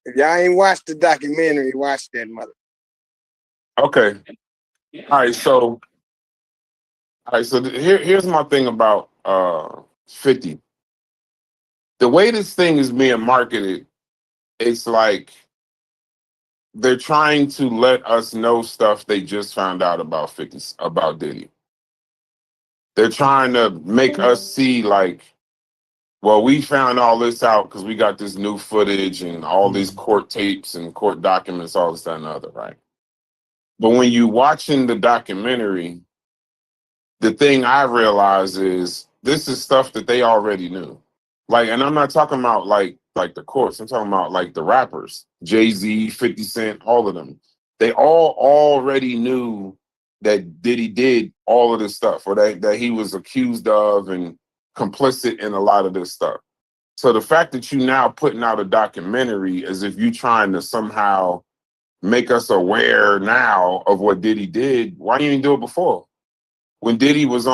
If y'all ain't watched the documentary, watch that mother. Okay. All right. So here's my thing about 50. The way this thing is being marketed, it's like they're trying to let us know stuff they just found out about 50, about Diddy. They're trying to make us see like, well, we found all this out because we got this new footage and all these court tapes and court documents, all this, that, and the other, right? But when you watching the documentary, the thing I realize is this is stuff that they already knew. Like, and I'm not talking about like the courts. I'm talking about like the rappers, Jay-Z, 50 Cent, all of them. They all already knew that Diddy did all of this stuff, or that he was accused of and complicit in a lot of this stuff. So the fact that you now putting out a documentary as if you trying to somehow make us aware now of what Diddy did, why you didn't do it before? When Diddy was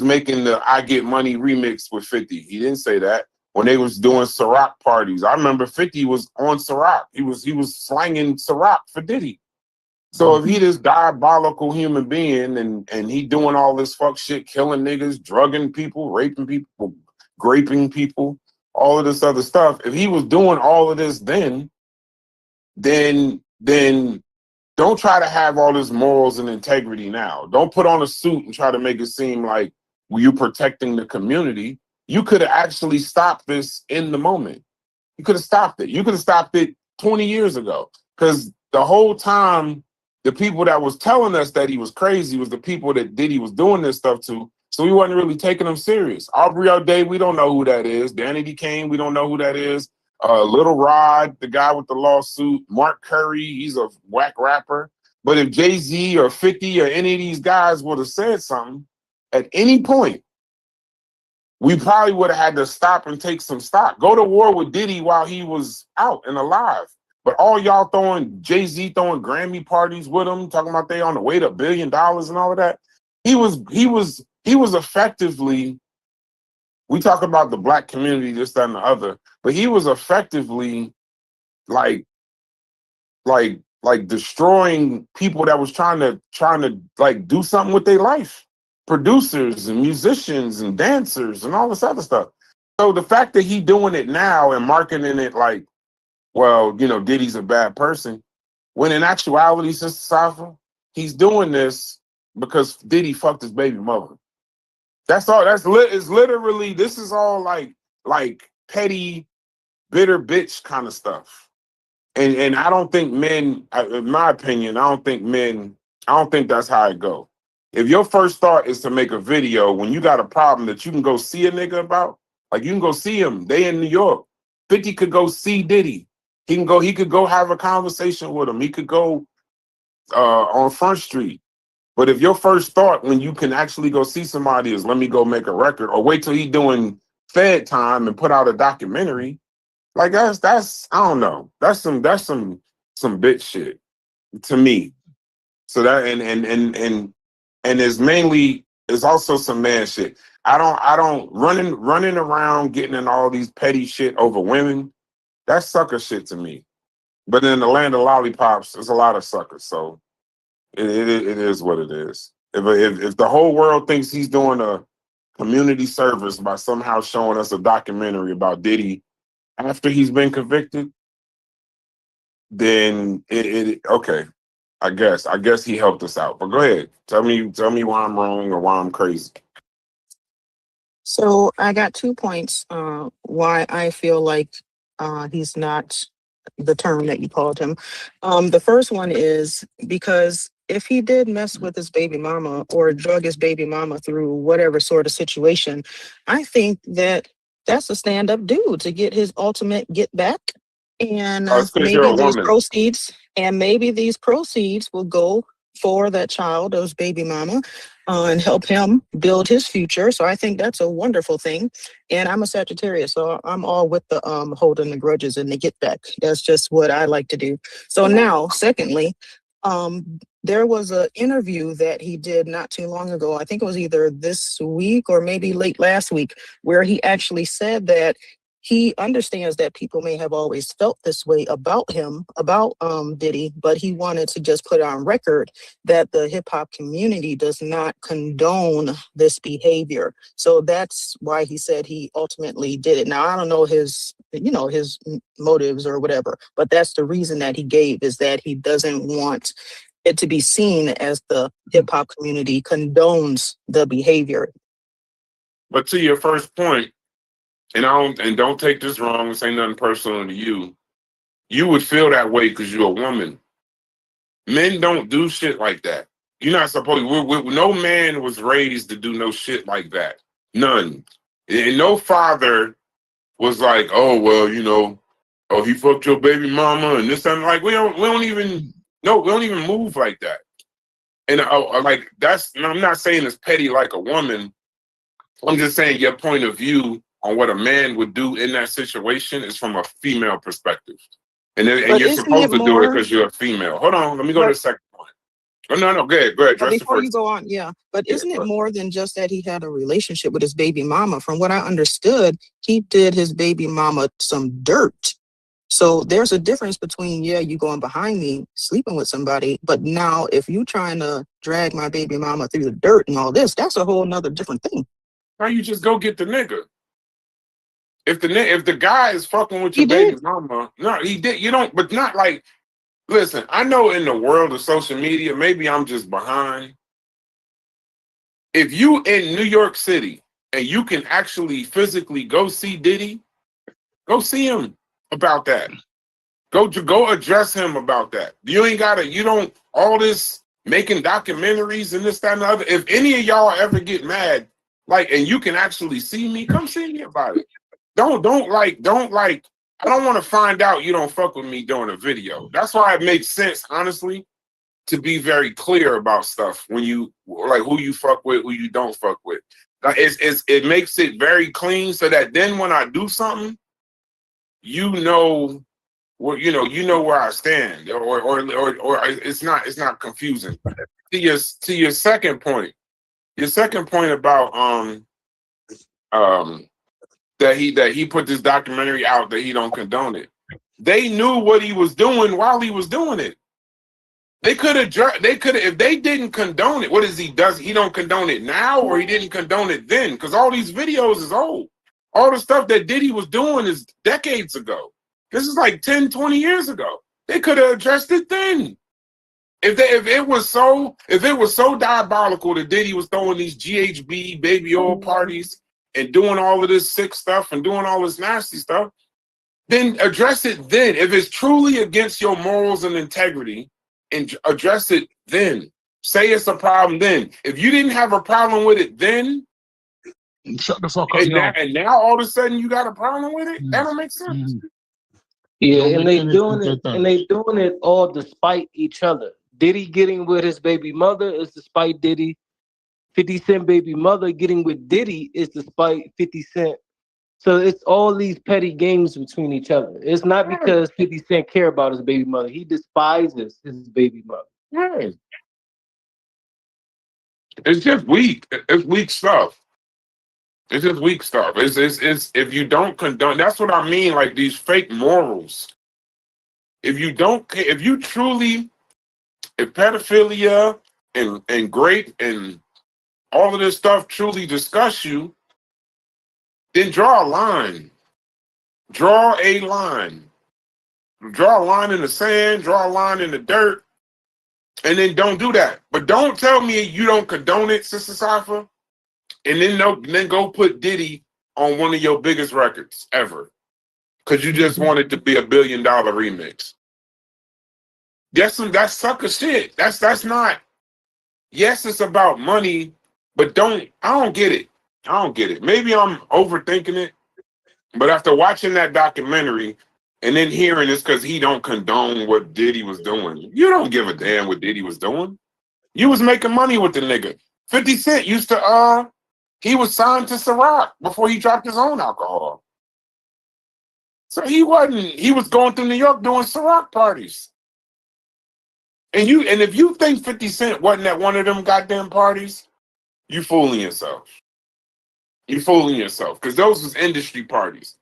making the I Get Money remix with 50, he didn't say that. When they was doing Ciroc parties, I remember 50 was on Ciroc. He was slanging Ciroc for Diddy. So if he this diabolical human being and he doing all this fuck shit, killing niggas, drugging people, raping people, graping people, all of this other stuff, if he was doing all of this then don't try to have all this morals and integrity now. Don't put on a suit and try to make it seem like you're protecting the community. You could have actually stopped this in the moment. You could have stopped it. You could have stopped it 20 years ago. Because the whole time, the people that was telling us that he was crazy was the people that Diddy was doing this stuff to. So we wasn't really taking him serious. Aubrey O'Day, we don't know who that is. Danny D. Kane, we don't know who that is. Little Rod, the guy with the lawsuit. Mark Curry, he's a whack rapper. But if Jay-Z or 50 or any of these guys would have said something at any point, we probably would have had to stop and take some stock. Go to war with Diddy while he was out and alive. But all y'all throwing Jay-Z throwing Grammy parties with him, talking about they on the way to $1 billion and all of that. He was effectively, we talk about the black community, this, that, and the other, but he was effectively like destroying people that was trying to like do something with their life. Producers and musicians and dancers and all this other stuff. So the fact that he doing it now and marketing it like, well, you know, Diddy's a bad person, when in actuality, Sister Safa, he's doing this because Diddy fucked his baby mother. That's all. It's literally, this is all like petty, bitter bitch kind of stuff. And I don't think men, in my opinion, I don't think that's how it go. If your first thought is to make a video when you got a problem that you can go see a nigga about, like you can go see him, they in New York. 50 could go see Diddy. He could go have a conversation with him. He could go on Front Street. But if your first thought when you can actually go see somebody is let me go make a record or wait till he doing Fed time and put out a documentary, like that's I don't know. That's some bitch shit to me. So that and it's also some man shit. I don't running around getting in all these petty shit over women. That's sucker shit to me. But in the land of lollipops, there's a lot of suckers. So it is what it is. If the whole world thinks he's doing a community service by somehow showing us a documentary about Diddy after he's been convicted, then okay. I guess he helped us out. But go ahead. Tell me why I'm wrong or why I'm crazy. So I got 2 points why I feel like he's not the term that you called him. The first one is because if he did mess with his baby mama or drug his baby mama through whatever sort of situation, I think that that's a stand-up dude to get his ultimate get back. And maybe these proceeds will go for that child, those baby mama, and help him build his future. So I think that's a wonderful thing. And I'm a Sagittarius, so I'm all with the holding the grudges and the get back. That's just what I like to do. So now, secondly, there was an interview that he did not too long ago. I think it was either this week or maybe late last week, where he actually said that he understands that people may have always felt this way about him, about Diddy, but he wanted to just put on record that the hip hop community does not condone this behavior. So that's why he said he ultimately did it. Now, I don't know his, his motives or whatever, but that's the reason that he gave, is that he doesn't want it to be seen as the hip hop community condones the behavior. But to your first point, and don't take this wrong, this ain't nothing personal to you. You would feel that way because you're a woman. Men don't do shit like that. You're not supposed. No man was raised to do no shit like that. None. And no father was like, oh well, oh he fucked your baby mama and this and like we don't even move like that. And like that's. And I'm not saying it's petty like a woman. I'm just saying your point of view on what a man would do in that situation is from a female perspective. And you're supposed to do it because you're a female. Hold on, let me go to the second point. Oh, no, go ahead. Before you go on, but isn't it more than just that he had a relationship with his baby mama? From what I understood, he did his baby mama some dirt. So there's a difference between, you going behind me, sleeping with somebody, but now if you trying to drag my baby mama through the dirt and all this, that's a whole nother different thing. Now you just go get the nigga. If the guy is fucking with your baby mama, no, he did. You don't, but not like. Listen, I know in the world of social media, maybe I'm just behind. If you in New York City and you can actually physically go see Diddy, go see him about that. Go address him about that. You don't all this making documentaries and this, that, and the other. If any of y'all ever get mad, and you can actually see me, come see me about it. Don't I don't want to find out you don't fuck with me during a video. That's why it makes sense, honestly, to be very clear about stuff when you who you fuck with, who you don't fuck with. It makes it very clean so that then when I do something, you know where I stand, or it's not confusing. To your second point about that he put this documentary out that he don't condone it. They knew what he was doing while he was doing it. They could have if they didn't condone it. What is he does? He don't condone it now, or he didn't condone it then? Because all these videos is old. All the stuff that Diddy was doing is decades ago. This is like 10, 20 years ago. They could have addressed it then. If it was so diabolical that Diddy was throwing these GHB baby oil parties and doing all of this sick stuff and doing all this nasty stuff, then address it then. If it's truly against your morals and integrity, and address it then. Say it's a problem then. If you didn't have a problem with it then, shut the fuck up. And now all of a sudden you got a problem with it? That don't make sense. Yeah, and they doing it all despite each other. Diddy getting with his baby mother is despite Diddy. 50 Cent baby mother getting with Diddy is despite 50 Cent. So it's all these petty games between each other. It's not because 50 Cent care about his baby mother. He despises his baby mother. Yeah. It's just weak. It's weak stuff. It's just weak stuff. It's if you don't condone, that's what I mean, like these fake morals. If pedophilia and grape and all of this stuff truly disgust you, then draw a line. Draw a line. Draw a line in the sand, draw a line in the dirt, and then don't do that. But don't tell me you don't condone it, Sister Safa, and then go put Diddy on one of your biggest records ever. Because you just want it to be $1 billion remix. That's sucker shit. That's not. Yes, it's about money, but I don't get it. I don't get it. Maybe I'm overthinking it, but after watching that documentary and then hearing this because he don't condone what Diddy was doing, you don't give a damn what Diddy was doing. You was making money with the nigga. 50 Cent used to, he was signed to Ciroc before he dropped his own alcohol. So he was going through New York doing Ciroc parties. And if you think 50 Cent wasn't at one of them goddamn parties, you fooling yourself. You fooling yourself, because those was industry parties.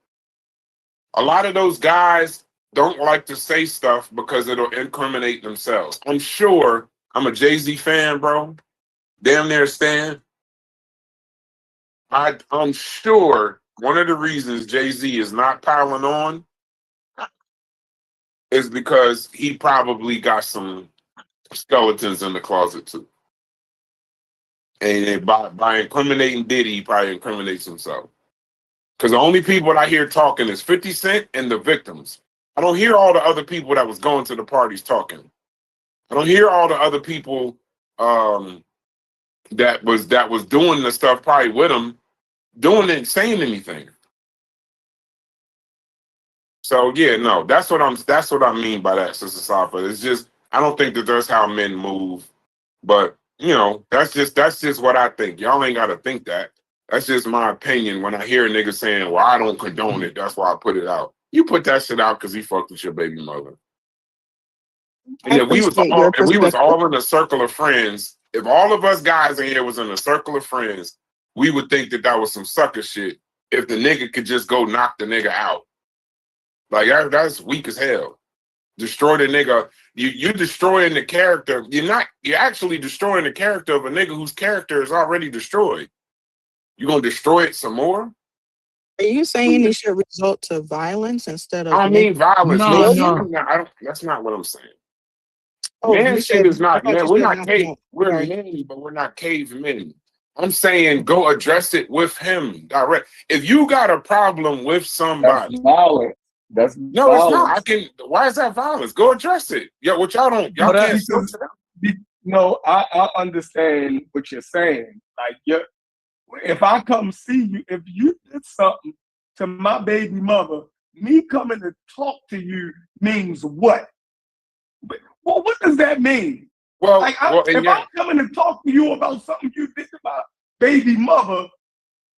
A lot of those guys don't like to say stuff because it'll incriminate themselves. I'm sure I'm a Jay-Z fan, bro. Damn near Stan. I'm sure one of the reasons Jay-Z is not piling on is because he probably got some skeletons in the closet too. And by incriminating Diddy, he probably incriminates himself. Because the only people that I hear talking is 50 Cent and the victims. I don't hear all the other people that was going to the parties talking. I don't hear all the other people that was doing the stuff probably with him, doing it, saying anything. So yeah, no, that's what I mean by that, Sister Safa. It's just I don't think that that's how men move, but you know, that's just what I think. Y'all ain't gotta think that. That's just my opinion. When I hear a nigga saying, "Well, I don't condone it," that's why I put it out. You put that shit out because he fucked with your baby mother. And if we was all in a circle of friends, if all of us guys in here was in a circle of friends, we would think that that was some sucker shit. If the nigga could just go knock the nigga out. Like that's weak as hell. Destroy the nigga. You're destroying the character. You're actually destroying the character of a nigga whose character is already destroyed. You're gonna destroy it some more? Are you saying it should result to violence instead of? I mean violence. No. That's not what I'm saying. Oh, Man shit is not, man, we're not cave. We're Sorry. men, but we're not cavemen. I'm saying go address it with him direct. If you got a problem with somebody, That's violent. That's no, violence. it's not. Why is that violence? Go address it. Yo, what y'all don't, y'all can't. No, I understand what you're saying. Like, if I come see you, if you did something to my baby mother, me coming to talk to you means what? Well, what does that mean? Well, like, if I'm coming to talk to you about something you did to my baby mother,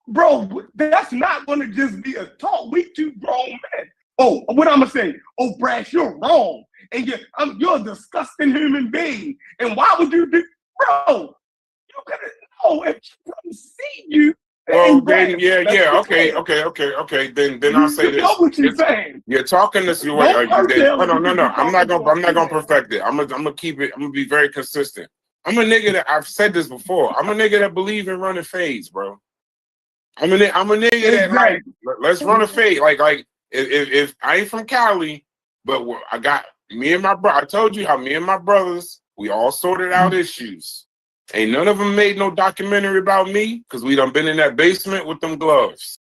bro, that's not going to just be a talk. We two grown men. Oh, what I'm going to say? Oh, Brash, you're wrong. And you're a disgusting human being. And why would you do, bro? You gotta know if you come see you. Well, then, okay. Then I'll say this. You know what you're saying. You're talking this way. No. I'm not gonna perfect it. I'm gonna keep it. I'm gonna be very consistent. I'm a nigga that I've said this before. I'm a nigga that believe in running fades, bro. I'm a nigga that like let's run a fade. Like if I ain't from Cali, but I got me and my brother. I told you how me and my brothers we all sorted out issues. Ain't none of them made no documentary about me because we done been in that basement with them gloves.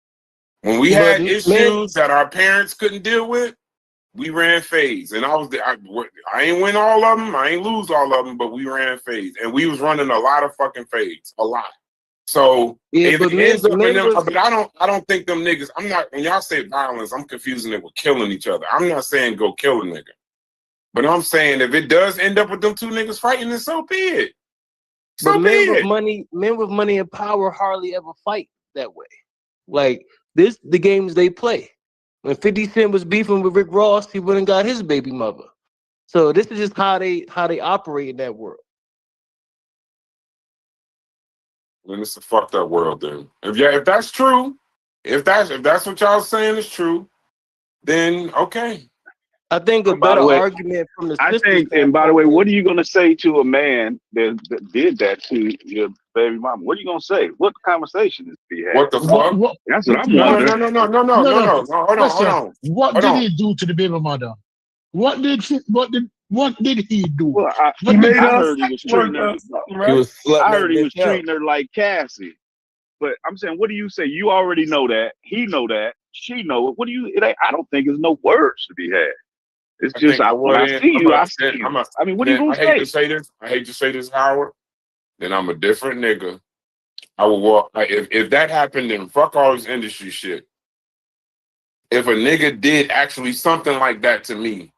When we had issues that our parents couldn't deal with, we ran fades. And I ain't win all of them, I ain't lose all of them, but we ran fades. And we was running a lot of fucking fades, a lot. So if it ends up in them, but I don't think them niggas, I'm not, when y'all say violence, I'm confusing it with killing each other. I'm not saying go kill a nigga. But I'm saying if it does end up with them two niggas fighting, then so be it. But men with money and power hardly ever fight that way. Like the games they play. When 50 Cent was beefing with Rick Ross, he went and got his baby mother. So this is just how they operate in that world. Then it's a fucked up world. Then if that's true, if that's what y'all saying is true, then okay. I think a better argument from the system. And by the way, what are you going to say to a man that did that to your baby mama? What are you going to say? What conversation is he had? What the fuck? That's what I'm wondering. No. Hold on. What did he do to the baby mother? What did he do? Well, I heard he was treating her. I heard he was treating her like Cassie. But I'm saying, what do you say? You already know that. He know that. She know it. What do you? I don't think there's no words to be had. It's just when I see you, I see you. I mean, what are you gonna say? I hate to say this, Howard. Then I'm a different nigga. I will walk. If that happened, then fuck all this industry shit. If a nigga did actually something like that to me,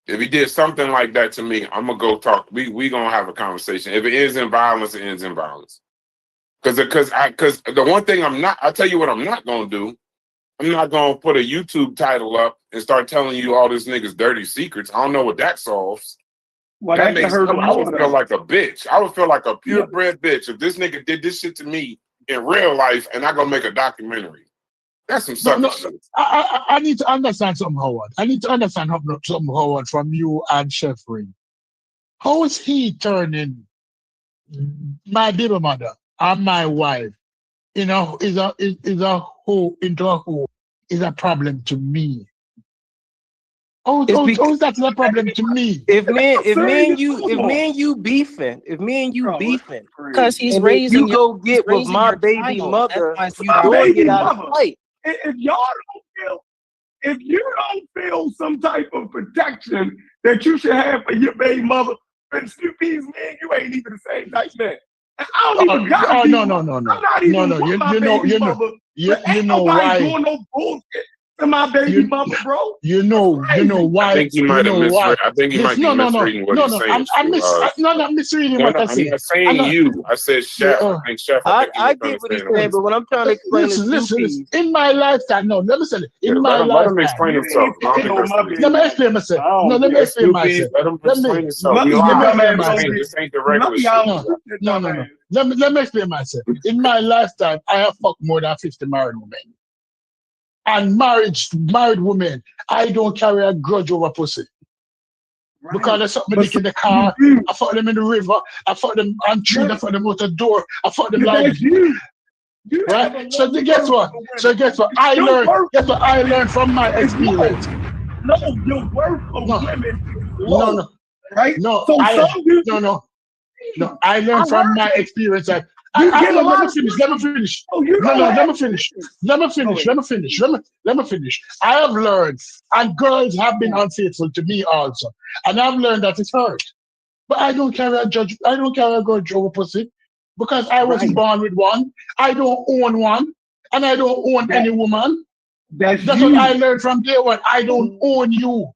if he did something like that to me, I'm gonna go talk. We gonna have a conversation. If it ends in violence, it ends in violence. Because the one thing I'll tell you what I'm not gonna do. I'm not gonna put a YouTube title up and start telling you all this nigga's dirty secrets. I don't know what that solves. Well, I would feel like a bitch. I would feel like a purebred bitch if this nigga did this shit to me in real life and I go make a documentary. That's some sucker shit. I need to understand something, Howard. I need to understand something, Howard, from you and Sheffrey. How is he turning my baby mother and my wife into a whole is a problem to me? How is that a problem to me? If me and you beefing, because he's raising you go get with my baby mother, you doing it out of fight. If you don't feel some type of protection that you should have for your baby mother, then Snoopy's man, you ain't even the same type man. And I don't even got I'm not even you know why doing no bullshit to my baby mother, bro. You know why? I think he might have misread. I think he might be misreading what he's saying. I'm not misreading what I say. I'm not saying you. I said Chef. I think Chef. I get what he's saying, but when I'm trying to explain listen. In my lifetime, let me say it. In my lifetime, let him explain himself. Let me explain myself. No, let me explain myself. Let him explain himself. This ain't the regular shit. No. Let me explain myself. In my lifetime, I have fucked more than 50 married women. And married women, I don't carry a grudge over pussy. Right. Because I fuck them in the car, I fuck them in the river, I fuck them on trees, I fuck them out the door, I fuck them like right? So guess what? I learned from my experience. No, your worth of women. No. Right? No, I learned from my experience that let me finish. I have learned, and girls have been unfaithful to me also, and I've learned that it's hurt. But I don't carry a grudge over pussy because I wasn't born with one. I don't own one, and I don't own any woman. That's what I learned from day one. I don't own you.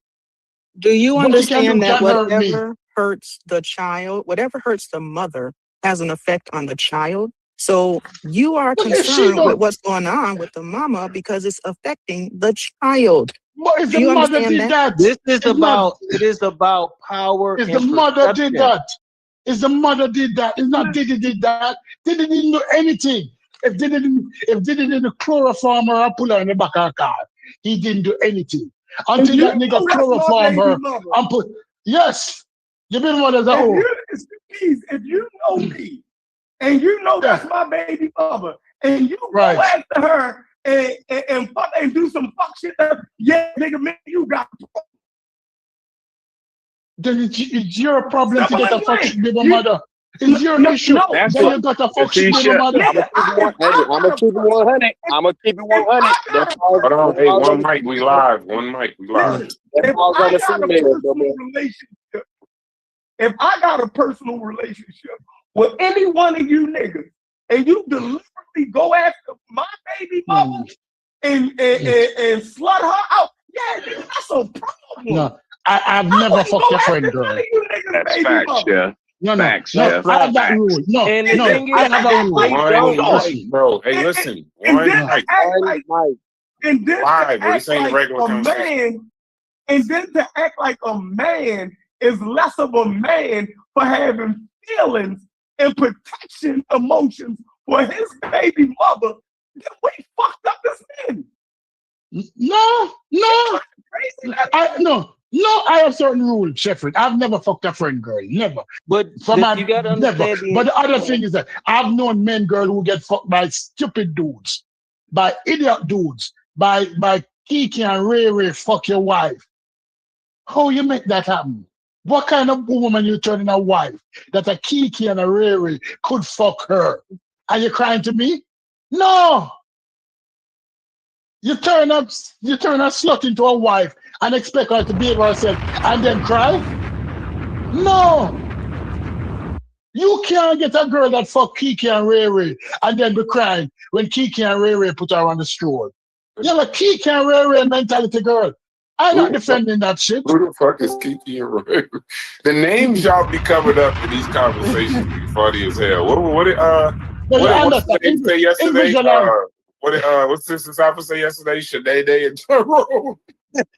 Do you understand that whatever hurts the child, whatever hurts the mother, has an effect on the child? So you are concerned with what's going on with the mama because it's affecting the child. But if the mother did that, it is about power. If the mother did that, it's not Diddy did that. Diddy didn't do anything. If Diddy didn't chloroform her or pull her in the back of her car, he didn't do anything. Until that nigga chloroform her and put yes. You been one as a whole. If you know me, and you know that's my baby mother, and you go after her and fuck and do some fuck shit, nigga, man, you got. Then it's your problem to get a fuck shit with your mother. It's your issue. Then you got a fuck shit with your mother. I'm gonna keep it 100. Hold on, hey, one mic, we live. If I got a personal relationship with any one of you niggas, and you deliberately go after my baby mama and slut her out, that's a problem. No, I've never fucked your friend, girl. That's facts, yeah. No, I have that rule. I have a rule. Bro, hey, listen. And then to act like a man is less of a man for having feelings and protection emotions for his baby mother, then we fucked up this man. No, I have certain rules, Sheffrey. I've never fucked a friend girl, never. But you gotta understand. But the other thing is that I've known men girl who get fucked by stupid dudes, by idiot dudes, by Kiki and Ray fuck your wife. How you make that happen? What kind of woman you turn in a wife that a Kiki and a Ray could fuck her? Are you crying to me? No. You turn a slut into a wife and expect her to behave herself and then cry? No. You can't get a girl that fuck Kiki and Ray and then be crying when Kiki and Ray put her on the stroll. You're a Kiki and Ray mentality girl. I'm not defending that shit. Who the fuck is Kiki and Ray? The names y'all be covered up in these conversations be funny as hell. What did say yesterday? What's this I say yesterday? Sinead and Jerome.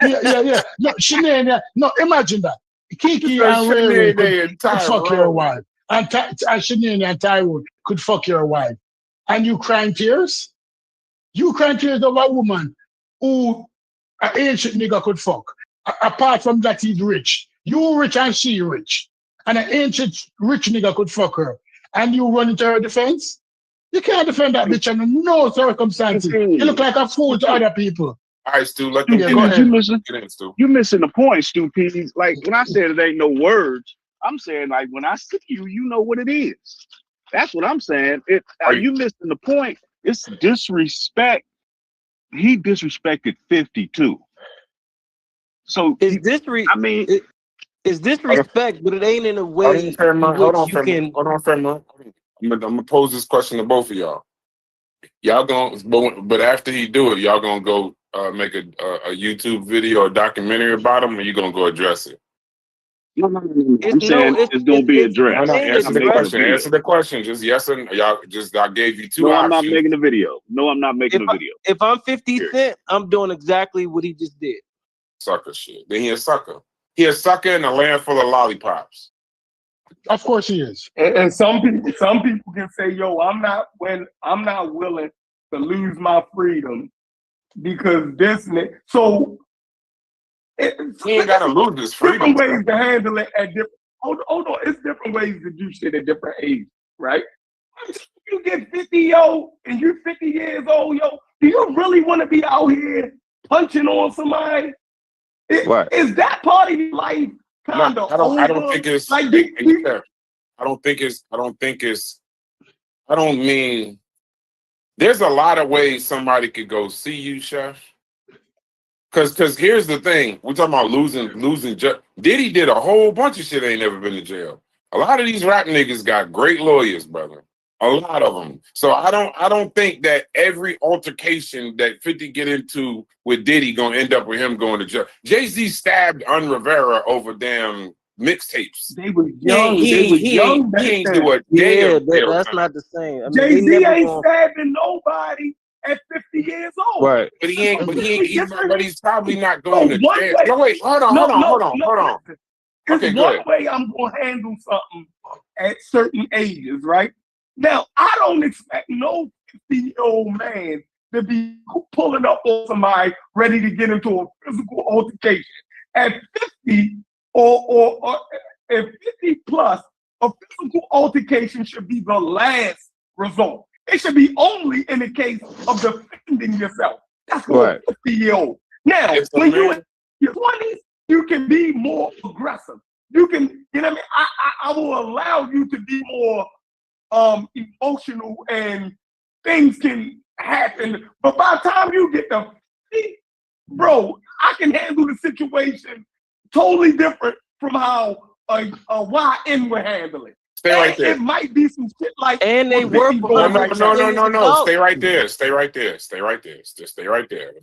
Yeah. No, Sinead. No, imagine that. Kiki and Ray could fuck your wife, and Sinead and Tyrone could fuck your wife, and you crying tears. You can't chase over a woman who an ancient nigga could fuck. Apart from that, he's rich. You rich and she rich. And an ancient rich nigga could fuck her. And you run into her defense? You can't defend that bitch under no circumstances. You look like a fool to other people. All right, Stu, let them go ahead. You missing the point, Stu P. Like, when I said it ain't no words, I'm saying, like, when I see you, you know what it is. That's what I'm saying. Are you missing the point? It's disrespect. He disrespected 50 too. So it's disrespect, but it ain't in a way. Hold on, Fairmont. I'm gonna pose this question to both of y'all. Y'all gonna, but after he do it, y'all gonna go make a YouTube video or documentary about him, or you gonna go address it? No. I'm saying it's gonna be addressed. Answer the question. Just yes and y'all. I gave you two options. I'm not making a video. No, I'm not making a video. If I'm 50 Cent, I'm doing exactly what he just did. Sucker shit. Then he a sucker. He a sucker in a land full of lollipops. Of course he is. And some people can say, "Yo, I'm not willing to lose my freedom because this." So he ain't got to lose his freedom. Different ways to handle it at different. Hold on, it's different ways to do shit at different ages, right? You get 50, yo, and you're 50 years old, yo. Do you really want to be out here punching on somebody? Is that part of your life kind of over? I don't think it's like I don't mean there's a lot of ways somebody could go see you, Chef. Cause here's the thing. We're talking about losing Diddy did a whole bunch of shit, ain't never been to jail. A lot of these rap niggas got great lawyers, brother. A lot of them. So I don't think that every altercation that 50 get into with Diddy gonna end up with him going to jail. Jay-Z stabbed Rivera over damn mixtapes. They were young. They were young. He ain't do a damn. That's not the same. I mean, Jay-Z ain't stabbing nobody at 50 years old. Right. But he ain't. But he's probably not going to jail. No, wait. Hold on. There's one way I'm gonna handle something at certain ages, right? Now, I don't expect no 50-year-old man to be pulling up on somebody ready to get into a physical altercation. At 50 or at 50 plus, a physical altercation should be the last result. It should be only in the case of defending yourself. That's for a 50-year-old. Now, when you're in your 20s, you can be more aggressive. You can, you know what I mean? I will allow you to be more emotional and things can happen. But by the time you get to 50, bro, I can handle the situation totally different from how a YN would handle it. Stay right there. It might be some shit like. And they work. No. Stay right there. Just stay right there.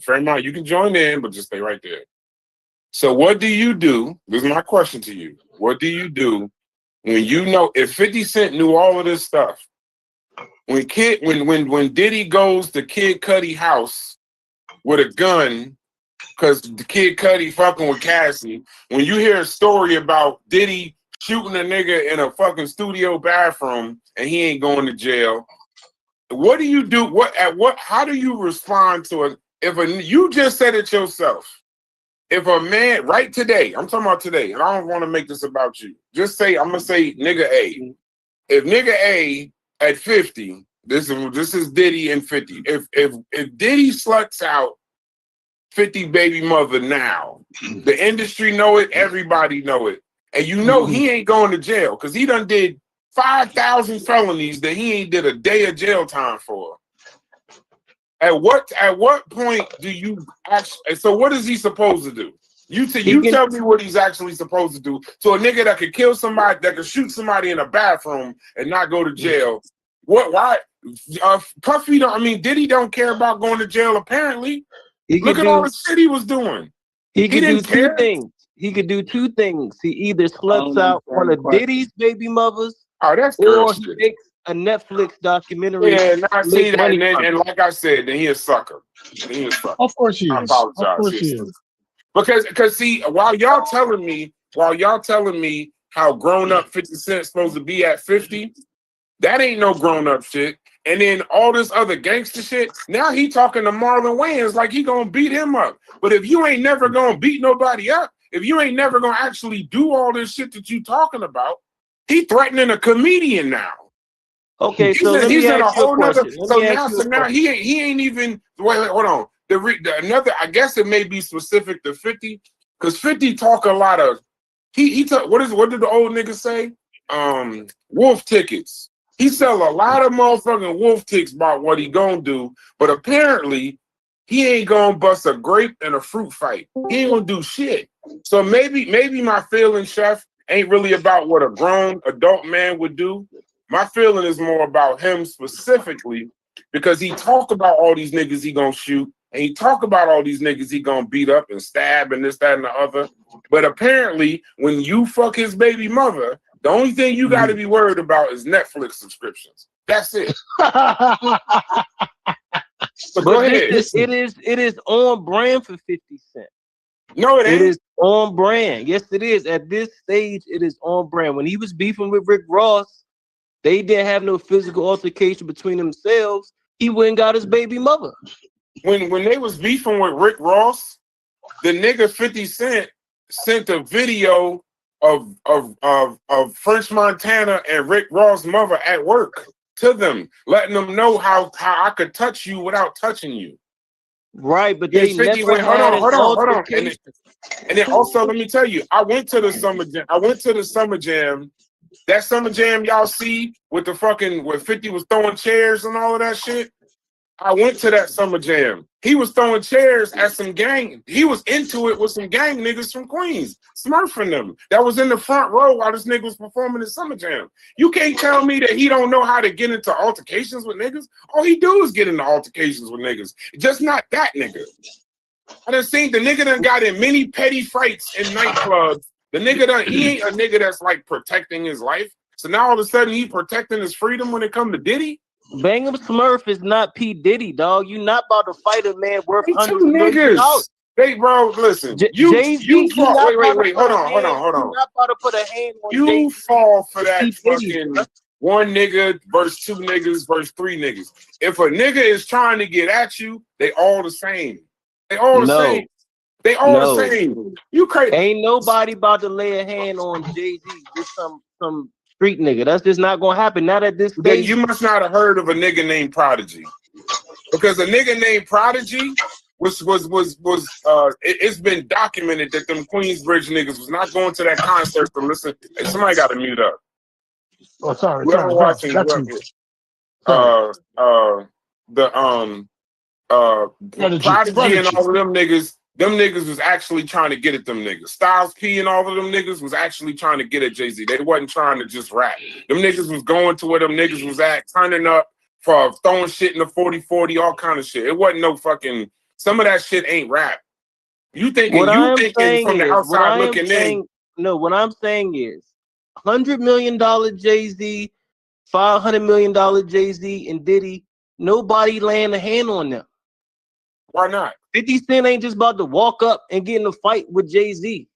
Fairmont, you can join in, but just stay right there. So what do you do? This is my question to you. What do you do when you know if 50 Cent knew all of this stuff? When Diddy goes to Kid Cudi house with a gun because the Kid Cudi fucking with Cassie, when you hear a story about Diddy shooting a nigga in a fucking studio bathroom and he ain't going to jail, what do you do? How do you respond to it? You just said it yourself. If a man, right today, I'm talking about today, and I don't want to make this about you. Just say, I'm gonna say nigga A. If nigga A at 50, this is Diddy and 50. If Diddy sluts out 50 baby mother now, the industry know it, everybody know it. And you know he ain't going to jail because he done did 5,000 felonies that he ain't did a day of jail time for. At what point do you actually? So what is he supposed to do? You tell me what he's actually supposed to do. So a nigga that could kill somebody, that could shoot somebody in a bathroom and not go to jail. What? Why? Puffy don't. I mean, Diddy don't care about going to jail. Apparently, look at all the shit he was doing. He could do two things. He could do two things. He either sluts out one of Diddy's baby mothers, that's or he makes a Netflix documentary. Yeah, I see that, and like I said, then he a sucker. Of course he is. I apologize. Of course he is. Because see, while y'all telling me how grown up 50 Cent supposed to be at 50, that ain't no grown up shit. and then all this other gangster shit. Now he talking to Marlon Wayans like he gonna beat him up. But if you ain't never gonna beat nobody up, if you ain't never gonna actually do all this shit that you talking about, he threatening a comedian now. Okay, he's so let he's me in a ask you a whole nother. question. So now he ain't even. Wait, hold on. Another. I guess it may be specific to 50, because 50 talk a lot of. He talk. What did the old nigga say? Wolf tickets. He sell a lot of motherfucking wolf tickets about what he gonna do, but apparently he ain't gonna bust a grape and a fruit fight. He ain't gonna do shit. So maybe my feeling, Chef, ain't really about what a grown adult man would do. My feeling is more about him specifically, because he talk about all these niggas he gonna shoot, and he talk about all these niggas he gonna beat up and stab and this, that, and the other. But apparently, when you fuck his baby mother, the only thing you got to be worried about is Netflix subscriptions. That's it. So go ahead. It is on brand for 50 Cent. No, it ain't. It is on brand. Yes, it is. At this stage, it is on brand. When he was beefing with Rick Ross, they didn't have no physical altercation between themselves. He went and got his baby mother. When they was beefing with Rick Ross, the nigga 50 Cent sent a video of French Montana and Rick Ross' mother at work to them, letting them know how I could touch you without touching you. Right, but they 50 never hold on. And then also, let me tell you, I went to the Summer Jam. That Summer Jam y'all see with the fucking where 50 was throwing chairs and all of that shit. I went to that Summer Jam. He was throwing chairs at some gang. He was into it with some gang niggas from Queens, smurfing them. That was in the front row while this nigga was performing the Summer Jam. You can't tell me that he don't know how to get into altercations with niggas. All he do is get into altercations with niggas. Just not that nigga. I done seen the nigga done got in many petty fights in nightclubs. The nigga he ain't a nigga that's like protecting his life. So now all of a sudden he protecting his freedom when it come to Diddy? Bang'em Smurf is not P. Diddy, dog. You not about to fight a man worth hundreds of millions. Hey, bro, listen. You fall. Wait. Hold on. You're not about to put a hand on you Jay-Z. Fall for that fucking one nigga versus two niggas versus three niggas. If a nigga is trying to get at you, they all the same. They all the same. They all the same. You crazy. Ain't nobody about to lay a hand on Jay-Z. Just some street nigga. That's just not gonna happen. Not at this stage. You must not have heard of a nigga named Prodigy, because a nigga named Prodigy it's been documented that them Queensbridge niggas was not going to that concert to listen. Hey, somebody got to mute up. Oh, sorry. Watching Prodigy and all of them niggas. Them niggas was actually trying to get at them niggas. Styles P and all of them niggas was actually trying to get at Jay-Z. They wasn't trying to just rap. Them niggas was going to where them niggas was at, turning up for throwing shit in the 40-40, all kind of shit. It wasn't no fucking, some of that shit ain't rap. You thinking from the outside looking in. No, what I'm saying is $100 million Jay-Z, $500 million Jay-Z and Diddy, nobody laying a hand on them. Why not? 50 Cent ain't just about to walk up and get in a fight with Jay-Z.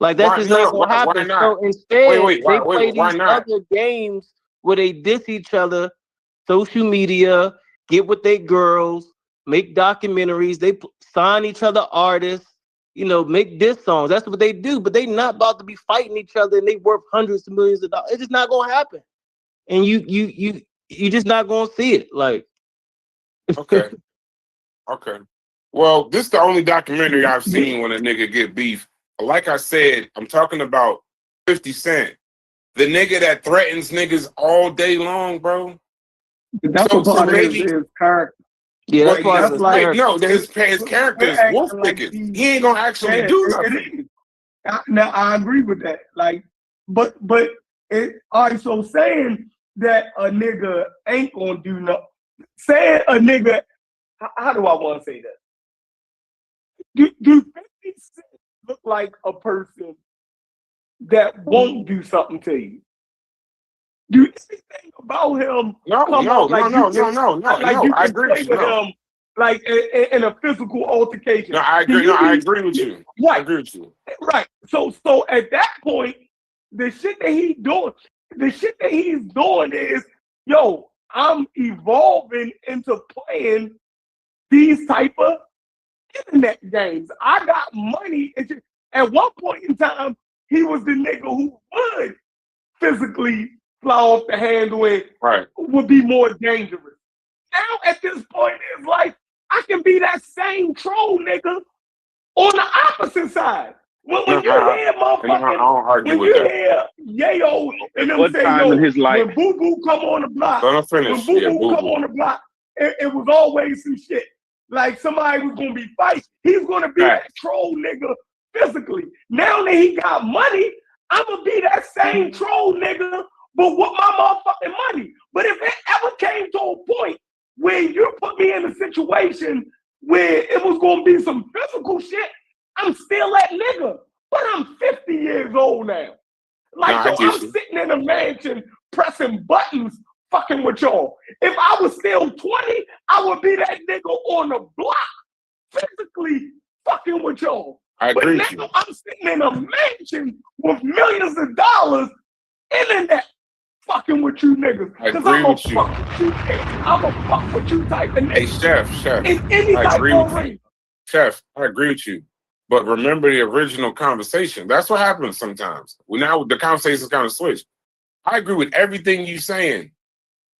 Like, that's just not going to happen. So instead, they play these other games where they diss each other, social media, get with their girls, make documentaries, they sign each other artists, make diss songs. That's what they do. But they not about to be fighting each other and they worth hundreds of millions of dollars. It's just not going to happen. And you just not going to see it. Like, okay. Okay. Well, this is the only documentary I've seen when a nigga get beef. Like I said, I'm talking about 50 Cent. The nigga that threatens niggas all day long, bro. That's what part of his character. Yeah, that's like no, his character is wolf tickets. He ain't gonna actually do nothing. Now I agree with that. Like, but all right. So saying that a nigga ain't gonna do nothing. Saying a nigga. How do I want to say that? Do 50 Cent look like a person that won't do something to you? Do anything about him? No. I agree with him, like in a physical altercation. No, I agree. I agree with you. Right. I agree with you. Right. So at that point, the shit that he's doing is, yo, I'm evolving into playing these type of internet games. I got money. At one point in time, he was the nigga who would physically fly off the handle and would be more dangerous. Now, at this point in his life, I can be that same troll nigga on the opposite side. When you hear motherfucking, when you hear Yayo and them say, yo, when Boo Boo come on the block, it was always some shit. Like somebody was gonna be fighting. He's gonna be that troll nigga physically. Now that he got money, I'm gonna be that same troll nigga, but with my motherfucking money. But if it ever came to a point where you put me in a situation where it was gonna be some physical shit, I'm still that nigga. But I'm 50 years old now. Like, I'm sitting in a mansion pressing buttons fucking with y'all. If I was still 20, I would be that nigga on the block physically fucking with y'all. But now I'm sitting in a mansion with millions of dollars, internet fucking with you niggas. Because I'm a fuck with you. I'm a fuck with you type of nigga. Hey, Chef. In any type of way. Chef, I agree with you. But remember the original conversation. That's what happens sometimes. Now the conversation's kind of switched. I agree with everything you're saying.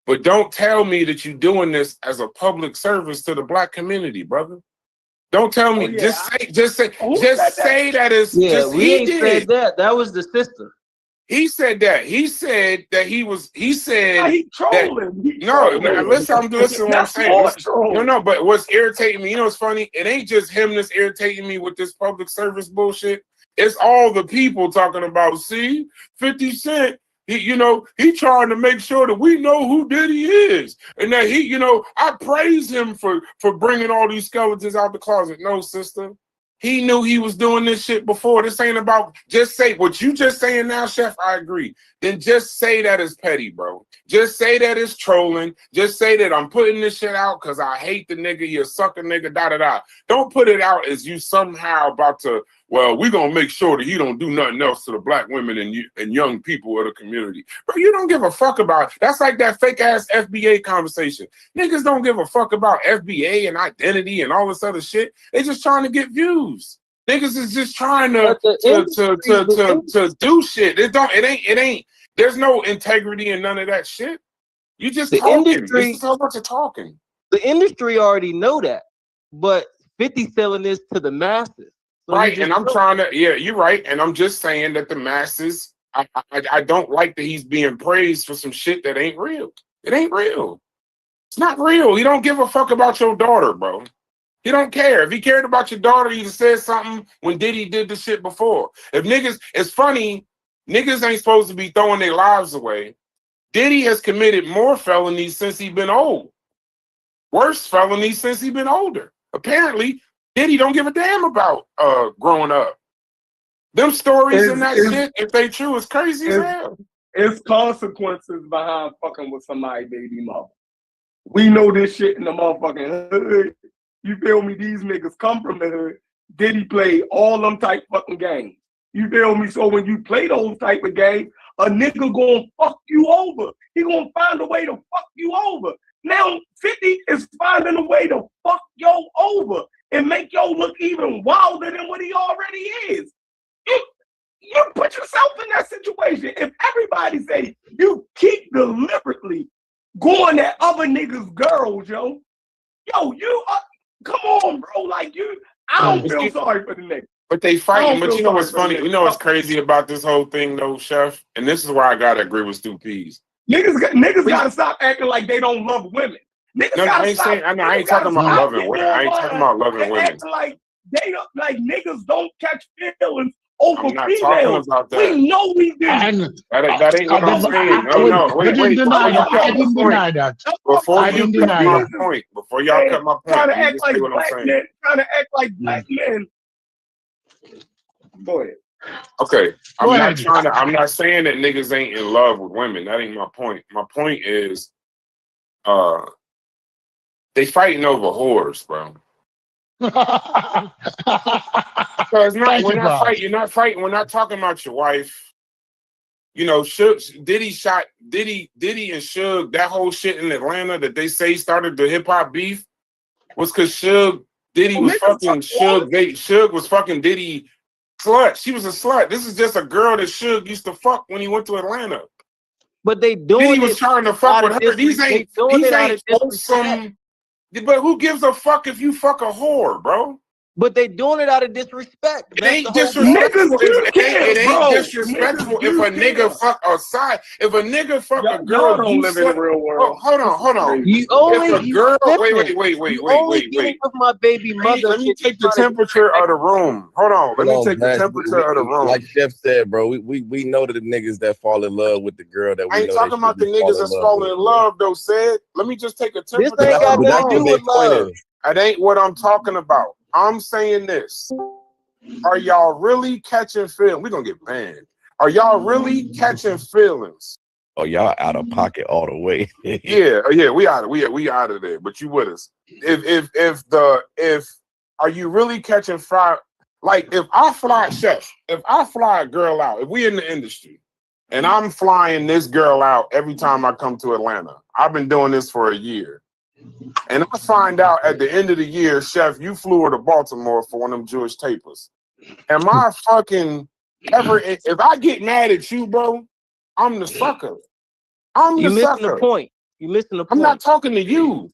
But don't tell me that you're doing this as a public service to the black community, brother. Don't tell me. Just say that it's we ain't said that. That was the sister. He said that. He said that he said he trolling. Listen what I'm saying. No, but what's irritating me, you know what's funny? It ain't just him that's irritating me with this public service bullshit. It's all the people talking about, see, 50 Cent, he trying to make sure that we know who Diddy is. And that I praise him for bringing all these skeletons out the closet. No, sister. He knew he was doing this shit before. This ain't about, just say what you just saying now, Chef, I agree. Then just say that is petty, bro. Just say that it's trolling. Just say that I'm putting this shit out because I hate the nigga, you sucker nigga, da-da-da. Don't put it out as you somehow about to, well, we're going to make sure that he don't do nothing else to the black women and young people of the community. Bro, you don't give a fuck about it. That's like that fake-ass FBA conversation. Niggas don't give a fuck about FBA and identity and all this other shit. They just trying to get views. Niggas is just trying to do shit. It ain't. There's no integrity in none of that shit. You just talking. It's so much of talking. The industry already know that, but 50 selling this to the masses. So right, and I'm trying to, you're right. And I'm just saying that the masses, I don't like that he's being praised for some shit that ain't real. It ain't real. It's not real. He don't give a fuck about your daughter, bro. He don't care. If he cared about your daughter, he'd have said something when Diddy did the shit before. If niggas, it's funny, niggas ain't supposed to be throwing their lives away. Diddy has committed more felonies since he been old. Worse felonies since he been older. Apparently, Diddy don't give a damn about growing up. Them stories and that shit, if they true, is crazy as hell. It's consequences behind fucking with somebody's baby mother. We know this shit in the motherfucking hood. You feel me? These niggas come from the hood. Diddy play all them type fucking games. You feel me? So when you play those type of games, a nigga gonna fuck you over. He gonna find a way to fuck you over. Now 50 is finding a way to fuck yo over and make yo look even wilder than what he already is. You put yourself in that situation. If everybody say you keep deliberately going at other niggas' girls, you come on, bro. Like I don't feel sorry for the nigga. But they fighting. But you know what's funny? You know what's crazy about this whole thing, though, Chef? And this is where I gotta agree with Stu Pease. Niggas gotta stop acting like they don't love women. I ain't talking about loving women. I ain't talking about loving women. Like they don't, like niggas don't catch feelings over I'm not females. talking about that. We know we do. That ain't what I'm saying. No, wait. I didn't deny that. Before you cut my point, before y'all cut my point, trying to act like black men. Go ahead. Okay, I'm not saying that niggas ain't in love with women. That ain't my point. My point is, they fighting over whores, bro. So it's not. You're not fighting. We're not talking about your wife. You know, Diddy and Suge, that whole shit in Atlanta that they say started the hip hop beef was because Diddy was fucking Suge was fucking Diddy slut. She was a slut. This is just a girl that Suge used to fuck when he went to Atlanta. But they doing Diddy was trying to fuck with her. These ain't wholesome. But who gives a fuck if you fuck a whore, bro? But they doing it out of disrespect. It ain't disrespectful. It ain't disrespectful if a nigga fuck a side. If a nigga fuck a girl, don't live in the real world. Hold on. You only if a girl. Wait. With my baby mother. Let me take the temperature of the room. Hold on. Let me take the temperature of the room. Like Chef said, bro, we know the niggas that fall in love with the girl that we. I ain't talking about the niggas that's falling in love though. Said. Let me just take a temperature. This ain't got nothing to do with love. It ain't what I'm talking about. I'm saying this. Are y'all really catching feelings? We're gonna get banned. Are y'all really catching feelings? Oh, y'all out of pocket all the way. yeah, we out of there. But you with us. If are you really catching fire? Like if I fly a girl out, if we in the industry and I'm flying this girl out every time I come to Atlanta, I've been doing this for a year. And I find out at the end of the year, Chef, you flew her to Baltimore for one of them Jewish tapers. Am I fucking ever? If I get mad at you, bro, I'm the sucker. You missing the point. You missing the point. I'm not talking to you.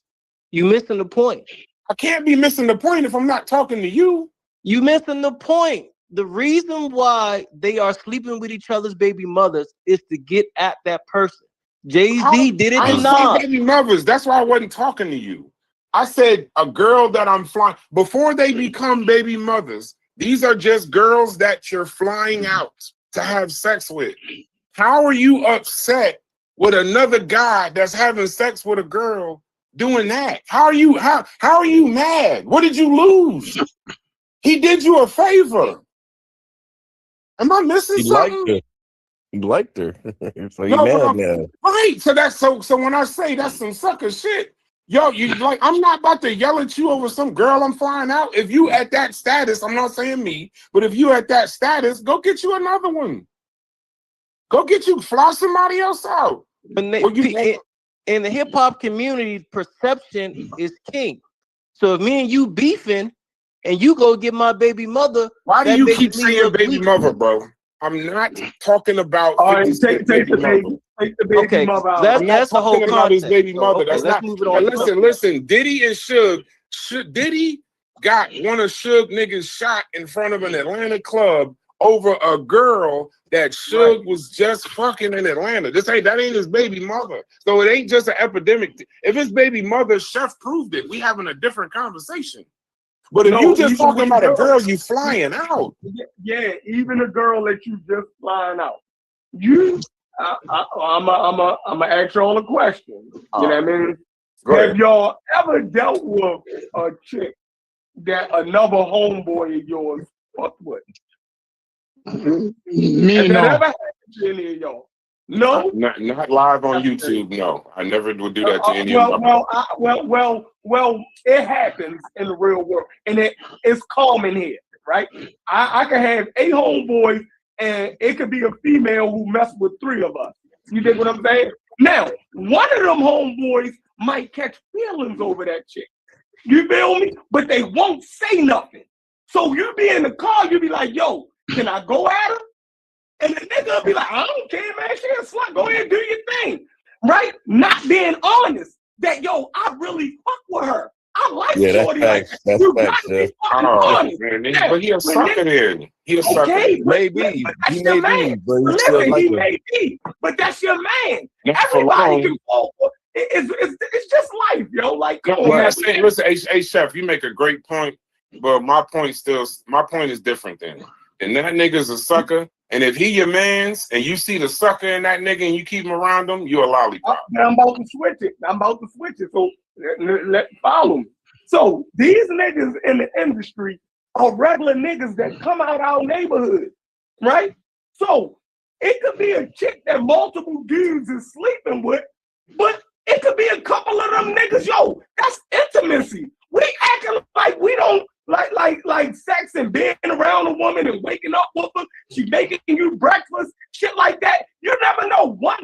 You missing the point. I can't be missing the point if I'm not talking to you. You missing the point. The reason why they are sleeping with each other's baby mothers is to get at that person. Jay-Z did it to Nas. Baby mothers. That's why I wasn't talking to you. I said a girl that I'm flying before they become baby mothers. These are just girls that you're flying out to have sex with. How are you upset with another guy that's having sex with a girl doing that? How are you mad? What did you lose? He did you a favor. Am I missing something? You liked her. So you mad now. Right. So when I say that's some sucker shit, yo, you like I'm not about to yell at you over some girl I'm flying out. If you at that status, I'm not saying me, but if you at that status, go get you another one. Go get you, fly somebody else out. In the hip hop community, perception is king. So if me and you beefing and you go get my baby mother, why do you keep saying baby mother, bro? I'm not talking about. Take the baby mother out. That's the whole about his baby mother. Okay, that's not. Listen. Diddy and Suge. Diddy got one of Suge niggas shot in front of an Atlanta club over a girl that Suge was just fucking in Atlanta. That ain't his baby mother. So it ain't just an epidemic. If his baby mother, Chef proved it. We having a different conversation. But if you just talking about a girl you flying out. Yeah, even a girl that you just flying out. I'm gonna ask y'all a question. You know what I mean? Have y'all ever dealt with a chick that another homeboy of yours fucked with? Me, no. That ever happened to any of y'all? No? Not live on YouTube, no. I never would do that to any of them. Well, it happens in the real world. And it's common here, right? I can have 8 homeboys and it could be a female who messed with 3 of us. You dig what I'm saying? Now, one of them homeboys might catch feelings over that chick. You feel me? But they won't say nothing. So you be in the car, you be like, yo, can I go at her? And the nigga will be like, I don't care, man. She a slut. Go ahead and do your thing. Right? Not being honest that, yo, I really fuck with her. I like shorty like that. You got to be fucking honest. Man, but he a sucker then. He a sucker. Maybe. He may be. Listen, he may be. But that's your man. Everybody can fall for it. It's just life, yo. Like, come on, man. Listen, hey, Chef, you make a great point. But my point is different then. And that nigga's a sucker. And if he your mans and you see the sucker in that nigga and you keep him around him, you a lollipop. I'm about to switch it. So let follow me. So these niggas in the industry are regular niggas that come out our neighborhood, right? So it could be a chick that multiple dudes is sleeping with, but it could be a couple of them niggas. Yo, that's intimacy. We acting like we don't like sex and being around a woman and waking up with her. She making you breakfast, shit like that. You never know what.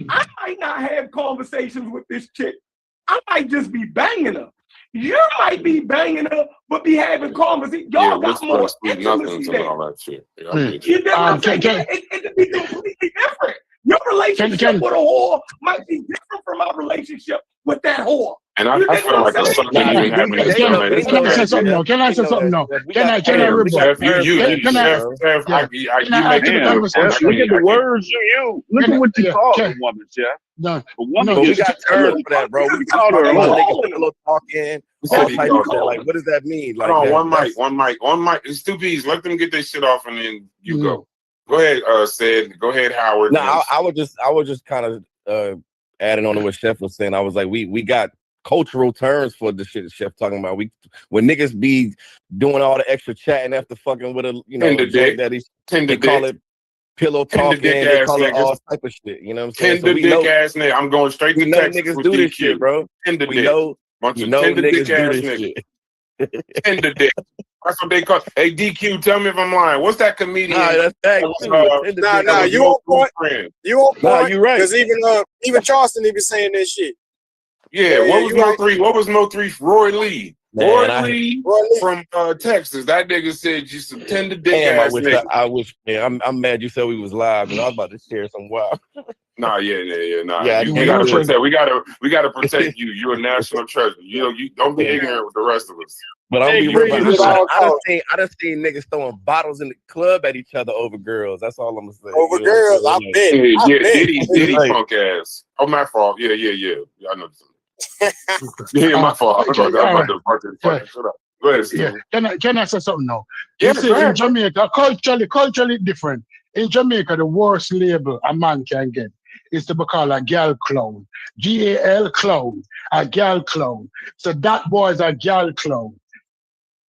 I might not have conversations with this chick. I might just be banging her. You might be banging her, but be having conversations. Y'all got more intimacy and all that shit. Yeah, you know what I'm saying? It could be completely different. Your relationship with a whore might be different from our relationship with that whore. And I feel like a son didn't even have any Can I say something now? Can I say something now? Can I rebut? Chef, you make Damn, Chef, look at the words you use. Look at what you call a woman, Chef. No, we got terms for that, bro. We call her pillow talking, all type of shit. Like, what does that mean? Like, one mic. It's 2 P's. Let them get their shit off, and then you go. Go ahead, Sid. Go ahead, Howard. No, I was just kind of adding on to what Chef was saying. I was like, we got cultural terms for the shit Chef talking about. When niggas be doing all the extra chatting after fucking with a they call it pillow talking, they call it all type of shit. You know what I'm saying? Tender dick ass nigga. I'm going straight to Texas. Niggas do this shit, bro. Tender dick. Bunch of tender dick ass niggas. Tender dick. That's what they call. Hey DQ, tell me if I'm lying. What's that comedian? Nah, you on point. You on point. Nah, you right. Because even Charleston even saying this shit. Yeah, what was No 3? Roy Lee. Roy Lee from Texas. That nigga said you some tender dick ass nigga. I wish, man. I'm mad you said we was live, and I was about to share some wild. Nah. You gotta protect. We gotta protect you. You're a national treasure. You don't be ignorant with the rest of us. But I'll be real. I done seen niggas throwing bottles in the club at each other over girls. That's all I'm gonna say. Over girls, I bet. Diddy punk ass. Oh, my fault. Yeah. I know. Yeah, my fault. Shut up. Go ahead, Steve. Can I say something now? Yeah, you see, in Jamaica, culturally different. In Jamaica, the worst label a man can get is to be called a gal clown. GAL clown, a gal clown. So that boy is a gal clown.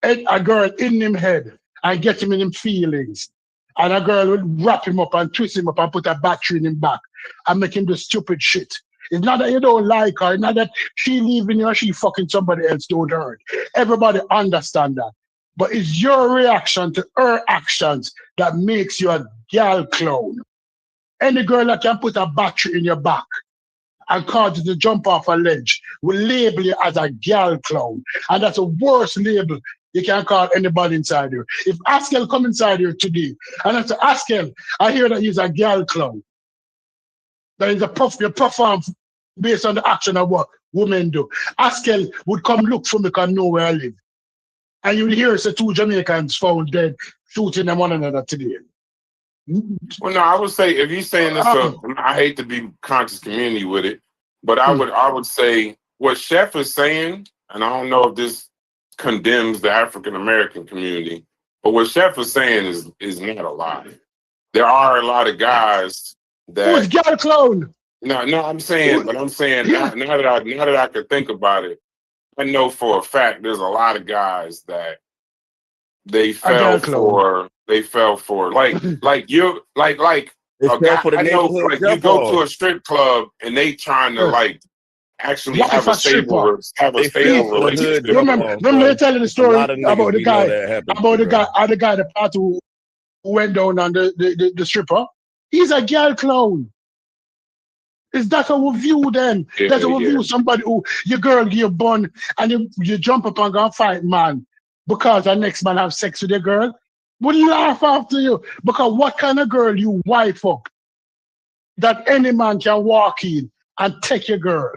And a girl in him head and get him in him feelings. And a girl would wrap him up and twist him up and put a battery in him back and make him do stupid shit. It's not that you don't like her. It's not that she leaving you or she fucking somebody else don't hurt. Everybody understand that. But it's your reaction to her actions that makes you a gal clown. Any girl that can put a battery in your back and cause you to jump off a ledge will label you as a gal clown. And that's the worst label you can call anybody inside you. If Askel come inside here today and I say, Askel, I hear that he's a gal clown. That is you perform based on the action of what women do. Askel would come look for me because I know where I live. And you would hear say 2 Jamaicans found dead shooting them one another today. Well, no, I would say if you're saying this, I hate to be conscious community with it, but I would say what Chef is saying, and I don't know if this condemns the African American community, but what Chef is saying is not a lie. There are a lot of guys that who's gal clown. No, I'm saying now that I could think about it, I know for a fact there's a lot of guys that they fell for like you go to a strip club and they trying to like actually have a stable relationship. Remember they telling the story about the guy the part who went down on the stripper. He's a gal clown. Is that how we view them? That's how we view somebody who your girl give you bun and you jump up and go and fight man because the next man have sex with your girl. We laugh after you because what kind of girl you wife up that any man can walk in and take your girl?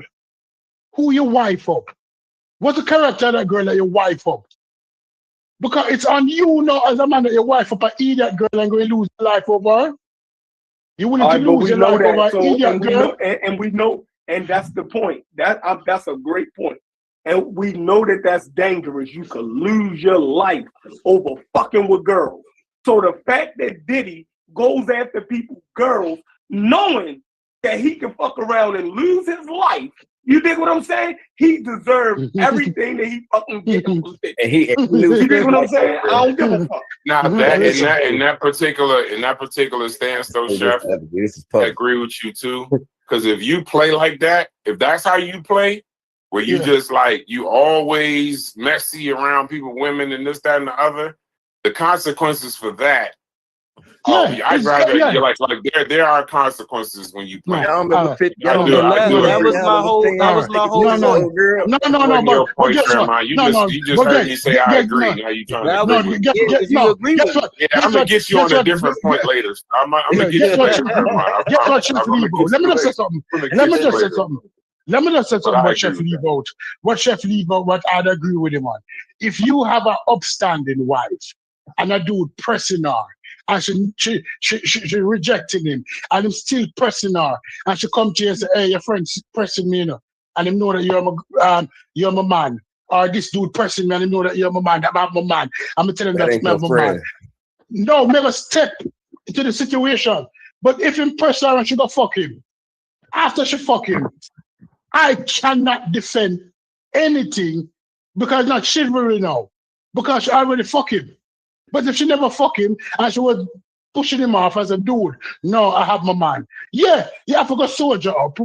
Who you wife up? What's the character of that girl that you wife up? Because it's on you now as a man that you wife up an idiot girl and go lose your life over her. You willing to lose your life over an idiot girl? And we know, and that's the point. That's a great point. And we know that that's dangerous. You could lose your life over fucking with girls. So the fact that Diddy goes after people's girls, knowing that he can fuck around and lose his life, you dig what I'm saying? He deserves everything that he fucking gets. You dig what I'm saying? I don't give a fuck. Now in that particular stance, though, Chef, I agree with you too. Because if you play like that, if that's how you play, where you just like you always messy around people, women, and this, that, and the other, the consequences for that Oh, yeah, I'd rather you're like there are consequences when you play. Y'all remember 50? That was my whole. That was my whole. No. But guess what? You just heard me say I agree. Now you trying to agree with me. Guess what? Yeah, I'm gonna get you on a different point later. I'm gonna get you. Guess what, Chef Levo? Let me just say something. Let me just say something about Chef Levo. What Chef Levo, what I'd agree with him on. If you have an upstanding wife and a dude pressing her, and she rejecting him, and him still pressing her, and she come to you and say, "Hey, your friend's pressing me, you know," and him know that you're my man, or this dude pressing me, and him know that you're my man, that I'm my man. I'm gonna tell him that's my man. No, never step into the situation. But if him press her and she go fuck him, after she fuck him, I cannot defend anything because not chivalry now, because she already fuck him. But if she never fuck him and she was pushing him off as a dude, no, I have my man. Yeah, you have to go soldier up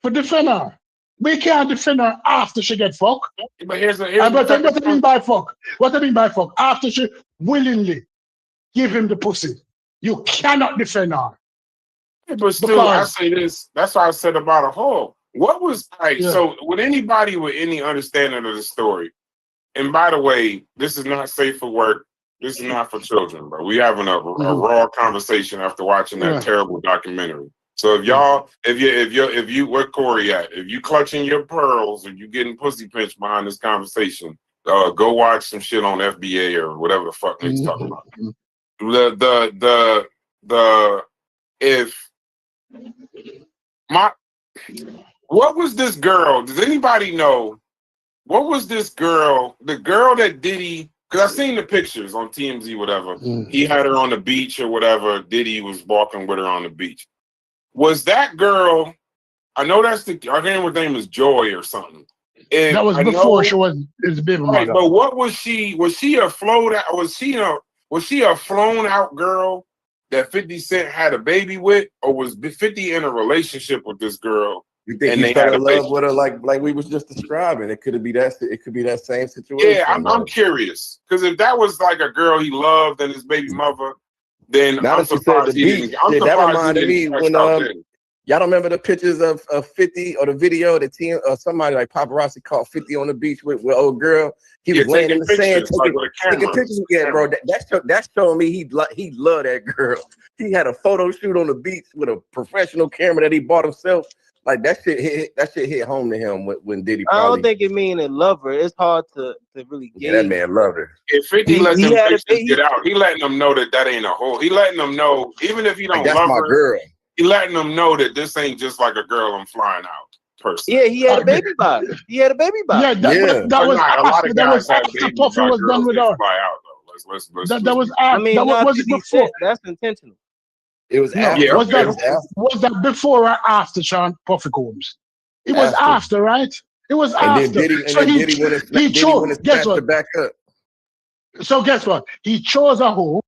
for defend her. But you can't defend her after she get fucked. But here's what I mean by fuck. What I mean by fuck? After she willingly give him the pussy, you cannot defend her. Yeah, but still, I say this. That's why I said about a whole. What was So with anybody with any understanding of the story, and by the way, this is not safe for work. This is not for children, bro. We having a raw conversation after watching that terrible documentary. So if y'all, if you, where Corey at? If you clutching your pearls or you getting pussy pinched behind this conversation, go watch some shit on FBA or whatever the fuck he's talking about. What was this girl? Does anybody know? What was this girl? The girl that Diddy. Because I've seen the pictures on TMZ, whatever. He had her on the beach or whatever. Diddy was walking with her on the beach. Was that girl? I know that's I can't remember her name was Joy or something. And that was before she was his baby mother. Right, but what was she? Was she a flown out? Was she a flown out girl that 50 Cent had a baby with, or was 50 in a relationship with this girl? You think he fell in love with her like we was just describing? It could be that same situation. Yeah, I'm curious because if that was like a girl he loved and his baby mother, then I'm surprised he didn't. That reminded me when y'all don't remember the pictures of 50 or the video that somebody like paparazzi caught 50 on the beach with old girl. He was laying in the sand taking pictures. Yeah, bro. That's showing me he loved that girl. He had a photo shoot on the beach with a professional camera that he bought himself. Like that shit hit home to him when Diddy. I don't think it mean it love her. It's hard to really get. Yeah, that man loved her. If 50 let them pictures get out, he letting them know that ain't a whole. He letting them know, even if he don't love her, girl. He letting them know that this ain't just like a girl I'm flying out person. Yeah, he had a baby by. Yeah, that was a lot of guys after Puffy was done with her. That was before. That's intentional. It was after. Yeah, was that before or after Sean Puffy Combs? It was after, right? It was after. He chose. Guess what? Back up. So guess what? He chose a hoe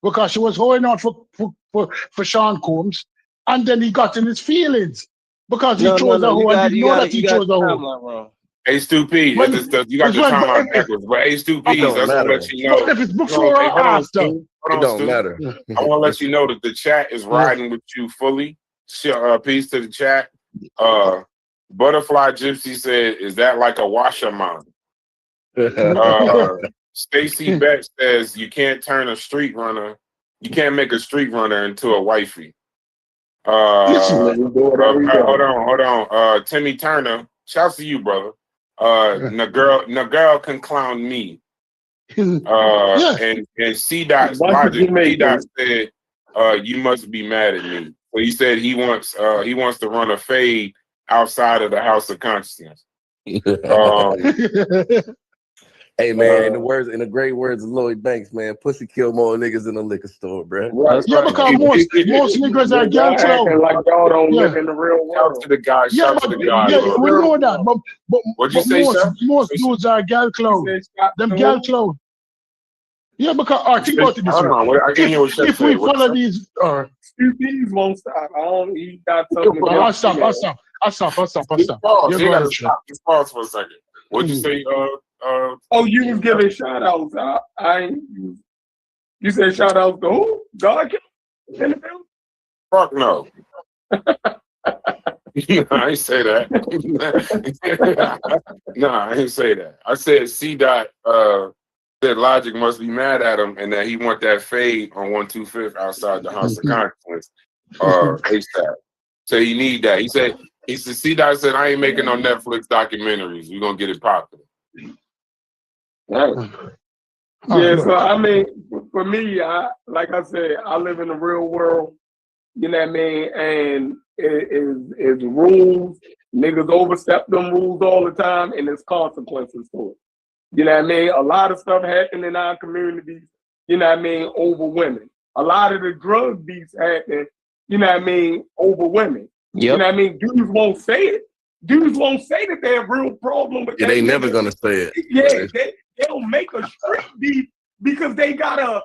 because she was holding on for Sean Combs, and then he got in his feelings because he chose a hoe and didn't know that he chose a hoe. Hey, Stu P, you got the timeline backwards, but hey, Stu P, that's what I'll let you know. If it's before or after, it don't matter. I want to let you know that the chat is riding with you fully. Peace to the chat. Butterfly Gypsy said, "Is that like a washerman?" Stacy Beck says, "You can't turn a street runner. You can't make a street runner into a wifey." Hold on. Timmy Turner, shouts to you, brother. Nagirl can clown me. And C Dot said, "You must be mad at me." So he said he wants to run a fade outside of the House of Consciousness. Hey man, in the great words of Lloyd Banks, man, pussy kill more niggas in the liquor store, bro. Yeah, because most niggas are girl clown. Like y'all don't live in the real world. Shout to the guy. Shout to the guy. Yeah, we know that, but what'd you say, most dudes are girl clown. Them girl clown. Yeah, because think about it this way. I can't hear what if we follow these, these won't stop. You got something. I'll stop. You gotta stop. Just pause for a second. What'd you say? You was giving shout outs. You said shout out to who? God in the building? Fuck no. I ain't say that. No, I didn't say that. I said C-Dot said Logic must be mad at him and that he want that fade on 125th outside the House of Consequence ASAP. So he need that. He said C-Dot said, I ain't making no Netflix documentaries. We're gonna get it popular. Yeah, so I mean, for me, like I said, I live in the real world, you know what I mean? And it's rules. Niggas overstep them rules all the time, and there's consequences to it. You know what I mean? A lot of stuff happen in our communities, you know what I mean, over women. A lot of the drug beats happen, you know what I mean, over women. Yep. You know what I mean? Dudes won't say it. Dudes won't say that they have a real problem with that. They never gonna say it. Yeah, they'll make a street beef because they got a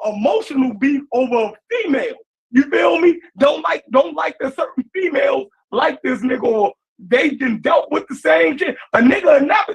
emotional beef over a female. You feel me? Don't like that certain females like this nigga, or they done dealt with the same shit. A nigga I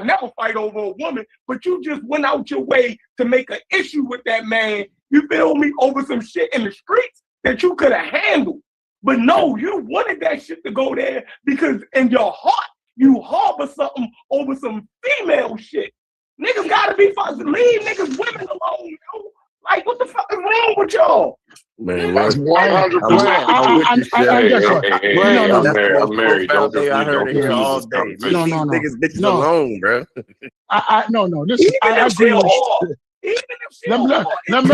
never fight over a woman, but you just went out your way to make an issue with that man, you feel me, over some shit in the streets that you could have handled. But no, you wanted that shit to go there because in your heart, you harbor something over some female shit. Niggas gotta be fucking, leave niggas women alone, yo. Like, what the fuck is wrong with y'all? Man, that's 100%. I'm married. Don't I heard it here all day. No. Niggas bitches alone, bro. No. Listen, I agree with even if she let me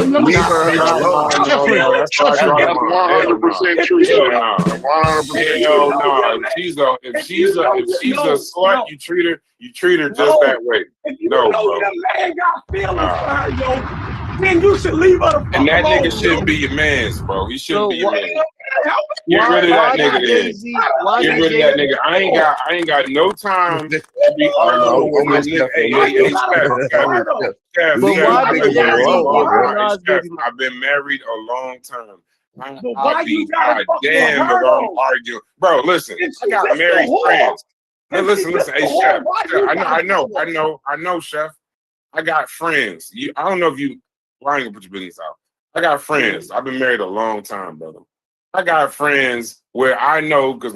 leave her alone. That's 100% true. 100%. If she's a slut, you treat her just that way. If you know your man got feelings for her, yo, then you should leave her. And that nigga shouldn't be your man's, bro. He shouldn't be your man. Get rid of that nigga then. Get rid of that nigga. I ain't got no time to be arguing with my nigga. I've been married a long time. I'll be goddamn if I'm arguing. Bro, listen, I got married friends. Hey, listen. Hey, Chef. I know, Chef. I got friends. I don't know if you. Well, I ain't gonna put your business out. I got friends. I've been married a long time, brother. I got friends where I know, because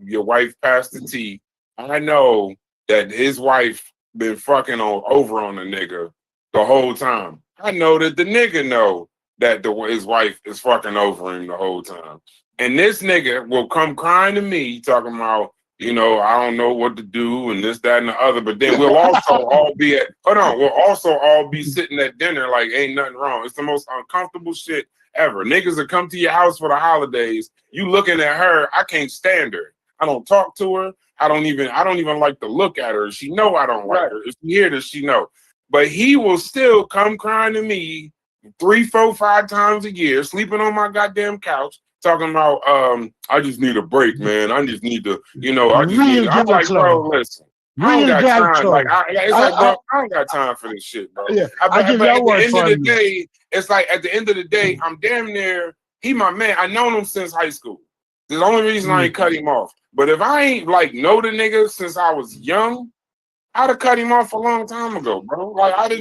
your wife passed the tea. I know that his wife been fucking over on the nigga the whole time. I know that the nigga know that his wife is fucking over him the whole time. And this nigga will come crying to me talking about, I don't know what to do and this, that, and the other. But then we'll also all be sitting at dinner like ain't nothing wrong. It's the most uncomfortable shit ever. Niggas that come to your house for the holidays, you looking at her, I can't stand her. I don't talk to her. I don't even like to look at her. She know I don't like her. If she hear this, she know. But he will still come crying to me 3, 4, 5 times a year, sleeping on my goddamn couch, talking about, I just need a break, man. I just need to, I'm like, bro, listen. I don't got time. I don't got time for this shit, bro. Yeah, at the end of the day, it's like at the end of the day, I'm damn near, he my man. I known him since high school. The only reason I ain't cut him off. But if I ain't know the nigga since I was young, I'd have cut him off a long time ago, bro. Like I'd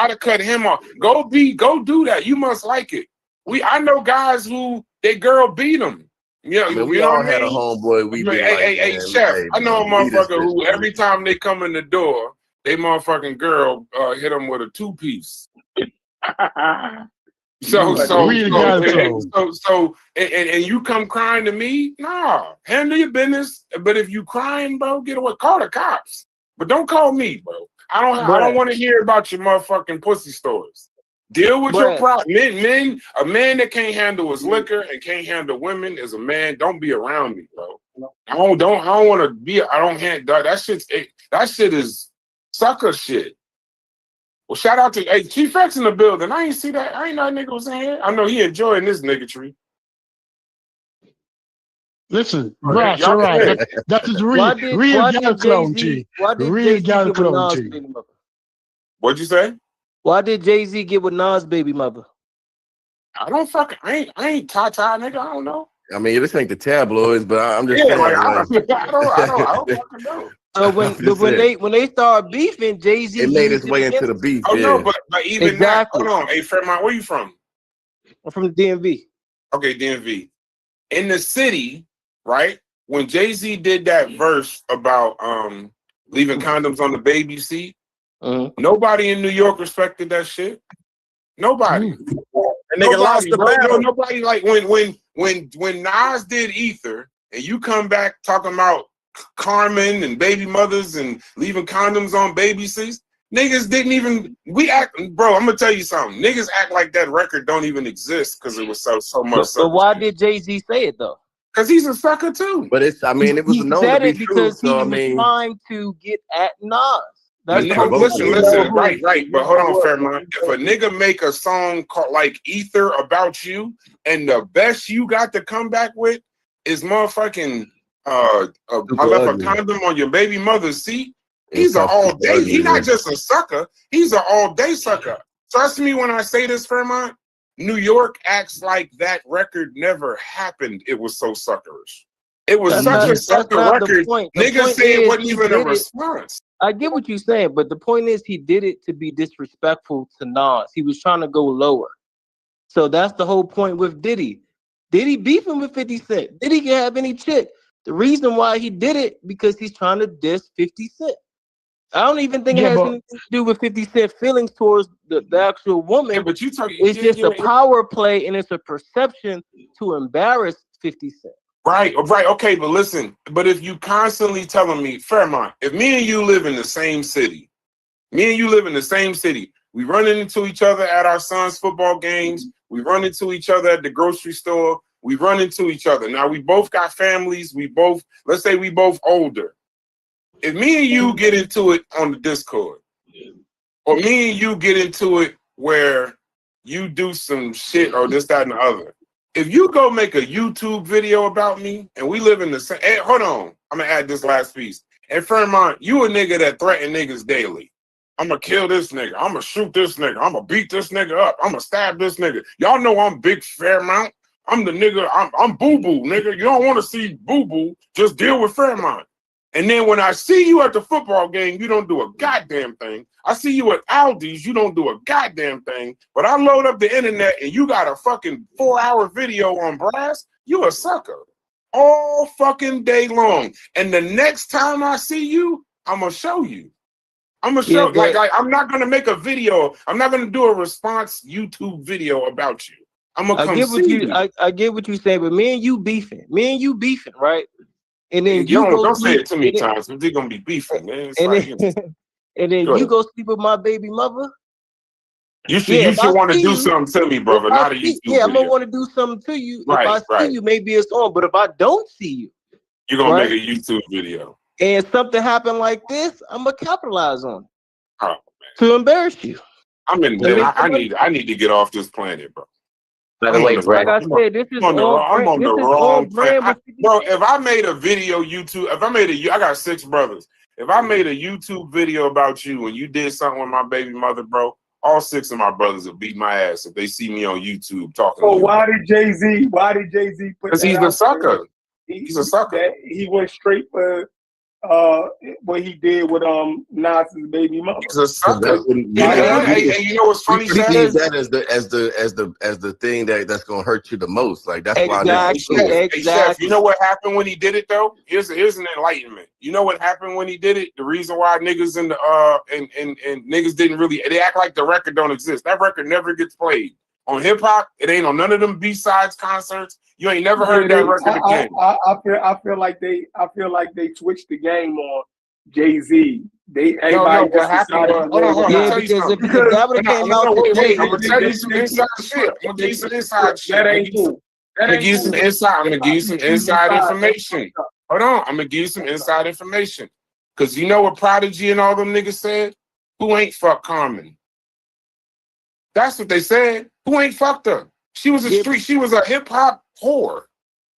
have cut him off. Go do that. You must like it. I know guys who their girl beat them. Yeah, we all had a homeboy. Hey, Chef. I know a motherfucker who every time they come in the door, they motherfucking girl hit them with a 2-piece. And you come crying to me? Nah, handle your business. But if you crying, bro, get away. Call the cops. But don't call me, bro. I don't want to hear about your motherfucking pussy stories. Deal with your problem. Men, a man that can't handle his liquor and can't handle women is a man. Don't be around me, bro. I don't want to be. I don't handle that shit. That shit is sucker shit. Well, shout out to Chief X in the building. I ain't see that. I ain't know that nigga was in here. I know he enjoying this niggatry. Listen, Brash, all right. That is real gal clown, G. Real gal clown, G. What'd you say? Why did Jay-Z get with Nas' baby mother? I ain't Tata, nigga. I don't know. I mean, this ain't the tabloids, but I'm just saying. I don't fucking know. when they start beefing, Jay-Z it made its way into the beef. Oh yeah. no, but even exactly. that. Hold on, hey Fairmont, where you from? I'm from the DMV. Okay, DMV. In the city, right? When Jay-Z did that verse about leaving condoms on the baby seat, nobody in New York respected that shit. Nobody. And nigga lost the battle. Nobody like when Nas did Ether, and you come back talking about Carmen and baby mothers and leaving condoms on baby seats. Niggas didn't even bro, I'm gonna tell you something. Niggas act like that record don't even exist because it was so much. But why did Jay-Z say it though? Because he's a sucker too. But it was known to be true. So I mean, trying to get at Nas. Listen, right. But hold on, Fairmont. If a nigga make a song called like Ether about you, and the best you got to come back with is motherfucking I left a condom on your baby mother's seat. He's an all day. He's not just a sucker. He's an all day sucker. Trust me when I say this, Fairmont. New York acts like that record never happened. It was so suckerish. It was such a sucker record. Niggas say it wasn't even a response. I get what you're saying, but the point is he did it to be disrespectful to Nas. He was trying to go lower. So that's the whole point with Diddy. Diddy beefing with 50 Cent. Diddy can have any chick. The reason why he did it because he's trying to diss 50 Cent. I don't even think it has anything to do with 50 Cent feelings towards the actual woman. Yeah, but it's just a power play and it's a perception to embarrass 50 Cent. Right. Okay, but listen, but if you constantly telling me, Fairmont, if me and you live in the same city, we run into each other at our son's football games, we run into each other at the grocery store, we run into each other. Now we both got families, let's say we both older. If me and you get into it on the Discord, or me and you get into it where you do some shit or this, that, and the other, if you go make a YouTube video about me and we live in the same, hey, hold on, I'm gonna add this last piece. And Fairmont, you a nigga that threaten niggas daily. I'm gonna kill this nigga. I'm gonna shoot this nigga. I'm gonna beat this nigga up. I'm gonna stab this nigga. Y'all know I'm Big Fairmont. I'm the nigga. I'm Boo Boo, nigga. You don't want to see Boo Boo. Just deal with Fairmont. And then when I see you at the football game, you don't do a goddamn thing. I see you at Aldi's, you don't do a goddamn thing. But I load up the internet and you got a fucking 4-hour video on Brass, you a sucker. All fucking day long. And the next time I see you, I'm going to show you. I'm going to show, I'm not going to make a video. I'm not going to do a response YouTube video about you. I'm going to come see you. I get what you're saying, but me and you beefing, right? And then don't say it too many times because they're gonna be beefing, man. And then you go sleep with my baby mother. You should want to do something to me, brother. Not a YouTube video. I'm gonna want to do something to you. Right, if I see you, maybe it's on. But if I don't see you, you're gonna make a YouTube video. And something happened like this, I'm gonna capitalize on it. Oh, man. To embarrass you. I need to get off this planet, bro. By the way, like I said, this is I'm on the wrong planet. Bro, if I made a video YouTube, I got 6 brothers. If I made a YouTube video about you and you did something with my baby mother, bro, all 6 of my brothers will beat my ass if they see me on YouTube talking. So why did Jay-Z put that? Because he's a sucker. He's a sucker. He went straight for what he did with Nas's baby mother. He's a sucker. And you know what's funny? He sees that as the thing that's gonna hurt you the most. Like that's why. Exactly. Chef, you know what happened when he did it though? Here's an enlightenment. You know what happened when he did it? The reason why niggas and niggas didn't really, they act like the record don't exist. That record never gets played. On hip hop, it ain't on none of them B-sides concerts. You ain't never heard that record again. I feel like they switched the game on Jay-Z. Everybody just decided. Hold on. Because that would have came out today. I'm gonna tell you some inside shit. I'm gonna give you some inside shit. I'm gonna give you some inside information. Hold on. I'm gonna give you some inside information. Because you know what Prodigy and all them niggas said? Who ain't fuck Carmen? That's what they said. Who ain't fucked her? She was she was a hip hop whore.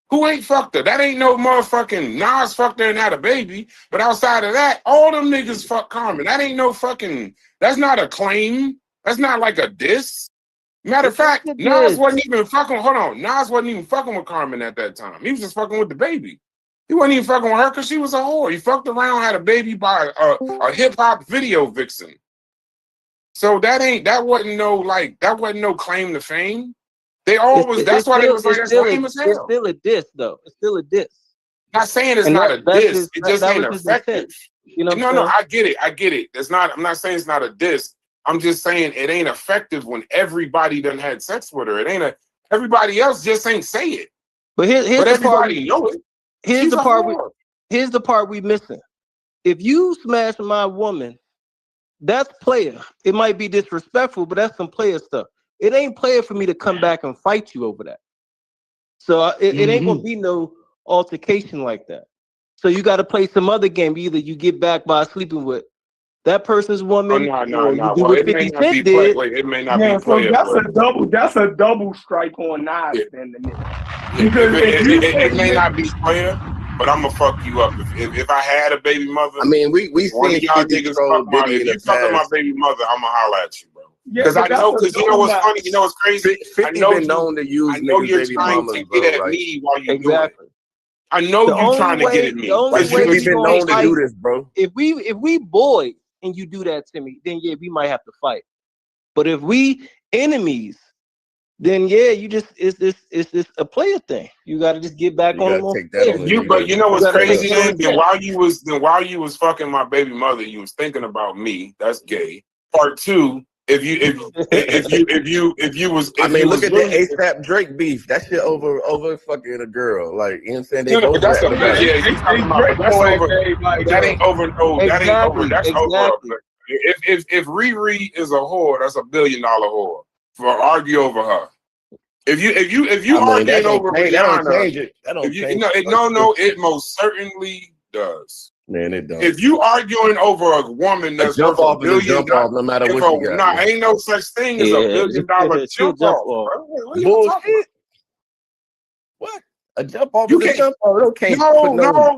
Who ain't fucked her? That ain't no motherfucking Nas fucked her and had a baby. But outside of that, all them niggas fuck Carmen. That ain't no fucking, that's not a claim. That's not like a diss. Matter of fact, Nas wasn't even fucking with Carmen at that time. He was just fucking with the baby. He wasn't even fucking with her because she was a whore. He fucked around, had a baby by a hip hop video vixen. So that wasn't no claim to fame. They always that's why they was like that's lame as hell. It's still a diss though. It's still a diss. Not saying it's not a diss. It just ain't effective. You know, no, I get it. I'm not saying it's not a diss. I'm just saying it ain't effective when everybody done had sex with her. It ain't everybody else just ain't say it. But here's the everybody know it. Here's the part we missing. If you smash my woman, that's player. It might be disrespectful, but that's some player stuff. It ain't player for me to come back and fight you over that. So it ain't gonna be no altercation like that. So you got to play some other game. Either you get back by sleeping with that person's woman. No. Well, it may not be player. It may not be player. So that's a double strike on knives. Then it may not be player, but I'm gonna fuck you up if I had a baby mother. I mean, we one of y'all niggas fuck my. If you fucking my baby mother, I'm gonna holler at you, bro. Because I know, because you know what's funny, you know what's crazy. I know been known to use. I know you're trying to get at me while you're doing it. I know you're trying to get at me. We've been known to do this, bro. If we boys and you do that to me, then yeah, we might have to fight. But if we enemies, then yeah, you just it's a player thing. You got to just get back on them. But you know what's crazy? Then while you was fucking my baby mother, you was thinking about me. That's gay. Part two. If you was, I mean, look at the ASAP Drake beef. That shit over fucking a girl. Like, you know what I'm saying? They both that's over. That ain't over. No, that ain't over. That's over. If Riri is a whore, that's $1 billion whore for argue over her. If you arguing over Rihanna, that don't change it. That don't change it. No, it most certainly does. Man, it don't. If you arguing over a woman that's jump worth off, no matter what you got. Ain't no such thing as a $1 billion jump off. Bullshit. What? A jump off? You jump off. No,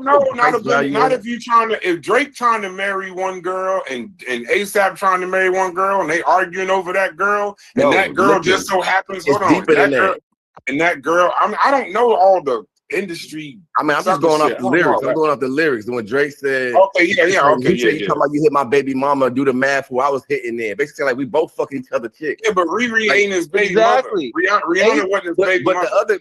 not if you trying to. If Drake trying to marry one girl and ASAP trying to marry one girl and they arguing over that girl and that girl just so happens. Hold on, that girl. I don't know all the industry. I mean, I'm just going off the lyrics. I'm going off the lyrics. When Drake said, you talking about you hit my baby mama, do the math who I was hitting there. Basically, like we both fucking each other chick. Yeah, but Riri ain't his baby mother. Rihanna wasn't his baby mother.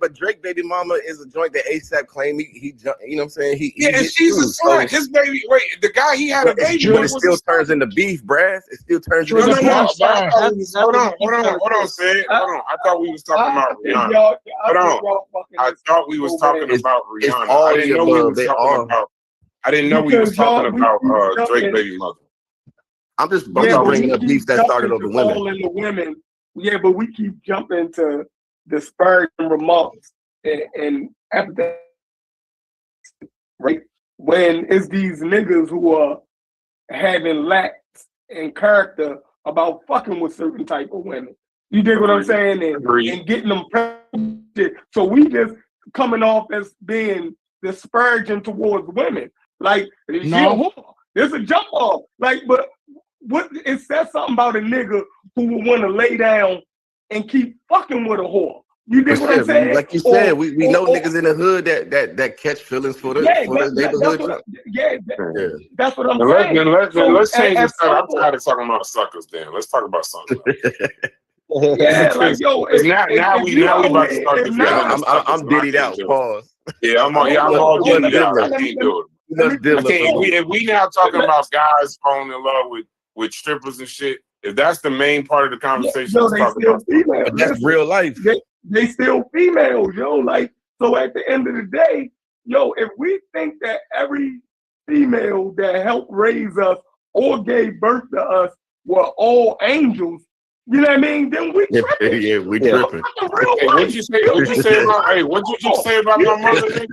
But Drake baby mama is a joint that ASAP claimed he you know what I'm saying? And she's a slut. His baby, the guy he had a baby. But it still turns into beef, Brass. It still turns into beef. Hold on, Sid. Hold on. I thought we was talking about Rihanna. Hold on. I thought we was talking about Rihanna. I didn't know we was talking about Drake baby mother. I'm just bringing up beef that started over women. Yeah, but we keep jumping to disparaging remarks and after right when it's these niggas who are having lacks in character about fucking with certain type of women. You dig what I'm saying? And getting them pregnant. So we just coming off as being disparaging towards women. Like, there's a jump off. Like, but what it says something about a nigga who would want to lay down and keep fucking with a whore. You dig what I'm saying? Like you said, we know niggas in the hood that catch feelings for the neighborhood. That's what I'm saying. Let's change this. I'm tired of talking about suckers. Then let's talk about something. Yeah, like yo, now we about to start the I'm diddied out. Pause. Yeah, I'm all diddied out. I can't do it. If we now talking about guys falling in love with strippers and shit, if that's the main part of the conversation, but that's real life. They still females, yo. Like, so at the end of the day, yo, if we think that every female that helped raise us or gave birth to us were all angels, you know what I mean? Then we tripping. Yeah, we tripping. What'd you say about my mother?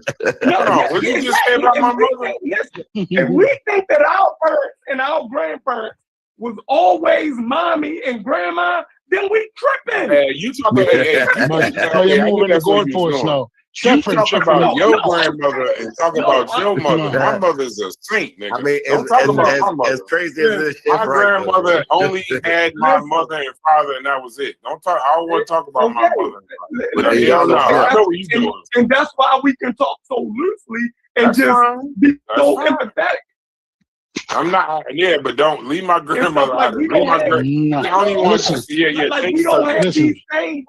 No, what'd you just say about my mother? Listen, if we think that our parents and our grandparents was always mommy and grandma, then we tripping. You talking you're moving the goalposts now. You talk about your grandmother and talk about your mother. My mother's a saint, nigga. I mean, don't talk about my mother. As crazy as this shit, my grandmother only had my mother and father, and that was it. Don't talk. I don't want to talk about my mother. But hell no, I know what you doing. And that's why we can talk so loosely and be so empathetic. I'm not, but don't leave my grandmother out of it. I don't even want to see it. Like we don't have these same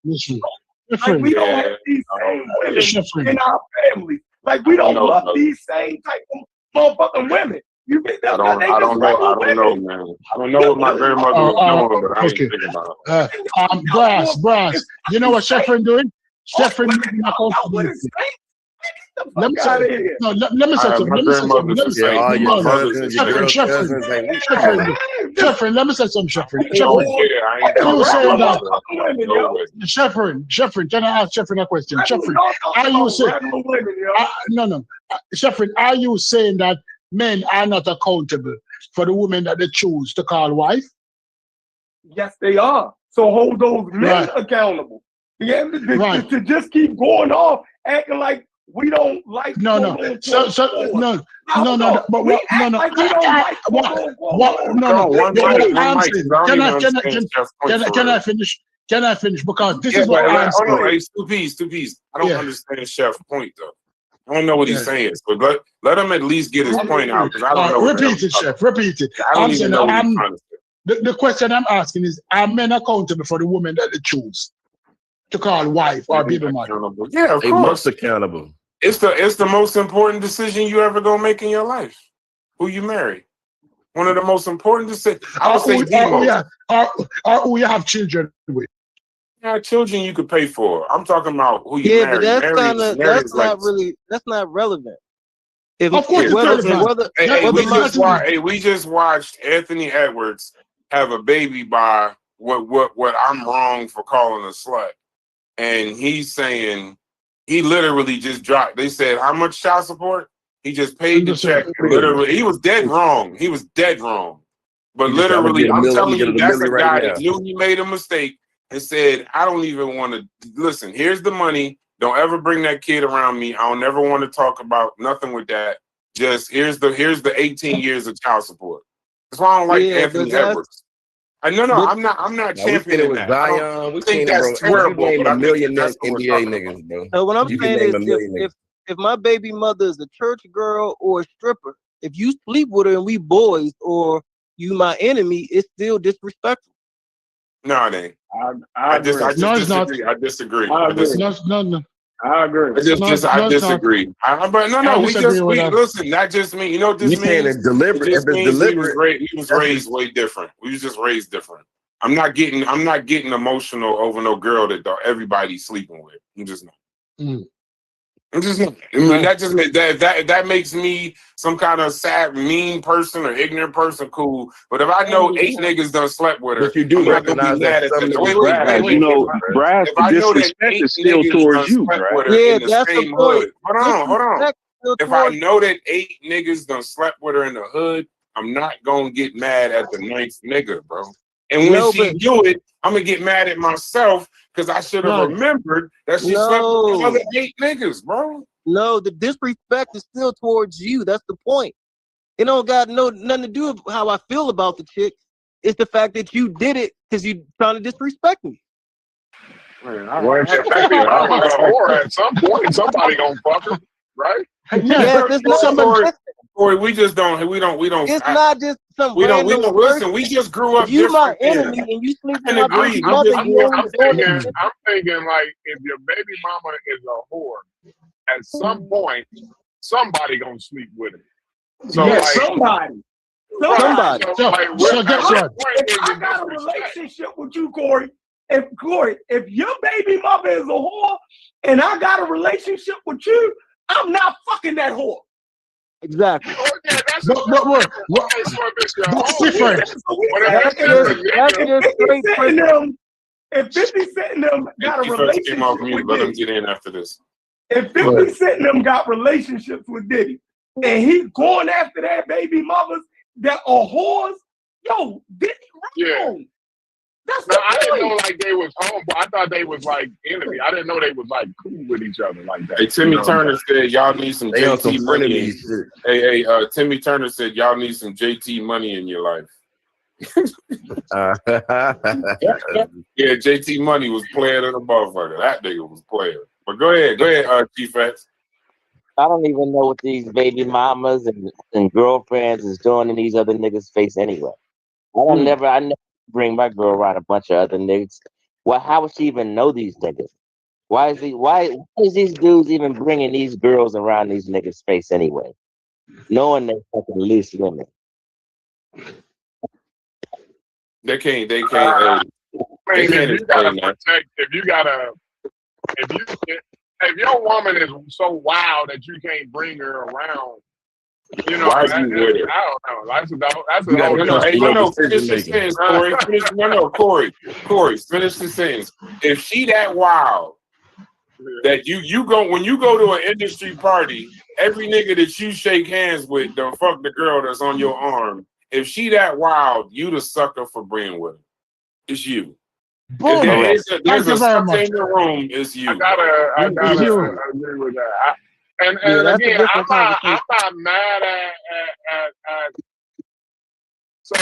women. Like we don't have these same women in our families. Like we don't love these same type of motherfucking women. You think that's I don't know, man. I don't know what my grandmother was doing, but I ain't thinking about it. Brass. You know what Sheffrin doing? Sheffrin let me say something. Sheffrin, let me say something, Sheffrin, can I ask Sheffrin a question? Sheffrin, are you saying Sheffrin, are you saying that men are not accountable for the women that they choose to call wife? Yes, they are. So hold those men accountable. Yeah, to just keep going off, acting like we don't like no. Can I finish? Because this is what I'm saying. Two piece. I don't understand Chef's point though. I don't know what he's saying, but let him at least get his point out because I don't know. Repeat it, Chef. Repeat it. I'm saying the question I'm asking is: are men accountable for the woman that they choose to call wife or baby mother? Yeah, of course. Most accountable. It's the most important decision you ever gonna make in your life. Who you marry. One of the most important decisions. I would say or who you have children with. Yeah, children you could pay for. I'm talking about who you marry. That's not relevant. Of course, we just watched Anthony Edwards have a baby by what I'm wrong for calling a slut. And he's saying he literally just dropped. They said, how much child support? He just paid the check. Literally, he was dead wrong. But literally, I'm telling you, that's a guy that knew he made a mistake and said, I don't even want to listen. Here's the money. Don't ever bring that kid around me. I don't never want to talk about nothing with that. Just here's the 18 years of child support. That's why I don't like Anthony Edwards. I'm not championing that. Zion, I think that's terrible. But I think that's NBA niggas, bro. So what I'm saying is, if my baby mother is a church girl or a stripper, if you sleep with her and we boys, or you my enemy, it's still disrespectful. No, it ain't. I disagree. I disagree. No. I agree. I disagree. Listen, not just me. You know what this means? Deliberate. It just means we was raised way different. We was just raised different. I'm not getting emotional over no girl that everybody's sleeping with. I'm just not. I'm just not. I mean, that makes me some kind of sad, mean person or ignorant person. Cool, but if I know 8 niggas done slept with her, but you do recognize that some niggas, you know, Brad, the disrespect is still towards you, Brad. Yeah, that's the point. Hold on. If I know that 8 niggas done slept with her in the hood, I'm not gonna get mad at the 9th nigga, bro. And when she do it, I'm gonna get mad at myself because I should have remembered that she slept with the other 8 niggas, bro. No, the disrespect is still towards you. That's the point. It don't got nothing to do with how I feel about the chick. It's the fact that you did it because you trying to disrespect me. Man, at some point, somebody gonna fuck her, right? Corey, we don't. It's not just some. We don't listen. We just grew up. You my enemy, and you sleep with my baby mother. I'm thinking like if your baby mama is a whore, at some point, somebody gonna sleep with her. So somebody. So guess what? If I got a relationship with you, Corey, if your baby mother is a whore, and I got a relationship with you, I'm not fucking that whore. Exactly. Oh, yeah, that's different. If 50 Cent and them got a relationship with let him get in after this. If 50 Cent and them got relationships with Diddy, and he going after that baby mothers that are whores, yo, Diddy wrong. That's No, the I didn't point. know like they was home, but I thought they was like enemy. I didn't know they was like cool with each other like that. Hey, Timmy Turner said y'all need some They on some JT money. frenemies shit. Hey, Timmy Turner said y'all need some JT money in your life. Yeah, JT Money was playing in the motherfucker. That nigga was playing. But go ahead, Chief X. I don't even know what these baby mamas and girlfriends is doing in these other niggas' face anyway. I never bring my girl around a bunch of other niggas. Well, how would she even know these niggas? Why is these dudes even bringing these girls around these niggas' face anyway? Knowing they fucking loose women. They can't. If you gotta protect, if your woman is so wild that you can't bring her around, you know, why is he with her? I don't know. That's a whole finish the sentence, Corey. Corey, finish the sentence. If she that wild that you go when you go to an industry party, every nigga that you shake hands with don't fuck the girl that's on your arm. If she that wild, you the sucker for bringing with her. It's you. If there's a sucker in the room, it's you. I gotta agree with that. And again, I'm not mad at so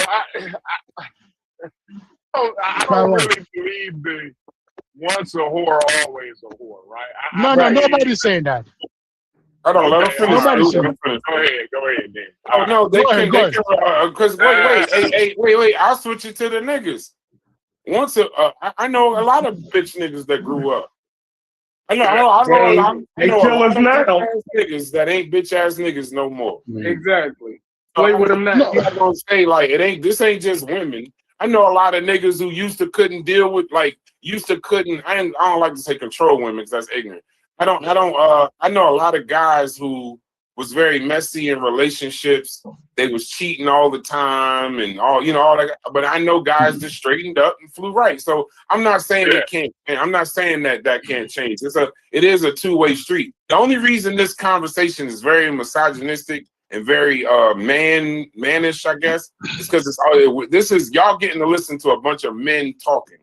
I don't really believe the once a whore, always a whore, right? Nobody's saying that. I don't let him finish. Nobody's saying that. Go ahead, then. Oh no, they can because wait, I'll switch it to the niggas. I know a lot of bitch niggas that grew up. I know a lot of niggas that ain't bitch ass niggas no more. Exactly. Play with them now. I'm not gonna say like this ain't just women. I know a lot of niggas who couldn't deal with I don't like to say control women because that's ignorant. I know a lot of guys who was very messy in relationships. They was cheating all the time and all that. But I know guys that straightened up and flew right. So I'm not saying that can't. I'm not saying that can't change. It is a two-way street. The only reason this conversation is very misogynistic and very mannish, I guess, is because this is y'all getting to listen to a bunch of men talking.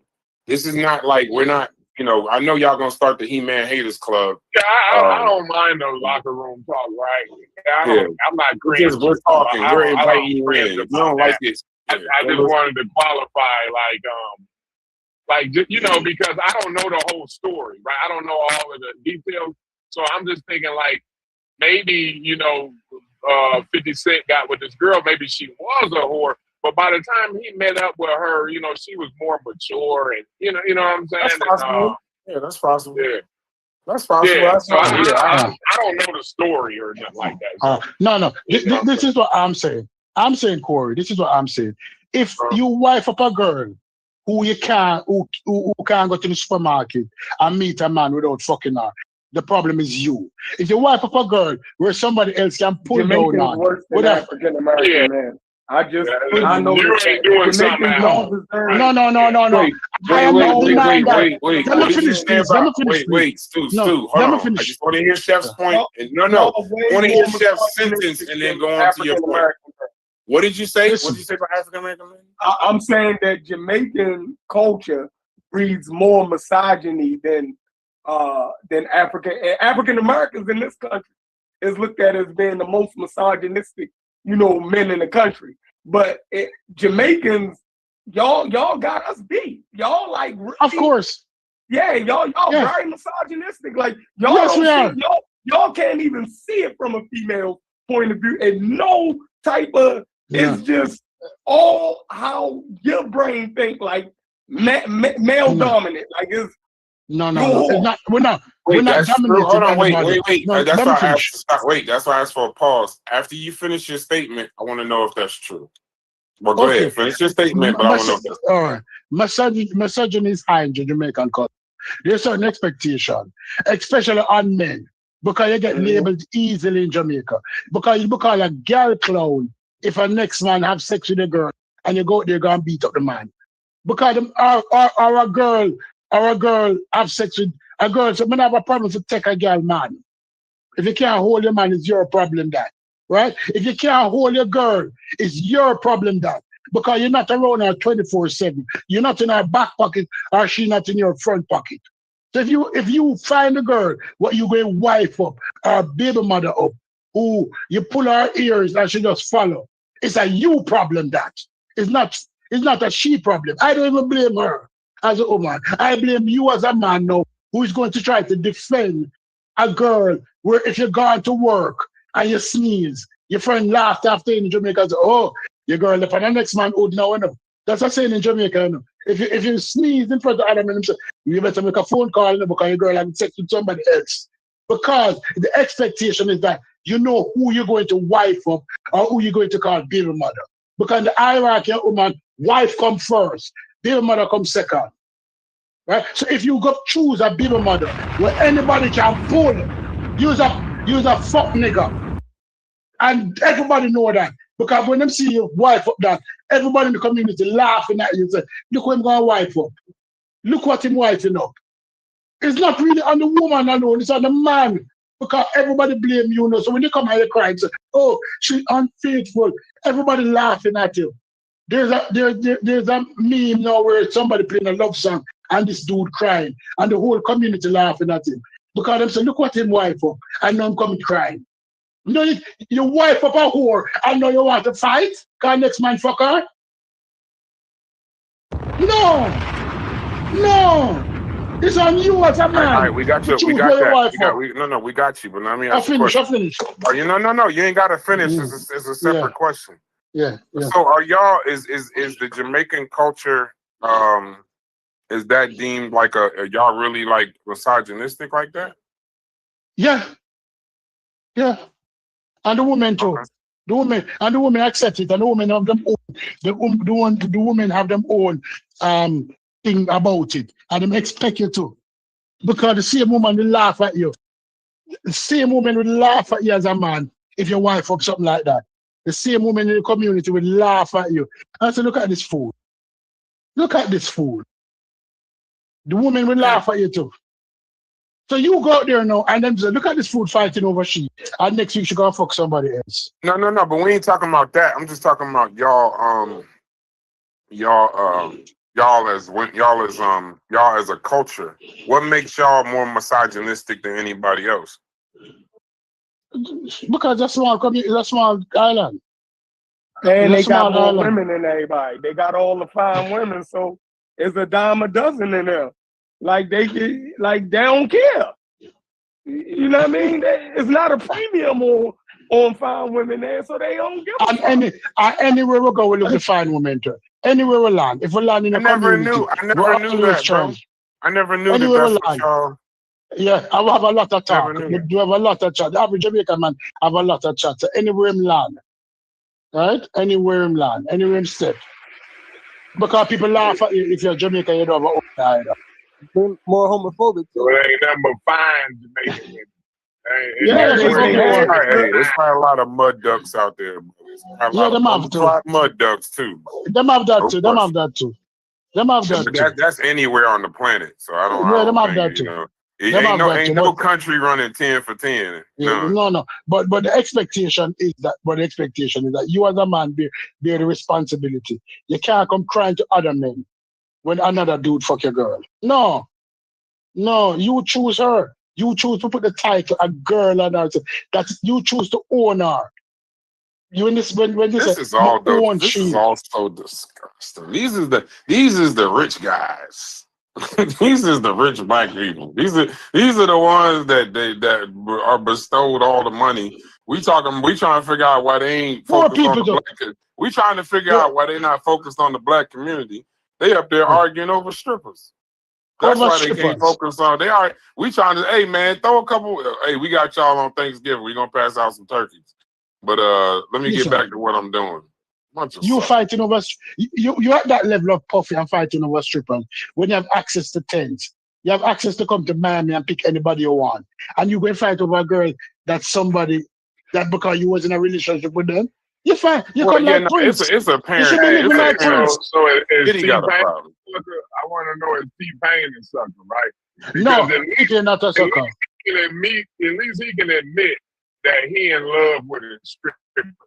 This is not like we're not. I know y'all gonna start the He-Man Haters Club. Yeah, I don't mind the locker room talk, right? I'm not agreeing. We're talking. We're inviting you in. If you don't like it, I just wanted to qualify, because I don't know the whole story, right? I don't know all of the details, so I'm just thinking, maybe 50 Cent got with this girl. Maybe she was a whore. But by the time he met up with her, she was more mature, and you know what I'm saying. That's possible. That's possible. Yeah, that's possible. Yeah, so I don't know the story or nothing like that. So, no. This is what I'm saying. I'm saying, Corey. This is what I'm saying. If you wife up a girl who can't go to the supermarket and meet a man without fucking her, the problem is you. If you wife up a girl where somebody else can pull down on, worse than African American man. I know you ain't doing something else. No. Wait, Stu, hold on. I just want to hear Chef's point. I want to hear Chef's sentence and then go on to your point. What did you say? What did you say about African American men? I'm saying that Jamaican culture breeds more misogyny than African Americans in this country is looked at as being the most misogynistic men in the country. But Jamaicans, y'all got us beat. Y'all really, of course. Yeah, y'all very misogynistic. Y'all can't even see it from a female point of view. And no type of it's just all how your brain think male dominant. It's we're not. Wait, that's true. Hold on, wait. That's why I asked to stop. Wait, that's why I asked for a pause. After you finish your statement, I want to know if that's true. Well, go ahead. Finish your statement, but I want to know if that's true. All right. Misogyny is high in Jamaican culture. There's certain expectation, especially on men, because you get labeled easily in Jamaica. Because you call a girl clown if a next man have sex with a girl and you go there and beat up the man. Because our girl have sex with a girl, so I have a problem to take a girl man. If you can't hold your man, it's your problem that. Right? If you can't hold your girl, it's your problem that. because you're not around her 24/7. You're not in her back pocket or she not in your front pocket. So if you find a girl, what you going wife up or baby mother up, who you pull her ears and she just follow, it's a you problem. That it's not a she problem. I don't even blame her as a woman. I blame you as a man now who is going to try to defend a girl where if you're going to work and you sneeze, your friend laughed after in Jamaica and said, oh, your girl left and the next man would now know. That's what I'm saying in Jamaica. You know? If you sneeze in front of other men, you better make a phone call, you know, because your girl has sex with somebody else. Because the expectation is that you know who you're going to wife up or who you're going to call baby mother. Because in the hierarchy of woman, wife comes first, baby mother comes second. Right? So if you go choose a baby mother where anybody can pull, use a fuck nigga. And everybody know that. Because when them see you wife up that, everybody in the community laughing at you and say, look what I'm going to wife up. Look what him wifing up. It's not really on the woman alone, it's on the man. Because everybody blame you, know. So when you come out, you cry and say, oh, she's unfaithful. Everybody laughing at you. There's a meme now where somebody playing a love song and this dude crying and the whole community laughing at him. Because them say, look what him wife up. And now I'm coming crying. You know, you wife up a whore and now you want to fight? Because next man fuck her? No. It's on you as a man. All right, we got you. We got that. We got you. But I mean, I'll finish. Oh, no. You ain't got to finish. It's a separate question. Yeah. So are y'all, is the Jamaican culture, is that deemed like are y'all really like misogynistic like that? Yeah. And the women too. Okay. The women accept it, and the women have them own. The women have them own thing about it, and them expect you to, because the same woman will laugh at you. The same woman will laugh at you as a man if your wife up something like that. The same woman in the community will laugh at you. And say, look at this fool. Look at this fool. The woman will laugh at you too. So you go out there now and then say, look at this fool fighting over she. And next week she gonna fuck somebody else. No, but we ain't talking about that. I'm just talking about y'all as a culture. What makes y'all more misogynistic than anybody else? Because that's a small island. And they got more women than everybody. They got all the fine women, so it's a dime a dozen in there. Like they don't care. You know what I mean? It's not a premium on fine women there, so they don't give a fuck. Anywhere we go, we look at fine women too. Anywhere we land. If we land in a community, I never knew that, bro. I never knew anywhere that that's what y'all... Yeah, I will have a lot of talk. We do have a lot of chat. The average Jamaican man have a lot of chat. So anywhere in land. Right? Anywhere in land. Anywhere in step. Because people laugh at you if you're Jamaican, you don't have a own either. More homophobic. So it ain't nothing but fine Jamaican women. There's probably a lot of mud ducks out there. Them have to. Mud ducks too. Them have that too. That's anywhere on the planet. So I don't. Yeah, them have that too. Ain't no country running 10 for 10. No. But the expectation is that you as a man bear the responsibility. You can't come crying to other men when another dude fuck your girl. No, you choose her. You choose to put the title a girl on her. That you choose to own her. This is all so disgusting. These is the rich guys. These is the rich black people. These are the ones that are bestowed all the money. We trying to figure out why they ain't focused on the black. We trying to figure out why they not focused on the black community. They up there arguing over strippers. That's why they can't focus on. We trying to. Hey man, throw a couple. Hey, we got y'all on Thanksgiving. We gonna pass out some turkeys. But let me get back to what I'm doing. You fighting over you at that level of puffy and fighting over strippers when you have access to tents. You have access to come to Miami and pick anybody you want. And you go and fight over a girl that's somebody that because you was in a relationship with them. You fight. Prince. It's a parent. You should be living like Prince. So is T-Pain a sucker? I want to know if T-Pain is sucker, right? No, he's not a sucker. At least he can admit that he in love with a stripper.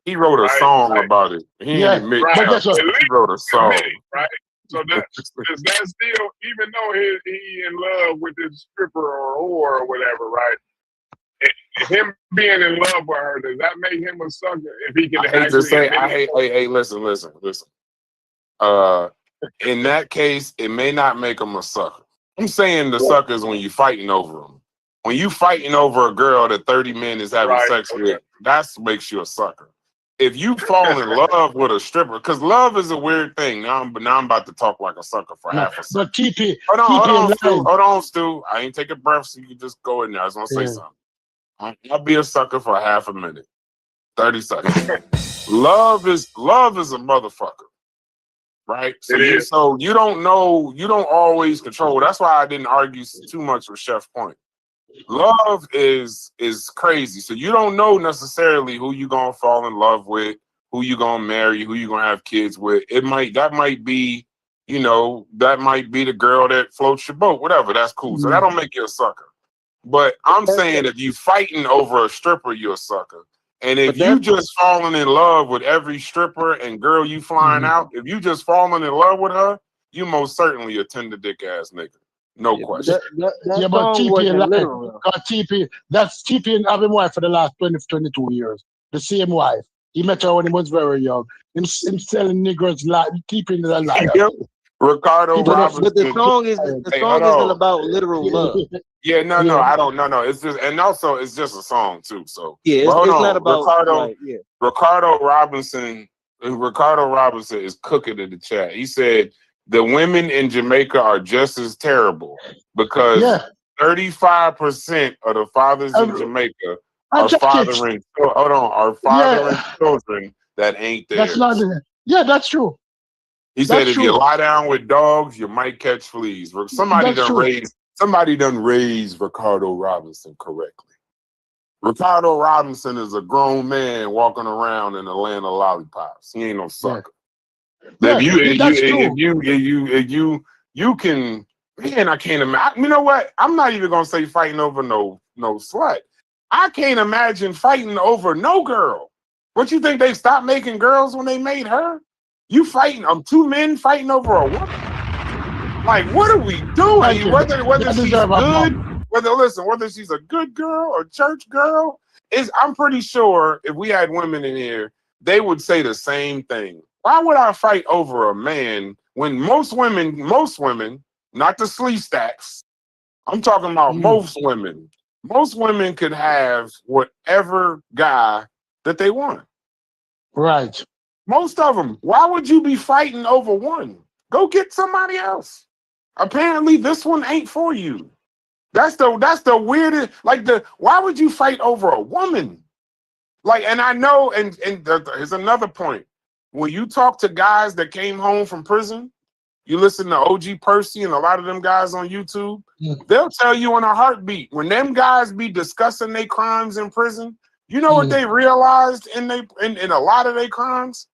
He wrote a song about it. He ain't admit right. He wrote a song. Right. So does that still, even though he in love with this stripper or whore or whatever, right? Him being in love with her, does that make him a sucker? If he can Hey, listen. In that case, it may not make him a sucker. I'm saying the suckers when you fighting over them. When you fighting over a girl that 30 men is having sex with, that makes you a sucker. If you fall in love with a stripper, because love is a weird thing. Now I'm about to talk like a sucker for half a second. But TP, hold on, Stu. I ain't taking breath, so you can just go in there. I was gonna say something. I'll be a sucker for half a minute, 30 seconds. Love is a motherfucker, right? So you don't know, you don't always control. That's why I didn't argue too much with Chef Point. Love is crazy. So you don't know necessarily who you gonna fall in love with, who you gonna marry, who you gonna have kids with. That might be the girl that floats your boat, whatever. That's cool. So that don't make you a sucker. But I'm saying if you fighting over a stripper, you're a sucker. And if you just falling in love with every stripper and girl you flying out, if you just falling in love with her, you most certainly a tender dick ass nigga. No question. But TP, that's TP and having wife for the last 22 years. The same wife. He met her when he was very young. Him selling niggers, keeping the liar. Ricardo Robinson. But the song isn't about literal love. Yeah, no, I don't know. It's just, and also it's just a song too. So yeah, it's not about Ricardo Robinson. Ricardo Robinson is cooking in the chat. He said the women in Jamaica are just as terrible because 35% of the fathers in Jamaica are fathering children that ain't theirs. That's true. He said if you lie down with dogs, you might catch fleas. Somebody done raised Ricardo Robinson correctly. Ricardo Robinson is a grown man walking around in the land of lollipops. He ain't no sucker. You can, man, I can't imagine. You know what? I'm not even gonna say fighting over no slut. I can't imagine fighting over no girl. What you think they stopped making girls when they made her? You fighting? Two men fighting over a woman? Like, what are we doing? Whether she's good, whether she's a good girl or church girl, I'm pretty sure if we had women in here, they would say the same thing. Why would I fight over a man when most women, not the slee stacks, I'm talking about most women could have whatever guy that they want. Right. Most of them. Why would you be fighting over one? Go get somebody else. Apparently, this one ain't for you. That's the weirdest. Why would you fight over a woman? And I know, and here's another point. When you talk to guys that came home from prison, you listen to OG Percy and a lot of them guys on YouTube, they'll tell you in a heartbeat, when them guys be discussing their crimes in prison, you know what they realized in a lot of their crimes?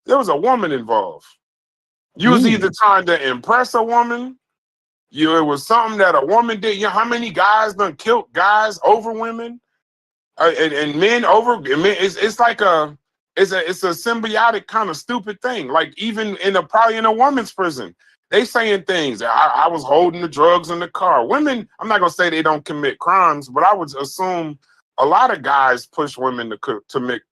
There was a woman involved. You was either trying to impress a woman, it was something that a woman did. You know how many guys done killed guys over women? And men over men. It's a symbiotic kind of stupid thing. Like even probably in a woman's prison, they saying things. I was holding the drugs in the car. Women, I'm not gonna say they don't commit crimes, but I would assume a lot of guys push women to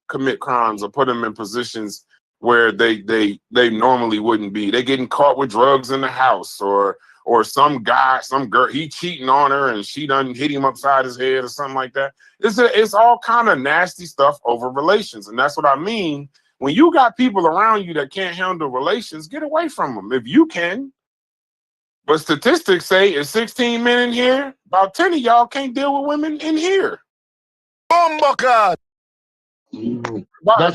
commit crimes or put them in positions where they normally wouldn't be. They getting caught with drugs in the house, or some girl, he cheating on her and she done hit him upside his head or something like that. It's all kind of nasty stuff over relations. And that's what I mean. When you got people around you that can't handle relations, get away from them if you can. But statistics say it's 16 men in here, about 10 of y'all can't deal with women in here. That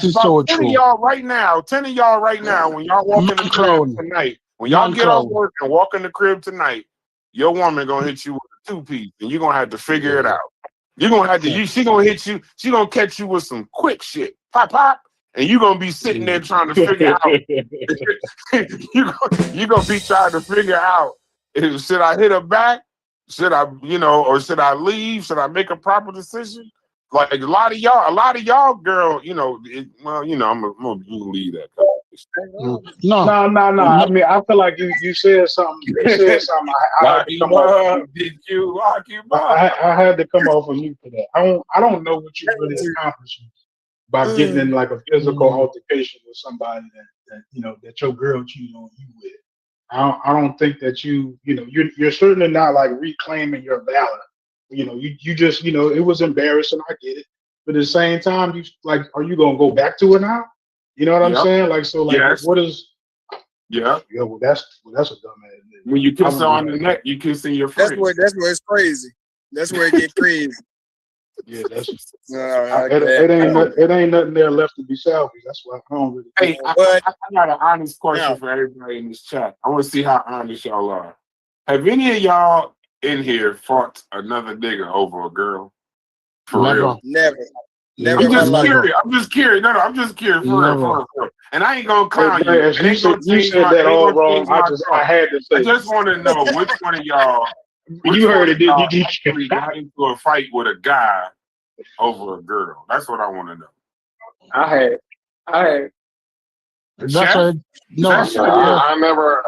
is so true. 10 of y'all right now, when y'all walk in the crib tonight, when y'all get off work and walk in the crib tonight, your woman gonna hit you with a 2-piece, and you're gonna have to figure it out. You're gonna have to. She gonna hit you. She gonna catch you with some quick shit, pop, and you're gonna be sitting there trying to figure out. you're gonna be trying to figure out: should I hit her back? Should I, or should I leave? Should I make a proper decision? Like a lot of y'all, girl, you know, I'm gonna leave that. No. I mean, I feel like you said something. You said something. I had to come off. Did you lock him up? I had to come off of you for that. I don't know what you really accomplished by getting in like a physical altercation with somebody that your girl cheated on you with. I don't think that you're certainly not like reclaiming your valor. You just it was embarrassing. I get it, but at the same time, you like, are you gonna go back to it now? You know what I'm saying? Like, so, like, yes. what is? Yeah. Yeah. Well, that's a dumbass. When you kiss her on the neck, you kissing your friend. That's where it's crazy. That's where it get crazy. Yeah, that's it ain't nothing there left to be salvaged. That's why I don't really. Hey, I got an honest question for everybody in this chat. I want to see how honest y'all are. Have any of y'all in here fought another nigga over a girl? For real? Never. I'm just curious. No, I'm just curious. For real. And I ain't gonna clown you. You said that all wrong. I had to say. I just want to know which one of y'all. You heard it, did you? Actually got into a fight with a guy over a girl. That's what I want to know. I had. That's right. No, I never.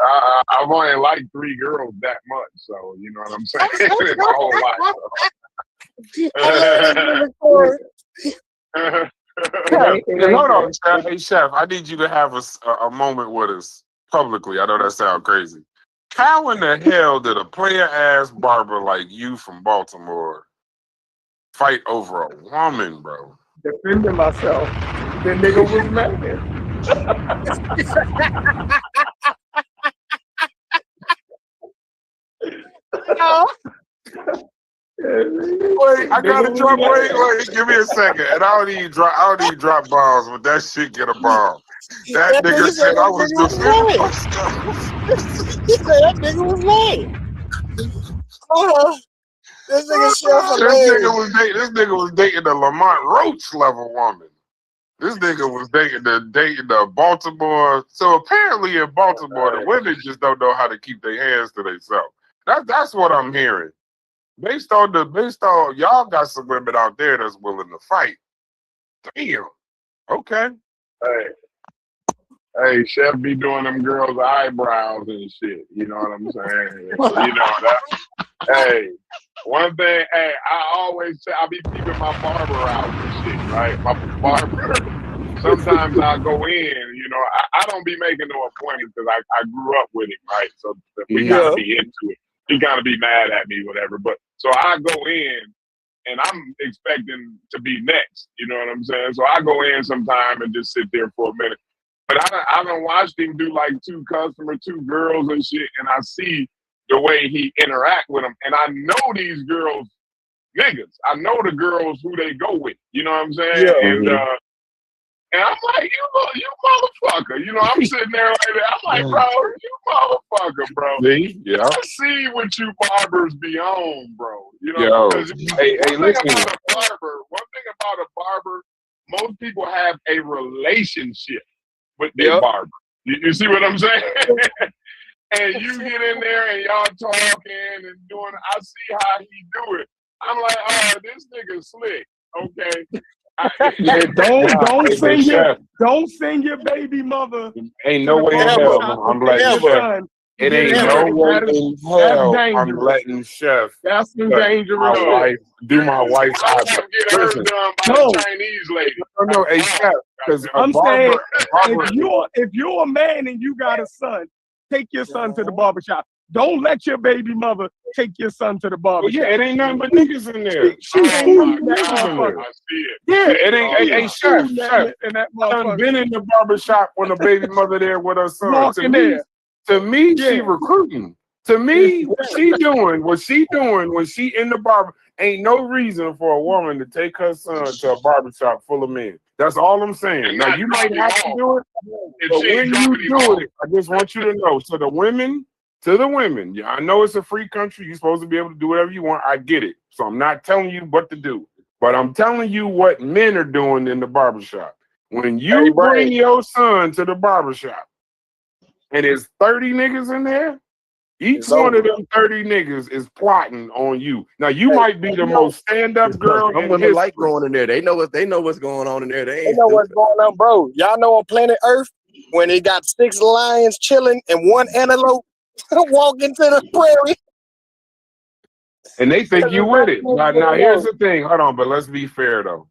I've only liked 3 girls that much, so you know what I'm saying. It's a whole lot. Hold on, Chef. Hey, Chef, I need you to have a moment with us publicly. I know that sounds crazy. How in the hell did a player-ass barber like you from Baltimore fight over a woman, bro? Defending myself. The nigga was mad. Wait, I gotta drop. Wait, give me a second. And I don't even drop bombs, but that shit get a bomb. That nigga said I was defending myself. He said that nigga was lame. This nigga was dating a Lamont Roach level woman. This nigga was dating the Baltimore. So apparently in Baltimore, the women just don't know how to keep their hands to themselves. That's what I'm hearing. Based on y'all got some women out there that's willing to fight. Damn. Okay. Hey, Chef be doing them girls' eyebrows and shit. You know what I'm saying? Hey, one thing. Hey, I always say I be keeping my barber out and shit. Right, my barber. Sometimes I go in. I don't be making no appointments because I grew up with him. Right, so we gotta be into it. He gotta be mad at me, whatever. But so I go in. And I'm expecting to be next, you know what I'm saying? So I go in sometime and just sit there for a minute. But I done watched him do like 2 girls and shit, and I see the way he interact with them. And I know these girls niggas. I know the girls who they go with, you know what I'm saying? Yeah. And I'm like, you motherfucker. I'm sitting there like that. I'm like, bro, you motherfucker, bro. See? Yeah. I see what you barbers be on, bro. Listen. One thing about a barber, most people have a relationship with their barber. You see what I'm saying? And you get in there and y'all talking and doing, I see how he do it. I'm like, oh, this nigga slick. Okay. Don't send your baby mother. Ain't no way in hell I'm letting Chef. It ain't no way in hell I'm letting Chef. That's dangerous. Do my wife's eyebrows. Get hers done by a Chinese lady. No, hey Chef. Because I'm saying, if you're a man and you got a son, take your son to the barbershop. Don't let your baby mother take your son to the barbershop. Well, yeah, it ain't nothing but niggas in there. It ain't. Hey, Chef. I've been in the barbershop when a baby mother there with her son. To me, she recruiting. To me, what she doing when she in the barber, ain't no reason for a woman to take her son to a barbershop full of men. That's all I'm saying. Now, you might have to do it, but when you do it, I just want you to know, to the women, yeah, I know it's a free country. You're supposed to be able to do whatever you want. I get it. So I'm not telling you what to do, but I'm telling you what men are doing in the barbershop. When you bring your son to the barbershop and there's 30 niggas in there, Each one of them 30 niggas is plotting on you. Now you might be the most stand-up girl. Some women like going in there. They know what's going on in there. They know what's going on, bro. Y'all know on planet Earth when they got 6 lions chilling and 1 antelope walking to the prairie. And they think you with it. Now here's the thing. Hold on, but let's be fair though.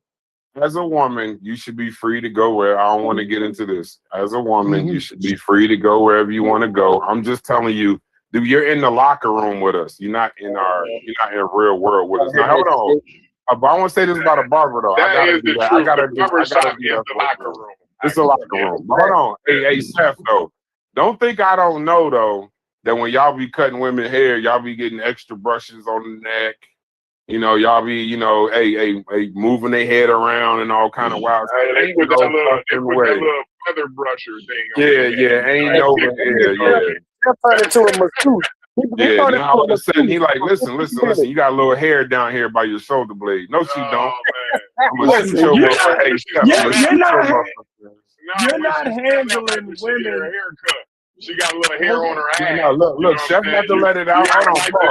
As a woman, you should be free to go where. I don't want to get into this. As a woman, you should be free to go wherever you want to go. I'm just telling you, dude, you're in the locker room with us. You're not in real world with us. Now hold on. I want to say this about a barber though. I gotta do that. I gotta do the locker room. It's a locker room. Hold on. Hey, Seth though. Don't think I don't know though that when y'all be cutting women hair, y'all be getting extra brushes on the neck. You know, y'all be, hey, moving their head around and all kind of wild stuff. They put that little feather brusher thing. Yeah, ain't no, They're turning into a masseuse. Yeah, now all of a sudden he like, listen, you got a little hair down here by your shoulder blade. No, she don't. I'm gonna shoot your motherfucker. You're not handling women. She got a little hair on her ass. No, look, Chef got to let it out.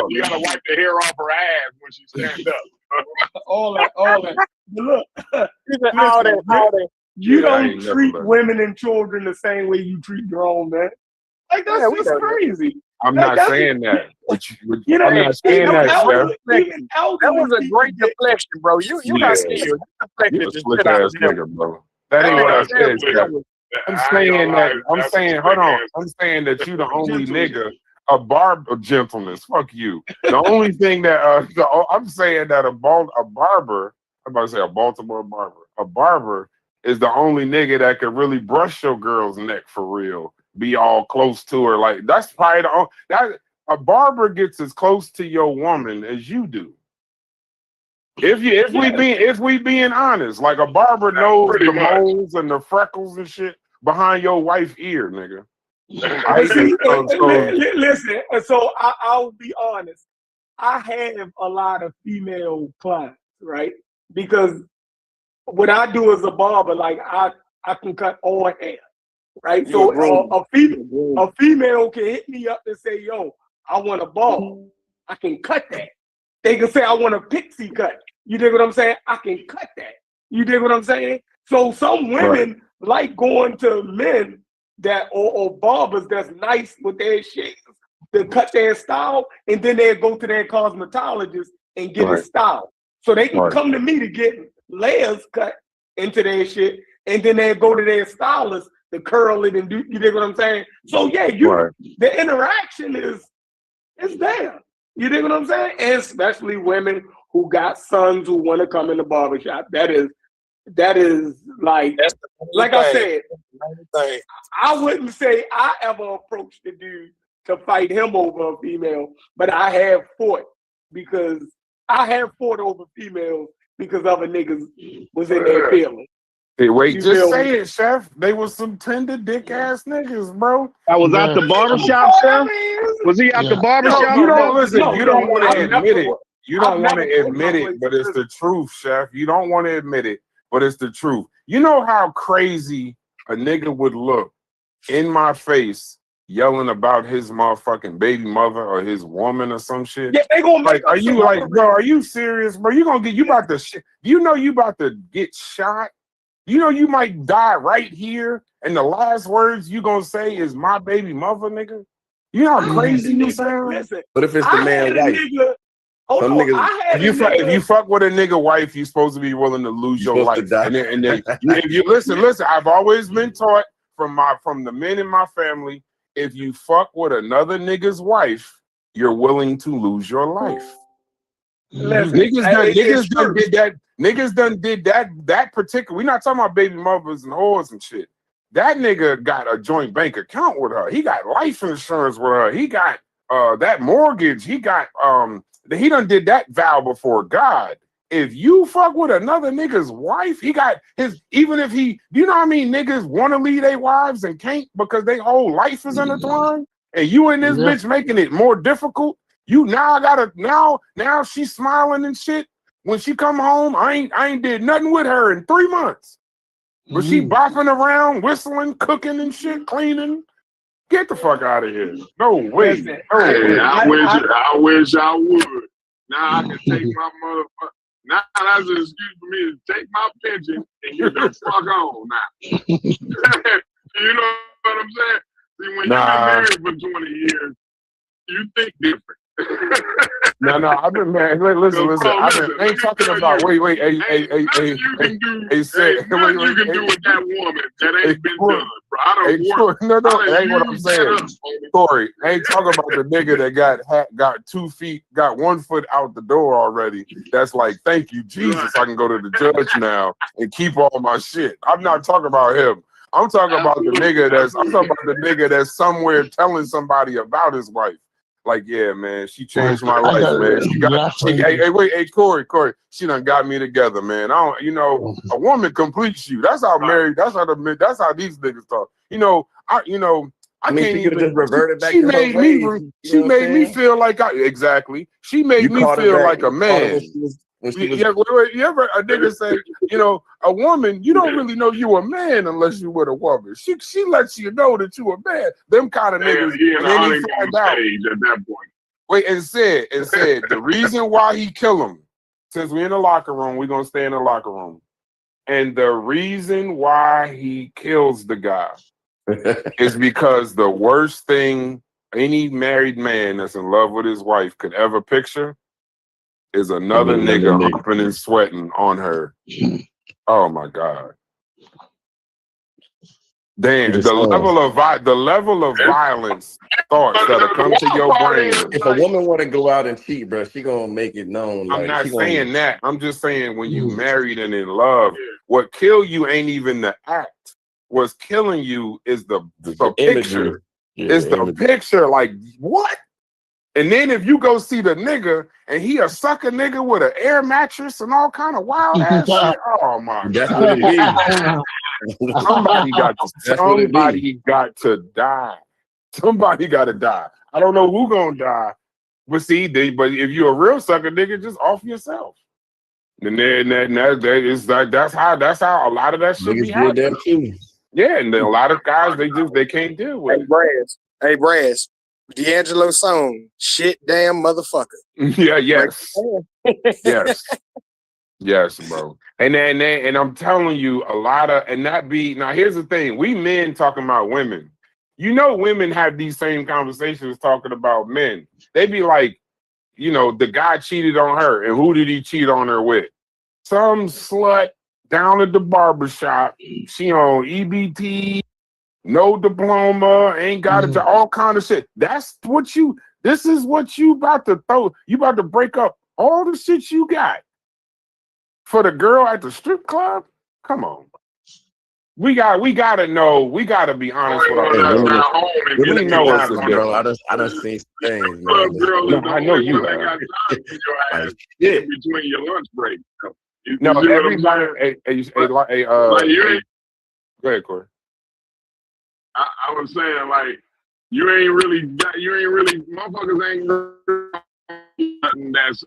You gotta wipe the hair off her ass when she stands up. all that. Look, you don't treat women and children the same way you treat your own man. Like that's just crazy. I'm not saying that. I'm not saying that, Chef. That was a great deflection, bro. You not scared. You deflected the shit out of nigga, bro. That ain't what I said, Chef. I'm saying that you the only nigga, a barber, gentleness. Fuck you. The only thing that I'm saying that a barber, I'm about to say a Baltimore barber, a barber is the only nigga that could really brush your girl's neck for real. Be all close to her. Like that's probably a barber gets as close to your woman as you do. If we being honest, like a barber knows the moles and the freckles and shit behind your wife's ear, nigga. Listen, so I'll be honest. I have a lot of female clients, right? Because what I do as a barber, like I can cut all hair, right? So a female can hit me up and say, yo, I want a bob. I can cut that. They can say, I want a pixie cut. You dig what I'm saying? I can cut that. You dig what I'm saying? So some women like going to men that or barbers that's nice with their shit to cut their style, and then they go to their cosmetologist and get it styled. So they can come to me to get layers cut into their shit, and then they go to their stylist to curl it and do. You dig what I'm saying? So yeah, the interaction is there. You dig what I'm saying? And especially women who got sons who want to come in the barbershop. That is like I said, I wouldn't say I ever approached the dude to fight him over a female, but I have fought over females because other niggas was in their feelings. Hey, wait, just say it, Chef. They was some tender dick ass niggas, bro. I was out the barbershop, Chef. Was he out the barbershop? You don't listen. You don't want to admit it. You don't want to admit it, but it's the truth, Chef. You don't want to admit it, but it's the truth. You know how crazy a nigga would look in my face yelling about his motherfucking baby mother or his woman or some shit? Yeah, they gonna make are you like, bro, are you serious, bro? You about to get shot? You know you might die right here, and the last words you gonna say is my baby mother, nigga? You know how crazy you sound? But if it's the man's wife? If you fuck with a nigga wife, you're supposed to be willing to lose your life. And then if you listen, I've always been taught from the men in my family, if you fuck with another nigga's wife, you're willing to lose your life. Niggas done did that particular. We're not talking about baby mothers and whores and shit. That nigga got a joint bank account with her. He got life insurance with her. He got that mortgage. He got he done did that vow before God. If you fuck with another nigga's wife, he got his, even if he, you know what I mean, niggas want to leave their wives and can't because their whole life is intertwined, and you and this bitch making it more difficult. You now she's smiling and shit. When she come home, I ain't did nothing with her in 3 months. But she bopping around, whistling, cooking and shit, cleaning. Get the fuck out of here. No way. Listen, No way. I wish I would. Now I can take my motherfucker. Now that's an excuse for me to take my pension and get the fuck on now. You know what I'm saying? See, when you've been married for 20 years, you think different. No, I've been married. Listen. I ain't talking about. Wait. Hey, you can do with that woman that ain't been done, bro. I don't no, ain't what I'm saying. Corey, I ain't talking about the nigga that got 2 feet, got 1 foot out the door already. That's like, thank you, Jesus. I can go to the judge now and keep all my shit. I'm not talking about him. I'm talking about the nigga that's somewhere telling somebody about his wife. Like, yeah, man, she changed my life, man. Hey, Corey, she done got me together, man. A woman completes you. That's how married. That's how these niggas talk. I can't even just reverted back. She made me feel like She made me feel like a man. You ever a nigga say, a woman, you don't really know you a man unless you with a woman. She lets you know that you a man. Them kind of niggas. And then he find out. At that point. Wait, and said the reason why he kill him, since we're in the locker room, we're gonna stay in the locker room. And the reason why he kills the guy is because the worst thing any married man that's in love with his wife could ever picture is another nigga humping and sweating on her. Oh my God. Damn, the level of violence thoughts that'll come to your brain. If a woman want to go out and cheat, bro, she gonna make it known. I'm not saying that. I'm just saying when you married and in love, what kill you ain't even the act. What's killing you is the picture. It's the picture. Like, what? And then if you go see the nigga and he a sucker nigga with an air mattress and all kind of wild ass shit, oh my God. Somebody got to die. Somebody got to die. I don't know who gonna die, but but if you're a real sucker nigga, just off yourself. And then that's how a lot of that shit be happening. Yeah, and then a lot of guys they can't deal with it. Hey, Brass. D'Angelo song, shit damn motherfucker. Yeah, yes. Yes, bro. And I'm telling you, a lot of now here's the thing. We men talking about women. Women have these same conversations talking about men. They be like, the guy cheated on her, and who did he cheat on her with? Some slut down at the barbershop. She on EBT. No diploma, ain't got it to all kind of shit. This is what you about to throw. You about to break up all the shit you got for the girl at the strip club? Come on. We gotta know. We gotta be honest with ourselves. We know what's bro. I done seen things, man. I know you have. Between your lunch break. Everybody. Go ahead, Corey. I was saying, like, motherfuckers ain't nothing that's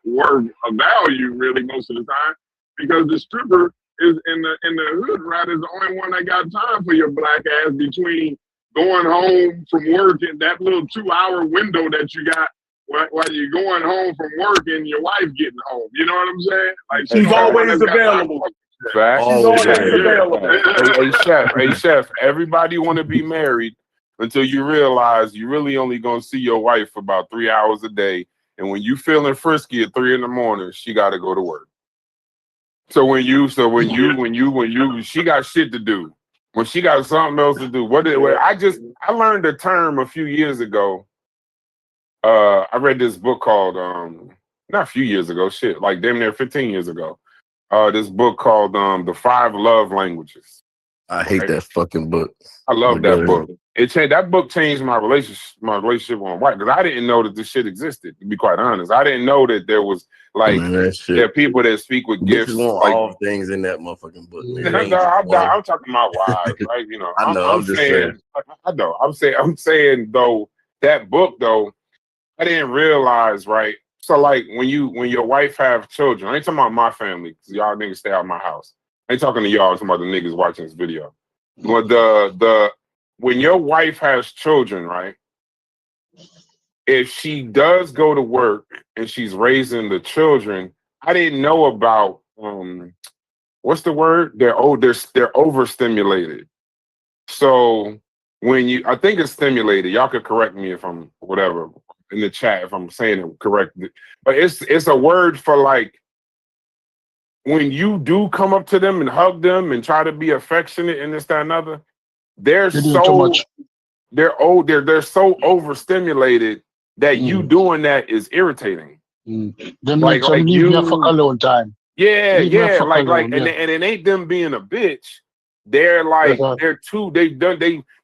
worth a value really most of the time, because the stripper is in the hood, right, is the only one that got time for your black ass between going home from work and that little 2-hour window that you got while you're going home from work and your wife getting home. You know what I'm saying? Like, she's always available. Hey chef, everybody want to be married until you realize you really only gonna see your wife for about 3 hours a day, and when you feeling frisky at 3 a.m, she got to go to work. So when she got shit to do, when she got something else to do, I learned a term a few years ago. I read this book called not a few years ago, like damn near 15 years ago. This book called The 5 Love Languages. I hate that fucking book. I love that book. That book changed my relationship with my wife, because I didn't know that this shit existed, to be quite honest. I didn't know that there was there are people that speak with gifts. Like all things in that motherfucking book. I'm talking about wives, right? I'm saying though, that book though, I didn't realize, right? So like when your wife have children, I ain't talking about my family, because y'all niggas stay out of my house. I ain't talking to y'all, I'm talking about the niggas watching this video. But when your wife has children, right? If she does go to work and she's raising the children, I didn't know about what's the word? They're overstimulated. So when I think it's stimulated. Y'all could correct me if I'm whatever in the chat if I'm saying it correctly. But it's a word for like when you do come up to them and hug them and try to be affectionate and this, that, and other, they're so overstimulated that you doing that is irritating. Them like leave me a fuck alone time. Yeah, and it ain't them being a bitch. They're like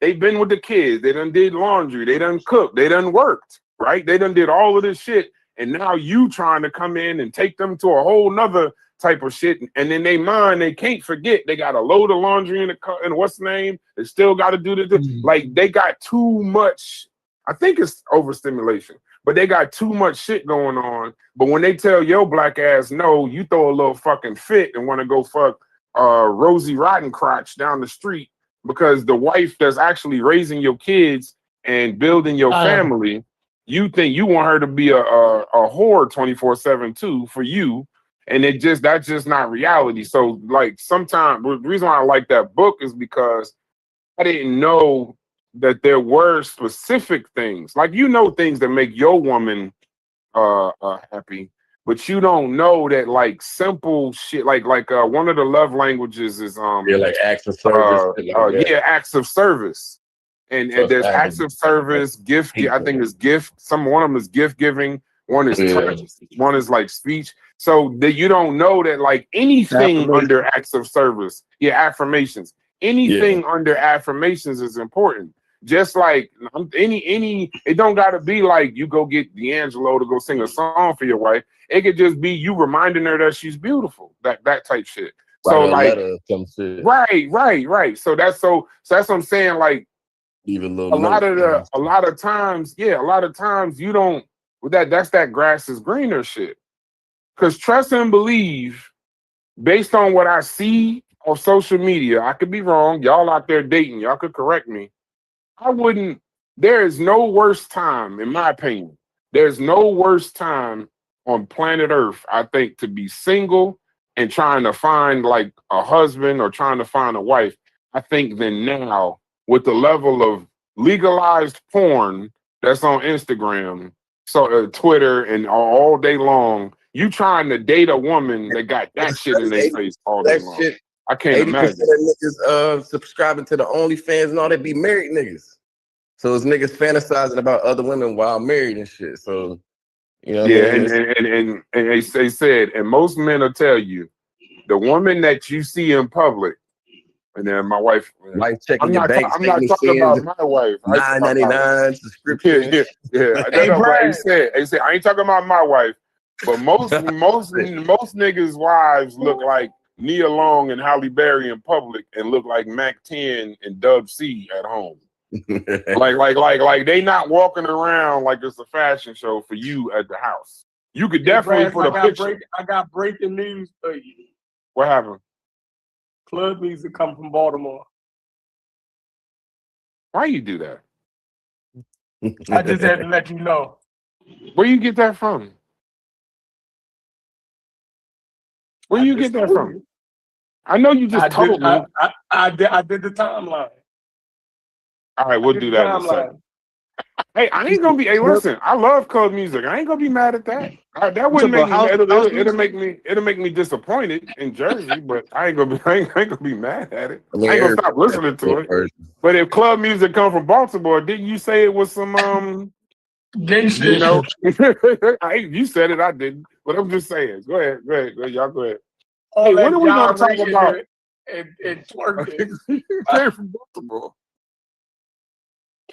they've been with the kids. They done did laundry. They done cooked. They done worked. Right? They done did all of this shit, and now you trying to come in and take them to a whole nother type of shit. And then they can't forget they got a load of laundry in the car and what's the name? They still got to do this. Like they got too much. I think it's overstimulation, but they got too much shit going on. But when they tell your black ass no, you throw a little fucking fit and want to go fuck Rosie Rottencrotch down the street because the wife that's actually raising your kids and building your family, you think you want her to be a whore 24/7 too for you. And that's just not reality. So like sometimes the reason why I like that book is because I didn't know that there were specific things, like things that make your woman happy, but you don't know that like simple shit, like one of the love languages is like acts of service. Acts of service, and there's acts of service, gift. I think it's gift. One of them is gift giving. One is touch. One is like speech. So that you don't know that like anything under acts of service, affirmations. Anything under affirmations is important. Just like it don't gotta be like you go get D'Angelo to go sing a song for your wife. It could just be you reminding her that she's beautiful. That type shit. So like, right. So that's what I'm saying. Like, even a lot of times you don't. That's that grass is greener shit. Because trust and believe, based on what I see on social media, I could be wrong. Y'all out there dating, y'all could correct me. There is no worse time, in my opinion. There's no worse time on planet Earth, I think, to be single and trying to find like a husband or trying to find a wife, I think, than now with the level of legalized porn that's on Instagram, so Twitter, and all day long. You trying to date a woman that got that shit in their face all day long. I can't imagine. 80% of niggas subscribing to the OnlyFans and all that be married niggas. So it's niggas fantasizing about other women while married and shit. So and they said, and most men will tell you, the woman that you see in public, and then my wife, checking your bank I'm not talking about my wife. $9.99 subscription. Yeah. He said, I ain't talking about my wife, but most niggas' wives look like Nia Long and Halle Berry in public and look like Mac 10 and Dub C at home. like they not walking around like it's a fashion show for you at the house. You could definitely put a picture. I got breaking news for you. What happened? Club music come from Baltimore. Why you do that? I just had to let you know. Where you get that from? Where you get that from? I know you just told me. I did the timeline. All right, we'll do that in a second. Hey, I ain't gonna be. Hey, listen, I love club music. I ain't gonna be mad at that. That wouldn't make me. It'll make me disappointed in Jersey, but I ain't gonna be mad at it. I ain't gonna stop listening to it. But if club music come from Baltimore, didn't you say it was some gay shit? You know, you said it. I didn't. But I'm just saying. Go ahead. Y'all go ahead. Hey, when are we gonna talk about and twerking? Came from Baltimore.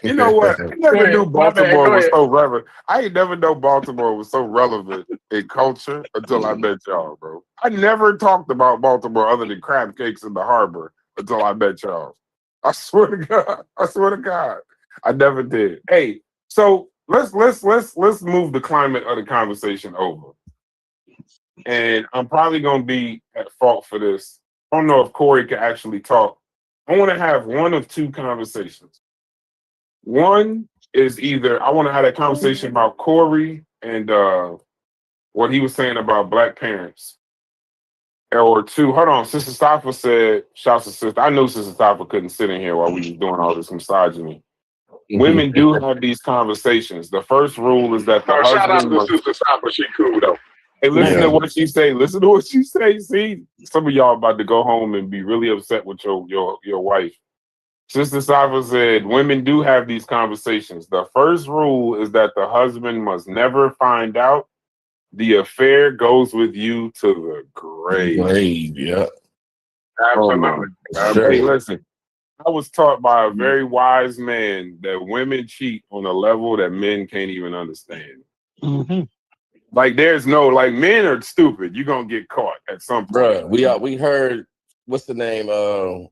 You know what? I never knew Baltimore was so relevant. I ain't never know Baltimore was so relevant in culture until I met y'all, bro. I never talked about Baltimore other than crab cakes in the harbor until I met y'all. I swear to God. I never did. Hey, so let's move the climate of the conversation over. And I'm probably gonna be at fault for this. I don't know if Corey can actually talk. I want to have one of two conversations. One is either I want to have that conversation about Corey and what he was saying about black parents. Or two, hold on. Sister Safa said, shouts to sister. I knew Sister Safa couldn't sit in here while we was doing all this misogyny. Women do have these conversations. The first rule is that the husband shout out to must, Sister Safa, she cool though. hey, listen to what she say. Listen to what she say. See, some of y'all about to go home and be really upset with your wife. Sister Safa said, women do have these conversations. The first rule is that the husband must never find out. The affair goes with you to the grave. Yeah. Absolutely. Hey, listen. I was taught by a very wise man that women cheat on a level that men can't even understand. Mm-hmm. Like there's no, like, men are stupid. You're gonna get caught at some point. Bruh, we heard, what's the name?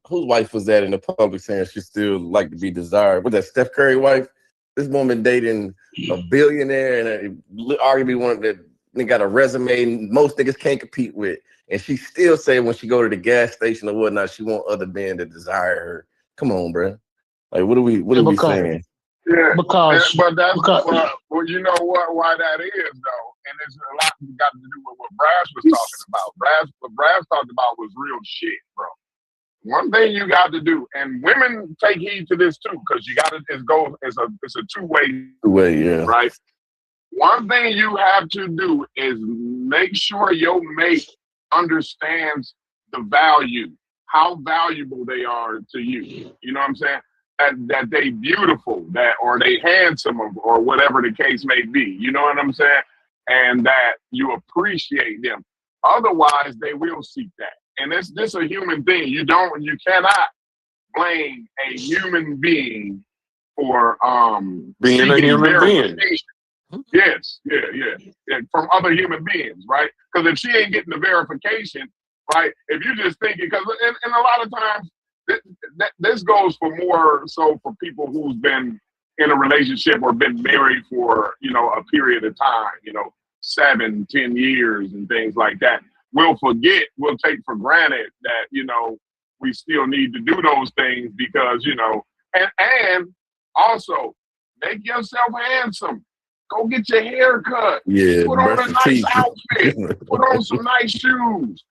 Whose wife was that in the public saying she still like to be desired? Was that Steph Curry wife? This woman dating a billionaire and arguably one that they got a resume most niggas can't compete with. And she still say when she go to the gas station or whatnot, she want other men to desire her. Come on, bro. Like, what are we saying? Yeah, because well, you know why that is though, and it's a lot got to do with what Brass was talking about. What Brass talked about was real shit, bro. One thing you got to do, and women take heed to this too, because you got to. It's a two-way. Yeah. Right. One thing you have to do is make sure your mate understands the value, how valuable they are to you. You know what I'm saying? That they beautiful, or they handsome, or whatever the case may be. You know what I'm saying? And that you appreciate them. Otherwise, they will seek that. And this a human thing. You cannot blame a human being for being a human being. Yes, yeah, from other human beings, right? Because if she ain't getting the verification, right? If you just thinking, because and a lot of times this goes for more so for people who's been in a relationship or been married for a period of time, 7-10 years and things like that. We'll take for granted that we still need to do those things because and also make yourself handsome. Go get your hair cut. Yeah, put on a nice outfit. Put on some nice shoes.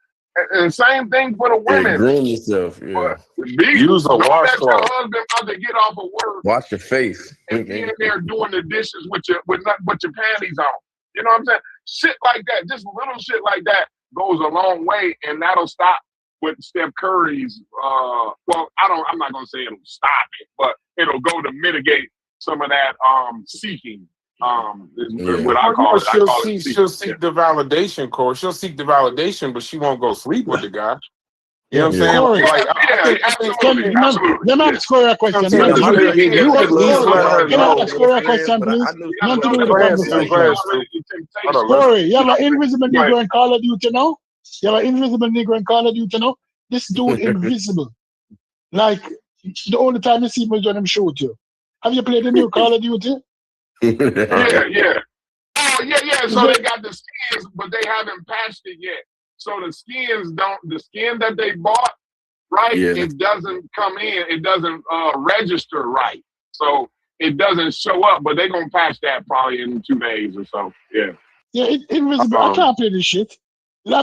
And same thing for the women. Yeah, groom yourself. Yeah. Use a washcloth. Your husband about to get off of work. Wash your face. And be in there doing the dishes with your panties on. You know what I'm saying? Shit like that, just little shit like that goes a long way, and that'll stop with Steph Curry's. I'm not gonna say it'll stop it, but it'll go to mitigate some of that seeking. What I call it. She'll seek the validation, Corey. She'll seek the validation, but she won't go sleep with the guy. You know what I'm saying? Corey, let me ask Corey a question. Let me ask Corey a question, please. Not to do with the conversation. Corey, you have an invisible Negro in Call of Duty now? You have an invisible Negro in Call of Duty now? This dude invisible. Like, the only time you see him is when I'm shoot you. Have you played the new Call of Duty? Yeah. Oh, yeah. So they got the skins, but they haven't patched it yet. So the skin that they bought, right? Yeah. It doesn't come in. It doesn't register right. So it doesn't show up, but they're going to patch that probably in 2 days or so. Yeah. Yeah, it's invisible. I can't play this shit. All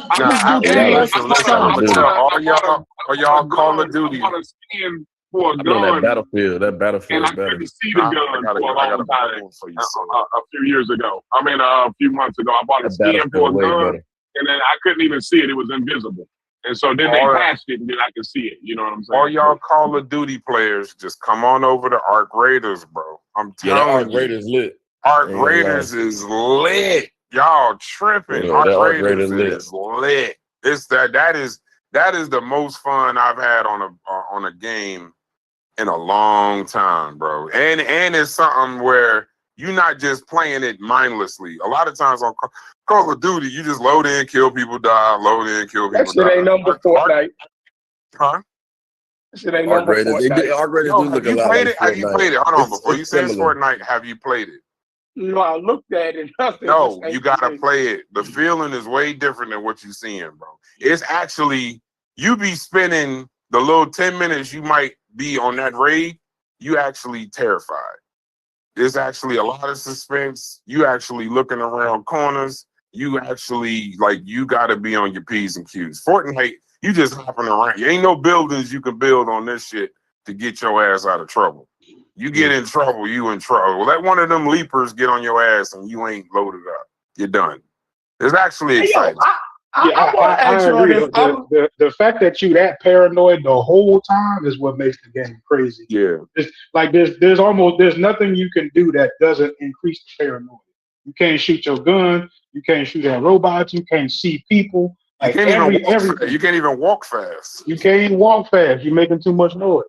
y'all Call of Duty. I bought a skin for a gun. That battlefield. And I couldn't see the gun for a long time. A few years ago. A few months ago, I bought a skin for a gun, and then I couldn't even see it. It was invisible. And so then they patched it, and then I could see it. You know what I'm saying? All y'all Call of Duty players, just come on over to Arc Raiders, bro. I'm telling you. Arc Raiders lit. Arc Raiders is lit. Y'all tripping. Arc Raiders is lit. That is the most fun I've had on a game in a long time, bro. And it's something where you're not just playing it mindlessly. A lot of times on Call of Duty, you just load in, kill people, die, load in, kill people, die. That shit ain't number Fortnite. Huh? That shit ain't number Fortnite. Arc Raiders do look a lot like Fortnite. Have you played it? Hold on, before you say Fortnite, have you played it? No, I looked at it. No, you gotta play it. The feeling is way different than what you're seeing, bro. It's actually, you be spending the little 10 minutes you might be on that raid, you actually terrified. There's actually a lot of suspense. You actually looking around corners. You actually, like, you got to be on your P's and Q's. Fortnite, you just hopping around. You ain't no buildings you can build on this shit to get your ass out of trouble. You get in trouble, you in trouble. Let one of them leapers get on your ass and you ain't loaded up. You're done. It's actually exciting. I agree. The fact that you that paranoid the whole time is what makes the game crazy. Yeah. It's like there's nothing you can do that doesn't increase the paranoia. You can't shoot your gun. You can't shoot at robots. You can't see people. Like you can't even walk fast. You can't even walk fast. You're making too much noise.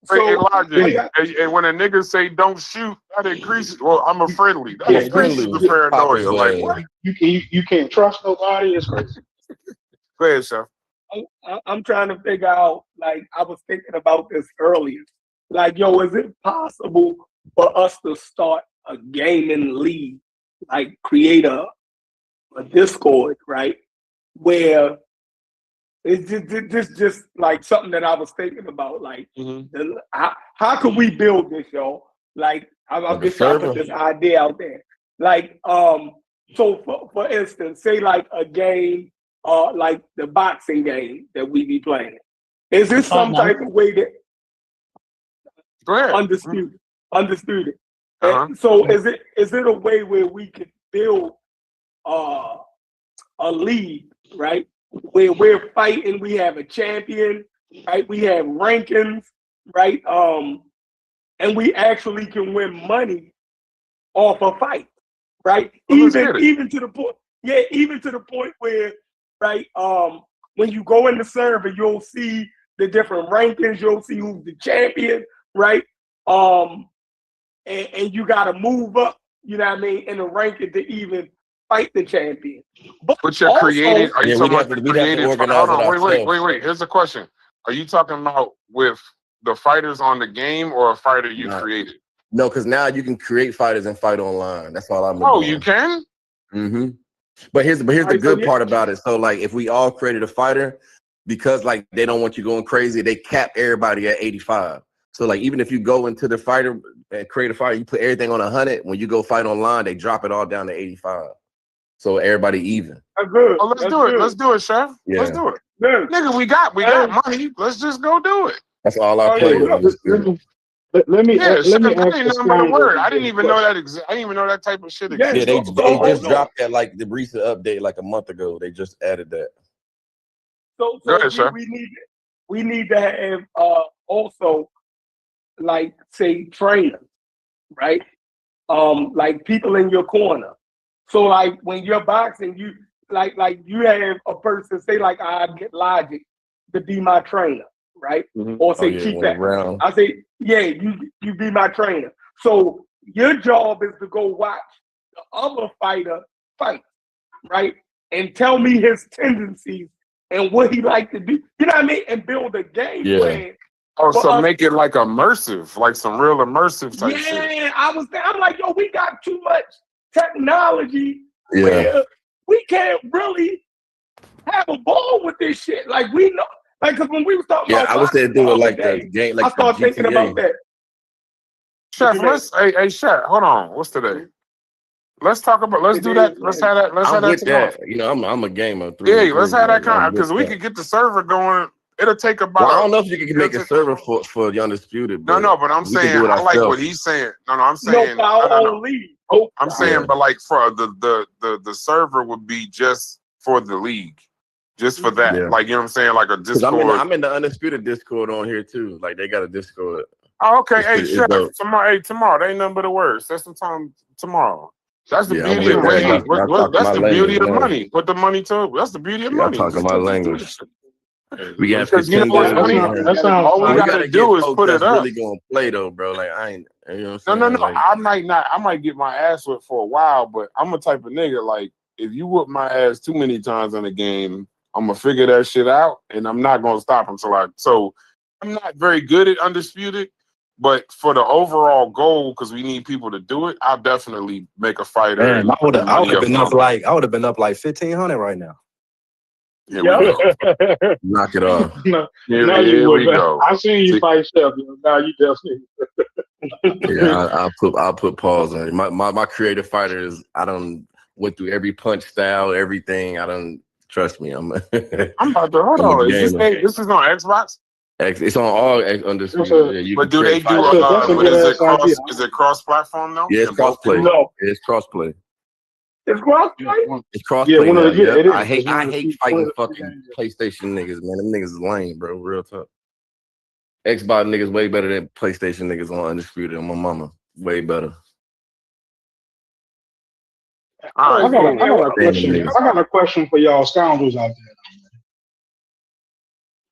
And when a nigga say don't shoot, that increases. Well, I'm a friendly. That increases the paranoia. Like what? You can't trust nobody. It's crazy. Go ahead, Chef. I'm trying to figure out. Like I was thinking about this earlier. Like, yo, is it possible for us to start a gaming league? Like create a Discord, right? Where it's just like something that I was thinking about. Like, how can we build this, y'all? Like, I'll just try to put this idea out there. Like, so for instance, say like a game, like the boxing game that we be playing. Is this some type of way that undisputed? So is it a way where we could build a league, right? Where we're fighting, we have a champion, right? We have rankings, right? And we actually can win money off a fight, right? Even to the point where, right? When you go in the server, you'll see the different rankings, you'll see who's the champion, right? And you got to move up, you know what I mean, in the ranking to even fight the champion. But you're creating. Are you talking about created? Hold on, wait. Here's the question: are you talking about with the fighters on the game or a fighter you created? No, because now you can create fighters and fight online. That's all I'm. Oh, you can. Mm-hmm. But here's the good part about it. So like, if we all created a fighter, because like they don't want you going crazy, they cap everybody at 85. So like, even if you go into the fighter and create a fighter, you put everything on 100. When you go fight online, they drop it all down to 85. So everybody even. That's good. Oh, let's do it. Let's do it, Chef. Yeah. Let's do it. Yeah. Nigga, we got money. Let's just go do it. That's all I play. Let me ask a word. I didn't even know that. I didn't even know that type of shit existed. Yeah, they just dropped that like the recent update like a month ago. They just added that. So we need to have also like say trainers, right? Like people in your corner. So like when you're boxing, you like you have a person say like I get Logic to be my trainer, right? Or say keep that. I say you be my trainer. So your job is to go watch the other fighter fight, right? And tell me his tendencies and what he like to do. You know what I mean? And build a game plan. Oh, so make it like immersive, like some real immersive type shit. Yeah, I'm like, yo, we got too much technology where we can't really have a ball with this shit. Like we know, like because when we was talking about, I would say do it like the game, like I started thinking about that. Chef, Chef, hold on. What's today? Let's talk about. Let's do that. Let's have that. Let's have that tomorrow. You know, I'm a gamer. Yeah, let's have that kind because we could get the server going. It'll take about. Well, I don't know if you can make a server for the Undisputed. No, but I'm saying I like what he's saying. No, I'm saying I'm saying, but like for the server would be just for the league, just for that. Yeah. Like you know what I'm saying, like a Discord. I'm in the Undisputed Discord on here too. Like they got a Discord. Oh, okay. Hey, Chef, tomorrow. There ain't nothing but the words. That's some time tomorrow. That's the beauty of that's the beauty of money. Put the money to. That's the beauty of money. I'm talking my language. We got all we gotta do is put it up. Really gonna play though, bro. Like I ain't. You know what I'm saying? No. Like, I might get my ass whipped for a while, but I'm a type of nigga. Like if you whoop my ass too many times in a game, I'm gonna figure that shit out, and I'm not gonna stop until So I'm not very good at Undisputed, but for the overall goal, because we need people to do it, I'll definitely make a fighter. Man, I would have been up like 1,500 right now. Here we go. Knock it off. Here we go. I seen you fight Chef. Now you definitely. Yeah, I'll put pause on it. My creative fighter is went through every punch style, everything. Trust me. I'm about to hold on. This is on Xbox? It's on all Undisputed. But do they do is it cross platform though? Yeah, it's crossplay. No. It's crossplay. It's crossplay? It's crossplay now. Yeah. I hate fighting fucking PlayStation niggas, man. Them niggas is lame, bro. Real tough. Xbox niggas way better than PlayStation niggas on Undisputed. On my mama. Way better. I got a question for y'all scoundrels out there.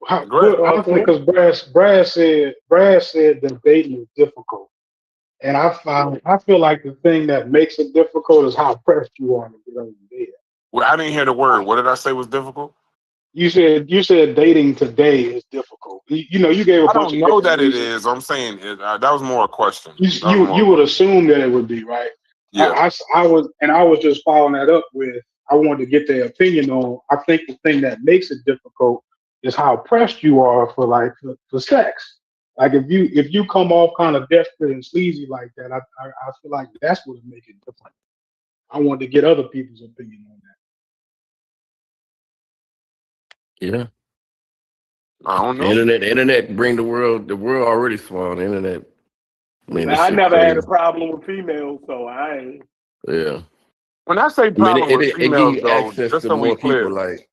Because Brad said that dating is difficult, and I feel like the thing that makes it difficult is how pressed you are to get over there. Well, I didn't hear the word. What did I say was difficult? You said dating today is difficult. You gave a bunch of. I don't know that it is. I'm saying that was more a question. You would assume that it would be, right? Yeah. I was just following that up with, I wanted to get their opinion on. I think the thing that makes it difficult is how pressed you are for sex. Like if you come off kind of desperate and sleazy like that, I feel like that's what makes it different. I wanted to get other people's opinion on that. Yeah. I don't know. The internet bring the world already swung. The internet. I never had a problem with females, so I ain't. Yeah. When I say problem with females, it though, access just to so more we clear. people. Like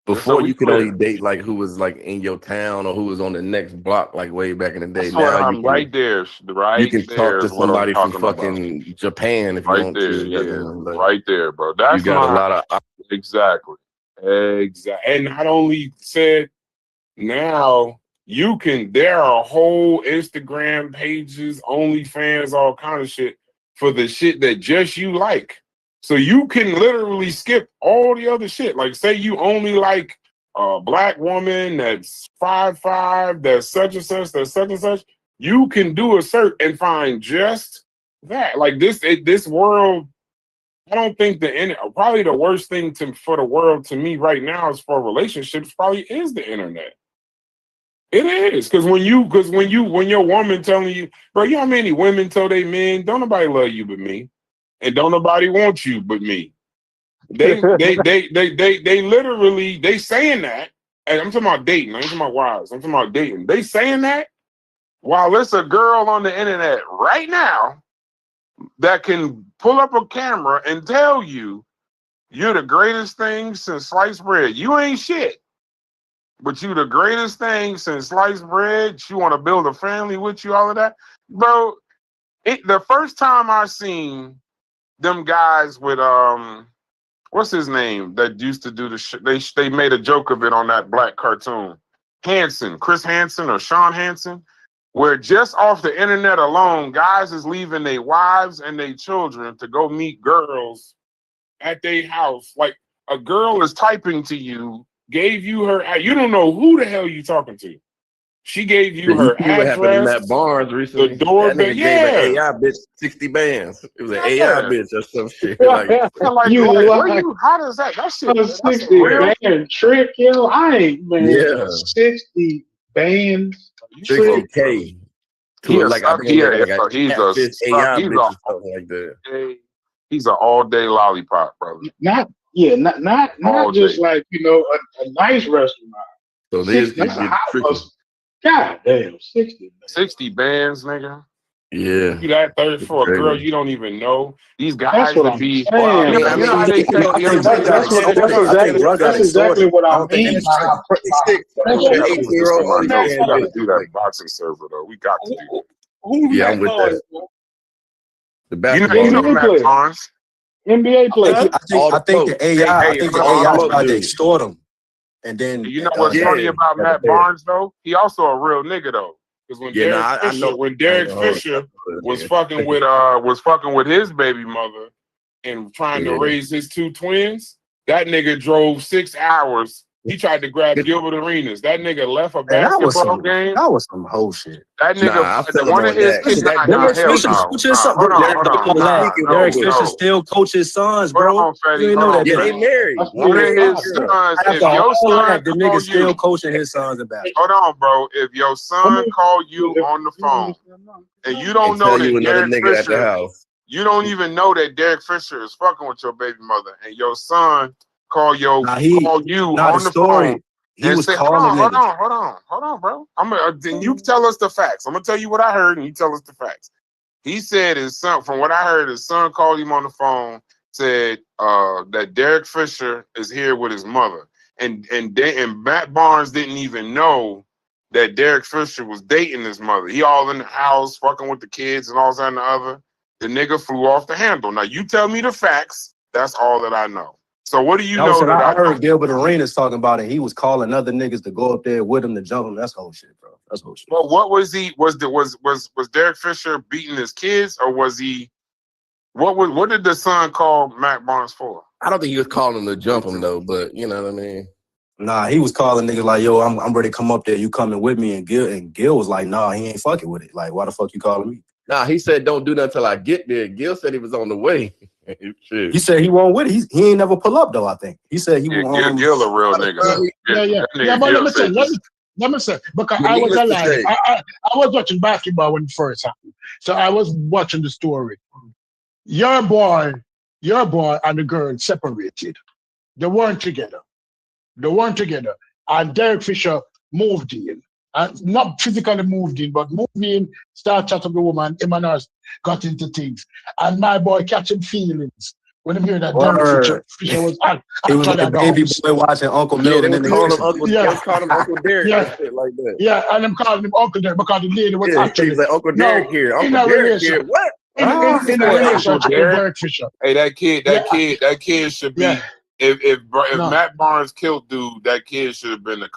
before, you could only date like who was like in your town or who was on the next block, like way back in the day. Now you can, right there. You can talk to somebody from fucking Japan if you want to. Yeah, right there, bro. That's you got a lot of exactly. And not only said now. There are whole Instagram pages, OnlyFans, all kind of shit for the shit that just you like. So you can literally skip all the other shit. Like say you only like a black woman that's 5'5", that's such and such, that's such and such. You can do a search and find just that. Like this world, I don't think probably the worst thing for the world to me right now is for relationships probably is the internet. It is because when your woman telling you, bro, you know how many women tell they men, don't nobody love you but me, and don't nobody want you but me. They literally saying that, and I'm talking about dating. I ain't talking about wives. I'm talking about dating. They saying that while there's a girl on the internet right now that can pull up a camera and tell you you're the greatest thing since sliced bread. You ain't shit. But you the greatest thing since sliced bread. You want to build a family with you, all of that. Bro, the first time I seen them guys with, what's his name that used to do the shit? They made a joke of it on that black cartoon. Chris Hansen or Sean Hansen, where just off the internet alone, guys is leaving their wives and their children to go meet girls at their house. Like a girl is typing to you, gave you her, you don't know who the hell you talking to. She gave you her address. What happened in Matt Barnes recently? The doorbell. That nigga gave an AI bitch 60 bands. It was an AI bitch or some shit. How does that shit? 60 band trick, yo. I ain't, man. 60 bands. 60K. He's an all-day lollipop, brother. Not just like, a nice restaurant. So this is God damn, 60 bands, nigga. Yeah. You that thirst for a girl you don't even know. These guys that's be. That's exactly what I mean. We got to do that boxing server though. We got to do that. Yeah, I'm with that. The basketball. NBA players. I think the AI tried to extort them. And then you know what's funny about Matt Barnes though? He also a real nigga though. Because when Derek Fisher was fucking with his baby mother and trying to raise his two twins, that nigga drove 6 hours He tried to grab Gilbert Arenas. That nigga left a Man, basketball game. That was some whole shit. That nigga, one of his kids. Derek Fisher coaches sons. Derek Fisher still coaches sons, bro. You ain't know that. Yeah, they married. One of his sons. If your son the nigga still coaching his sons in basketball. Hold on, bro. If your son call you on the phone and you don't know that Derek Fisher, you don't even know that Derek Fisher is fucking with your baby mother, and your son call you on the phone. He was say, calling hold on, bro. Then you tell us the facts. I'm gonna tell you what I heard, and you tell us the facts. He said his son, from what I heard, his son called him on the phone, said that Derek Fisher is here with his mother, and Matt Barnes didn't even know that Derek Fisher was dating his mother. He all in the house, fucking with the kids and all that and the other. The nigga flew off the handle. Now you tell me the facts. That's all that I know. So what do you know that I heard Gilbert Arenas talking about it. He was calling other niggas to go up there with him to jump him. That's whole shit, bro. That's whole shit. Well, what was he? Was Derek Fisher beating his kids, or was he? What did the son call Matt Barnes for? I don't think he was calling him to jump him though, but you know what I mean. Nah, he was calling niggas like, yo, I'm ready to come up there. You coming with me? And Gil was like, nah, he ain't fucking with it. Like, why the fuck you calling me? Nah, he said don't do nothing until I get there. Gil said he was on the way. Shit. He said he won't with it. He ain't never pull up though. I think he said he won't. Gil a real nigga. Yeah. But let me say, because I was alive. I was watching basketball when it first happened, so I was watching the story. Your boy, and the girl separated. They weren't together. And Derek Fisher moved in. Not physically moved in, but moved in, started chatting with the woman, him and her got into things. And my boy catching feelings when he heard that Derek Fisher was out. He was like a baby boy watching Uncle Milton. They called him Uncle Derek and shit like that. Yeah, and them calling him Uncle Derek because the lady was actually. He was like, Uncle Derek here. Uncle Derek here. What? In a relationship with Derek Fisher. Hey, that kid should be. If Matt Barnes killed dude, that kid should have been the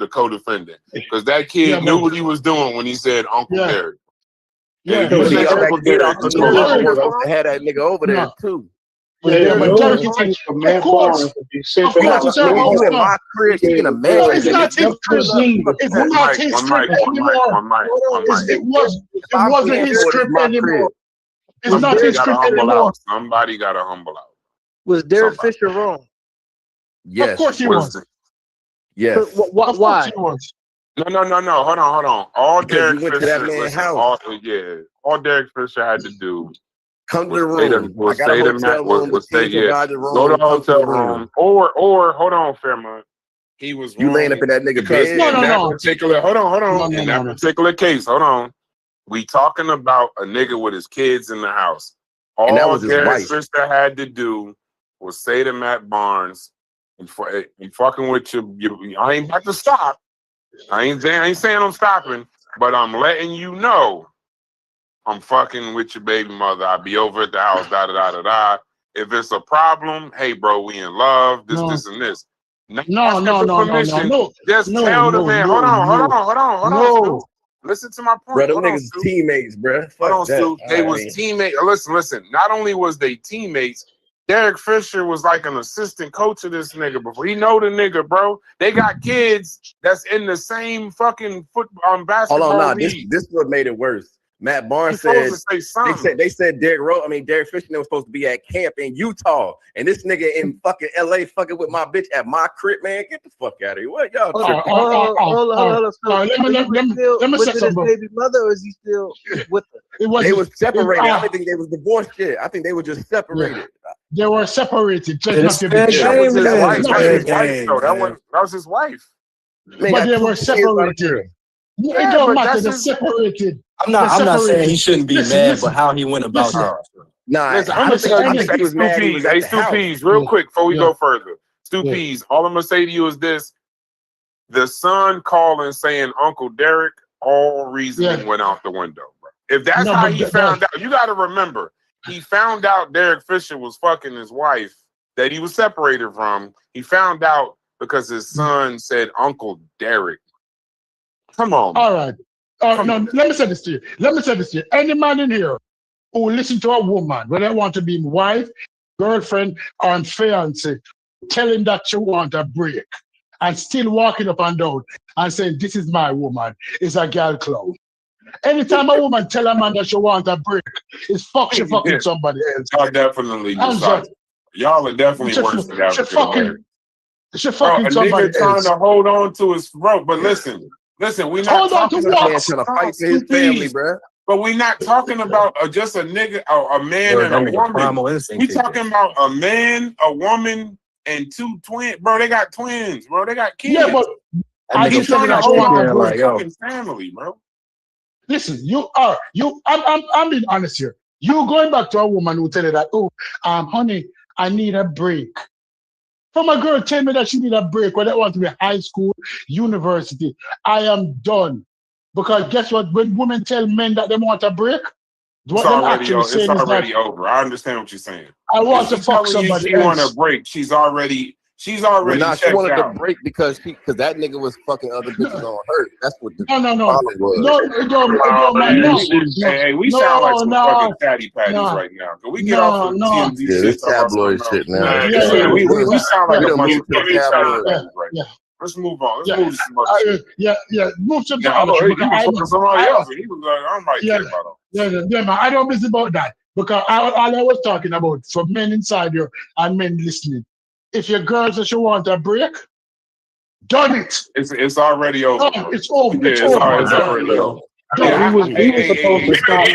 co-defendant, because that kid knew what he was doing when he said Uncle Derek. Yeah, he had that nigga over there too. Yeah, but Matt Barnes to be sent to you in my crib, you in a man. It's not his crib. It's not his crib anymore. It wasn't his crib anymore. It's not his crib anymore. Somebody got to humble out. Was Derek Fisher wrong? Yes. Of course he was. Yes. Why? No. Hold on. All Derek Fisher went to that man's house. All Derek Fisher had to do. Come to the room. Go to the hotel room. Or hold on, Fairmont. He was you laying up in that nigga bed. Hold on. In that particular case, hold on. We talking about a nigga with his kids in the house. All Derek Fisher had to do was say to Matt Barnes, "You fucking with you. I ain't about to stop. I ain't saying I'm stopping, but I'm letting you know I'm fucking with your baby mother. I'll be over at the house. Da. If it's a problem, hey, bro, we in love. This, and this. No. Just tell the man. Hold on. Listen to my point. Bro, them niggas teammates, bro. Hold on, Stu. They was teammates. Listen. Not only was they teammates, Derek Fisher was like an assistant coach of this nigga before. He know the nigga, bro. They got kids that's in the same fucking basketball league. This what made it worse. Matt Barnes said they said Derek Fisher was supposed to be at camp in Utah, and this nigga in fucking LA fucking with my bitch at my crib, man. Get the fuck out of here. What y'all tripping? Hold on. Let me say something. His baby mother, or is he still with her? They was separated. I don't think they was divorced yet. I think they were just separated. They were separated. That was his wife. But they were separated. It don't matter. They're separated. I'm not saying he shouldn't be mad, but how he went about that. Nah, listen, I'm gonna say he was mad. Hey, Stu Peas, real quick before we go further. Stu Peas, all I'm gonna say to you is this: the son calling saying Uncle Derek, all reasoning went out the window, bro. If that's how he found out, you got to remember he found out Derek Fisher was fucking his wife that he was separated from. He found out because his son said Uncle Derek. Come on. All right. No, let me say this to you. Any man in here who listen to a woman, whether they want to be wife, girlfriend, or fiance, tell him that you want a break. and still walking up and down and saying, this is my woman, is a girl clown. Anytime a woman tell a man that she want a break, it's she fucking somebody else. Y'all definitely y'all are definitely worse than African Americans. She fucking a somebody nigga trying to hold on to his throat. But listen, we not talking about trying to fight for his family, bro. But we not talking about just a nigga, a man and a woman. We talking about a man, a woman, and two twins. Bro, they got twins, bro. They got kids. Yeah, but he's trying to hold on to his fucking family, bro. Listen, I'm being honest here. You going back to a woman who tell you that, honey, I need a break. From a girl tell me that she need a break when they want to be high school, university, I am done. Because guess what? When women tell men that they want a break, it's already over. I understand what you're saying. I want to fuck somebody she want a break. She's already she wanted to break because that nigga was fucking other bitches on her. That's what the problem was. Hey, we sound like some fucking fatty patties right now. Can we get off the TMZ shit? This tabloid shit now. We sound like a bunch of tabloid right now. Let's move on. Let's move to some other shit. Move to the other shit. He was fucking somebody else. He was like, I might care about him. Yeah, man. I don't miss about that. Because all I was talking about for men inside here and men listening. If your girl says she want a break, done it. It's already over. No, it's over. Yeah, it's already over. Yeah, he was supposed to stop.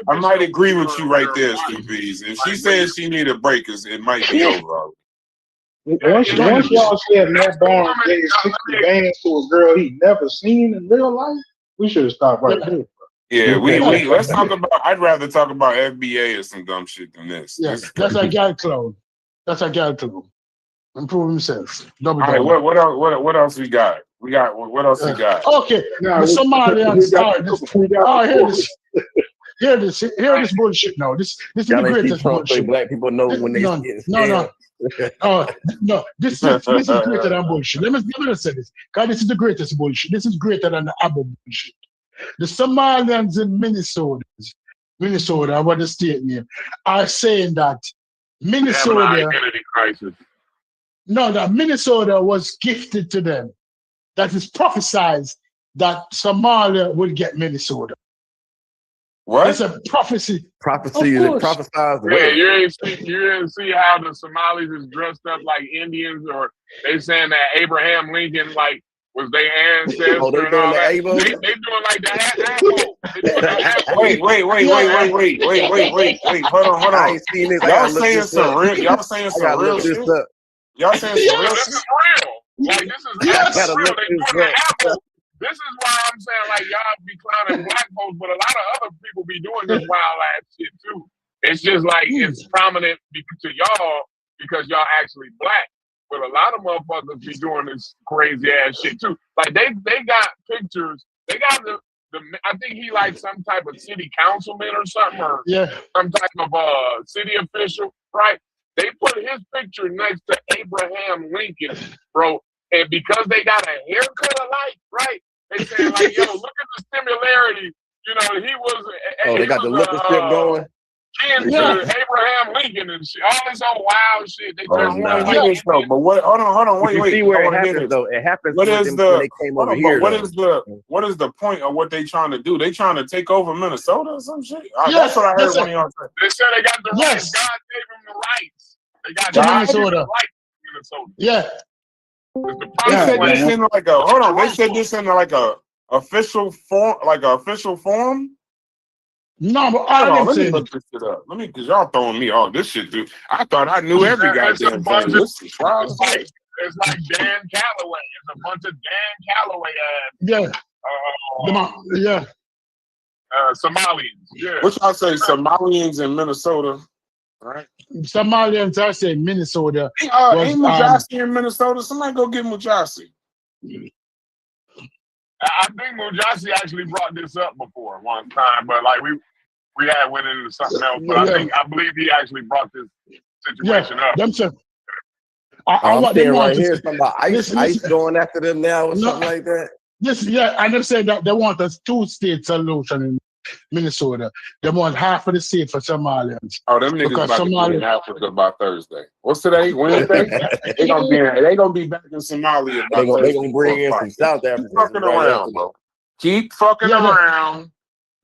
I might agree with you right there, Steve B's. If she says she need a break, it might be over. Once y'all said Matt Barnes gave 60 bands to a girl he never seen in real life, we should have stopped right there. Yeah, we let's talk about. I'd rather talk about FBA or some dumb shit than this. Yes, that's a guy clown. That's a guy clown. Improve himself. All right, what else we got? What else we got? Okay, the Somalians. Hear this bullshit now. This is the greatest bullshit. Black people know when they no. This is greater than bullshit. Let me say this. God, this is the greatest bullshit. This is greater than the Abu bullshit. The Somalians in Minnesota, what the state name, are saying that Minnesota identity crisis. No, that Minnesota was gifted to them. That is prophesied that Somalia will get Minnesota. What? It's a prophecy. Prophecy is prophesied. Yeah, you didn't see how the Somalis is dressed up like Indians, or they saying that Abraham Lincoln was their ancestor. Oh, they and doing all the that. Avo? They doing like that. Wait. Hold on. I ain't seen this. Y'all saying some real shit? Y'all saying some real shit? This is real. Like, this is real. They doing the Apple. This is why I'm saying, y'all be clowning black folks, but a lot of other people be doing this wild ass shit too. It's just it's prominent to y'all because y'all actually black. But a lot of motherfuckers be doing this crazy ass shit too. Like they got pictures. They got the I think he some type of city councilman or something, or some type of city official, right? They put his picture next to Abraham Lincoln, bro. And because they got a haircut alike, right? They say yo, look at the similarity. You know, he was. They got the look of shit going. Abraham Lincoln and shit. All this old wild shit. They but what? Hold on. Wait. See where it happens though. It happens. What is when they came over here? What is the point of what they trying to do? They trying to take over Minnesota or some shit? That's what I heard when y'all said. They said they got the rights. God gave them the rights. They got Minnesota. Minnesota. Yeah. They said this in They said this in a official form. No, but let me look this shit up. Because y'all throwing me all this shit, dude. I thought I knew every goddamn thing. It's like Dan Calloway. It's a bunch of Dan Calloway. Somalians. Yeah. What y'all say? Somalians in Minnesota, right? Somalians, I say Minnesota. Ain't Mujasi in Minnesota? Somebody go get Mujasi. I think Mujasi actually brought this up before one time, but we had went into something else. But I believe he actually brought this situation up. I'm saying right here something about ICE going after them now or something like that. And they say that they want a two-state solution Minnesota. They want half of the seat for Somalians. Oh, them niggas about to be in Africa by Thursday. What's today? Wednesday? they gonna be back in Somalia by Thursday. They gonna bring in some South Africans. Keep fucking around, bro. Keep fucking around.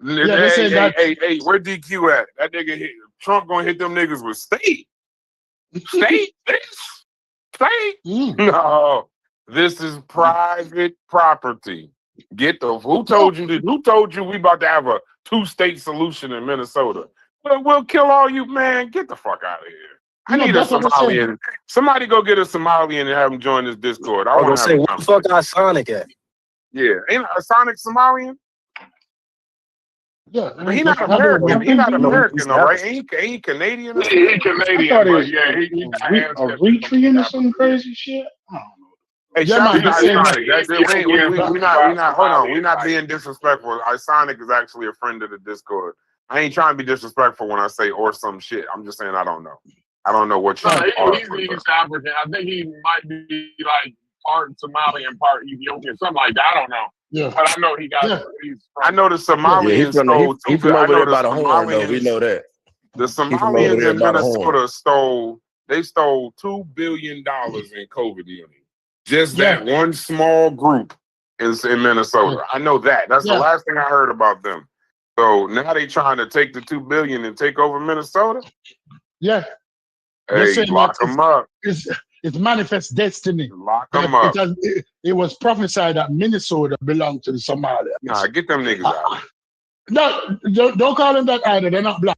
Hey, where DQ at? That nigga Trump gonna hit them niggas with state. State? No. This is private property. Who told you we about to have a 2-state solution in Minnesota? We'll kill all you, man. Get the fuck out of here. I need a Somalian. Somebody go get a Somalian and have him join this Discord. I want to say, what the fuck got Sonic at? Yeah, ain't a Sonic Somalian? Yeah, but he's not American. He's not American, though, right? Ain't he Canadian? He's Canadian, but yeah, he's Eritrean or some crazy shit. I don't know. Hey, Sonic, we're not. Hold on, we're not being disrespectful. Sonic is actually a friend of the Discord. I ain't trying to be disrespectful when I say or some shit. I'm just saying I don't know. I don't know what you. He's East African. I think he might be like part Somali and part Ethiopian, something like that. I don't know. Yeah, but I know he got. I know the Somalians stole. He's from over there by the Horn, though. We know that. The Somalians in Minnesota stole. They stole $2 billion in COVID units. Just that one small group in Minnesota. I know that. That's the last thing I heard about them. So now they trying to take the $2 billion and take over Minnesota. Yeah. Hey, lock them up. It's manifest destiny. Lock them up. It was prophesied that Minnesota belonged to the Somalians. Nah, get them niggas out. No, don't call them that either. They're not black.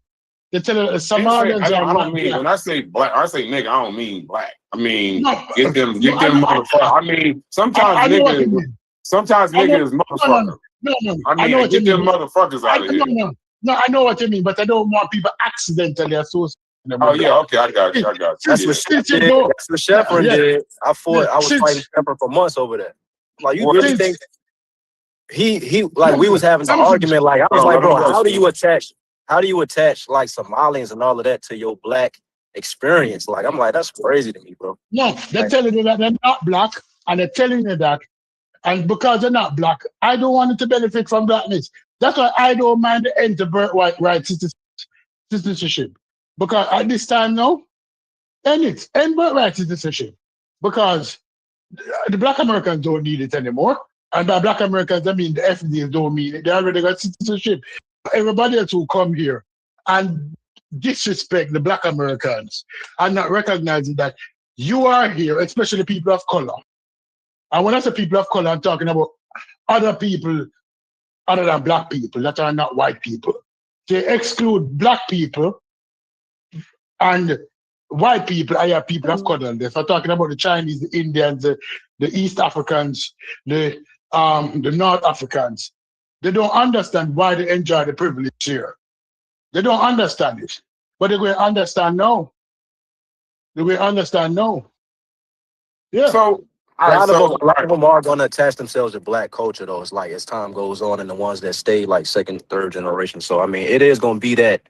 They tell Somalians I don't mean black. When I say black, I say nigga. I don't mean black. I mean get them motherfuckers. I mean sometimes niggas is motherfuckers. No. I mean get them motherfuckers out of here. No, I know what you mean, but I don't want people accidentally associating. Oh yeah, okay, I got you. That's what Shepard did. I was fighting Shepard for months over that. Like you really think he like we was having an argument. Like I was like, bro, how do you attach like Somalians and all of that to your black experience? Like I'm like, that's crazy to me, bro. No, they're telling you that they're not black, and they're telling you that, and because they're not black, I don't want it to benefit from blackness. That's why I don't mind the enter birthright citizenship. Because at this time now, end birthright citizenship. Because the black Americans don't need it anymore. And by black Americans, I mean the FBA don't mean it. They already got citizenship. Everybody else who come here and disrespect the black Americans and not recognizing that you are here, especially people of color. And when I say people of color, I'm talking about other people other than black people that are not white people. They exclude black people and white people. I have people of color. If I'm talking about the Chinese, the Indians, the East Africans, the North Africans, they don't understand why they enjoy the privilege here. They don't understand it. But they will understand now. Yeah. So a lot of them are going to attach themselves to black culture, though. It's like as time goes on, and the ones that stay like second, third generation. So I mean, it is going to be that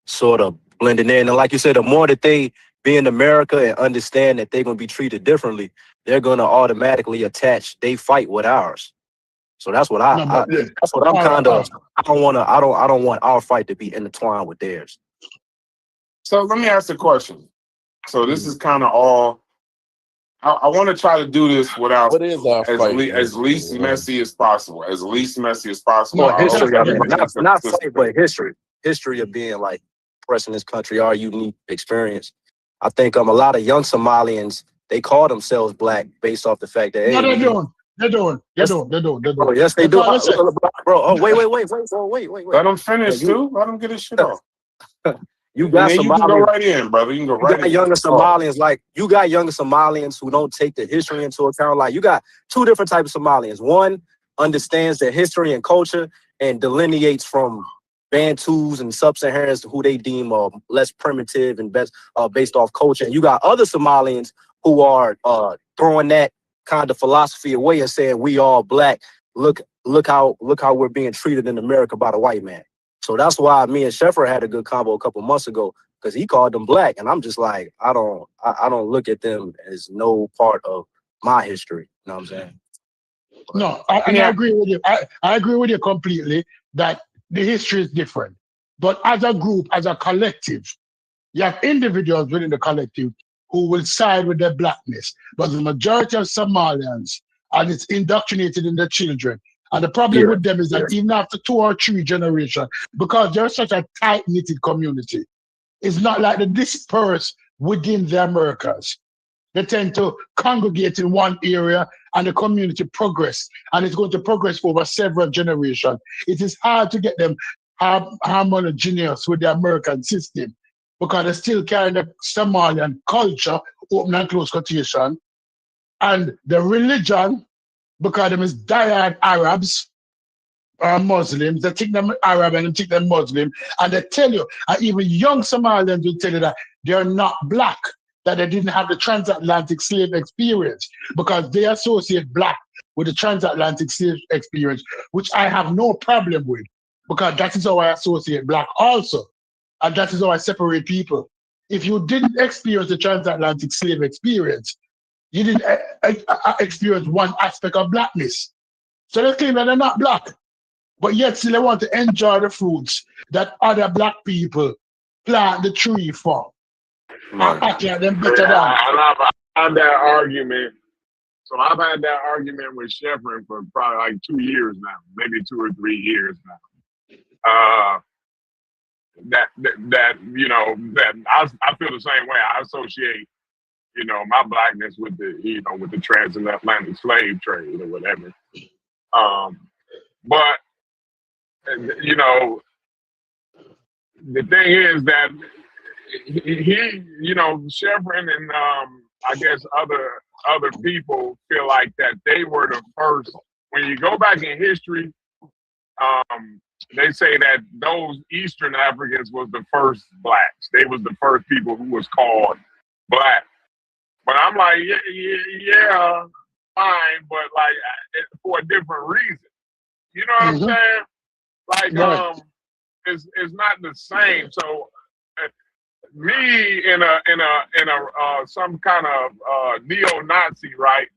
sort of blending in. And like you said, the more that they be in America and understand that they're going to be treated differently, they're going to automatically attach they fight with ours. So that's what that's what I'm kind of. I don't want our fight to be intertwined with theirs. So let me ask a question. So this is kind of all. I want to try to do this without as least messy as possible. As least messy as possible. No, history, not fight, but history. History of being like oppressing this country, our unique experience. I think a lot of young Somalians, they call themselves black based off the fact that no, they're doing. Oh, yes, they do. Bro, oh wait. Let them finish too. Let them get his shit off. You got Somalians. You can go right in, brother. You can go right in. Younger Somalians, like you got younger Somalians who don't take the history into account. Like you got two different types of Somalians. One understands their history and culture and delineates from Bantus and Sub-Saharans who they deem less primitive and based off culture. And you got other Somalians who are throwing that kind of philosophy away and saying we all black. Look how we're being treated in America by the white man. So that's why me and Sheffer had a good combo a couple months ago because he called them black, and I'm just like, I don't look at them as no part of my history. You know what I'm saying? No, I agree with you. I agree with you completely that the history is different. But as a group, as a collective, you have individuals within the collective who will side with their blackness. But the majority of Somalians, and it's indoctrinated in their children. And the problem with them is that even after 2 or 3 generations, because they're such a tight-knitted community, it's not like they disperse within the Americas. They tend to congregate in one area and the community progress. And it's going to progress over several generations. It is hard to get them harmonious with the American system because they still carry the Somalian culture, open and close quotation, and the religion, because them is diehard Arabs or Muslims. They think them Arab and they think them Muslim, and they tell you, and even young Somalians will tell you that they're not black, that they didn't have the transatlantic slave experience, because they associate black with the transatlantic slave experience, which I have no problem with, because that is how I associate black also, and that is how I separate people. If you didn't experience the transatlantic slave experience, you didn't experience one aspect of blackness. So they claim that they're not black, but yet still they want to enjoy the fruits that other black people plant the tree for. I've had that argument. So I've had that argument with Sheffrin for probably like 2 years now, maybe 2 or 3 years now. That you know, that I feel the same way. I associate, you know, my blackness with the, you know, with the transatlantic slave trade or whatever. But you know, the thing is that he, you know, Sheffrin and I guess other people feel like that they were the first. When you go back in history, they say that those Eastern Africans was the first blacks. They was the first people who was called black. But I'm like, yeah, fine, but like for a different reason. You know what I'm saying? Like, it's not the same. So me in a some kind of neo-Nazi, right?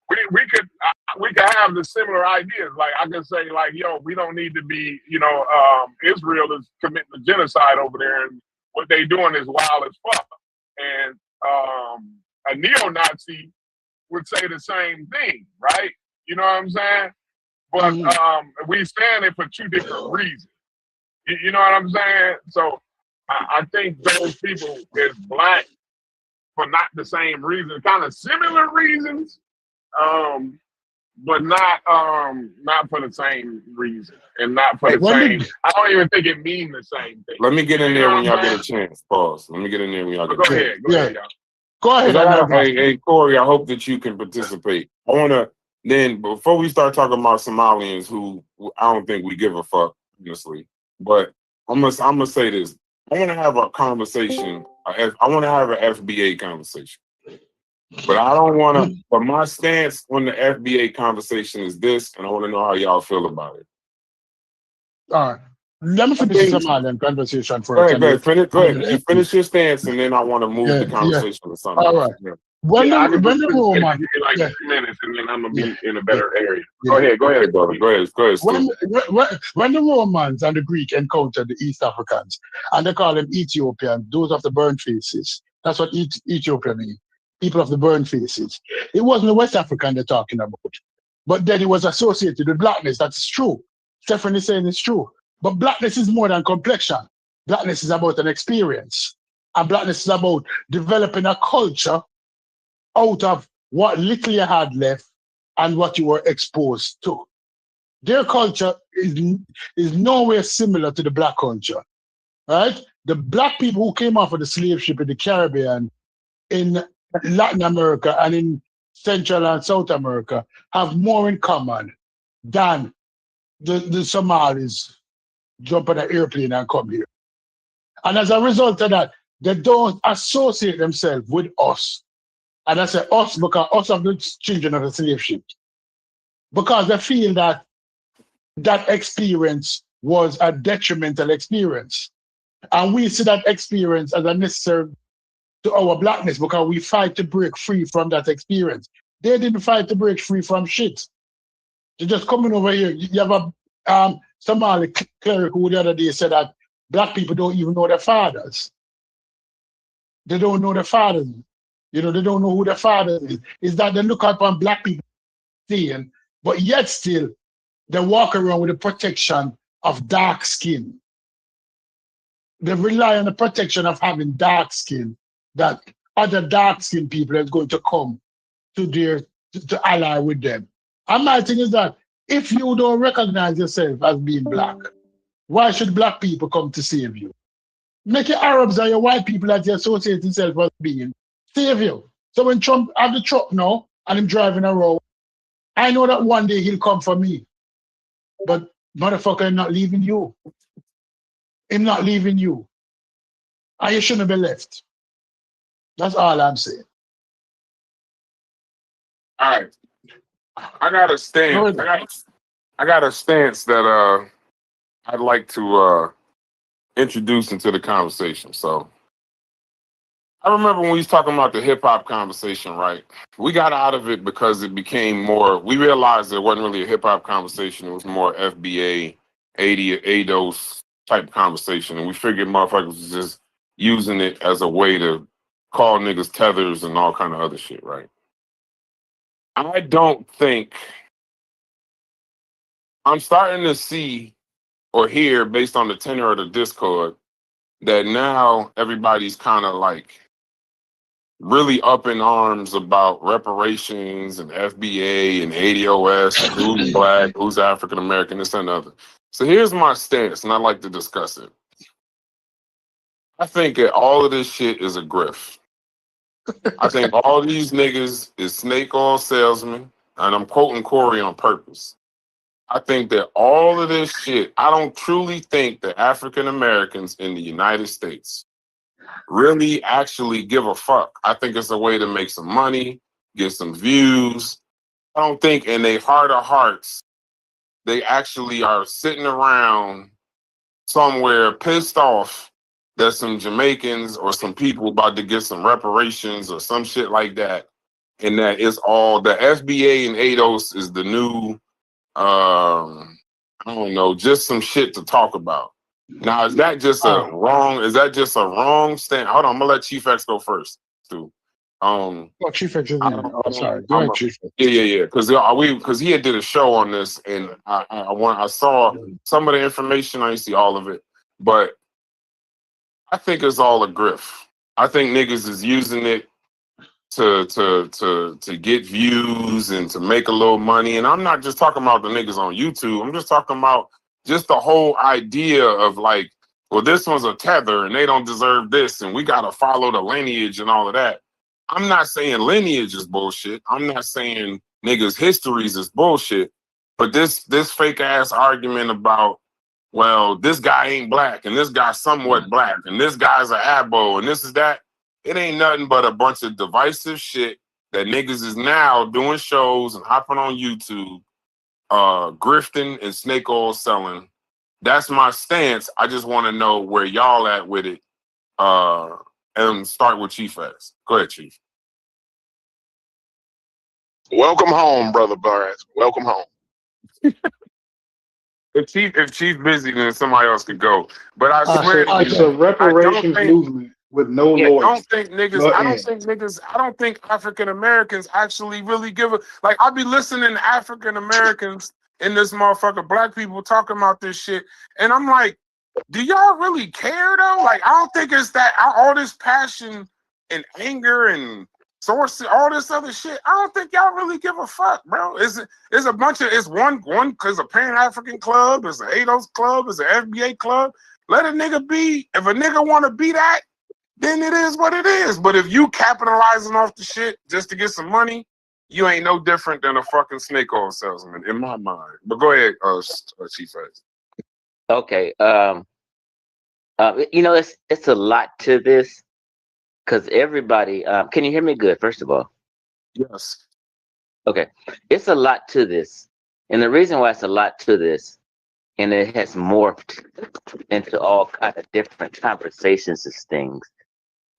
We could have the similar ideas. Like I could say, like, yo, we don't need to be, you know, Israel is committing the genocide over there, and what they doing is wild as fuck. And a neo-Nazi would say the same thing, right? You know what I'm saying? But we stand it for 2 different reasons. You know what I'm saying? So I think those people is black for not the same reason, kind of similar reasons, but not for the same reason, and not for the same. I don't even think it means the same thing. Let me get in there when y'all get a chance. Pause. Let me get in there when y'all get a chance. Go ahead, y'all. Go ahead. Hey, Corey, I hope that you can participate. I want to, then, before we start talking about Somalians who I don't think we give a fuck, honestly, but I'm gonna say this. I want to have a conversation. I want to have an FBA conversation. But I don't want to, but my stance on the FBA conversation is this, and I want to know how y'all feel about it. All right. Let me finish the Somalian conversation first. Go ahead. You finish your stance, and then I want to move the conversation to something. All right. When the Roman, like 3 minutes, and then I'm gonna be in a better area. Go ahead, brother. Go ahead. When the Romans and the Greek encountered the East Africans, and they call them Ethiopians, those of the burnt faces. That's what Ethiopia means. People of the burnt faces. It wasn't the West African they're talking about, but then it was associated with blackness. That's true. Stephen is saying it's true. But blackness is more than complexion. Blackness is about an experience. And blackness is about developing a culture out of what little you had left and what you were exposed to. Their culture is nowhere similar to the black culture, right? The black people who came off of the slave ship in the Caribbean, in Latin America, and in Central and South America have more in common than the Somalis jump on an airplane and come here. And as a result of that, they don't associate themselves with us. And I say us because us are the children of the slave ship. Because they feel that that experience was a detrimental experience. And we see that experience as a necessary to our blackness because we fight to break free from that experience. They didn't fight to break free from shit. They're just coming over here. You have Somali cleric who the other day said that black people don't even know their fathers. They don't know their fathers. You know, they don't know who their father is. Is that they look upon black people seeing, but yet still they walk around with the protection of dark skin. They rely on the protection of having dark skin, that other dark skinned people is going to come to ally with them. And my thing is that if you don't recognize yourself as being black, why should black people come to save you? Make your Arabs and your white people that you associate yourself as being save you. So when Trump have the truck now and him driving around, I know that one day he'll come for me. But motherfucker, I'm not leaving you. I'm not leaving you. And you shouldn't be left. That's all I'm saying. All right. I got a stance. I got a stance that I'd like to introduce into the conversation. So I remember when we was talking about the hip hop conversation, right? We got out of it because it became more, we realized it wasn't really a hip hop conversation. It was more FBA, ADOS type conversation. And we figured motherfuckers was just using it as a way to call niggas tethers and all kind of other shit, right? I don't think, I'm starting to see or hear based on the tenor of the Discord that now everybody's kind of like really up in arms about reparations and FBA and ADOS and who's black, who's African American, this and other. So here's my stance, and I'd like to discuss it. I think that all of this shit is a grift. I think all these niggas is snake oil salesmen, and I'm quoting Corey on purpose. I think that all of this shit, I don't truly think that African Americans in the United States really actually give a fuck. I think it's a way to make some money, get some views. I don't think in their heart of hearts, they actually are sitting around somewhere pissed off that some Jamaicans or some people about to get some reparations or some shit like that. And that it's all the FBA and ADOS is the new, I don't know, just some shit to talk about. Now, is that just a wrong stand? Hold on, I'm gonna let Chief X go first, too. Chief X is sorry. Go ahead, Chief X. Yeah. Because he had did a show on this, and I saw some of the information. I didn't see all of it, but I think it's all a grift. I think niggas is using it to get views and to make a little money. And I'm not just talking about the niggas on YouTube. I'm just talking about just the whole idea of like, well, this one's a tether and they don't deserve this, and we gotta follow the lineage and all of that. I'm not saying lineage is bullshit. I'm not saying niggas' histories is bullshit. But this fake ass argument about, well, this guy ain't black and this guy's somewhat black and this guy's an abo and this is that. It ain't nothing but a bunch of divisive shit that niggas is now doing shows and hopping on YouTube, grifting and snake oil selling. That's my stance. I just want to know where y'all at with it. And start with Chief X. Go ahead, Chief. Welcome home, brother Barnes. Welcome home. If Chief busy, then somebody else could go. But I swear, it's a reparations movement with no lawyers. I don't think African Americans actually really give a like. I be listening to African Americans and this motherfucker black people talking about this shit, and I'm like, do y'all really care though? Like, I don't think it's that all this passion and anger and source, all this other shit. I don't think y'all really give a fuck, bro. It's a bunch of one because a Pan-African club, it's an ADOS club, it's an FBA club. Let a nigga be. If a nigga want to be that, then it is what it is. But if you capitalizing off the shit just to get some money, you ain't no different than a fucking snake oil salesman in my mind. But go ahead, Chief X. Okay. You know, it's a lot to this because everybody. Can you hear me good? First of all. Yes. Okay. It's a lot to this, and the reason why it's a lot to this, and it has morphed into all kind of different conversations and things,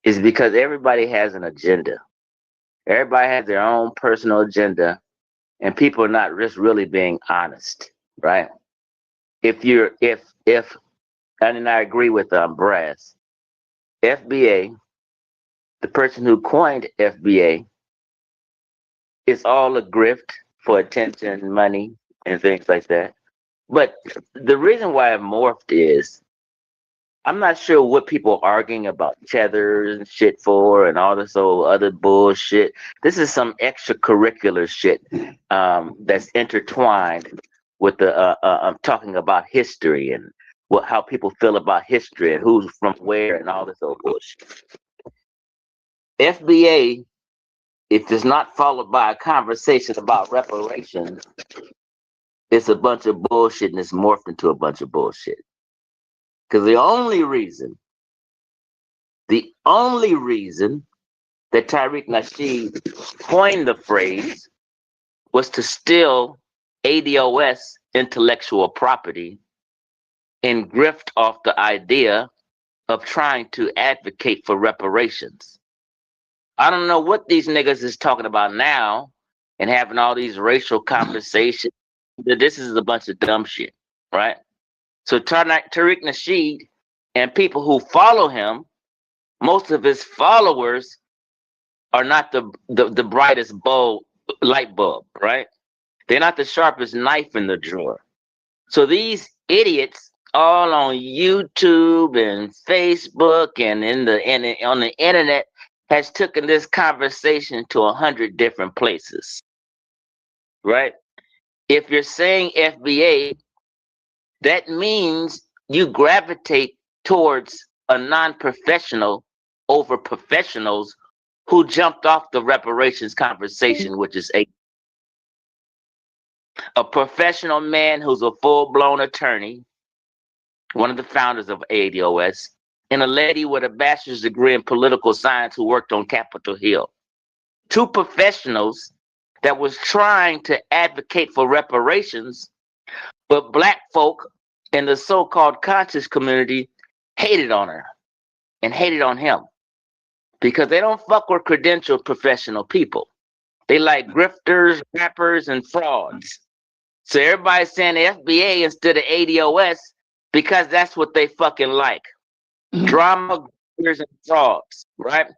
is because everybody has an agenda. Everybody has their own personal agenda, and people are not just really being honest, right? and I agree with Brass, FBA, the person who coined FBA, is all a grift for attention, money, and things like that. But the reason why it morphed is I'm not sure what people are arguing about tethers and shit for and all this old other bullshit. This is some extracurricular shit that's intertwined with the talking about history and how people feel about history and who's from where and all this old bullshit. FBA, if it's not followed by a conversation about reparations, it's a bunch of bullshit and it's morphed into a bunch of bullshit. Because the only reason that Tariq Nasheed coined the phrase was to steal ADOS intellectual property and grift off the idea of trying to advocate for reparations. I don't know what these niggas is talking about now and having all these racial conversations. This is a bunch of dumb shit, right? So Tariq Nasheed and people who follow him, most of his followers are not the brightest light bulb, right? They're not the sharpest knife in the drawer. So these idiots all on YouTube and Facebook and on the internet has taken this conversation to 100 different places, right? If you're saying FBA, that means you gravitate towards a non-professional over professionals who jumped off the reparations conversation, which is a professional man who's a full-blown attorney, one of the founders of ADOS, and a lady with a bachelor's degree in political science who worked on Capitol Hill. Two professionals that was trying to advocate for reparations, but black folk in the so-called conscious community hated on her and hated on him because they don't fuck with credentialed professional people. They like grifters, rappers, and frauds. So everybody's saying FBA instead of ADOS because that's what they fucking like. Drama, grifters, and frauds, right?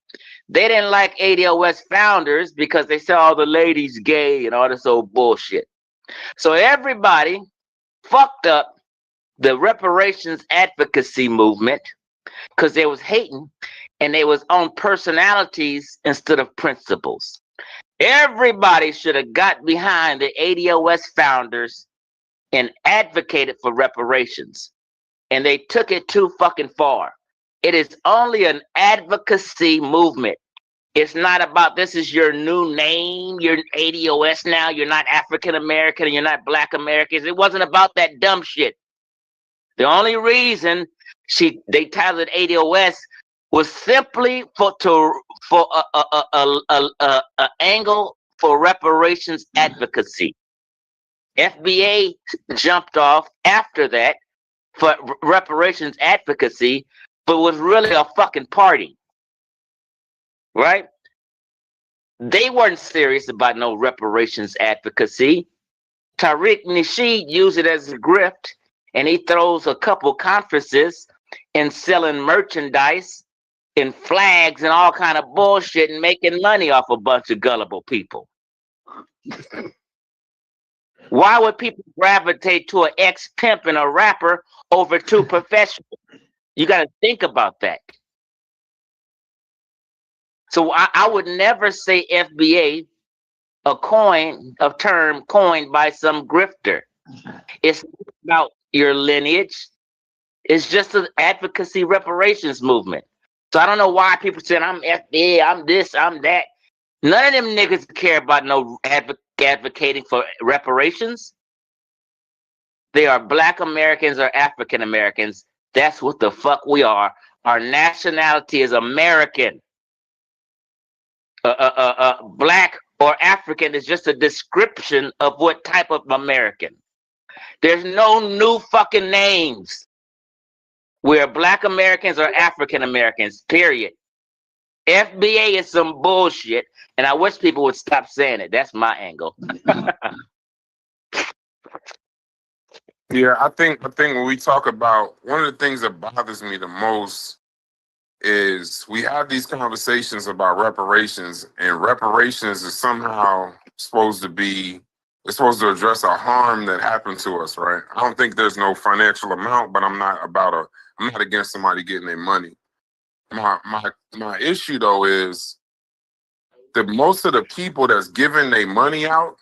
They didn't like ADOS founders because they said all the ladies gay and all this old bullshit. So everybody fucked up the reparations advocacy movement because they was hating and they was on personalities instead of principles. Everybody should have got behind the ADOS founders and advocated for reparations. And they took it too fucking far. It is only an advocacy movement. It's not about this is your new name, you're ADOS now, you're not African American, and you're not Black Americans. It wasn't about that dumb shit. The only reason they titled it ADOS was simply for an angle for reparations advocacy. FBA jumped off after that for reparations advocacy, but was really a fucking party, right? They weren't serious about no reparations advocacy. Tariq Nasheed used it as a grift, and he throws a couple conferences and selling merchandise and flags and all kind of bullshit and making money off a bunch of gullible people. Why would people gravitate to an ex-pimp and a rapper over two professionals? You got to think about that. So I would never say FBA, a term coined by some grifter. It's about your lineage. It's just an advocacy reparations movement. So I don't know why people saying I'm FBA, I'm this, I'm that. None of them niggas care about no advocating for reparations. They are Black Americans or African Americans. That's what the fuck we are. Our nationality is American. Black or African is just a description of what type of American. There's no new fucking names. We're Black Americans or African Americans, period. FBA is some bullshit, and I wish people would stop saying it. That's my angle. Yeah, I think when we talk about, one of the things that bothers me the most is we have these conversations about reparations, and reparations is somehow supposed to be, it's supposed to address a harm that happened to us, right? I don't think there's no financial amount, but I'm not against somebody getting their money. My issue though is that most of the people that's giving their money out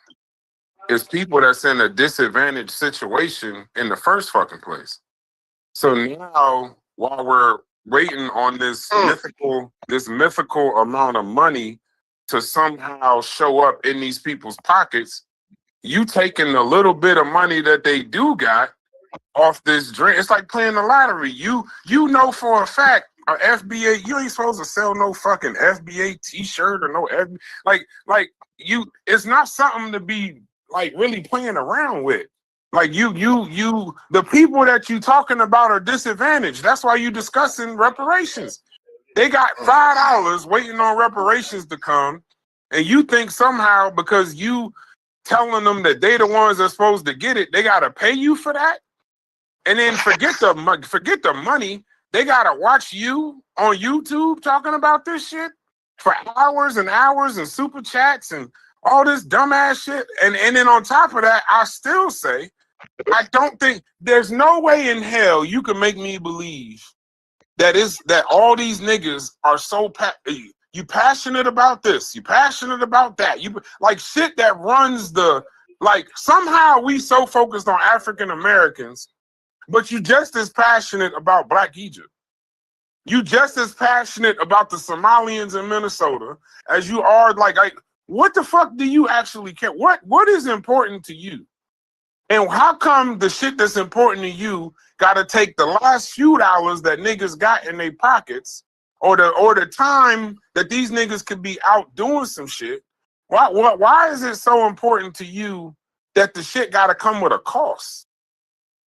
is people that's in a disadvantaged situation in the first fucking place. So now, while we're waiting on this mythical amount of money to somehow show up in these people's pockets, you taking the little bit of money that they do got off this drink. It's like playing the lottery. You know for a fact, FBA, you ain't supposed to sell no fucking FBA t-shirt or no FBA. Like you, it's not something to be like really playing around with. Like you, the people that you talking about are disadvantaged. That's why you discussing reparations. They got $5 waiting on reparations to come, and you think somehow because you telling them that they the ones that's supposed to get it, they gotta pay you for that. And then forget the money. They gotta watch you on YouTube talking about this shit for hours and hours and super chats and all this dumbass shit. And then on top of that, I still say, I don't think there's no way in hell you can make me believe that all these niggas are so you passionate about this, you passionate about that, you like shit that runs the, like somehow we so focused on African Americans. But you just as passionate about Black Egypt. You just as passionate about the Somalians in Minnesota as you are like what the fuck do you actually care? What is important to you? And how come the shit that's important to you gotta take the last few dollars that niggas got in their pockets or the time that these niggas could be out doing some shit? Why is it so important to you that the shit gotta come with a cost?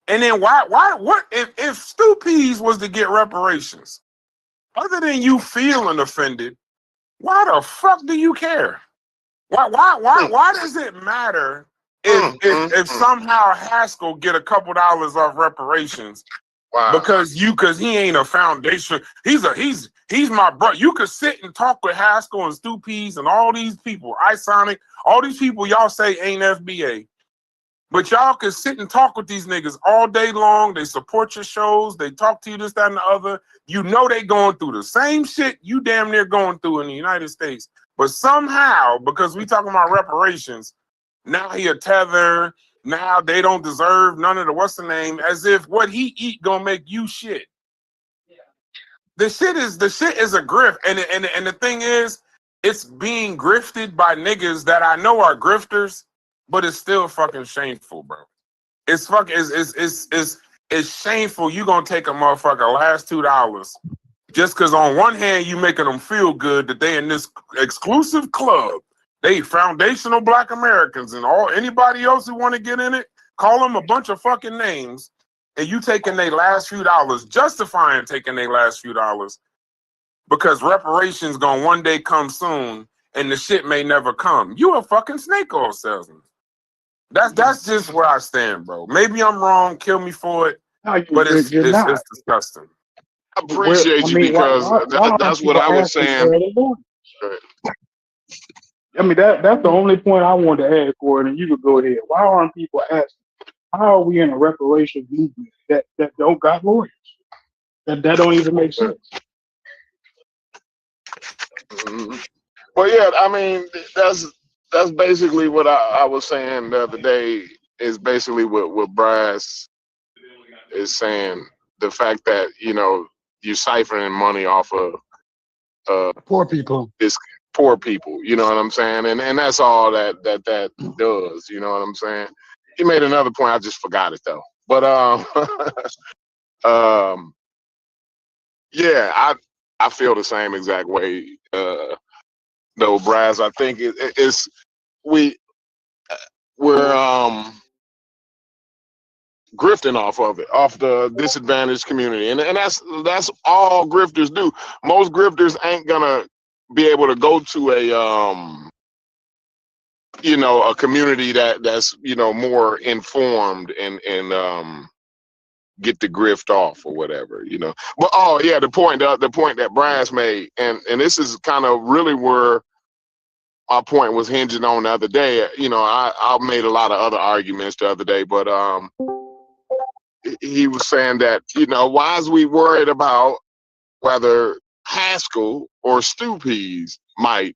And then what if Stu Peas was to get reparations, other than you feeling offended, why the fuck do you care? Why does it matter if somehow Haskell get a couple dollars off reparations? Wow. Because he ain't a foundation. He's my bro. You could sit and talk with Haskell and Stu Peas and all these people, Isonic, all these people y'all say ain't FBA. But y'all can sit and talk with these niggas all day long. They support your shows. They talk to you this, that, and the other. You know they going through the same shit you damn near going through in the United States. But somehow, because we talking about reparations, now he a tether. Now they don't deserve none of the what's the name, as if what he eat gonna make you shit. The shit is a grift. And the thing is, it's being grifted by niggas that I know are grifters. But it's still fucking shameful, bro. It's shameful. You gonna take a motherfucker last $2 just because on one hand you making them feel good that they in this exclusive club. They foundational Black Americans and anybody else who want to get in it, call them a bunch of fucking names, and you taking their last few dollars, justifying taking their last few dollars because reparations gonna one day come soon and the shit may never come. You a fucking snake oil salesman. That's just where I stand, bro. Maybe I'm wrong. Kill me for it. No, but it's disgusting. I appreciate you because that's what I was saying. I mean, that's the only point I wanted to add, Gordon, and you could go ahead. Why aren't people asking, how are we in a reparations movement that don't got lawyers? That don't even make sense. Mm-hmm. Well, yeah, I mean, that's basically what I was saying the other day, is basically what Brass is saying. The fact that, you know, you're siphoning money off of poor people. This poor people, you know what I'm saying? And that's all that does, you know what I'm saying? He made another point, I just forgot it though. But yeah, I feel the same exact way. No, Brass, I think we're grifting off the disadvantaged community, and that's all grifters do. Most grifters ain't gonna be able to go to a community that's more informed and get the grift off or whatever, But the point that Brass made, and this is kind of really where my point was hinging on the other day. I made a lot of other arguments the other day, but he was saying that why is we worried about whether Haskell or Stoopies might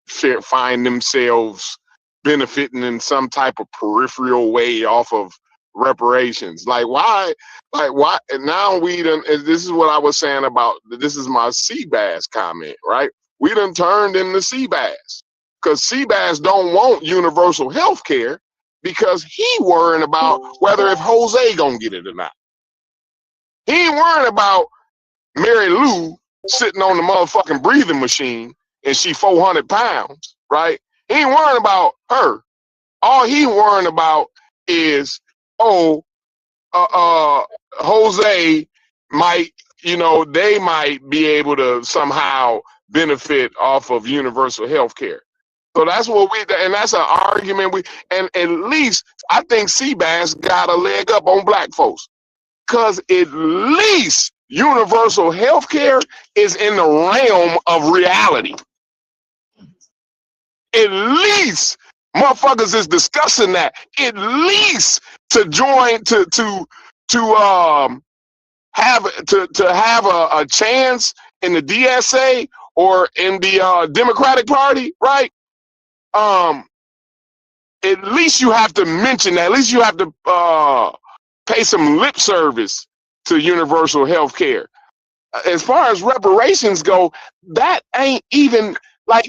find themselves benefiting in some type of peripheral way off of reparations. Why? And now this is what I was saying about, this is my Seabass comment, right? We done turned into Seabass because Seabass don't want universal health care because he worrying about whether if Jose gonna get it or not. He ain't worrying about Mary Lou sitting on the motherfucking breathing machine and she 400 pounds, right? He ain't worrying about her. All he worrying about is, Jose might, they might be able to somehow benefit off of universal health care. So that's what and that's an argument and at least I think Seabass got a leg up on black folks. Cause at least universal health care is in the realm of reality. At least motherfuckers is discussing that. At least to join to have a chance in the DSA or in the Democratic Party, right? At least you have to mention that. At least you have to pay some lip service to universal health care. As far as reparations go, that ain't even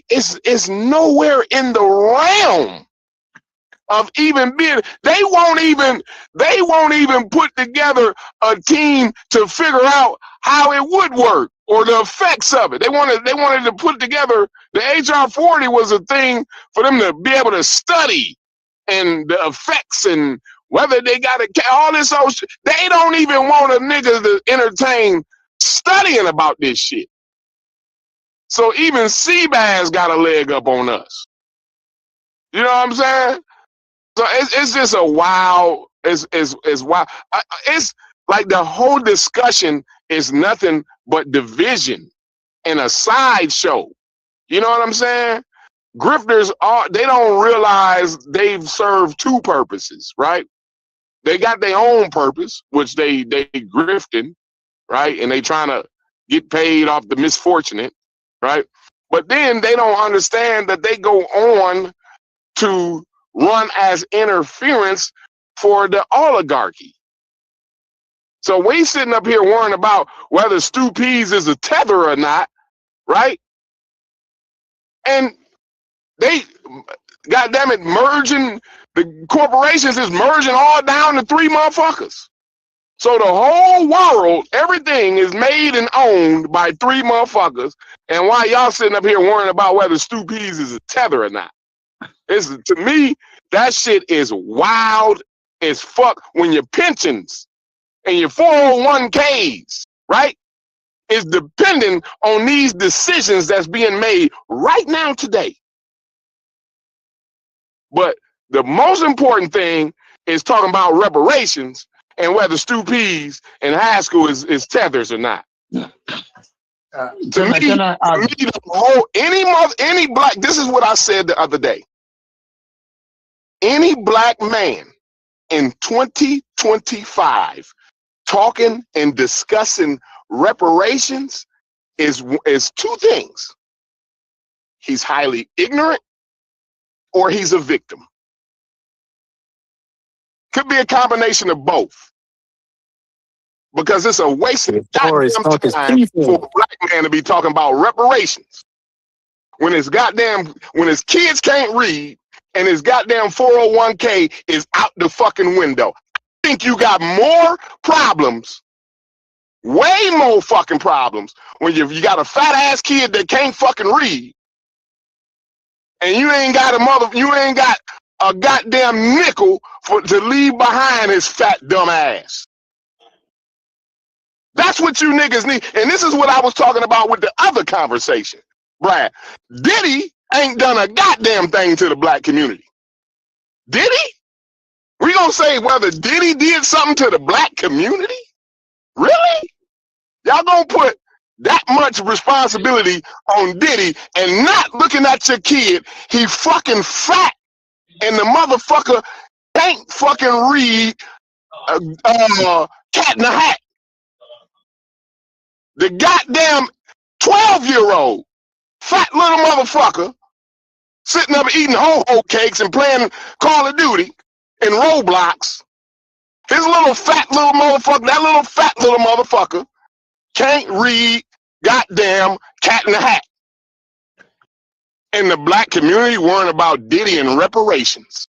it's nowhere in the realm of even being. They won't even put together a team to figure out how it would work or the effects of it. They wanted to put together. The HR 40 was a thing for them to be able to study and the effects and whether they got all this old shit. They don't even want a nigga to entertain studying about this shit. So even Seabass got a leg up on us. You know what I'm saying? So it's just a wild. It's wild. It's like the whole discussion is nothing but division and a sideshow. You know what I'm saying? Grifters they don't realize they've served two purposes, right? They got their own purpose, which they grifting, right? And they trying to get paid off the misfortunate, right? But then they don't understand that they go on to run as interference for the oligarchy. So we sitting up here worrying about whether Stu Pease is a tether or not, right? And they, goddamn it, merging, the corporations is merging all down to three motherfuckers. So the whole world, everything is made and owned by three motherfuckers. And why y'all sitting up here worrying about whether Stu Pease is a tether or not? To me, that shit is wild as fuck when your pensions and your 401ks, right, is dependent on these decisions that's being made right now today. But the most important thing is talking about reparations and whether Stu Pease and Haskell is tethers or not. To me, any black, this is what I said the other day. Any black man in 2025 talking and discussing reparations is two things. He's highly ignorant or he's a victim. Could be a combination of both. Because it's a waste of time for a black man to be talking about reparations when his kids can't read and his goddamn 401k is out the fucking window. I think you got more problems, way more fucking problems, when you got a fat ass kid that can't fucking read, and you ain't got a goddamn nickel to leave behind his fat dumb ass. That's what you niggas need. And this is what I was talking about with the other conversation. Brad, Diddy ain't done a goddamn thing to the black community. Did he? We gonna say whether Diddy did something to the black community? Really? Y'all gonna put that much responsibility on Diddy and not looking at your kid? He fucking fat and the motherfucker can't fucking read Cat in the Hat. The goddamn 12-year-old fat little motherfucker sitting up eating ho-ho cakes and playing Call of Duty and Roblox. His little fat little motherfucker, that little fat little motherfucker can't read goddamn Cat in the Hat. And the black community worrying about Diddy and reparations.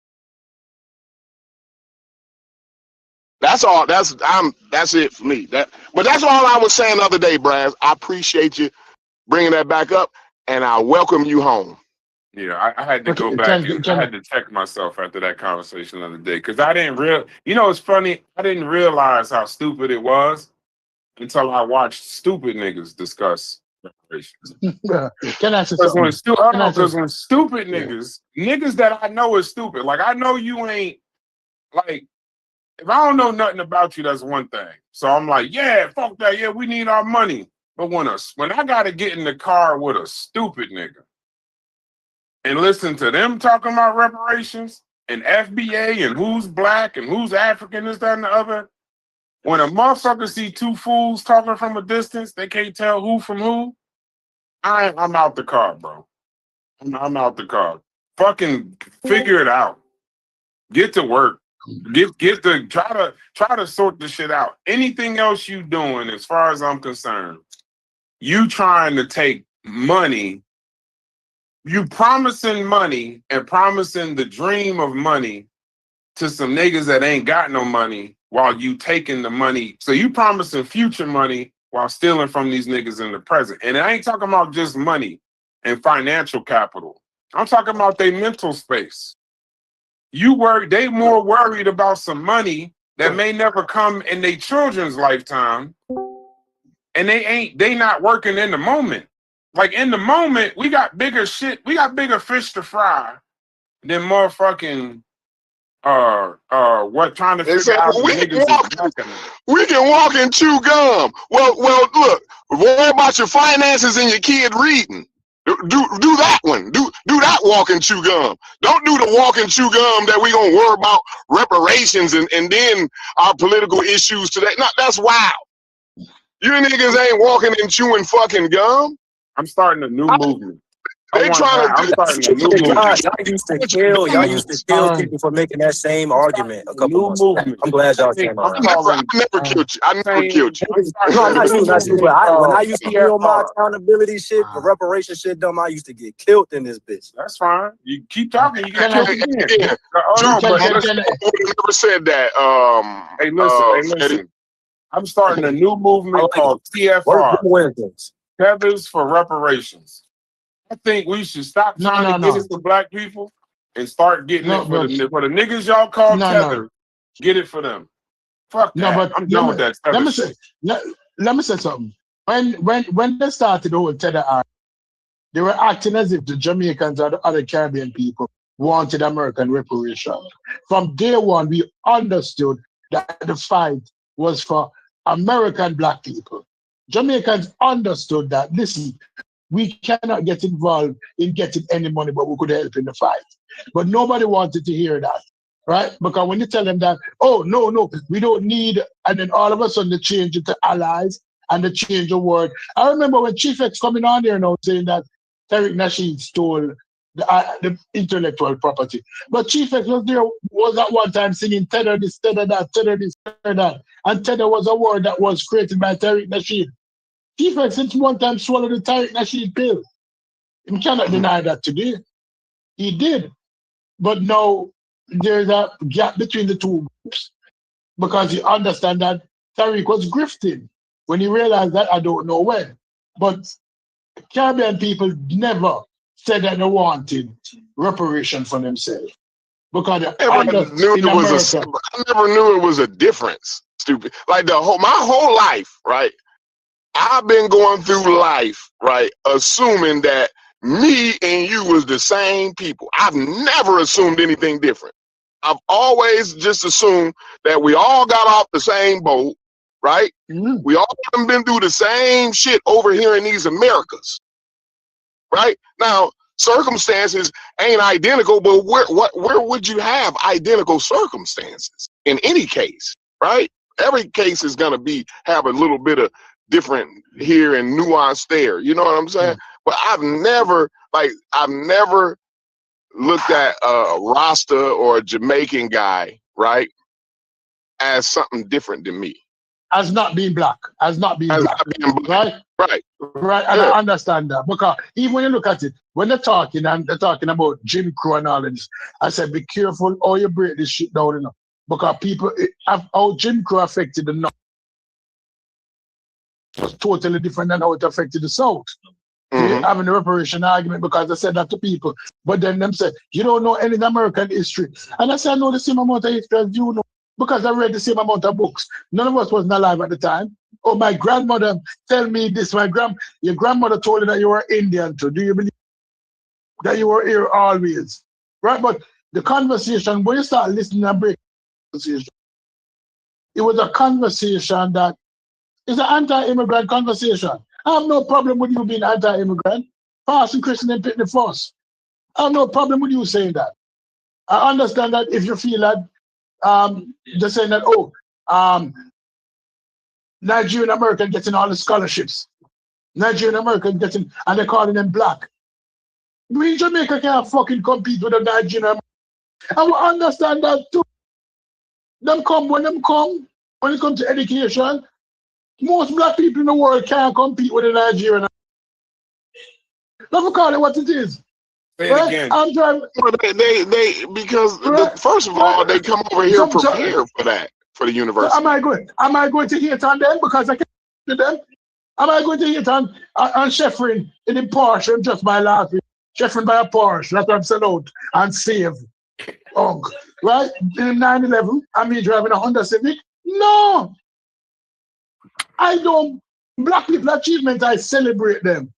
That's all. That's it for me. But that's all I was saying the other day, Braz. I appreciate you bringing that back up, and I welcome you home. Yeah, I had to go back and I had to check myself after that conversation the other day because I didn't it's funny. I didn't realize how stupid it was until I watched stupid niggas discuss reparations. Can I say something? Because when stupid niggas that I know is stupid, like I know you ain't like. If I don't know nothing about you, that's one thing. So I'm like, yeah, fuck that. Yeah, we need our money. But when I got to get in the car with a stupid nigga and listen to them talking about reparations and FBA and who's black and who's African, this, that, and the other, when a motherfucker see two fools talking from a distance, they can't tell who from who, I'm out the car, bro. I'm out the car. Fucking figure it out. Get to work. Try to sort the shit out. Anything else you doing, as far as I'm concerned, you trying to take money, you promising money and promising the dream of money to some niggas that ain't got no money while you taking the money. So you promising future money while stealing from these niggas in the present. And I ain't talking about just money and financial capital. I'm talking about their mental space. They more worried about some money that may never come in their children's lifetime, and they not working in the moment. Like in the moment, we got bigger shit, we got bigger fish to fry than motherfucking trying to figure out we can walk and chew gum. Well, look, worry about your finances and your kid reading. Do that one. Do that walk and chew gum. Don't do the walk and chew gum that we gonna worry about reparations and then our political issues today. No, that's wild. You niggas ain't walking and chewing fucking gum. I'm starting a new movement. They trying to do y'all used to kill people for making that same argument a couple months ago. I'm glad y'all came around. I never killed you. I never killed you. No, not you, but when I used to kill my accountability shit, the reparation shit done, I used to get killed in this bitch. That's fine. You keep talking, you get killed again. I never said that. Hey, listen. I'm starting a new movement called TFR. Tethers for Reparations. I think we should stop trying to get it for black people and start getting it for the niggas y'all call Tether. Get it for them. Fuck that. I'm done with that. Let me say something. When they started the whole Tether act, they were acting as if the Jamaicans or the other Caribbean people wanted American reparations. From day one, we understood that the fight was for American black people. Jamaicans understood that, listen, we cannot get involved in getting any money, but we could help in the fight. But nobody wanted to hear that, right? Because when you tell them that, oh, no, we don't need, and then all of a sudden they change it to allies and they change the word. I remember when Chief X coming on there now saying that Tariq Nasheed stole the intellectual property. But Chief X was at one time singing Tether this, Tether that, Tether this, Tether that. And Tether was a word that was created by Tariq Nasheed. Chief X since one time swallowed the Tariq Nasheed pill. You cannot deny that today. He did. But now there's a gap between the two groups because you understand that Tariq was grifting. When he realized that, I don't know when. But Caribbean people never said that they wanted reparation for themselves. Because I never knew it was a difference. Stupid. Like my whole life, right? I've been going through life, right, assuming that me and you was the same people. I've never assumed anything different. I've always just assumed that we all got off the same boat, right? We all been through the same shit over here in these Americas, right? Now, circumstances ain't identical, but where would you have identical circumstances in any case, right? Every case is gonna have a little bit of different here and nuance there. You know what I'm saying? But I've never looked at a Rasta or a Jamaican guy, right, as something different than me. As not being black. Right? Right. Right. And I understand that. Because even when you look at it, when they're talking and they're talking about Jim Crow and all of this, I said, be careful how you break this shit down, you know. Because how Jim Crow affected the North was totally different than how it affected the South. Having a reparation argument because I said that to people. But then them said, you don't know any American history. And I said, I know the same amount of history as you know because I read the same amount of books. None of us wasn't alive at the time. Oh, my grandmother tell me this. Your grandmother told you that you were Indian too. Do you believe that you were here always? Right? But the conversation, when you start listening and break conversation, it was a conversation that is an anti-immigrant conversation. I have no problem with you being anti-immigrant. Passing Christian and Pitney first. I have no problem with you saying that. I understand that if you feel that they're saying that, Nigerian American getting all the scholarships. Nigerian American getting, and they're calling them black. We in Jamaica can't fucking compete with the Nigerian American. I will understand that too. When it comes to education, most black people in the world can't compete with the Nigerian. Don't call it what it is. Say it again. I'm trying. First of all, they come over here prepared for that, for the university. So am I going to hate on them because I can't to them? Am I going to hate on Sheffrin in the Porsche just by last week? Sheffrin by a Porsche, that's what I'm selling out and save. Right? In 9/11, and me driving a Honda Civic? No. I don't. Black people achievement, I celebrate them.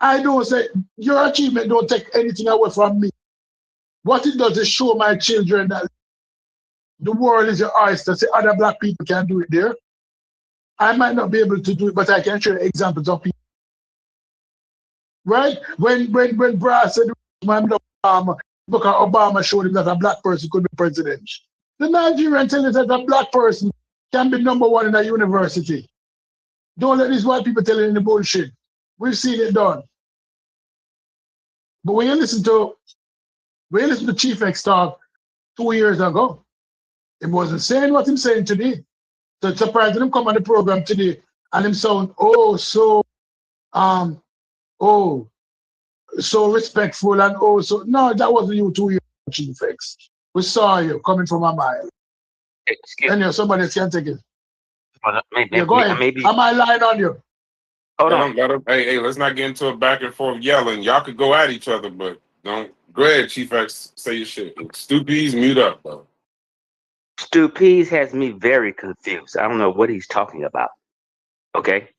I don't say your achievement don't take anything away from me. What it does is show my children that the world is your oyster. Say other black people can do it there. I might not be able to do it, but I can show examples of people. Right? When Brad said Obama showed him that a black person could be president. The Nigerian tell us that a black person can be #1 in a university. Don't let these white people tell you any bullshit. We've seen it done. But when you listen to Chief X talk 2 years ago, he wasn't saying what he's saying today. So it's surprising him come on the program today and him sound so respectful and no, that wasn't you 2 years ago, Chief X. We saw you coming from a mile. Anyway, somebody else can take it. Go ahead. Am I lying on you? Hold on. Hey, let's not get into a back and forth yelling. Y'all could go at each other, but don't. Go ahead, Chief X, say your shit. Stupid's mute up, bro. Stupid's has me very confused. I don't know what he's talking about. Okay?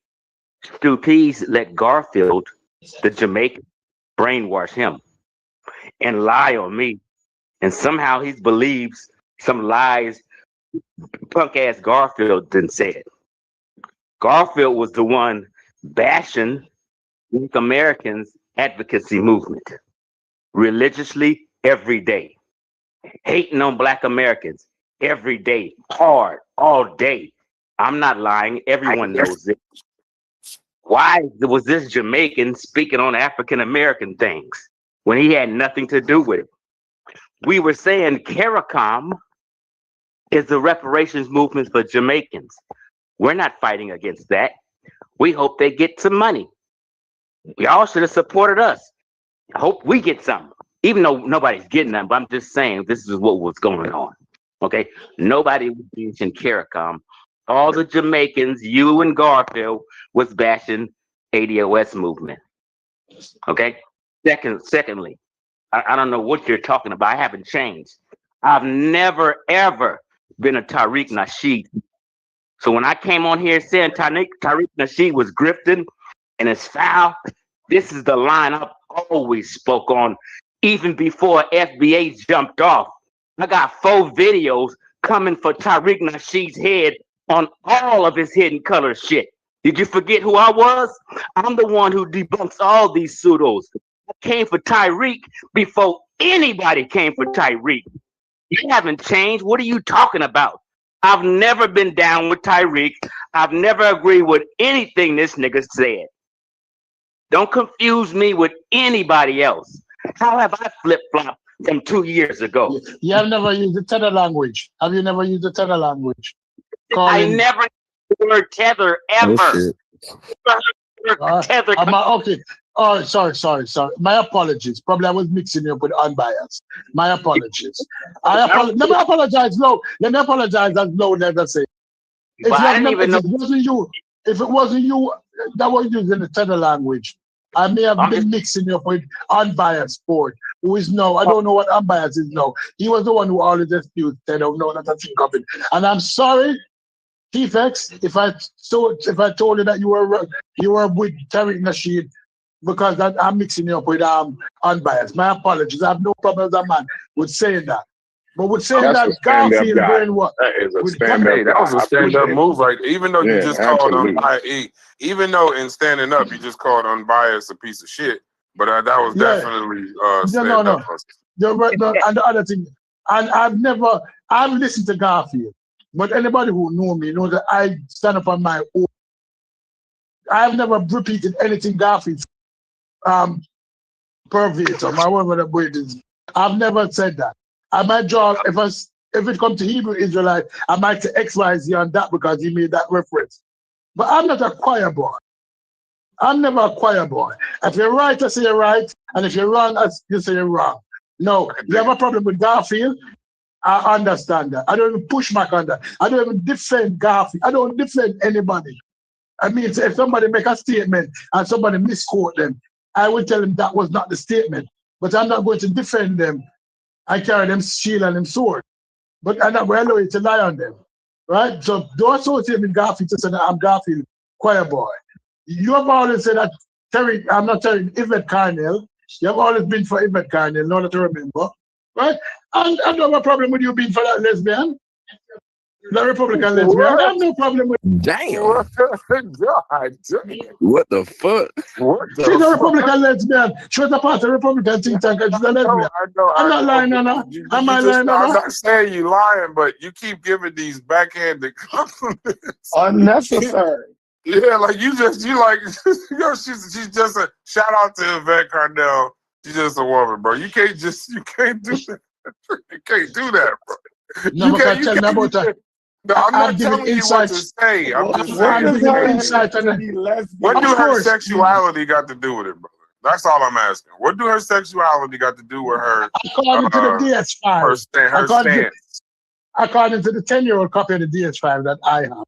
Stupid's let Garfield, the Jamaican, brainwash him and lie on me. And somehow he believes some lies punk ass Garfield didn't say it. Garfield was the one bashing Black Americans' advocacy movement religiously every day, hating on Black Americans every day, hard, all day. I'm not lying. Everyone knows it. Why was this Jamaican speaking on African American things when he had nothing to do with it? We were saying CARICOM is the reparations movement for Jamaicans. We're not fighting against that. We hope they get some money. Y'all should have supported us. I hope we get some, even though nobody's getting them. But I'm just saying this is what was going on. Okay, nobody was bashing CARICOM. All the Jamaicans, you and Garfield, was bashing ADOS movement. Okay. Secondly, I don't know what you're talking about. I haven't changed. I've never ever been a Tariq Nasheed. So when I came on here saying Tariq Nasheed was grifting and it's foul, This is the line I've always spoke on, even before FBA jumped off. I got 4 videos coming for Tariq Nasheed's head on all of his Hidden Color shit. Did you forget who I was? I'm the one who debunks all these pseudos. I came for Tyreek before anybody came for Tyreek. You haven't changed. What are you talking about? I've never been down with Tyreek. I've never agreed with anything this nigga said. Don't confuse me with anybody else. How have I flip-flopped from 2 years ago? You have never used the tether language. Have you never used the tether language? I never used the word tether ever. Tether. Okay. Oh, sorry. My apologies. Probably I was mixing you up with unbiased. My apologies. Let me apologize. No, let me apologize as low never say. If it wasn't you that was using the tether language, I may have been mixing you up with unbiased sport, who is no, I don't know what unbiased is now. He was the one who always excused tether. No, that's a thing coming. And I'm sorry, T-Fex, if I told you that you were with Tariq Nasheed, because I'm mixing you up with unbiased. My apologies. I have no problem as a man with saying that. But with saying that Garfield doing what? That is a stand-up. That was a stand-up move, right? Even though you just called unbiased, even though in standing up you just called unbiased a piece of shit, but that was definitely stand-up. And the other thing, and I've listened to Garfield, but anybody who knows me knows that I stand up on my own. I've never repeated anything Garfield verbatim, or whatever the word is. I've never said that. I might draw, if it comes to Hebrew Israelite, I might say X, Y, Z on that because he made that reference. But I'm not a choir boy. I'm never a choir boy. If you're right, I say you're right. And if you're wrong, you say you're wrong. No, you have a problem with Garfield, I understand that. I don't even push back on that. I don't even defend Garfield. I don't defend anybody. I mean, if somebody make a statement and somebody misquote them, I will tell them that was not the statement. But I'm not going to defend them. I carry them shield and them sword. But I'm not going to allow you to lie on them. Right? So don't associate with Garfield to say that I'm Garfield choir boy. You have always said that I'm not telling Yvette Carnell. You have always been for Yvette Carnell, in order to remember. Right? And I don't have a problem with you being for that lesbian. The Republican lesbian. I have no problem with Damn. God, what the fuck? She's a Republican lesbian. She was a part of the Republican think tank and she's a lesbian. I'm not lying on her. I'm not saying you lying, but you keep giving these backhanded compliments. Unnecessary. Yeah, like you like, she's just a shout out to Yvette Carnell. She's just a woman, bro. You can't do that. You can't do that, bro. No, No, I'm not telling you what to say. I'm just saying. What do her sexuality got to do with it, brother? That's all I'm asking. What do her sexuality got to do with her? According to the DS5. Her stance. According to the 10-year-old copy of the DS5 that I have,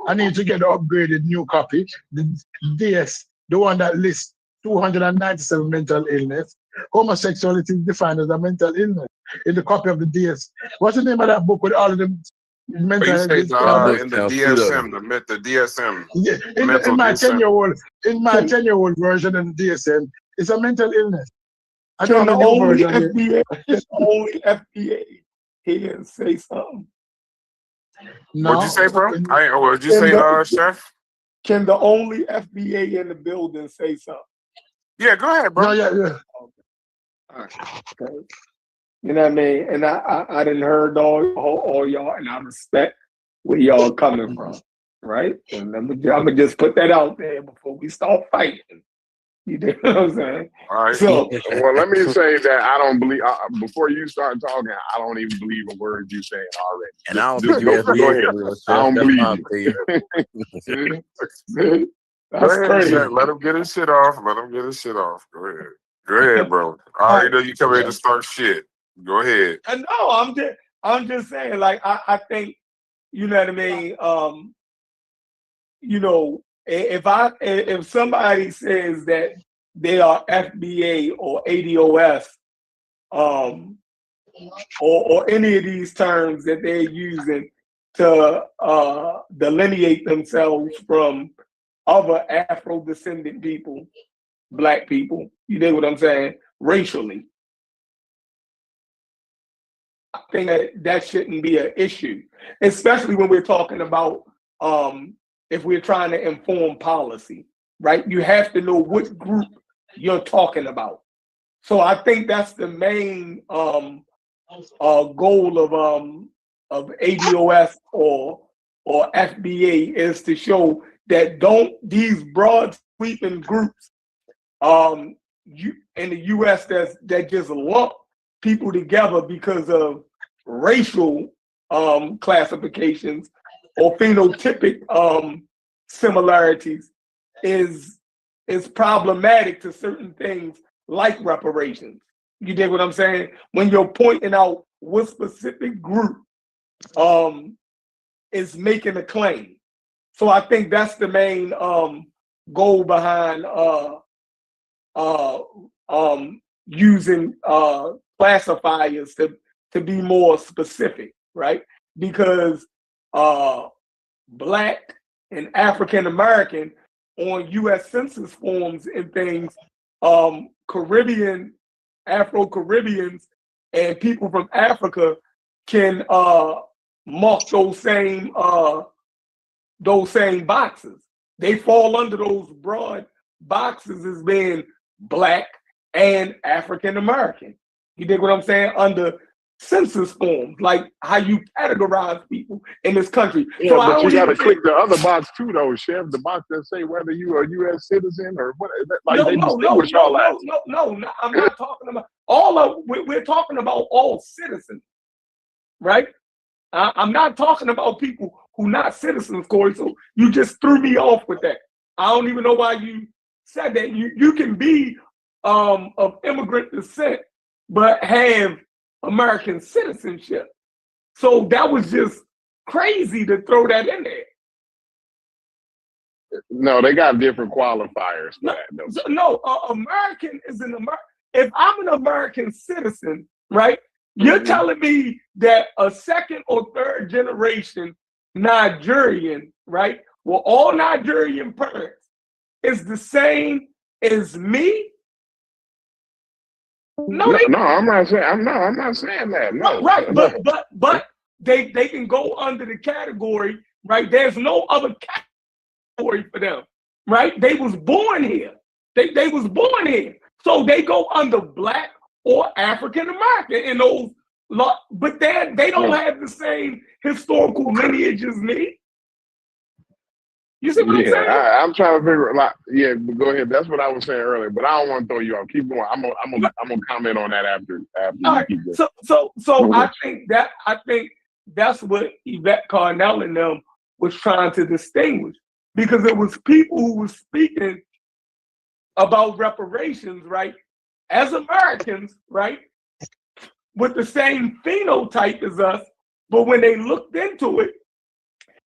I need to get the upgraded new copy. The DS, the one that lists 297 mental illness. Homosexuality is defined as a mental illness in the copy of the DS. What's the name of that book with all of them? Mental illness in the DSM, the DSM. Yeah, in my 10-year-old version of the DSM, it's a mental illness. I don't know only FBA here say something. No. What'd you say, bro? What'd you say, Chef? Can the only FBA in the building say something? Yeah, go ahead, bro. No, yeah. Okay. You know what I mean? And I didn't heard all y'all, and I respect where y'all coming from, right? And I'm gonna just put that out there before we start fighting. You know what I'm saying? All right. So, well, let me say that I don't believe. Before you start talking, I don't even believe a word you saying already. And I don't think you ever I don't believe you. That's crazy. Let him get his shit off. Go ahead, bro. I already know you come here to start shit. Go ahead. And no, I'm just saying, like, I think, you know what I mean? You know, if somebody says that they are FBA or ADOS, or any of these terms that they're using to delineate themselves from other Afro-descendant people, Black people. You dig what I'm saying? Racially. I think that shouldn't be an issue, especially when we're talking about if we're trying to inform policy, right? You have to know what group you're talking about. So I think that's the main goal of ADOS or FBA is to show that these broad sweeping groups in the US that just lump people together because of racial classifications or phenotypic similarities is problematic to certain things like reparations. You dig what I'm saying? When you're pointing out what specific group is making a claim. So I think that's the main goal behind using classifiers to be more specific, right? Because Black and African American on U.S. Census forms and things, Caribbean, Afro-Caribbeans, and people from Africa can mark those same boxes. They fall under those broad boxes as being Black and African American. You dig what I'm saying? Under census forms, like how you categorize people in this country. Yeah, so but you got to click the other box too, though, Chef. The box that say whether you are a U.S. citizen or what. Like no, I'm not talking about we're talking about all citizens, right? I'm not talking about people who not citizens, Corey. So you just threw me off with that. I don't even know why you said that. You can be of immigrant descent, but have American citizenship. So that was just crazy to throw that in there. No, they got different qualifiers for that. No, American is an American. If I'm an American citizen, right? You're telling me that a second or third generation Nigerian, right? Well, all Nigerian parents is the same as me? No, I'm not saying. I'm not saying that. No, right, but they can go under the category, right? There's no other category for them, right? They was born here. They was born here, so they go under Black or African American in those. But they don't have the same historical lineage as me. You see what I'm saying? I'm trying to figure. But go ahead. That's what I was saying earlier. But I don't want to throw you off. Keep going. I'm gonna comment on that after. Right. So I think that's what Yvette Carnell and them was trying to distinguish, because it was people who were speaking about reparations, right, as Americans, right, with the same phenotype as us, but when they looked into it,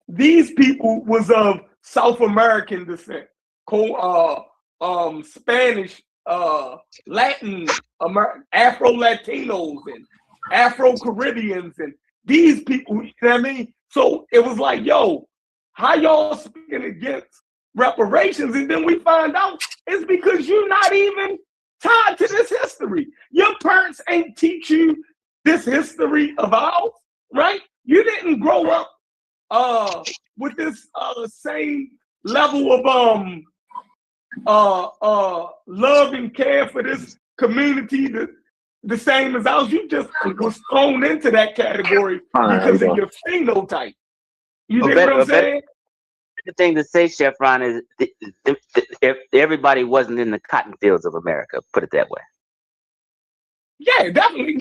these people was of South American descent, Spanish, Latin, Afro-Latinos, and Afro-Caribbeans, and these people, you know what I mean? So it was like, yo, how y'all speaking against reparations? And then we find out it's because you're not even tied to this history. Your parents ain't teach you this history of ours, right? You didn't grow up with this same level of love and care for this community, the same as ours. You just was thrown into that category because of your phenotype. You know what I'm saying? The thing to say, Chef Ron, is if everybody wasn't in the cotton fields of America, put it that way. Yeah, definitely.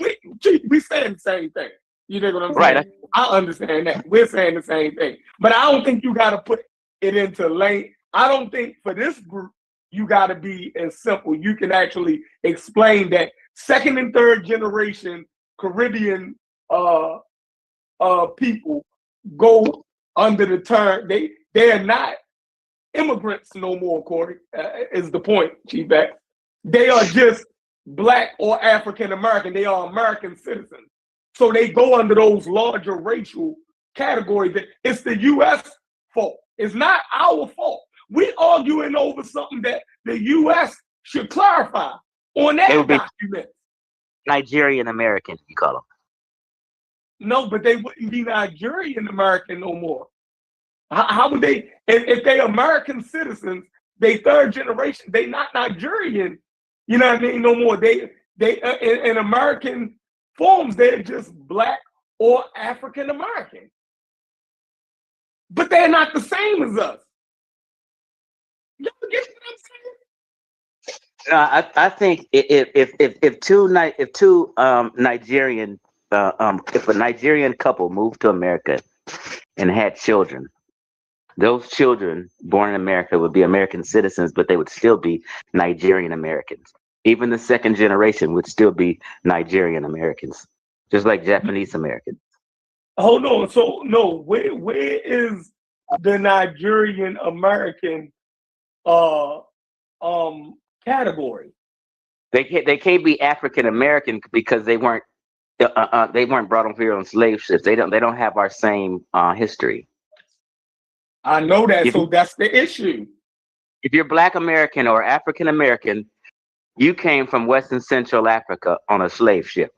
We saying the same thing. You know what I'm saying? Right. I understand that. We're saying the same thing. But I don't think you got to put it into lane. I don't think for this group, you got to be as simple. You can actually explain that second and third generation Caribbean people go under the term. They're not immigrants no more, Corey, is the point, Chief Beck. They are just Black or African American. They are American citizens. So they go under those larger racial categories. That it's the U.S. fault. It's not our fault. We arguing over something that the U.S. should clarify on that document. Nigerian American, you call them. No, but they wouldn't be Nigerian American no more. How would they, if they American citizens, they third generation, they not Nigerian, you know what I mean, no more. They in American forms, they're just Black or African American. But they're not the same as us. You get what I'm saying? I think if two Nigerian if a Nigerian couple moved to America and had children, those children born in America would be American citizens, but they would still be Nigerian Americans. Even the second generation would still be Nigerian Americans, just like Japanese Americans. Hold on. So no, where is the Nigerian American category? They can't be African American because they weren't brought over here on slave ships. They don't have our same history. I know that, so that's the issue. If you're Black American or African American, you came from Western Central Africa on a slave ship.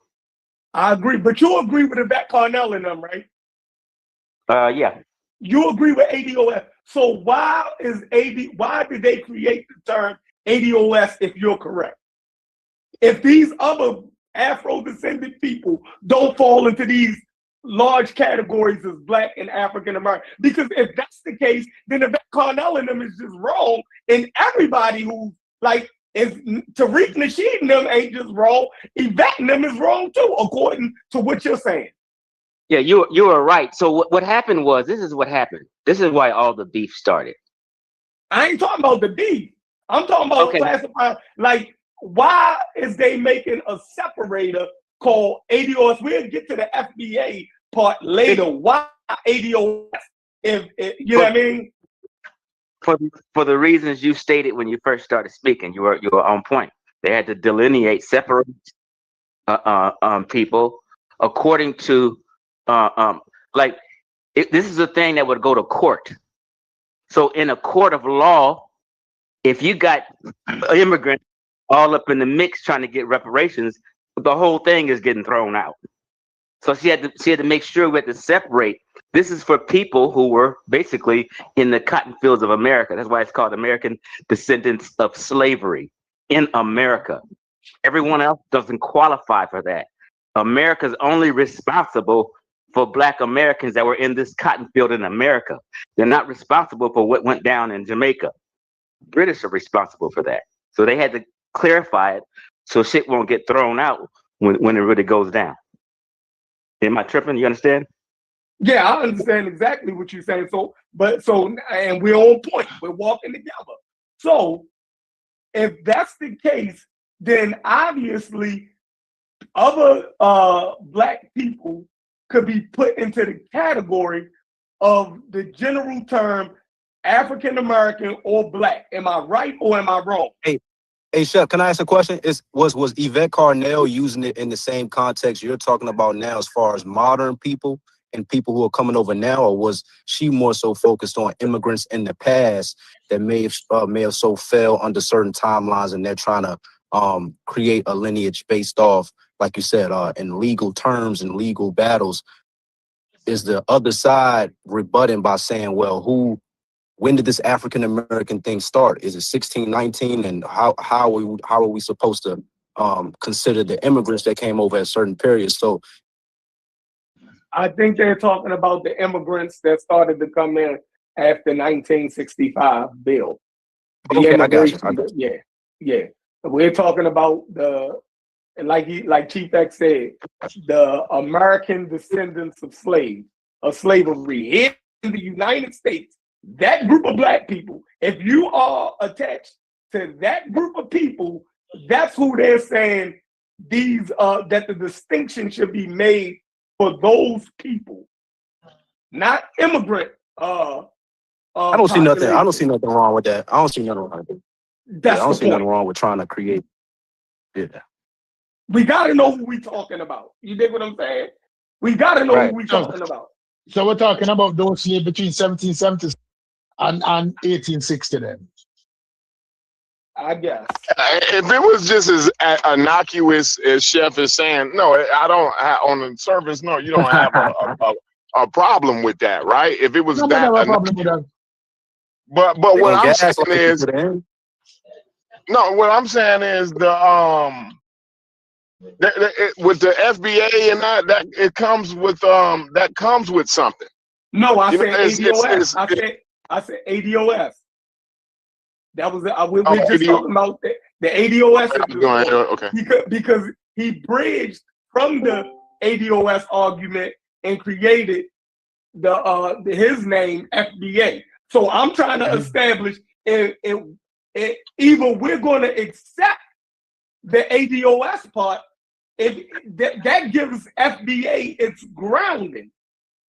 I agree, but you agree with Yvette Carnell and them, right? Yeah. You agree with ADOS. So why did they create the term ADOS if you're correct? If these other Afro-descended people don't fall into these large categories as Black and African American, because if that's the case, then Yvette Carnell and them is just wrong, and everybody who like is Tariq Nasheed and them ain't just wrong, Yvette and them is wrong too, according to what you're saying. Yeah, you were right. So what happened was, this is what happened. This is why all the beef started. I ain't talking about the beef. I'm talking about classifying, like, why is they making a separator called ADOS? We'll get to the FBA part later. Why ADOS? If you know what I mean? For the reasons you stated when you first started speaking, you were on point. They had to delineate, separate people according to this is a thing that would go to court. So in a court of law, if you got immigrants all up in the mix trying to get reparations, the whole thing is getting thrown out. So she had to make sure we had to separate. This is for people who were basically in the cotton fields of America. That's why it's called American Descendants of Slavery in America. Everyone else doesn't qualify for that. America's only responsible for Black Americans that were in this cotton field in America. They're not responsible for what went down in Jamaica. British are responsible for that. So they had to clarify it so shit won't get thrown out when it really goes down. Am I tripping? You understand? Yeah, I understand exactly what you're saying. And we're on point. We're walking together. So if that's the case, then obviously other Black people could be put into the category of the general term African American or Black. Am I right or am I wrong? Hey, Chef, can I ask a question? Was Yvette Carnell using it in the same context you're talking about now as far as modern people and people who are coming over now, or was she more so focused on immigrants in the past that may have so fell under certain timelines and they're trying to create a lineage based off, like you said, in legal terms and legal battles? Is the other side rebutting by saying, well, when did this African American thing start? Is it 1619? And how are we supposed to consider the immigrants that came over at certain periods? So I think they're talking about the immigrants that started to come in after 1965 bill. Okay, I got you. Yeah. We're talking about like Chief X said, the American descendants of slavery here in the United States. That group of Black people, if you are attached to that group of people, that's who they're saying that the distinction should be made for those people, not immigrant. I don't see nothing. I don't see nothing wrong with that. I don't see nothing wrong with it. I don't see nothing wrong with trying to create. Yeah. We got to know who we talking about. You dig what I'm saying? We got to know who we talking about. So we're talking about those slaves between 1770 and 1860 then. I guess. If it was just as innocuous as Chef is saying, no, I don't have, on the surface, no, you don't have a problem with that, right? If it was No, that, no problem with that. but what I'm saying is, no, what I'm saying is with the FBA and that it comes with that comes with something. No, I said ADOS. I said ADOS. That was we're just talking about the ADOS. Okay. Because he bridged from the ADOS argument and created his name FBA. So I'm trying to establish either we're going to accept the ADOS part, if that gives FBA its grounding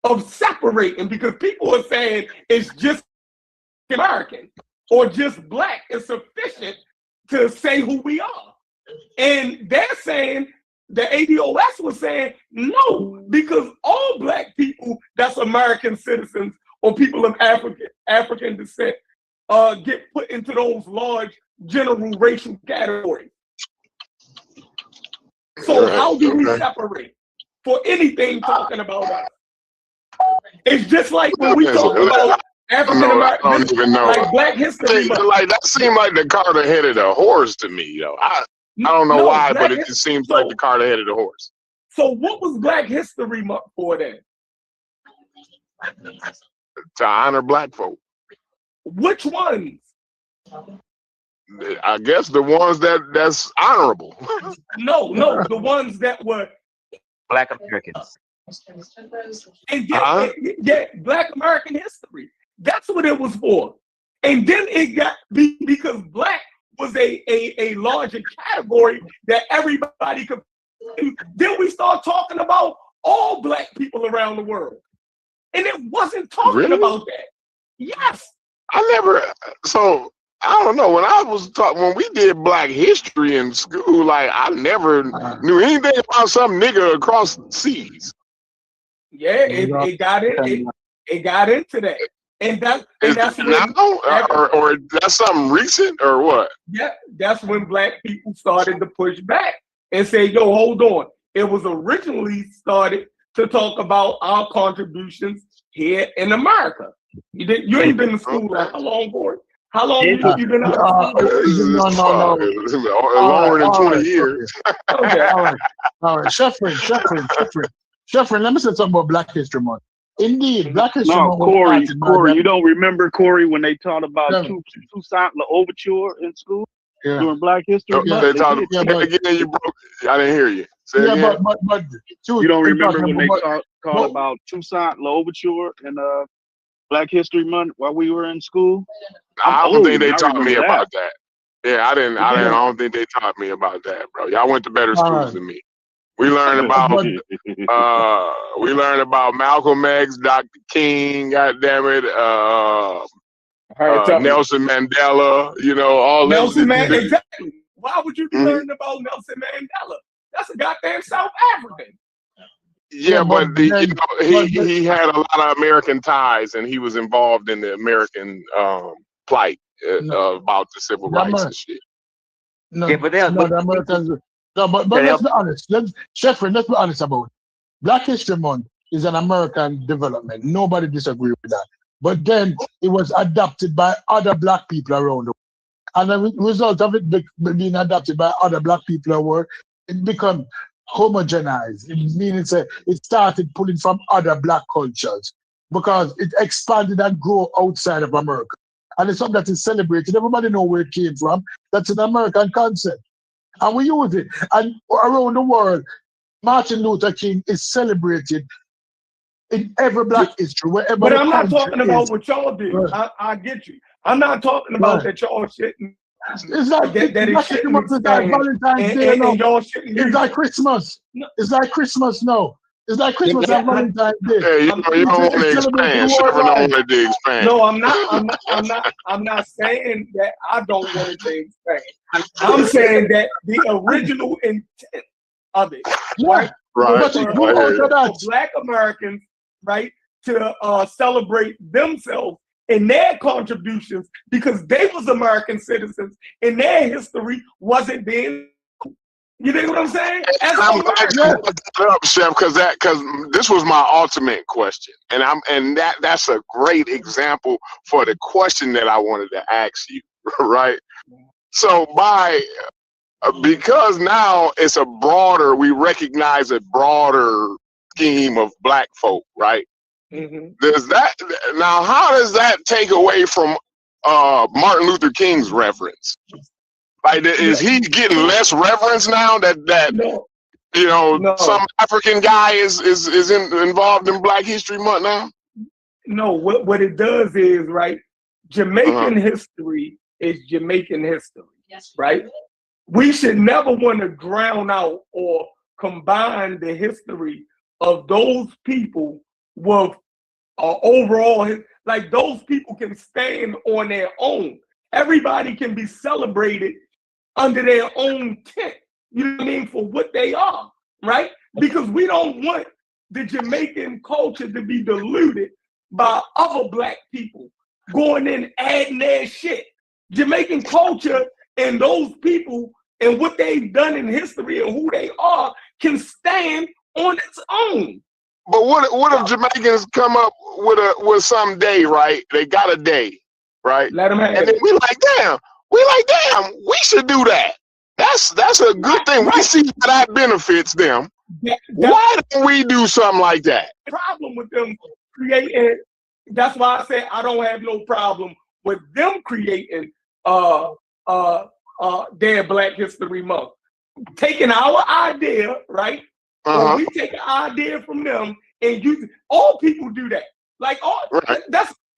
of separating, because people are saying it's just American or just black is sufficient to say who we are. And they're saying, the ADOS was saying, no, because all black people that's American citizens or people of African descent get put into those large general racial categories. So how do we separate for anything talking about us? It's just like when we talk about African American, I don't even know. like Black History Month. Like that seemed like the Carter headed a horse to me, yo. I don't know why, but it just seems like the Carter headed a horse. So what was Black History Month for then? To honor black folk. Which ones? I guess the ones that's honorable. No, the ones that were Black Americans. And Black American history. That's what it was for. And then it got because black was a larger category that everybody could. Then we start talking about all black people around the world, and it wasn't talking about that. Yes, So I don't know. When we did Black history in school, like I never knew anything about some nigga across the seas. Yeah, it got in. It got into that, and that's when or that's something recent or what? Yeah, that's when black people started to push back and say, "Yo, hold on." It was originally started to talk about our contributions here in America. You ain't been to school how long for it? How long have you been out of school? No. Longer than 20 years. Okay, all right. Sheffrin, let me say something about Black History Month. Indeed, Black History Month. Corey, you don't remember, Corey, when they taught about Toussaint L'Ouverture in school during Black History Month? I didn't hear you. But you don't remember when they taught about Toussaint L'Ouverture in Black History Month while we were in school? I don't think they taught me about that. Yeah, I didn't. I don't think they taught me about that, bro. Y'all went to better schools than me. We learned about Malcolm X, Dr. King, goddammit, Nelson Mandela, all Nelson Mandela. Exactly. Why would you be learning about Nelson Mandela? That's a goddamn South African. Yeah, but he had a lot of American ties, and he was involved in the American plight about the civil rights and shit. But let's be honest. Sheffrin, let's be honest about it. Black History Month is an American development. Nobody disagrees with that. But then it was adopted by other black people around the world. And the result of it being adopted by other black people around the world, it became homogenized. It means it started pulling from other black cultures because it expanded and grew outside of America. And it's something that is celebrated. Everybody knows where it came from. That's an American concept. And we use it. And around the world, Martin Luther King is celebrated in every black history, wherever. But I'm not talking about what y'all did. Right. I get you. I'm not talking about that y'all shouldn't. It's like Valentine's Day. It's like Christmas. It's like Christmas now. It's like Christmas and Valentine's Day. Hey, you don't want to expand. Sheffrin don't want to expand. No, I'm not saying that I don't want it to expand. I'm saying that the original intent of it, right? For Black Americans, right, to celebrate themselves in their contributions because they was American citizens and their history wasn't being. You know what I'm saying? I'm glad you brought that up, Chef, because this was my ultimate question, and that's a great example for the question that I wanted to ask you, right? So because now it's we recognize a broader scheme of black folk, right? Mm-hmm. Now how does that take away from Martin Luther King's reference? Like, is he getting less reverence now that some African guy is involved in Black History Month now? No, what it does is, right, Jamaican history is Jamaican history, right? We should never want to drown out or combine the history of those people with overall, like those people can stand on their own. Everybody can be celebrated under their own tent, you know what I mean, for what they are, right? Because we don't want the Jamaican culture to be diluted by other Black people going in adding their shit. Jamaican culture and those people and what they've done in history and who they are can stand on its own. But what if Jamaicans come up with some day, right? They got a day, right? Let them have and it. Then we like, damn, we should do that. That's a good thing. We see how that benefits them. Why don't we do something like that? The problem with them creating, that's why I say I don't have no problem with them creating their Black History Month. Taking our idea, right? Or we take an idea from them and use it. All people do that. Like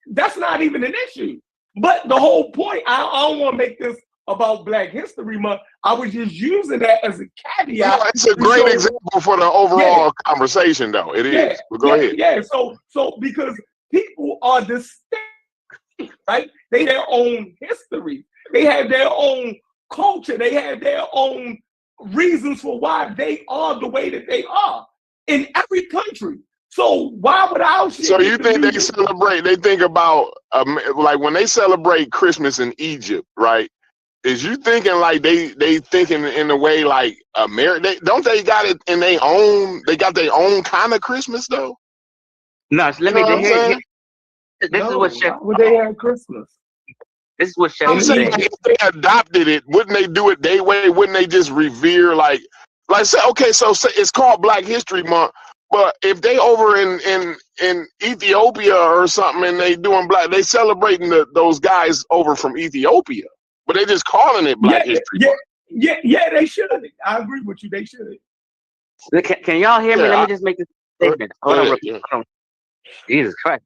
that's not even an issue. But the whole point, I don't want to make this about Black History Month. I was just using that as a caveat. No, it's a great example for the overall conversation, though. It is. But go ahead. Yeah. So because people are distinct, right? They have their own history. They have their own culture. They have their own reasons for why they are the way that they are in every country. So why would our shit? So you think they celebrate? They think about like when they celebrate Christmas in Egypt, right? Is you thinking like they thinking in a way like America? Don't they got it in their own? They got their own kind of Christmas though. No, so let me hear. This is what Chef. Would they have Christmas? This is what Chef I'm is saying. saying. If they adopted it, wouldn't they do it their way? Wouldn't they just revere like say okay? So it's called Black History Month. But if they over in Ethiopia or something and they doing they celebrating those guys over from Ethiopia, but they just calling it Black History Month. Yeah, they should. I agree with you. They should. Can y'all hear me? Let me just make this statement. Hold on. Jesus Christ.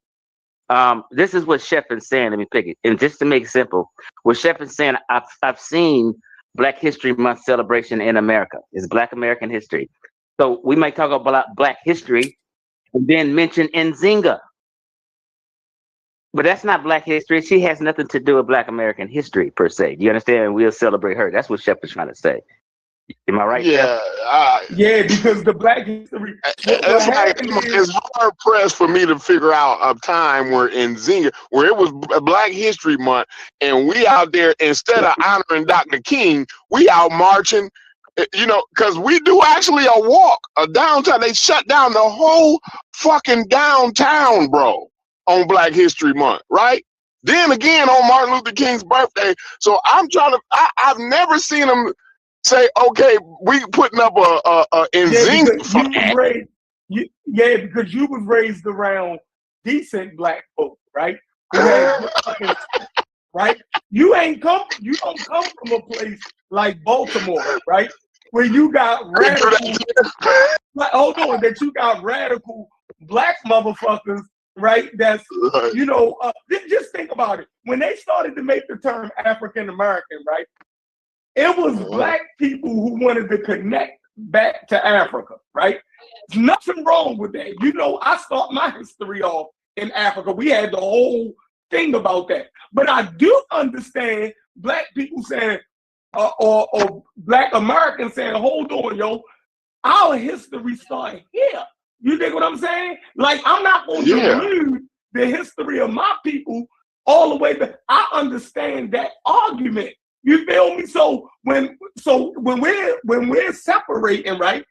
This is what Chef is saying. Let me pick it. And just to make it simple, what Chef is saying, I've seen Black History Month celebration in America. It's Black American history. So we might talk about Black history and then mention Nzinga. But that's not Black history. She has nothing to do with Black American history per se. Do you understand? We'll celebrate her. That's what Chef is trying to say. Am I right? Yeah. Yeah, because the Black history. It's hard pressed for me to figure out a time where Nzinga, where it was Black History Month, and we out there instead of honoring Dr. King, we out marching. You know, because we do actually a walk, a downtown. They shut down the whole fucking downtown, bro, on Black History Month, right? Then again on Martin Luther King's birthday. So I'm trying to. I've never seen them say, "Okay, we putting up a Nzinga." Because you was raised around decent Black folk, right? Right? You don't come from a place like Baltimore, right? Where you got radical, that you got radical Black motherfuckers, right? That's, just think about it. When they started to make the term African American, right? It was Black people who wanted to connect back to Africa, right? There's nothing wrong with that. You know, I start my history off in Africa. We had the whole thing about that. But I do understand Black people saying, or Black Americans saying, hold on, yo, our history started here. You dig what I'm saying? Like, I'm not going to use the history of my people all the way back. I understand that argument. You feel me? So when we're separating, right?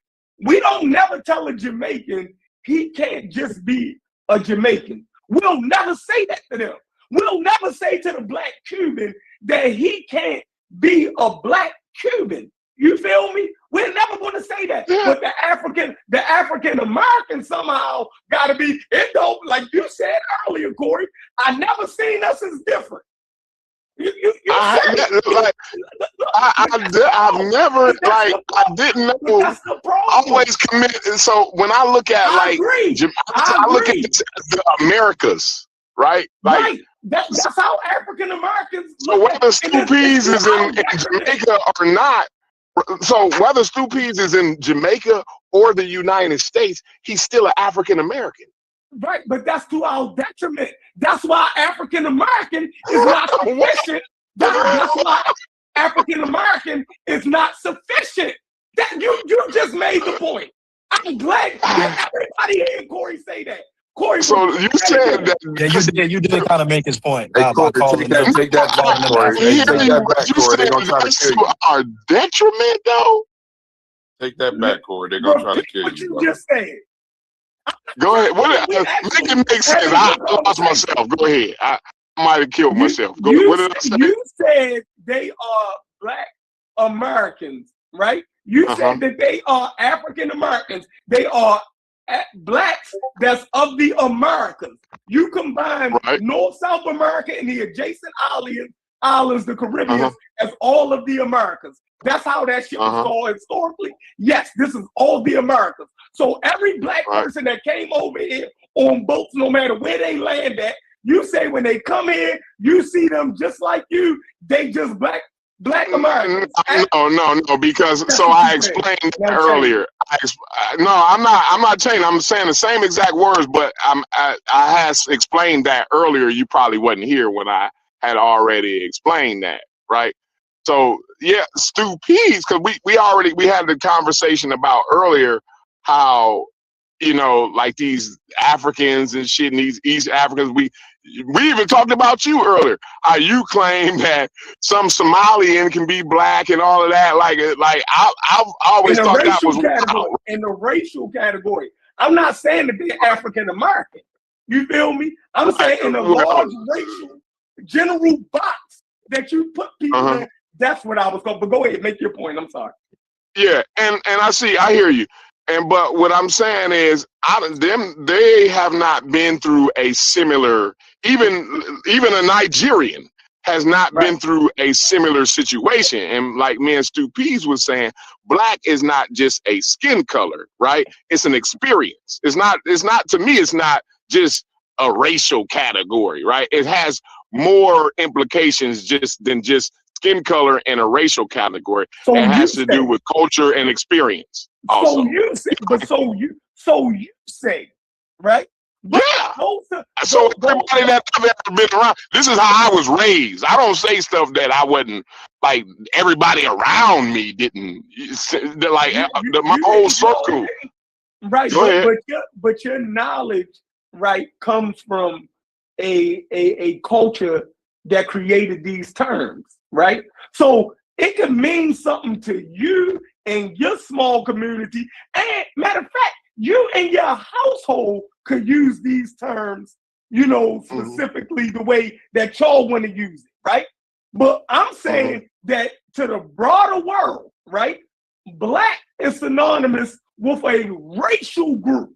We don't never tell a Jamaican he can't just be a Jamaican. We'll never say that to them. We'll never say to the Black Cuban that he can't be a Black Cuban. You feel me? We're never going to say that. But the African American somehow got to be. It don't, like you said earlier, Corey. I never seen us as different. I've never like I didn't know. Always committed. So when I look at I look at the Americas, right? Like, right. That's how African Americans. So whether Stu Pease is in Jamaica or not, so whether Stu Pease is in Jamaica or the United States, he's still an African American. Right, but that's to our detriment. That's why African American is not sufficient. That's why African American is not sufficient. That you just made the point. I'm glad everybody heard Corey say that. Corey, so you said that. Yeah, you did kind of make his point. Hey, Corey, take that back, Corey. Take that back, Corey. They're gonna try to kill you. Our detriment, though. Take that back, Corey. They're gonna try to kill what you. What you just said. Go ahead. Make it make sense. I lost myself. Go ahead. I might have killed myself. What did I say? You said they are Black Americans, right? You said that they are African Americans. They are Blacks that's of the Americas. You combine North, South America and the adjacent islands, the Caribbean, as all of the Americas. That's how that shit was called historically. Yes, this is all the Americas. So every Black person that came over here on boats, no matter where they land at, you say when they come here, you see them just like you. They just Black Americans. No, because so I explained earlier. I'm not changing. I'm saying the same exact words, but I had explained that earlier. You probably wasn't here when I had already explained that, right? So yeah, Stu Pease, because we had the conversation about earlier how, you know, like these Africans and shit and these East Africans, we even talked about you earlier, how you claim that some Somalian can be Black and all of that. I've always thought that was wild. In the racial category. I'm not saying that they're African American. You feel me? I'm saying in a large racial general box that you put people in. That's what I was going. But go ahead, make your point. I'm sorry. Yeah, and I hear you. But what I'm saying is, they have not been through a similar. Even a Nigerian has not been through a similar situation. And like me and Stu Pease was saying, Black is not just a skin color, right? It's an experience. It's not. To me, it's not just a racial category, right? It has more implications than just skin color and a racial category. So it has to do with culture and experience. Also. So you say, right? Yeah. So everybody that I've ever been around, this is how I was raised. I don't say stuff that I wasn't, like, everybody around me didn't. Like, my whole circle. Right. But your knowledge, right, comes from a culture that created these terms, right? So it could mean something to you and your small community. And matter of fact, you and your household could use these terms, you know, specifically the way that y'all want to use it, right? But I'm saying that to the broader world, right? Black is synonymous with a racial group.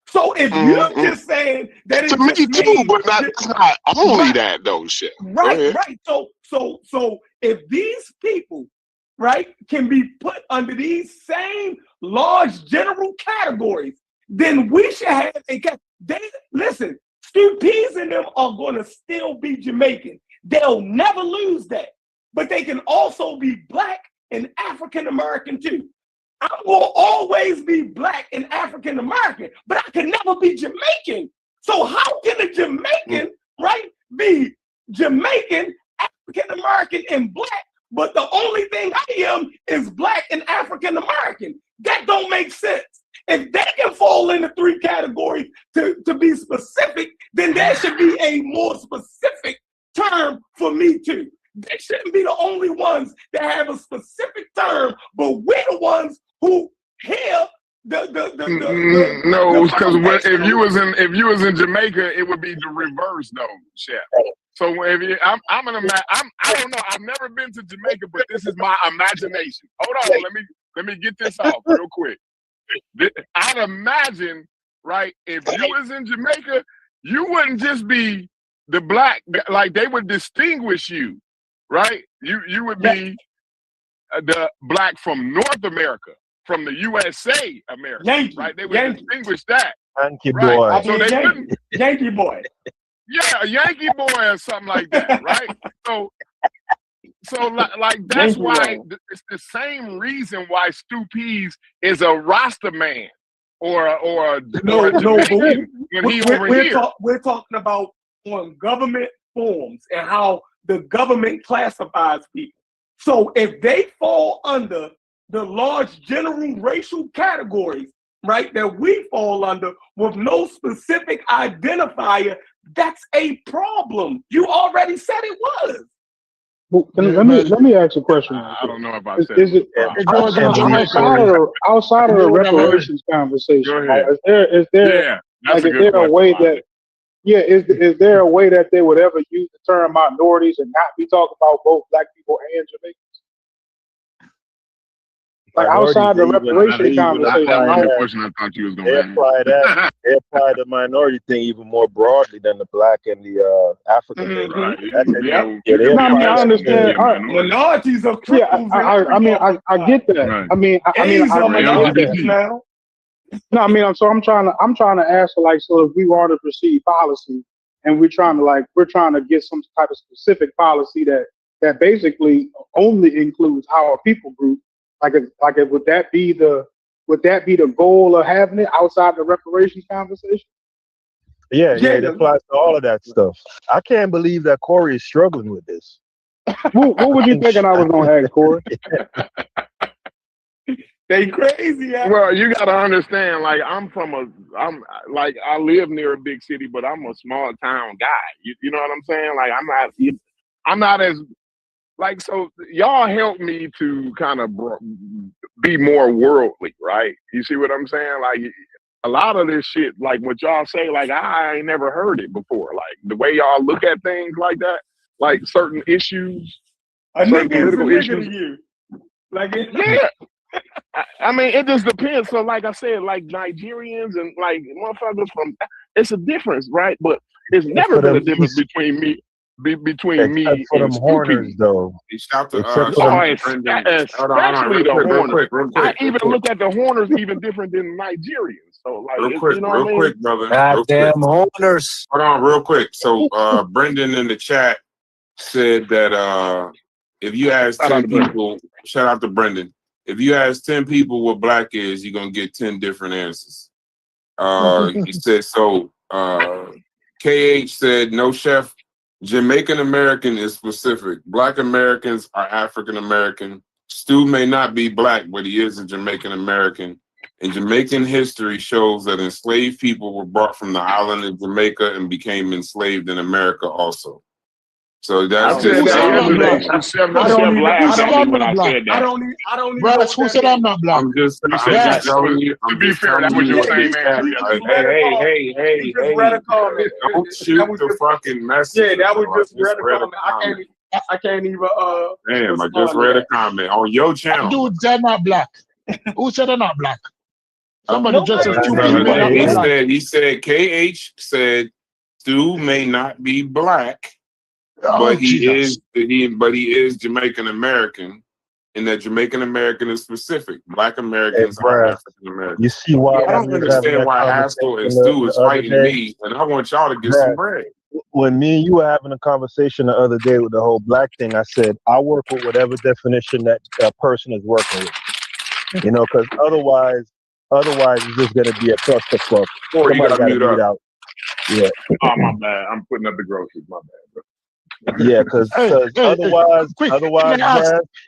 So if you're just saying that it's to me too, but it's not only that though, shit. Right. So if these people, right, can be put under these same large general categories, then we should have listen, Stu Pease and them are going to still be Jamaican. They'll never lose that. But they can also be Black and African American too. I will always be Black and African American, but I can never be Jamaican. So how can a Jamaican, right, be Jamaican, African American, and Black, but the only thing I am is Black and African American? That don't make sense. If they can fall into three categories to be specific, then then there should be a more specific term for Me Too. They shouldn't be the only ones that have a specific term, but we're the ones who hear no, because if you was in Jamaica, it would be the reverse though, Chef. So if you, I don't know. I've never been to Jamaica, but this is my imagination. Hold on, let me get this off real quick. I'd imagine, right? If you was in Jamaica, you wouldn't just be the black, like they would distinguish you, right? You would be the black from North America, from the USA, America, Yankee, right? They would distinguish that. Yankee right? boy. So they couldn't. Yankee boy. Yeah, a Yankee boy or something like that, right? So like that's Yankee why boy. it's the same reason why Stu Pease is a Rasta man or a Jamaican when he over here. We're talking about on government forms and how the government classifies people. So if they fall under the large general racial categories, right, that we fall under with no specific identifier, that's a problem. You already said it was. Well, let me ask a question. I don't know if I said is it outside of the reparations conversation? Right, is there a way that is there a way that they would ever use the term minorities and not be talking about both black people and Jamaicans? Like outside the reparation conversation, I thought you was going to they apply the minority thing even more broadly than the black and the African thing. I understand. Minorities are I get that. I get that. No, I'm trying to ask, like, so if we want to proceed policy, and we're trying to get some type of specific policy that basically only includes our people group. Would that be the goal of having it outside the reparations conversation? Yeah, it applies to all of that stuff. I can't believe that Corey is struggling with this. What was you thinking I was going to ask, Corey? They crazy. Well, you got to understand, like, I live near a big city, but I'm a small town guy. You know what I'm saying? Like, I'm not as, like, so y'all help me to kind of be more worldly, right? You see what I'm saying? Like, a lot of this shit, like what y'all say, like, I ain't never heard it before. Like, the way y'all look at things like that, like certain issues, certain political issues. To you. Like, yeah. I mean, it just depends. So, like I said, like Nigerians and like motherfuckers from, it's a difference, right? But there's never been a difference between me for them Horners, though. Especially the Horners. I even look at the Horners even different than Nigerians. So, like, real quick, brother. Goddamn Horners. Hold on, real quick. So, Brendan in the chat said that if you ask 10 people, shout out to Brendan. If you ask 10 people what black is, you're gonna get 10 different answers. He said so. KH said no, chef. Jamaican American is specific. Black Americans are African American. Stu may not be black, but he is a Jamaican American. And Jamaican history shows that enslaved people were brought from the island of Jamaica and became enslaved in America also. So that's just who said I'm not black? I'm just telling you. To be fair, that's what you're saying, man. Hey. Don't shoot the fucking message. Yeah, that was just read a comment. I can't even damn, I just read a comment on your channel. Dude, they're not black. Who said they're not black? Somebody just said he said KH said Stu may not be black. But he is Jamaican American, and that Jamaican American is specific. Black Americans are African American. You see why? I don't understand why Haskell and Stu is fighting me, and I want y'all to get some bread. When me and you were having a conversation the other day with the whole black thing, I said I work with whatever definition that person is working with. You know, because otherwise it's just going to be a clusterfuck. Or you got to mute out. Yeah. Oh, my bad. I'm putting up the groceries. My bad, bro. Yeah, because otherwise,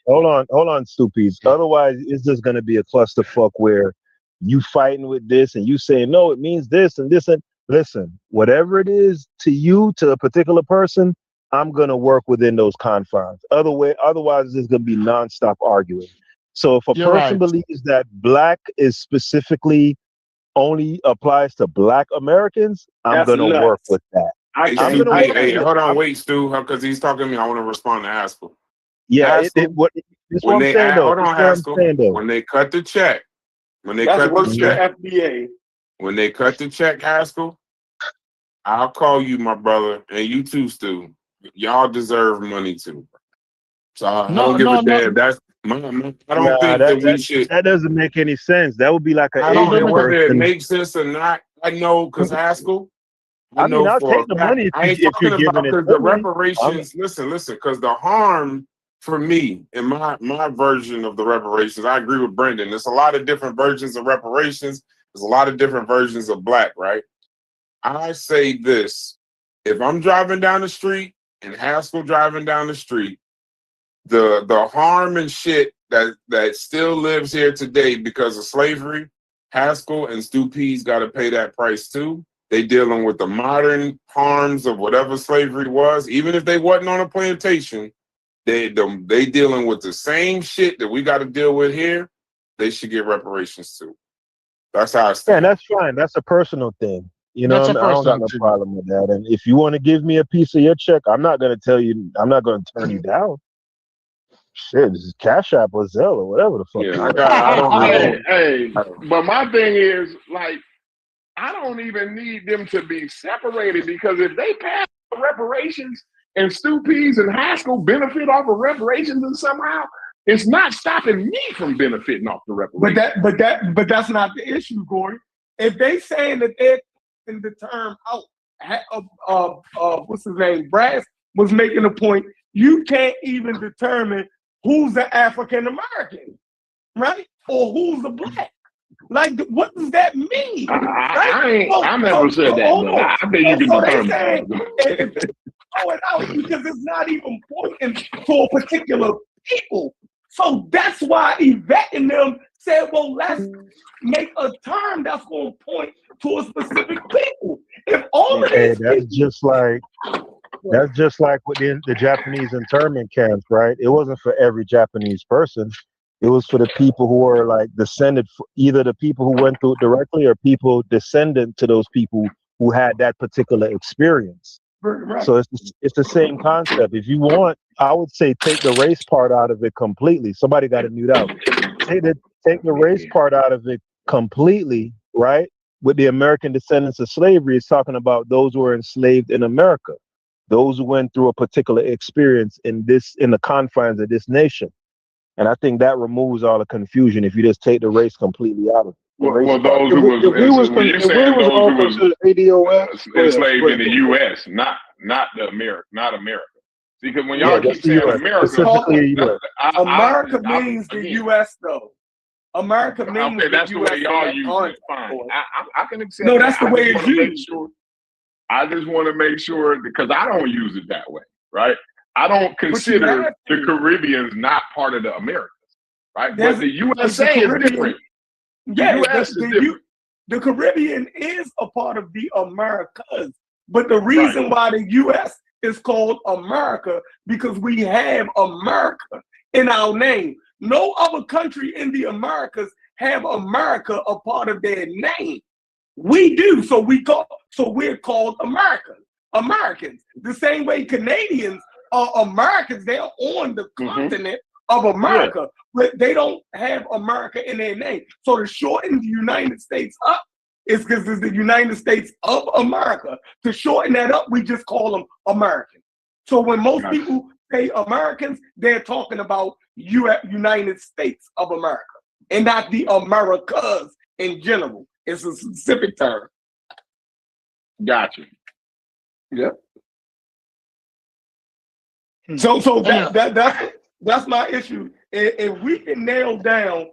hold on, Stupies. Otherwise, it's just gonna be a clusterfuck where you fighting with this and you saying no, it means this and this, and listen, whatever it is to you, to a particular person, I'm gonna work within those confines. Otherwise, there's gonna be nonstop arguing. So if a You're person right. believes that black is specifically only applies to black Americans, I'm That's gonna work nuts. with that. Hey, I'm Stu, gonna work hey, with it. hold on, wait, Stu, because he's talking to me. I want to respond to Haskell. Yeah, Haskell, this is what I'm saying though. hold This is on, what I'm Haskell. saying though. When they cut the check, That's worse than FBA. when they cut the check, Haskell, I'll call you, my brother, and you too, Stu. Y'all deserve money too. So I don't give a damn. That's I don't think that we should. That doesn't make any sense. That would be like an I don't know Asian whether it person. makes sense or not. I know because Haskell. I mean, I'll take the money I ain't if talking you're giving about it because to the me. reparations. Listen, because the harm for me in my version of the reparations, I agree with Brendan. There's a lot of different versions of reparations. There's a lot of different versions of black, right? I say this: if I'm driving down the street and Haskell driving down the street, the harm and shit that still lives here today because of slavery, Haskell and Stu P's got to pay that price too. They dealing with the modern harms of whatever slavery was, even if they wasn't on a plantation. They dealing with the same shit that we got to deal with here. They should get reparations too. That's how I stand. Yeah, that's fine. That's a personal thing. You know, That's what I mean? I don't got no problem with that. And if you want to give me a piece of your check, I'm not going to tell you. I'm not going to turn you down. Shit, this is Cash App or Zelle or whatever the fuck. Yeah, hey, but my thing is, like, I don't even need them to be separated because if they pass reparations and Stu Pease and Haskell benefit off of reparations and somehow, it's not stopping me from benefiting off the reparations. But that's not the issue, Corey. If they saying that they're in the term out, what's his name? Brass was making a point. You can't even determine who's an African American, right? Or who's a black. Like, what does that mean? I never said that, but I think you can determine. Throw it out because it's not even pointing to a particular people. So that's why Yvette and them said, well, let's make a term that's going to point to a specific people. If all of these that's just like within the Japanese internment camps, right? It wasn't for every Japanese person. It was for the people who are like descended, either the people who went through it directly or people descendant to those people who had that particular experience. Right. So it's the same concept. If you want, I would say take the race part out of it completely. Somebody got to mute out. Take the race part out of it completely, right? With the American descendants of slavery, it's talking about those who were enslaved in America, those who went through a particular experience in the confines of this nation. And I think that removes all the confusion if you just take the race completely out of it. Well, those who was when you said those who was enslaved in the U.S., not America. See, because when y'all keep saying America, America means the U.S. though. America means okay. That's the way y'all use it. Fine, I can accept. No, that's the way it's used. I just want to make sure because I don't use it that way, right? I don't consider the Caribbeans not part of the Americas, right? But the USA is different. Yeah, the Caribbean is a part of the Americas, but the reason why the U.S. is called America because we have America in our name. No other country in the Americas have America a part of their name. We do, so we're called Americans. The same way Canadians are Americans, they're on the continent of America, but they don't have America in their name. So to shorten the United States up is because it's the United States of America. To shorten that up, we just call them American. So when most people say Americans, they're talking about United States of America and not the Americas in general. It's a specific term. Gotcha. Yep. So that's my issue. If we can nail down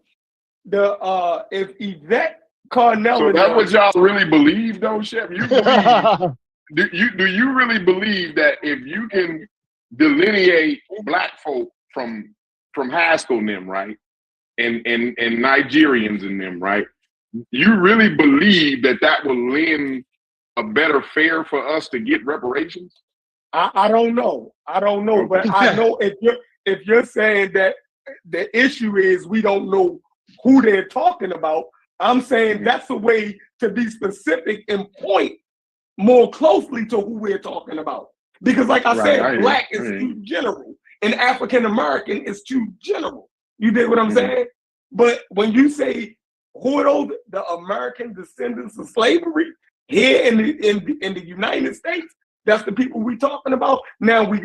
the if Yvette Carnell. So that's what y'all really believe, though, Chef. You believe? do you really believe that if you can delineate black folk from Haskell and them, right, and Nigerians and them, right? You really believe that will lend a better fare for us to get reparations? I don't know. But I know if you're saying that the issue is we don't know who they're talking about, I'm saying that's a way to be specific and point more closely to who we're talking about. Because like I said, Black is too general and African American is too general. You dig what I'm saying? But when you say who are those, the American descendants of slavery here in the United States, that's the people we talking about. Now we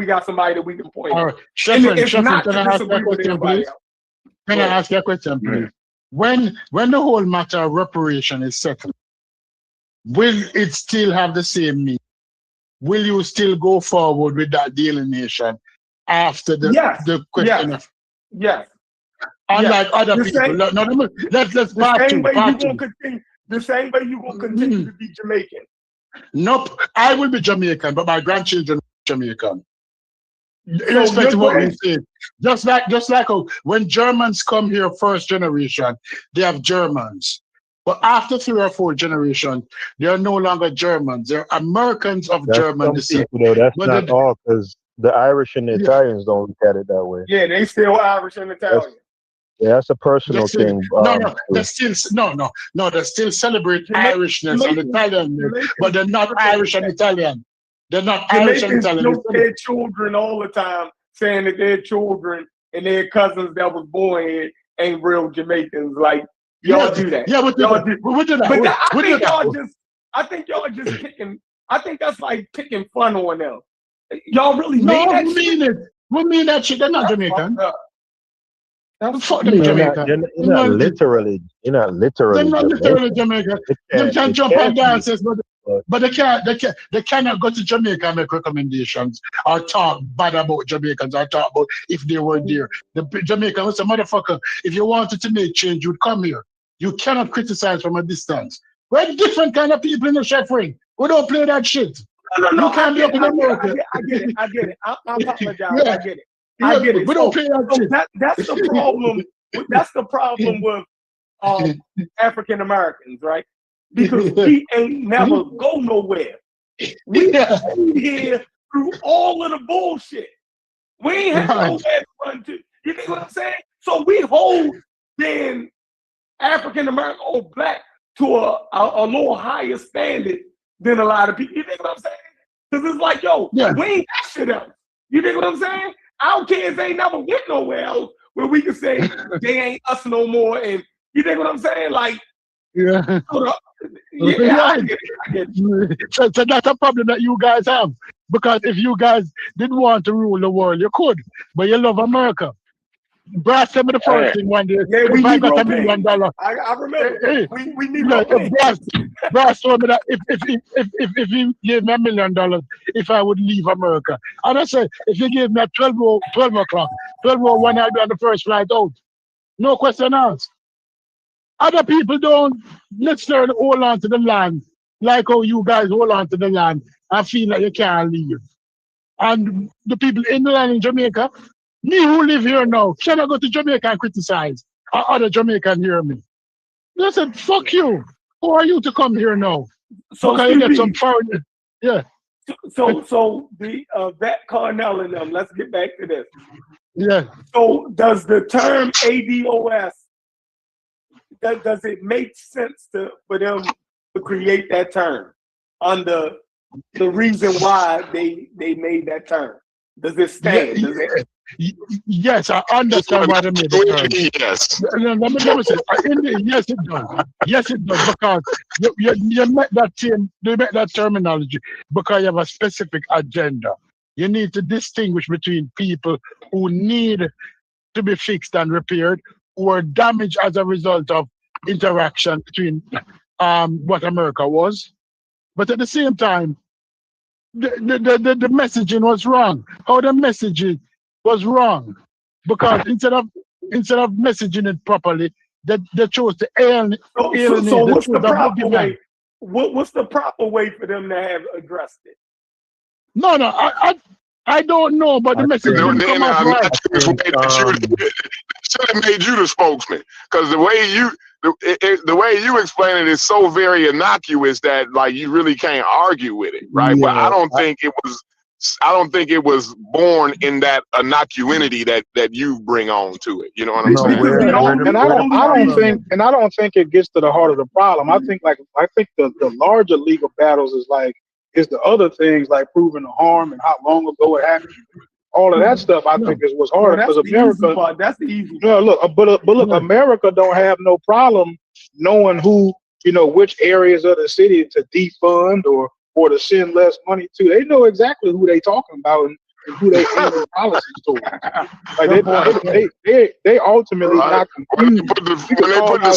got somebody that we can point out. Sheffrin, can I ask you a question, please? Can I ask you a question, please? When the whole matter of reparation is settled, will it still have the same meaning? Will you still go forward with that delineation after the question of unlike other people? Let's part two. The same way you will continue to be Jamaican. Nope, I will be Jamaican, but my grandchildren are Jamaican. Irrespective of what you say. Just like when Germans come here first generation, they have Germans. But after 3 or 4 generations, they are no longer Germans. They're Americans of German descent. That's not all, because the Irish and the Italians don't look at it that way. Yeah, they still Irish and Italian. That's a personal thing. They still celebrate Irishness and Italianness, but they're not Irish and Italian. They're not Irish and Italian. Joke their children all the time, saying that their children and their cousins that was born here ain't real Jamaicans. Like y'all do that. Yeah, we do that. But I think y'all just picking. I think that's like picking fun on them. Y'all really mean that shit? We mean that shit. They're not Jamaican. Fuck them Jamaican. You're not literally. They're not literally Jamaican. They can jump on dances, but they cannot go to Jamaica and make recommendations or talk bad about Jamaicans or talk about if they were there. The Jamaican was a motherfucker. If you wanted to make change, you'd come here. You cannot criticize from a distance. We're different kind of people in the Sheffrin. We don't play that shit. No, you can't be up in America. I get it. I apologize. I get it. We don't play that shit. That's the problem. That's the problem with African Americans, right? Because we ain't never go nowhere. We here through all of the bullshit. We ain't have nowhere to run to. You think what I'm saying? So we hold then African American or Black to a little higher standard than a lot of people. You think what I'm saying? Because it's like, yo, we ain't that shit else. You think what I'm saying? Our kids ain't never went nowhere else where we can say they ain't us no more. And you think what I'm saying? Like, I get it. So that's a problem that you guys have. Because if you guys didn't want to rule the world, you could. But you love America. Brass said me the first thing one day. Yeah, we got $1 million. million. I remember. We need Brass told me that if he gave me $1 million, if I would leave America. And I said, if you gave me at 12 o'clock, 12:01, I'll be on the first flight out. No question asked. Other people don't necessarily hold on to the land like how you guys hold on to the land and feel like you can't leave. And the people in the land in Jamaica, me who live here now, cannot go to Jamaica and criticize. Or other Jamaican hear me. They said, fuck you. Who are you to come here now? So because you get some foreign. Yeah. So the Vet Carnell and them, let's get back to this. Yeah. So does the term ADOS, does it make sense for them to create that term under the reason why they made that term? Does it stand? Yes, I understand why they made the term. Yes. Let me say, yes, it does. Yes, it does, because you make that terminology because you have a specific agenda. You need to distinguish between people who need to be fixed and repaired, who are damaged as a result of interaction between what America was. But at the same time, the messaging was wrong. How the messaging was wrong, because instead of messaging it properly, they chose to alienate. So what's the proper way? What's the proper way for them to have addressed it? No, I don't know, but the message didn't come off right. Should have made you the spokesman, because the way you explain it is so very innocuous that like you really can't argue with it, right? But I don't think it was born in that innocuity that you bring on to it. You know what I'm saying? I don't think it gets to the heart of the problem. I think the larger legal battles is the other things like proving the harm and how long ago it happened. All of that stuff, I think, is what's hard, because America. That's the easy part. But look, America don't have no problem knowing which areas of the city to defund or to send less money to. They know exactly who they talking about and who they aiming policies towards. Like they ultimately not confused. When they put the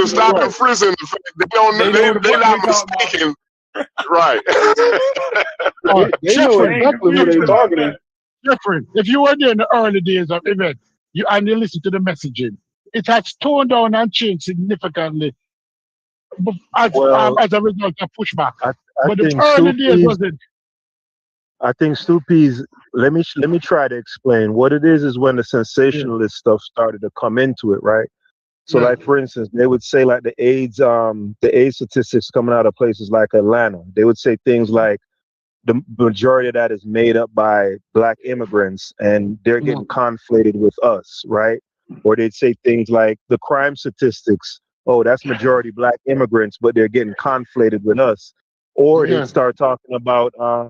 stop and frisk in the they're not mistaken. Right. They know exactly who they're targeting. Jeffrey, if you were there in the early days of event, you listen to the messaging, it has toned down and changed significantly as a result of pushback. But the early days wasn't. I think Stupi's. Let me try to explain what it is when the sensationalist stuff started to come into it, right? So, like for instance, they would say like the AIDS statistics coming out of places like Atlanta. They would say things like the majority of that is made up by Black immigrants, and they're getting conflated with us, right? Or they'd say things like the crime statistics. Oh, that's majority Black immigrants, but they're getting conflated with us. Or they'd start talking about the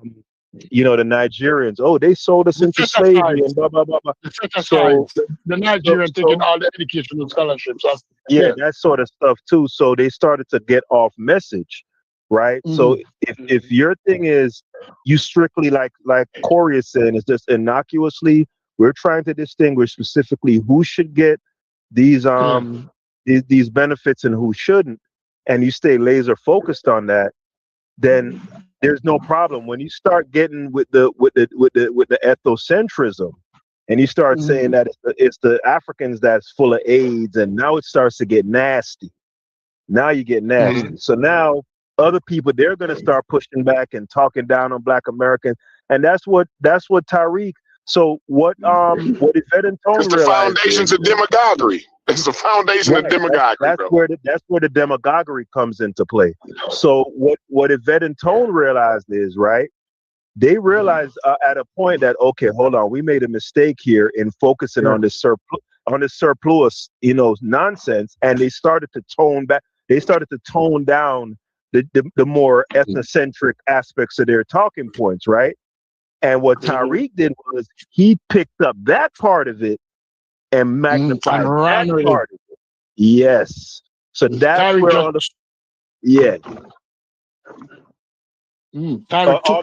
Nigerians. Oh, they sold us into slavery and blah blah blah blah. So the Nigerians taking all the educational scholarships. That sort of stuff too. So they started to get off message, right? So if your thing is you strictly like Corey is saying, is just innocuously, we're trying to distinguish specifically who should get these benefits and who shouldn't, and you stay laser focused on that, then there's no problem. When you start getting with the ethnocentrism, and you start saying that it's the Africans that's full of AIDS, and now it starts to get nasty. Now you get nasty. So now other people, they're going to start pushing back and talking down on Black Americans, and that's what Tariq. So what Yvette and Tone it's the foundations of demagoguery. It's the foundation of demagoguery. That's where the demagoguery comes into play. So what Yvette and Tone realized is, right, they realized at a point that, okay, hold on, we made a mistake here in focusing on this surplus, nonsense, and they started to tone back. They started to tone down the more ethnocentric aspects of their talking points, right? And what Tariq did was he picked up that part of it and magnified that part of it. Yes. So that's where all the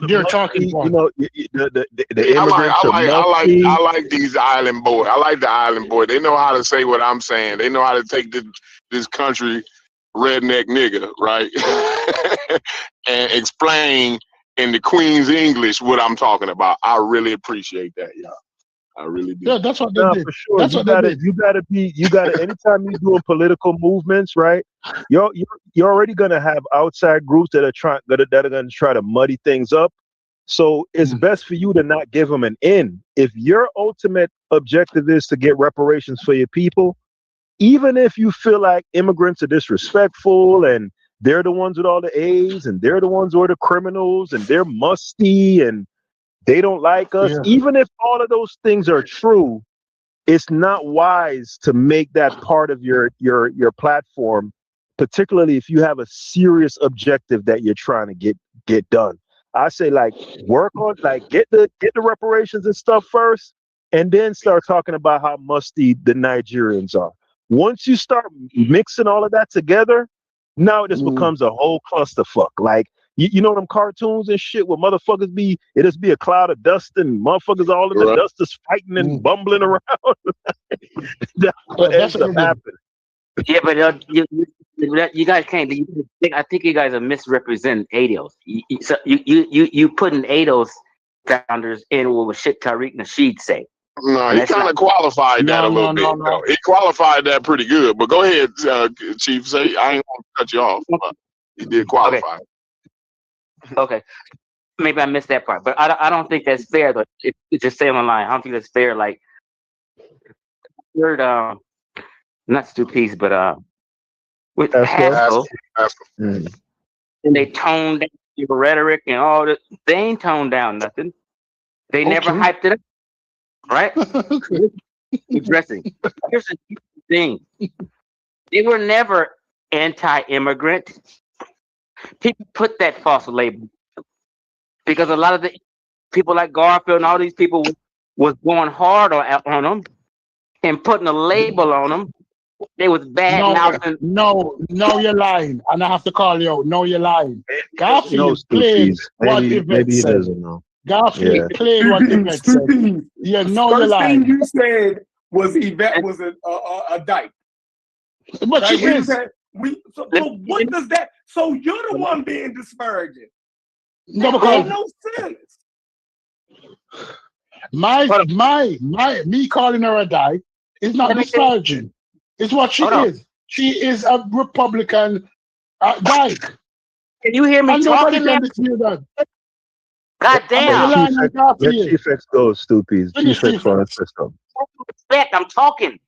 they're talking point. The immigrants. I like these island boys. I like the island boy. They know how to say what I'm saying. They know how to take this country redneck nigga, right? And explain in the Queen's English what I'm talking about. I really appreciate that, y'all. I really do. Yeah, that's what they did. For sure. That's what they did. You gotta anytime you're doing political movements, right? You're already gonna have outside groups that are gonna try to muddy things up. So it's best for you to not give them an in. If your ultimate objective is to get reparations for your people, even if you feel like immigrants are disrespectful and they're the ones with all the A's and they're the ones who are the criminals and they're musty and they don't like us. Yeah. Even if all of those things are true, it's not wise to make that part of your platform, particularly if you have a serious objective that you're trying to get done. I say work on get the reparations and stuff first, and then start talking about how musty the Nigerians are. Once you start mixing all of that together, now it just becomes a whole clusterfuck. Like, you know them cartoons and shit where motherfuckers it just be a cloud of dust and motherfuckers all in the dust is fighting and bumbling around. That's what ends up happening. Yeah, but you guys can't. I think you guys are misrepresenting ADOS. You putting ADOS founders in with shit Tariq Nasheed say. No, he kind of qualified that a little bit. No. He qualified that pretty good. But go ahead, Chief. Say I ain't gonna cut you off. He did qualify. Okay. maybe I missed that part, but I don't think that's fair though. It's just saying online. I don't think that's fair. Like, heard not Stu Peace, but with Haskell, and they toned down the rhetoric and all that. They ain't toned down nothing. They never hyped it up, right? Addressing. Here's the thing: they were never anti-immigrant. People put that false label because a lot of the people like Garfield and all these people was going hard on them and putting a label on them. They was bad mouthing. No, you're lying, and I have to call you out. No, you're lying. Garfield played what Yvette said. Doesn't know. Garfield played what Yvette said. Yeah, no, you're lying. First thing you said was Yvette was a dyke. But right? she is. So what does that? So you're the one being disparaging. No, that because makes no sense. Me calling her a dyke is not disparaging. It's what she is. She is a Republican dyke. Can you hear me talking, man? God damn. Let Chief X go, Stoopies. Chief X on the system. Respect, I'm talking.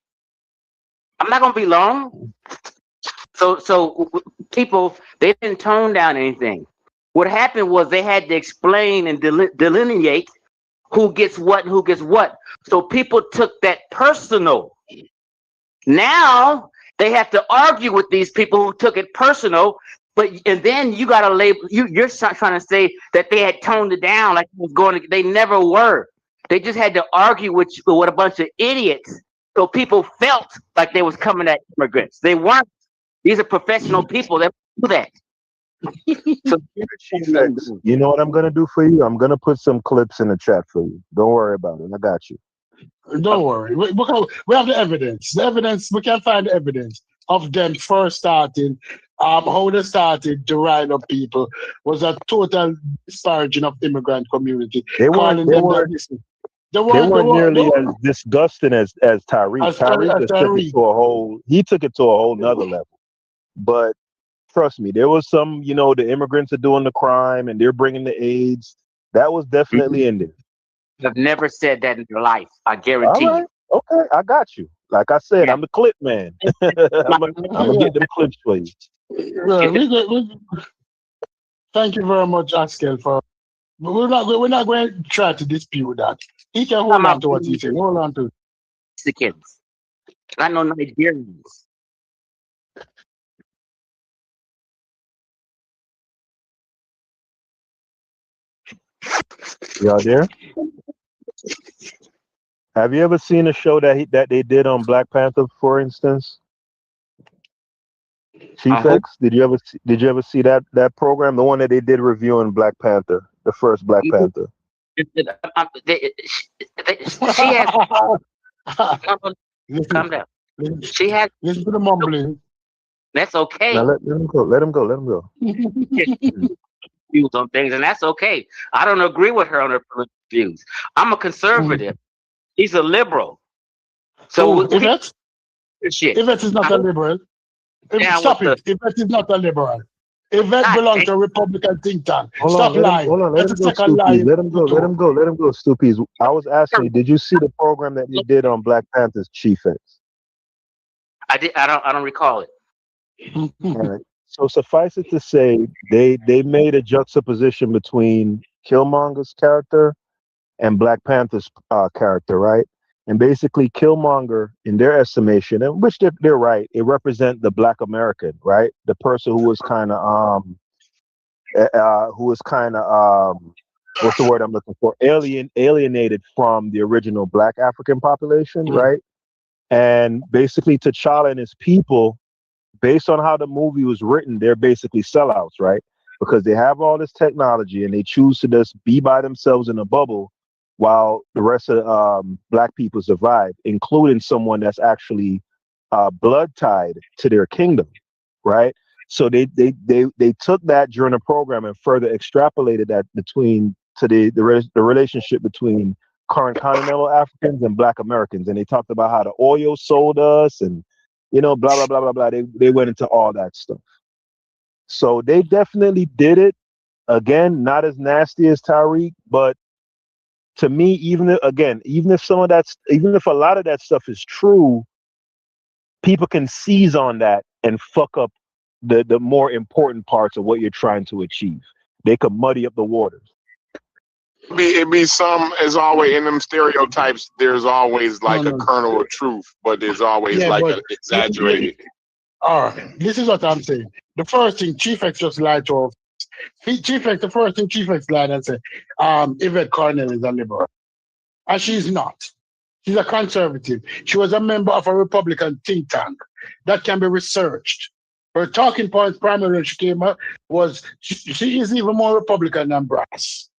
I'm not gonna be long. So people, they didn't tone down anything. What happened was they had to explain and delineate who gets what and who gets what. So people took that personal. Now they have to argue with these people who took it personal. And then you got to label. You're trying to say that they had toned it down like it was going. They never were. They just had to argue with a bunch of idiots. So people felt like they was coming at immigrants. They weren't. These are professional people that do that. So, you know what I'm gonna do for you? I'm gonna put some clips in the chat for you. Don't worry about it. I got you. Don't worry. We have the evidence. The evidence. We can find the evidence of them first starting. How they started to rile up people was a total disparaging of immigrant community. They weren't nearly as disgusting as Tyreek. He took it to a whole nother level. But trust me, there was some, the immigrants are doing the crime and they're bringing the AIDS. That was definitely in there. I've never said that in your life. I guarantee you. Okay, I got you. Like I said, I'm the clip man. I'm gonna get them clips for you. Thank you very much, Askel. We're not going to try to dispute that. He can hold on to what he said. Hold on to it. Mexicans. I know Nigerians. Y'all there? Have you ever seen a show that they did on Black Panther, for instance? Chief X, did you ever see that program, the one that they did reviewing Black Panther, the first Black Panther? She has. Calm down. She has. Listen to the mumbling. That's okay. Now let him go. Let him go. Views on things, and that's okay. I don't agree with her on her views. I'm a conservative. He's a liberal. So Yvette is not a liberal. Stop it. Yvette is not a liberal. Yvette belongs to a Republican think tank. Stop lying. Hold on. Let him go, Stoopies. I was asking you, did you see the program that they did on Black Panther's Chief X? I did. I don't recall it. All right. So suffice it to say, they made a juxtaposition between Killmonger's character and Black Panther's character, right? And basically, Killmonger, in their estimation, and which they're right, it represents the Black American, right? The person who was kind of what's the word I'm looking for? Alienated from the original Black African population, right? And basically, T'Challa and his people, based on how the movie was written, they're basically sellouts, right? Because they have all this technology and they choose to just be by themselves in a bubble while the rest of Black people survive, including someone that's actually blood tied to their kingdom, right? So they took that during the program and further extrapolated that the relationship between current continental Africans and Black Americans, and they talked about how the oil sold us and blah blah blah blah blah. They went into all that stuff. So they definitely did it again, not as nasty as Tariq, but to me, even if a lot of that stuff is true, people can seize on that and fuck up the more important parts of what you're trying to achieve. They could muddy up the waters. It be some, as always, in them stereotypes, there's always like a kernel of truth, but there's always like an exaggerated. All right, this is what I'm saying. The first thing Chief X just lied to us. The first thing Chief X lied and said, Yvette Cornell is a liberal. And she's not. She's a conservative. She was a member of a Republican think tank. That can be researched. Her talking points primarily when she came up was she is even more Republican than Brass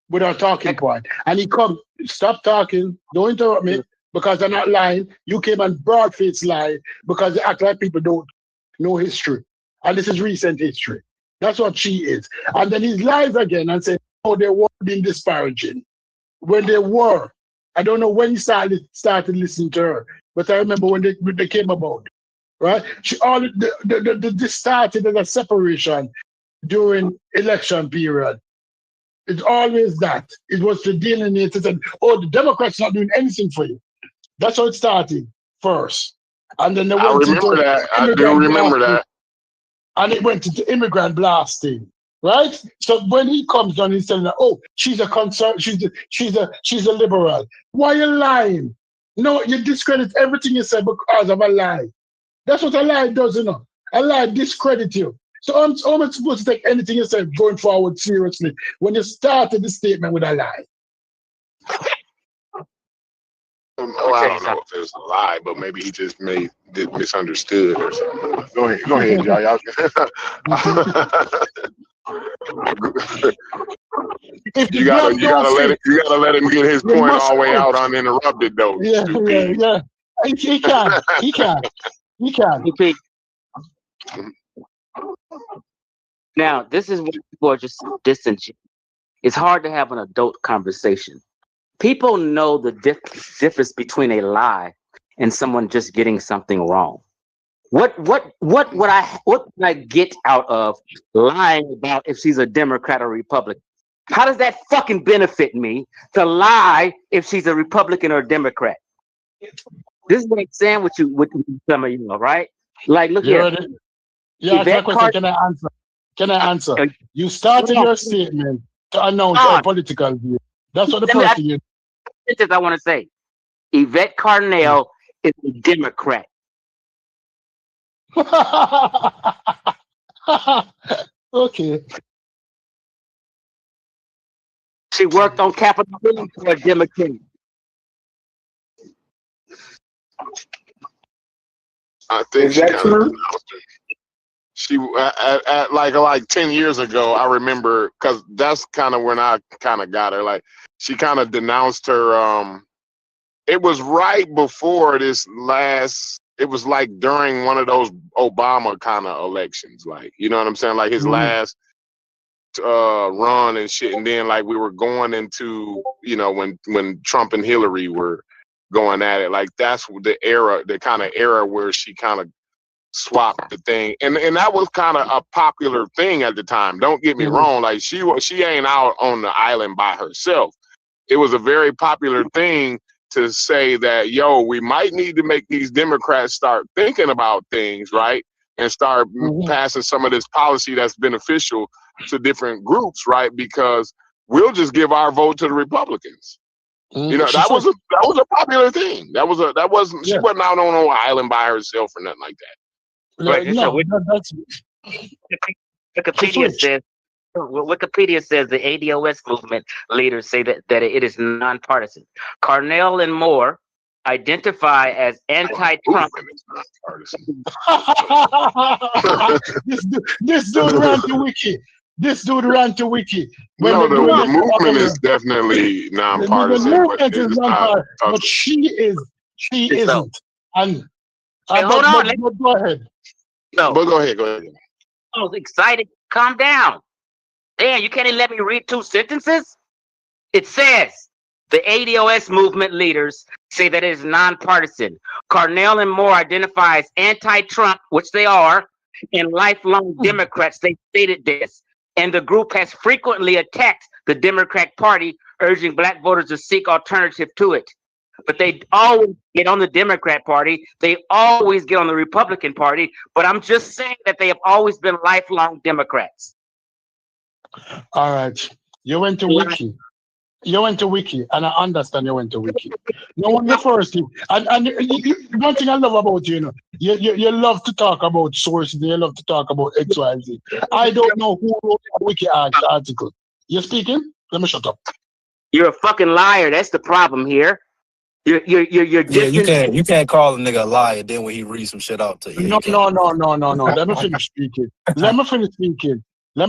with her talking point. And he come, stop talking, don't interrupt me because I'm not lying. You came and broad-faced lie because they act like people don't know history. And this is recent history. That's what she is. And then he lies again and says, oh, they were being disparaging. When they were, I don't know when he started listening to her, but I remember when they came about, right? This started as a separation during election period. It's always that. It was to delineate it and, oh, the Democrats not doing anything for you. That's how it started first. And then they went I do remember that. And it went into immigrant blasting, right? So when he comes on, he's telling her, "Oh, she's a she's a liberal." Why are you lying? No, you discredit everything you said because of a lie. That's what a lie does, you know. A lie discredits you. So how am I supposed to take anything you said going forward seriously when you started the statement with a lie? Oh, I don't know if it's a lie, but maybe he just misunderstood or something. Go ahead, y'all. You gotta let him get his point all the way out uninterrupted, though. Yeah. He can. Now, this is what people are just disingenuous. It's hard to have an adult conversation. People know the difference between a lie and someone just getting something wrong. What would I get out of lying about if she's a Democrat or Republican? How does that fucking benefit me to lie if she's a Republican or a Democrat? This is what I'm saying with some of you, all right? Like, look here. Yeah, that question. Can I answer? You started your statement to announce a political view. That's what the first thing you. I want to say, Yvette Cornell is a Democrat. Okay. She worked on Capitol Hill for a Democrat. I think she kind of announced her. She at like 10 years ago, I remember, because that's kind of when I kind of got her. Like, she kind of denounced her. It was right before this last. It was like during one of those Obama kind of elections, like, you know what I'm saying, like his last run and shit. And then like we were going into, you know, when Trump and Hillary were going at it, like that's the kind of era where she kind of swapped the thing, and that was kind of a popular thing at the time. Don't get me wrong, like she ain't out on the island by herself. It was a very popular thing to say that, yo, we might need to make these Democrats start thinking about things, right, and start passing some of this policy that's beneficial to different groups, right, because we'll just give our vote to the Republicans. You know, that was a popular thing. She wasn't out on no island by herself or nothing like that. Wikipedia says the ADOS movement leaders say that it is nonpartisan. Cornell and Moore identify as anti-Trump. This dude ran to Wiki. No, the movement is definitely nonpartisan. The movement is nonpartisan, but she isn't. And hold on. Go ahead. No. But go ahead. I was excited. Calm down. Damn, you can't even let me read 2 sentences? It says, the ADOS movement leaders say that it is nonpartisan. Cornell and Moore identify as anti-Trump, which they are, and lifelong Democrats. They stated this. and the group has frequently attacked the Democrat Party, urging Black voters to seek alternative to it. But they always get on the Democrat Party. They always get on the Republican Party. But I'm just saying that they have always been lifelong Democrats. All right. You went to Wiki. You went to Wiki, and I understand you went to Wiki. No one the first thing. And one thing I love about you, you love to talk about sources, you love to talk about X, Y, and Z. I don't know who wrote the Wiki article. You speaking? Let me shut up. You're a fucking liar. That's the problem here. You're Yeah, you can't call a nigga a liar then when he reads some shit out to you. No. Let me finish speaking. Let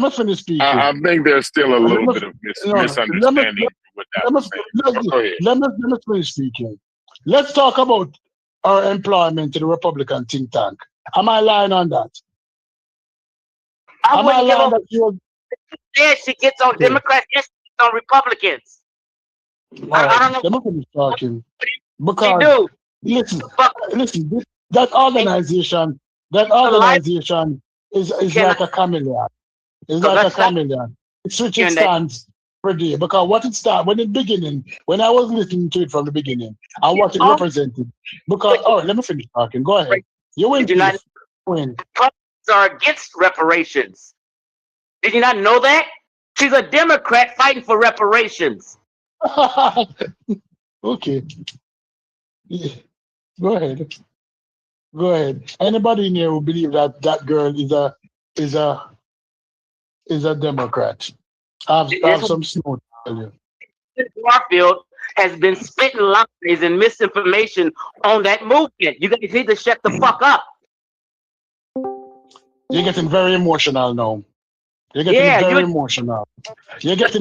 me finish speaking. I think there's still a little bit of misunderstanding with that. Let me finish speaking. Let's talk about our employment in the Republican think tank. Am I lying on that? Am I lying that you? Yeah, she gets on Democrats, yes, she gets on Republicans. I don't know. Let me finish talking. Because listen, that organization is like a chameleon. It's like a chameleon. It switches stands per day. Because what it started when I was listening to it from the beginning, and what it represented. Because let me finish talking. Go ahead. You win. Republicans are against reparations. Did you not know that? She's a Democrat fighting for reparations. Okay. Yeah. Go ahead. Anybody in here who believe that girl is a Democrat? I have some snow to tell you. Garfield has been spitting lies and misinformation on that movement. You guys need to shut the fuck up. You're getting very emotional now. You're getting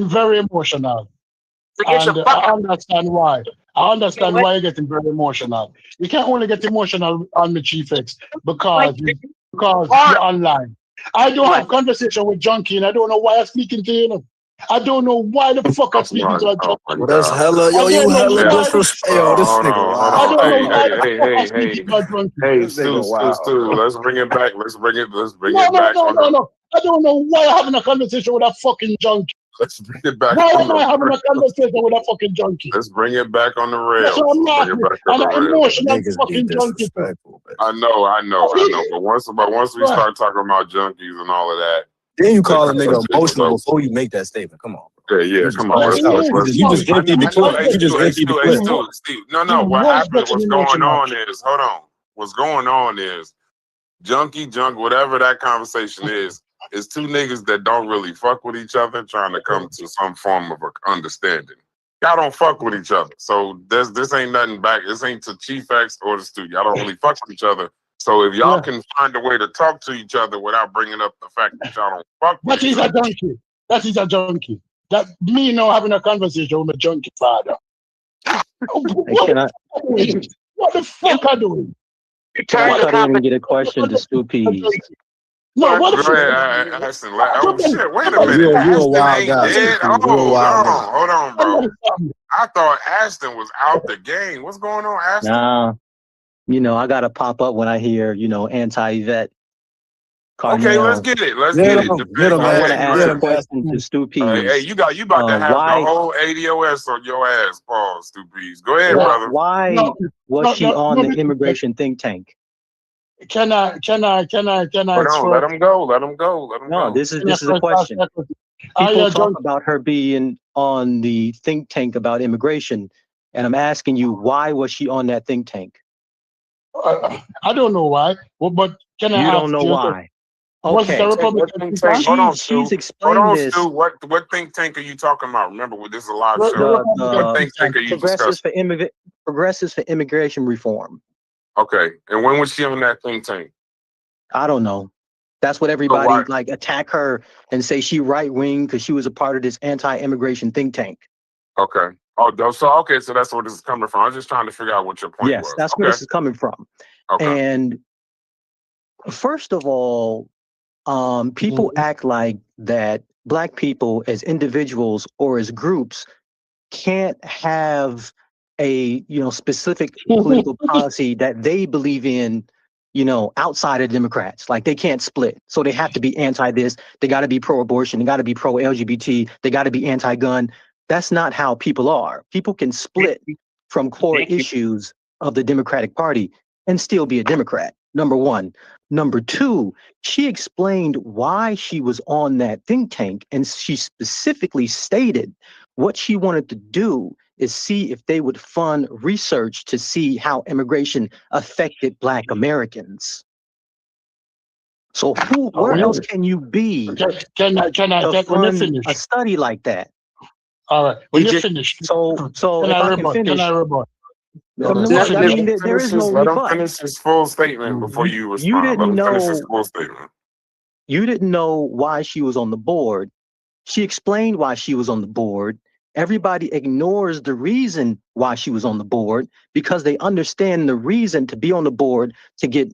very emotional. And I understand why. You're getting very emotional. You can't only get emotional on the Chief X because you're online. I don't have conversation with Junkie, and I don't know why I'm speaking to you. I don't know why the fuck I'm speaking to a Junkie. Well, that's hella, you hella disrespect. Yo, this nigga wild. Hey, Stu, let's bring it back. Let's bring it back. No. I don't know why I'm having a conversation with a fucking junkie. Let's bring it back. Why am I having a conversation with a fucking junkie? Let's bring it back on the rails. That's what I'm not. I'm an emotional fucking junkie. I know. But once we start talking about junkies and all of that, then you call a nigga emotional before you make that statement. Come on. Yeah, come on. You just empty the clip. Steve. No. What happened? What's going on is junk, whatever that conversation is two niggas that don't really fuck with each other trying to come to some form of understanding. Y'all don't fuck with each other. So this ain't nothing back. This ain't to Chief X or the Stu. Y'all don't really fuck with each other. So if y'all can find a way to talk to each other without bringing up the fact that y'all don't fuck with each other. That is a junkie. That me now having a conversation with my junkie father. What the fuck are you doing? I didn't even get a question to Stu Peas. No, what the fuck? Ashton, shit, wait a minute. You a wild guy. Hold on, bro. I thought Ashton was out the game. What's going on, Ashton? Nah, I gotta pop up when I hear, anti-vet. Okay, let's get it. I want to ask a question to Stu Peas. Hey, you about to have the whole ADOS on your ass, Paul, Stu Peas. Go ahead, brother. Why was she on the immigration think tank? Can I? Let him go. No, this is a question. People talk about her being on the think tank about immigration, and I'm asking you, why was she on that think tank? I don't know why, but can I? You don't know why? Okay. She's explained this. Stu, what think tank are you talking about? Remember, this is a live show. What think tank are you discussing? Progressives for immigration reform. Okay, and when was she on that think tank? I don't know. That's what everybody attack her and say she right wing because she was a part of this anti-immigration think tank. Okay. So that's where this is coming from. I was just trying to figure out what your point was. Yes, that's where this is coming from. Okay. And first of all, people act like that Black people as individuals or as groups can't have a specific political policy that they believe in, outside of Democrats. Like they can't split. So they have to be anti this. They got to be pro-abortion. They got to be pro-LGBT. They got to be anti-gun. That's not how people are. People can split from core issues of the Democratic Party and still be a Democrat. Number one. Number two, she explained why she was on that think tank, and she specifically stated what she wanted to do is see if they would fund research to see how immigration affected Black Americans. So where else can you be can I to when you fund finish? a study like that? All right, when you finish. So can if I I can rebut? finish, Can I rebut? I mean, there is no Let him rebut. finish his full statement before you respond. Let him finish his full statement. You didn't know why she was on the board. She explained why she was on the board. Everybody ignores the reason why she was on the board because they understand the reason to be on the board to get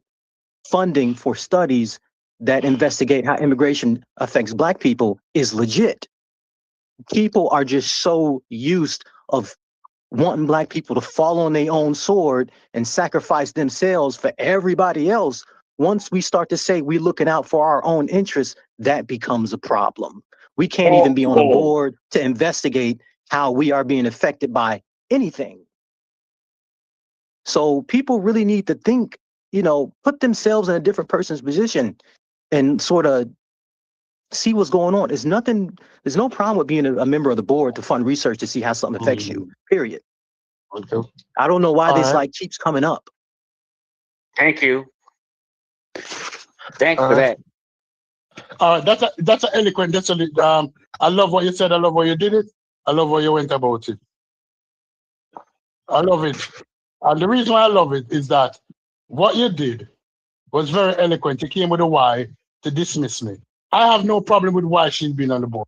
funding for studies that investigate how immigration affects Black people is legit. People are just so used of wanting Black people to fall on their own sword and sacrifice themselves for everybody else. Once we start to say we're looking out for our own interests, that becomes a problem. We can't even be on a board to investigate how we are being affected by anything. So people really need to think, put themselves in a different person's position and sort of see what's going on. There's no problem with being a member of the board to fund research to see how something affects you, period. Okay. I don't know why this keeps coming up. Thank you. Thanks for that. That's an eloquent. I love what you said. I love what you did it. I love what you went about it. I love it. And the reason why I love it is that what you did was very eloquent. You came with a why to dismiss me. I have no problem with why she's been on the board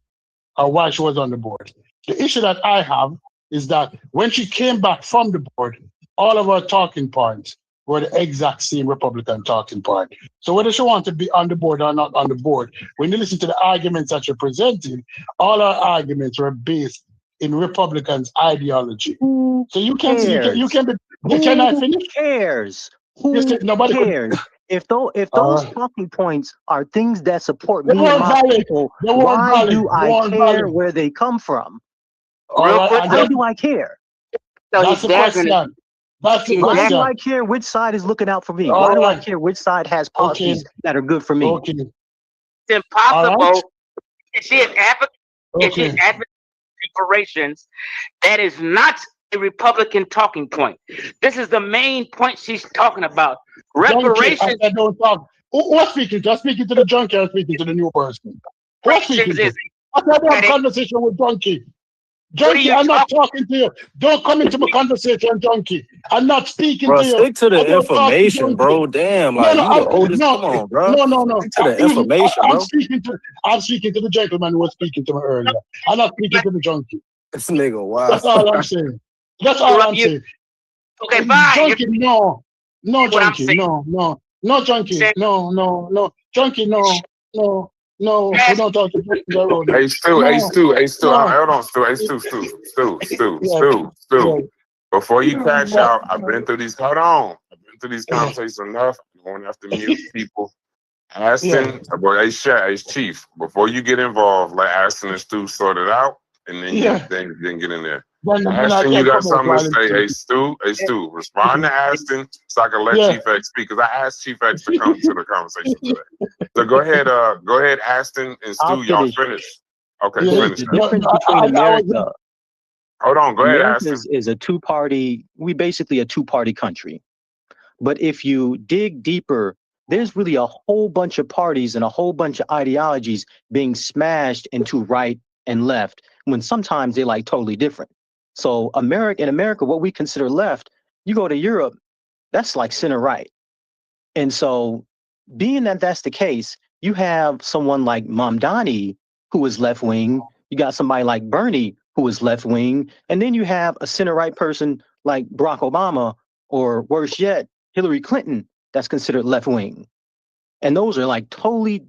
or why she was on the board. The issue that I have is that when she came back from the board, all of her talking points were the exact same Republican talking point. So whether she wanted to be on the board or not on the board, when you listen to the arguments that she presented, all her arguments were based in Republicans' ideology. So you can be. Can I finish? Who cares? Who cares? If those talking points are things that support me and my people, why do I care where they come from? Why do I care? That's the question. That's the question. Why do I care which side is looking out for me? Why do I care which side has policies that are good for me? It's impossible. If she is advocating reparations, that is not a Republican talking point. This is the main point she's talking about. Reparations. I don't talk. Who's speaking to? I'm speaking to the junkie. I'm speaking to the new person. Who's speaking to? I had a conversation with Junkie. Junkie, I'm not talking to you. Don't come into my conversation, Junkie. I'm not speaking to you. Stick to the information, bro. Damn, like you the oldest. Come on, bro. No. Stick to the information, bro. I'm speaking to the gentleman who was speaking to me earlier. I'm not speaking to the junkie. This nigga, wow. That's all I'm saying. That's all I'm saying. Okay, fine. Junkie, no, junkie, no, junkie, no, junkie, no. We don't talk to people. Hey, Stu. Hold on, Stu. Before you crash out, I've been through these. Hold on. I've been through these conversations enough. I'm going to have to mute people. Aston, hey, Chief. Before you get involved, let Aston and Stu sort it out, and then then get in there. Aston, you got something to say? Hey, Stu. Respond to Aston so I can let Chief X speak. Because I asked Chief X to come to the conversation today. So go ahead, Aston and Stu. Y'all finish. Okay, finish. The difference between America. Hold on, go ahead, America Aston. is a two-party. We basically a two-party country. But if you dig deeper, there's really a whole bunch of parties and a whole bunch of ideologies being smashed into right and left, when sometimes they're like totally different. So in America, what we consider left, you go to Europe, that's like center right. And so being that that's the case, you have someone like Mamdani, who is left wing. You got somebody like Bernie, who is left wing. And then you have a center right person like Barack Obama, or worse yet, Hillary Clinton, that's considered left wing. And those are like totally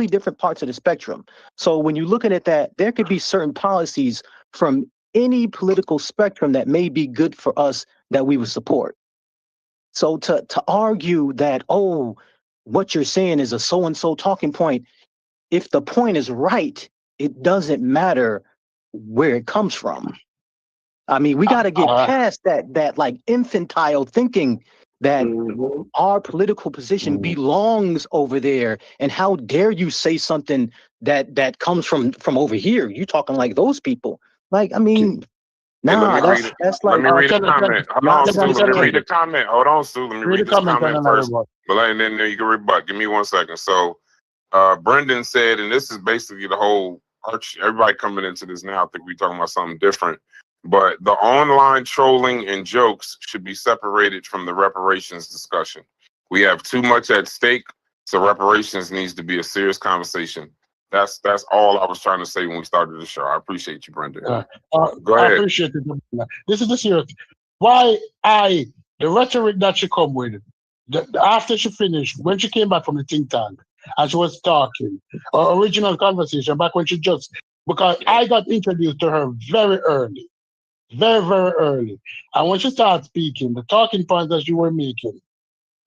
different parts of the spectrum. So when you're looking at that, there could be certain policies from any political spectrum that may be good for us that we would support. So to argue that, oh, what you're saying is a so-and-so talking point, if the point is right, it doesn't matter where it comes from. I mean, we got to get past that like infantile thinking that our political position belongs over there, and how dare you say something that comes from over here? You talking like those people? Like, I mean, nah, that's like. Let me read a comment. Hold on, Stu. Let me read a comment. Hold on, Stu. Let me read this comment first. But then you can rebut. Give me 1 second. So, Brendan said, and this is basically the whole arch. Everybody coming into this now, I think we're talking about something different. But the online trolling and jokes should be separated from the reparations discussion. We have too much at stake, so reparations needs to be a serious conversation. That's all I was trying to say when we started the show. I appreciate you, Brendan. Go ahead. I appreciate it. This is the serious. Why the rhetoric that she come with, after she finished, when she came back from the think tank, and she was talking, her original conversation back when she because I got introduced to her very early. Very, very early. And when she started speaking, the talking points that you were making,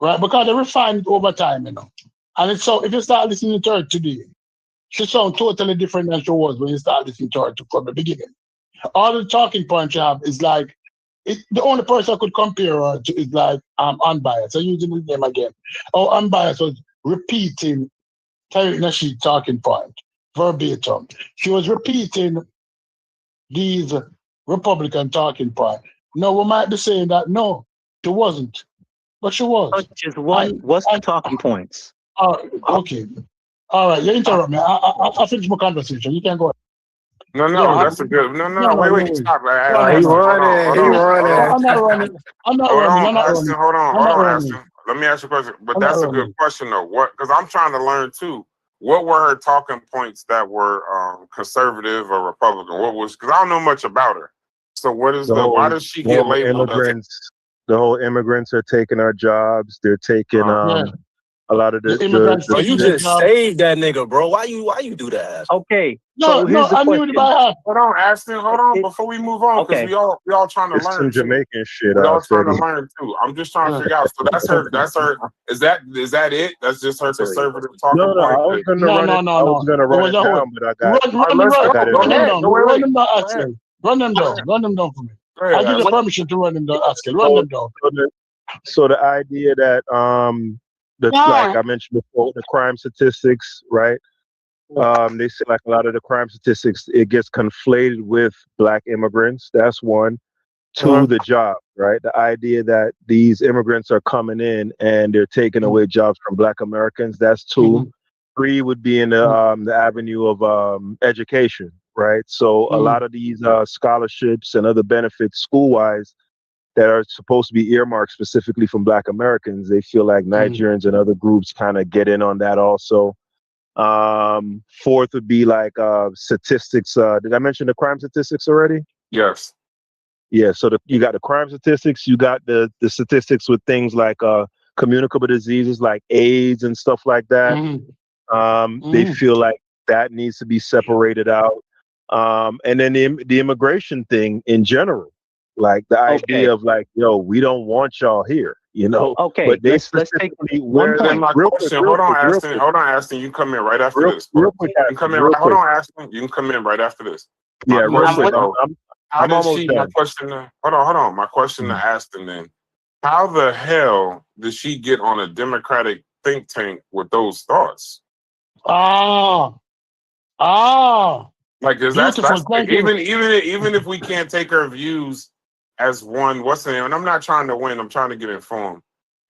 right? Because they refined it over time, And it's so, if you start listening to her today, she sounds totally different than she was when you start listening to her from the beginning. All the talking points you have is like, the only person I could compare her to is like Unbiased. I'm using his name again. Unbiased was repeating Tariq Nasheed talking point verbatim. She was repeating these Republican talking point. No, we might be saying that no, she wasn't, but she was. Which is what? What's the talking points? Okay, all right. You interrupt me. I finish my conversation. You can go ahead. No, that's a good. No, wait, stop. He running. I'm not running. Hold on, Aston. Let me ask you a question. But that's a good question though. What? Because I'm trying to learn too. What were her talking points that were conservative or Republican? What was? Because I don't know much about her. So what is why does she get labeled as the whole immigrants are taking our jobs? They're taking a lot of the immigrants. Bro, you just saved that nigga, bro. Why you do that? Okay. No, I knew it by heart. Hold on, Aston. Hold on, before we move on, because we all trying to learn. Some Jamaican shit. We all trying to learn too. I'm just trying to figure out. So that's her. Is that it? That's just her conservative talking point. I was gonna run it down, but I got Run them down for me. I give you permission to run them down, Askel. Run them down. So the idea that like I mentioned before, the crime statistics, right? They say like a lot of the crime statistics, it gets conflated with Black immigrants. That's one. Two, the job, right? The idea that these immigrants are coming in and they're taking away jobs from Black Americans. That's two. Three would be in the avenue of education, right? So a lot of these scholarships and other benefits school-wise that are supposed to be earmarked specifically from Black Americans, they feel like Nigerians and other groups kind of get in on that also. Fourth would be like statistics. Did I mention the crime statistics already? Yes. Yeah, so you got the crime statistics, you got the statistics with things like communicable diseases like AIDS and stuff like that. They feel like that needs to be separated out. And then the immigration thing in general. Like the idea of like, yo, we don't want y'all here, Okay, but they let's take one point. Hold on, Aston. You can come in right after this. Real quick, you can come in. Hold on, Aston. You can come in right after this. Yeah, real quick. I'm almost done. Hold on. My question to Aston then. How the hell did she get on a Democratic think tank with those thoughts? Like, is that's even if we can't take her views as one, what's the name? And I'm not trying to win, I'm trying to get informed.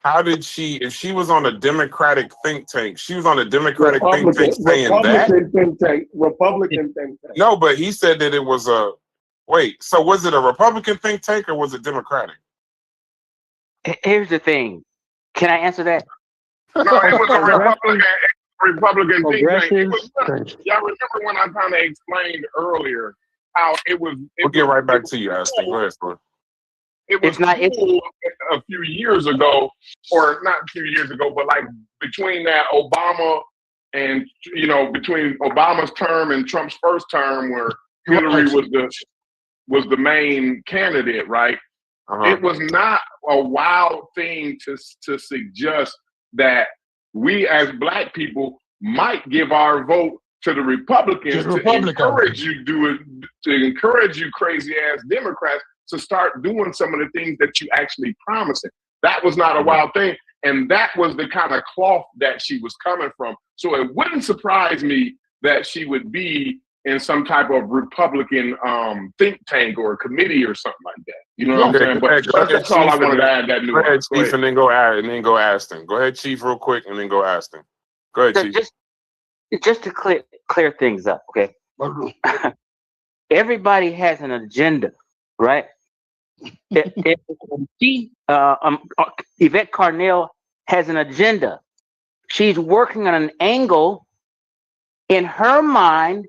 How did she, if she was on a Democratic think tank, she was on a Democratic think tank saying Republican think tank. No, but he said that it was so was it a Republican think tank or was it Democratic? Here's the thing. Can I answer that? No, it was a Republican think tank. Y'all remember when I kind of explained earlier how it was. We'll get right back to you, Aston. Go ahead, sir. It was cool a few years ago, or not a few years ago, but like between that Obama and, between Obama's term and Trump's first term, where Hillary was the main candidate, right? It was not a wild thing to suggest that we as Black people might give our vote to the Republicans to encourage you crazy ass Democrats to start doing some of the things that you actually promising. That was not a wild thing. And that was the kind of cloth that she was coming from. So it wouldn't surprise me that she would be in some type of Republican think tank or committee or something like that. You know what I'm saying? But that's all I wanted to add that Go ahead, nuance. Chief, and then go Aston. Go ahead, Chief, real quick, and then go Aston. Go ahead, Chief. Just to clear things up, okay? Everybody has an agenda, right? Yvette Carnell has an agenda. She's working on an angle in her mind,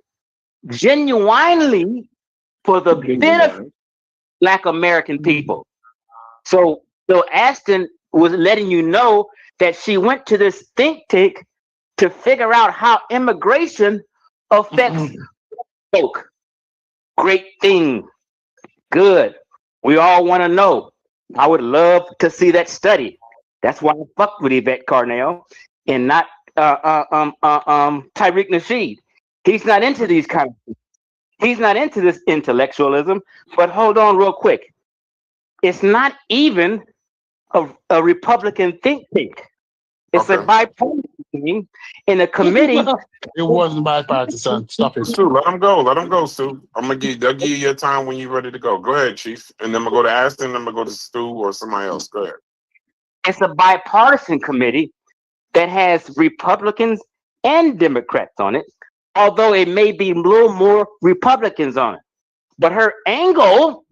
genuinely for the benefit of Black American people. So Aston was letting you know that she went to this think tank to figure out how immigration affects folk. Great thing. Good. We all want to know. I would love to see that study. That's why I fucked with Yvette Carnell and not Tariq Nasheed. He's not into these kind of things. He's not into this intellectualism. But hold on real quick. It's not even a Republican think tank. It's a bipartisan thing in a committee. It wasn't bipartisan. Stop it. Stu, let him go, Stu. They'll give you your time when you're ready to go. Go ahead, Chief. And then I'm going to go to Aston, then I'm going to go to Stu or somebody else. Go ahead. It's a bipartisan committee that has Republicans and Democrats on it, although it may be a little more Republicans on it. But her angle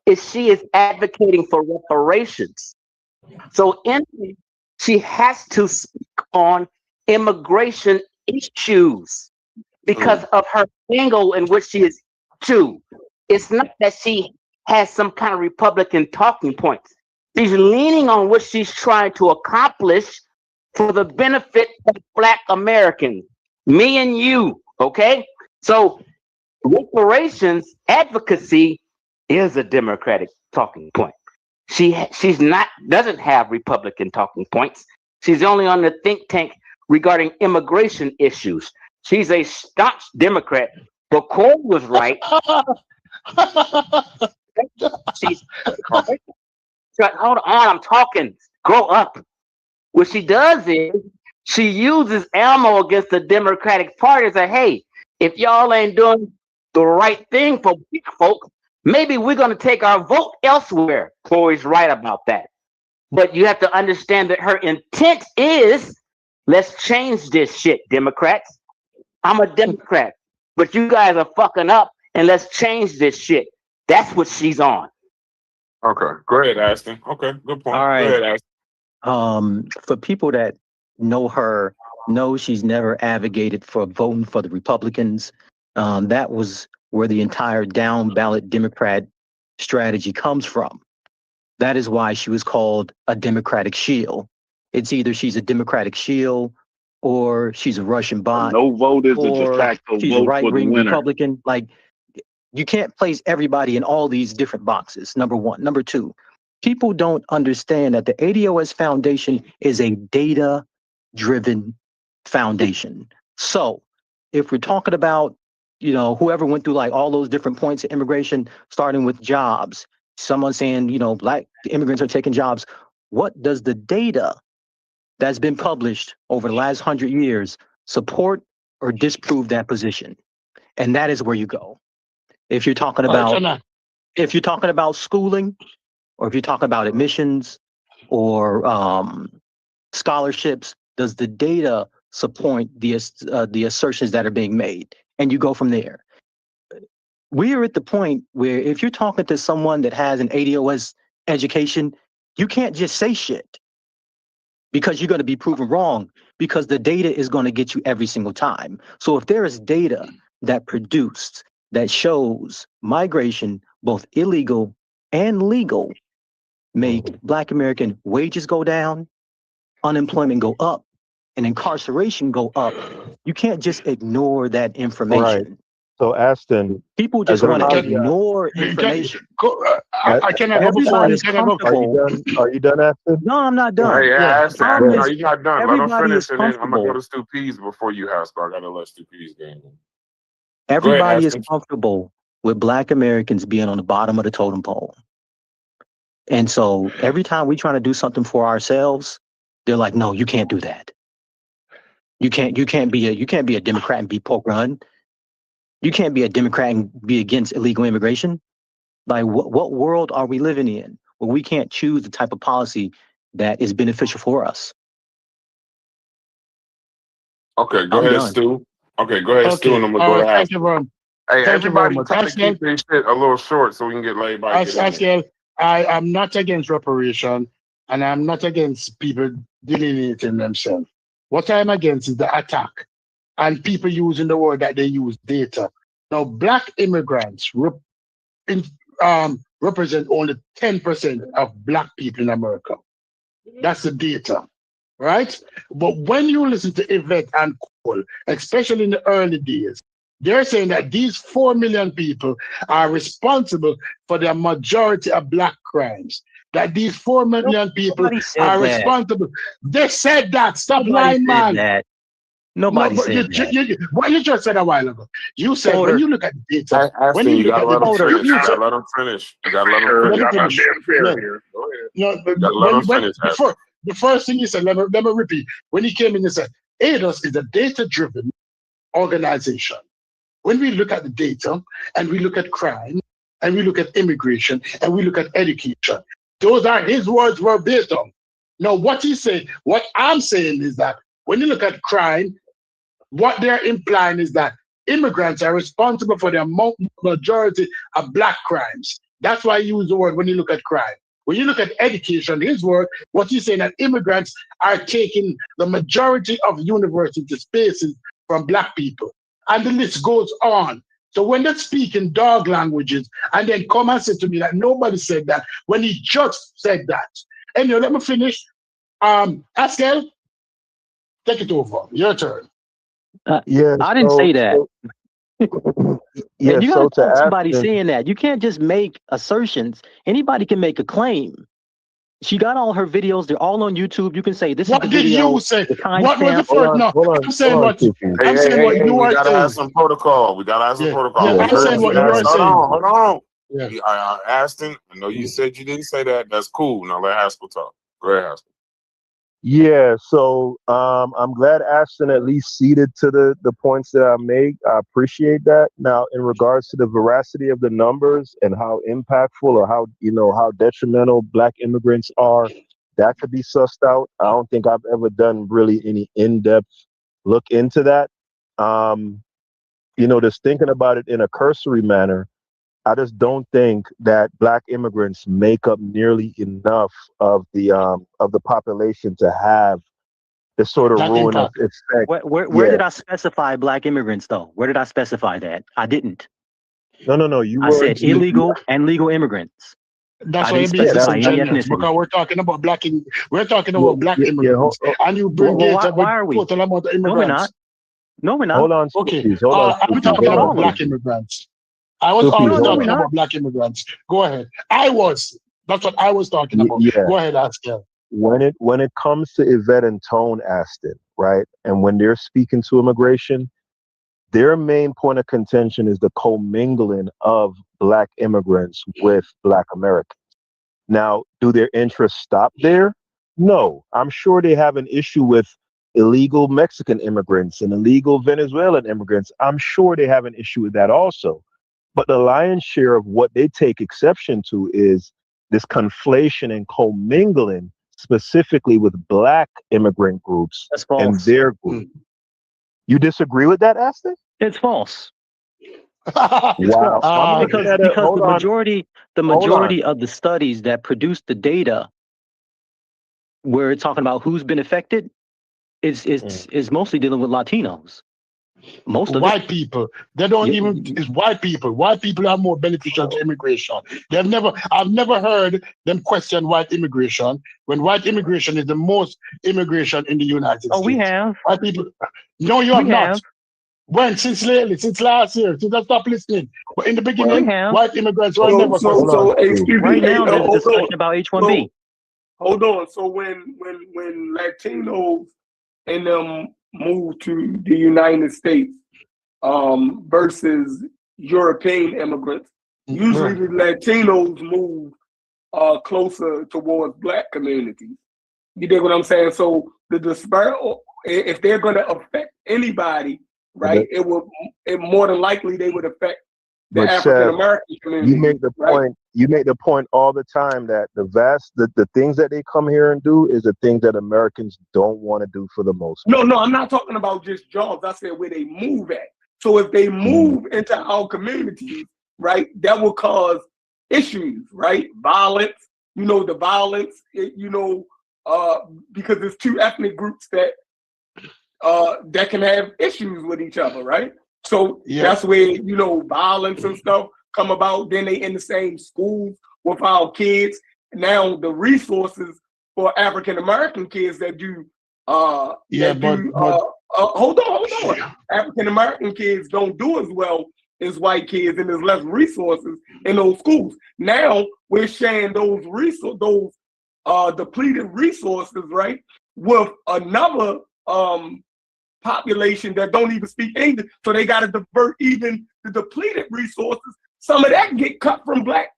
is she is advocating for reparations. So she has to speak on immigration issues because of her angle in which she is to. It's not that she has some kind of Republican talking points. She's leaning on what she's trying to accomplish for the benefit of Black Americans, me and you, okay? So reparations advocacy is a Democratic talking point. Doesn't have Republican talking points. She's only on the think tank regarding immigration issues. She's a staunch Democrat. But Cole was right. Hold on, I'm talking. Grow up. What she does is she uses ammo against the Democratic Party and say, hey, if y'all ain't doing the right thing for big folk, maybe we're going to take our vote elsewhere. Chloe's right about that. But you have to understand that her intent is, let's change this shit, Democrats. I'm a Democrat, but you guys are fucking up, and let's change this shit. That's what she's on. Okay, go ahead, Aston. Okay, good point. All right. Go ahead, Aston. For people that know her, know she's never advocated for voting for the Republicans. That was where the entire down ballot Democrat strategy comes from. That is why she was called a Democratic shield. It's either she's a Democratic shield or she's a Russian bot. No vote is a de facto she's vote a right-wing for the winner. Republican. Like, you can't place everybody in all these different boxes, number one. Number two, people don't understand that the ADOS Foundation is a data-driven foundation. So if we're talking about, whoever went through like all those different points of immigration, starting with jobs, someone saying, Black immigrants are taking jobs. What does the data that's been published over the last 100 years support or disprove that position? And that is where you go. If you're talking about schooling, or if you're talking about admissions or scholarships, does the data support the assertions that are being made? And you go from there. We are at the point where if you're talking to someone that has an ADOS education, you can't just say shit because you're going to be proven wrong, because the data is going to get you every single time. So if there is data that produced that shows migration, both illegal and legal, make Black American wages go down, unemployment go up, and incarceration go up, you can't just ignore that information. Right. So Aston, People just want to ignore information. I cannot go before you. Are you done, Aston? No, I'm not done. Hey, Aston, no, you're not done. Let him Everybody finish, is and then I'm gonna go comfortable. to Stu Pease before you, Haskell. I gotta let Stu Pease game. Everybody is comfortable with Black Americans being on the bottom of the totem pole. And so every time we trying to do something for ourselves, they're like, no, you can't do that. You can't be a Democrat and be pro-gun. You can't be a Democrat and be against illegal immigration. Like what world are we living in where we can't choose the type of policy that is beneficial for us? Okay, go ahead, Stu. Okay, go ahead, Stu, and I'm gonna go to Haskell. Hey, everybody try to keep this shit a little short so we can get laid back. I am not against reparation, and I'm not against people delineating themselves. What I'm against is the attack and people using the word that they use, data. Now, Black immigrants represent only 10% of Black people in America. That's the data, right? But when you listen to Yvette and Cole, especially in the early days, they're saying that these 4 million people are responsible for the majority of Black crimes. That these 4 million people are responsible. They said that. Stop lying, man. Nobody said that. What you just said a while ago. You said when you look at the data, when you gotta let him finish. You gotta let him finish. The first thing he said, let me repeat. When he came in, he said, ADOS is a data-driven organization. When we look at the data and we look at crime and we look at immigration and we look at education, those are his words verbatim. Now, what he said, what I'm saying is that when you look at crime, what they're implying is that immigrants are responsible for the majority of Black crimes. That's why I use the word when you look at crime. When you look at education, his word, what he's saying that immigrants are taking the majority of university spaces from Black people. And the list goes on. So when they speak in dog languages and then come and say to me that nobody said that, when he just said that. Anyway, let me finish. Haskell, take it over. Your turn. I didn't say that. Yeah, you got to have somebody saying that. You can't just make assertions. Anybody can make a claim. She got all her videos. They're all on YouTube. You can say this is the video. What did you say? The What was the first? No, I'm saying what you are saying. We gotta have some protocol. We gotta have some protocol. Yeah, I'm saying what you are saying. Hold on. Yeah. I asked him. I know you said you didn't say that. That's cool. Now let Haskell talk. Go ahead, Haskell. Yeah, so I'm glad Ashton at least ceded to the points that I made. I appreciate that. Now, in regards to the veracity of the numbers and how impactful or how detrimental Black immigrants are, that could be sussed out. I don't think I've ever done really any in-depth look into that. Just thinking about it in a cursory manner, I just don't think that Black immigrants make up nearly enough of the population to have the sort of ruinous effect. Where did I specify Black immigrants though? Where did I specify that? I didn't. No. I said illegal and legal immigrants. That's why because we're talking about Black immigrants, and you bring total amount of immigrants. No, we're not. Hold on. Okay. Hold on. I'm talking about Black immigrants. I was always talking about Black immigrants. Go ahead. That's what I was talking about. Yeah. Go ahead, Aston. When it comes to Yvette and Tone Aston, right? And when they're speaking to immigration, their main point of contention is the commingling of Black immigrants with Black Americans. Now, do their interests stop there? No. I'm sure they have an issue with illegal Mexican immigrants and illegal Venezuelan immigrants. I'm sure they have an issue with that also. But the lion's share of what they take exception to is this conflation and commingling specifically with Black immigrant groups and their group. You disagree with that, Aston? It's false. Wow. Because the majority of the studies that produce the data where it's talking about who's been affected is mostly dealing with Latinos. Most of white people. They don't even. It's white people. White people are more beneficial to immigration. I've never heard them question white immigration when white immigration is the most immigration in the United States. Oh, we have. White people. No, you have not. When? Since lately, since last year, since I stopped listening. But in the beginning, white immigrants were never supposed to. Right now, there's discussion about H-1B. Hold on. So when Latinos and them move to the United States versus European immigrants, usually the Latinos move closer towards Black communities. You dig what I'm saying? So the disparity, if they're going to affect anybody, right, it more than likely they would affect the African American community. You make the point. You make the point all the time that the things that they come here and do is the things that Americans don't want to do for the most part. No, I'm not talking about just jobs. I said where they move at. So if they move into our communities, right, that will cause issues, right? Violence. The violence. Because there's two ethnic groups that can have issues with each other, right? So that's where, violence and stuff come about. Then they in the same schools with our kids. Now the resources for African American kids that do, hold on. African American kids don't do as well as white kids, and there's less resources in those schools. Now we're sharing those depleted resources, right, with another population that don't even speak English, so they got to divert even the depleted resources. Some of that get cut from Black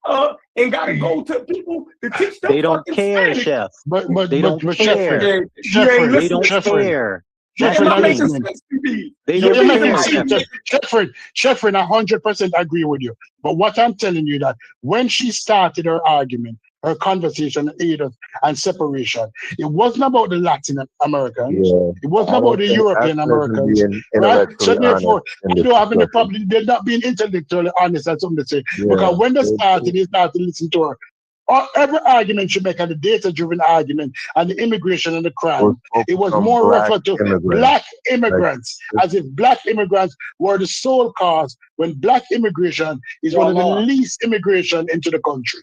and got to go to people to teach them. They don't care, Spanish. Chef. But they don't care. They don't care. Shefford, I 100% agree with you. But what I'm telling you that when she started her argument, her conversation and separation, it wasn't about the Latin Americans. It wasn't about the European Americans. Right? So therefore, I don't have any problem. They're not being intellectually honest, that's something to say. Because when they started to listen to her. Every argument she make, and the data-driven argument, and the immigration and the crime, it was more referred to Black immigrants, as if Black immigrants were the sole cause, when Black immigration is one of the least immigration into the country.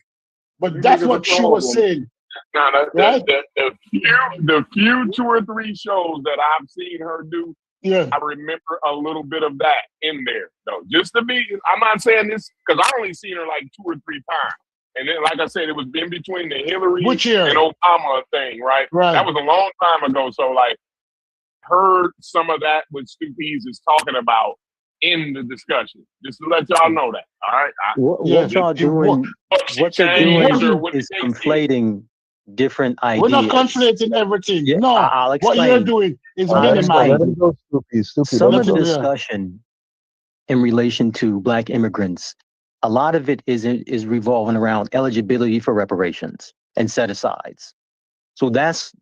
But that's what she was saying. Now, the few 2 or 3 shows that I've seen her do, I remember a little bit of that in there, though. I'm not saying this because I only seen her like 2 or 3 times. And then, like I said, it was in between the Hillary and Obama thing, right? That was a long time ago. So, like, heard some of that what Stu Pease is talking about in the discussion. Just to let y'all know that, all right? What y'all doing is conflating different ideas. We're not conflating everything. Yeah, no, I'll explain. What you're doing is minimizing. Some of the discussion in relation to Black immigrants, a lot of it is revolving around eligibility for reparations and set-asides. So that's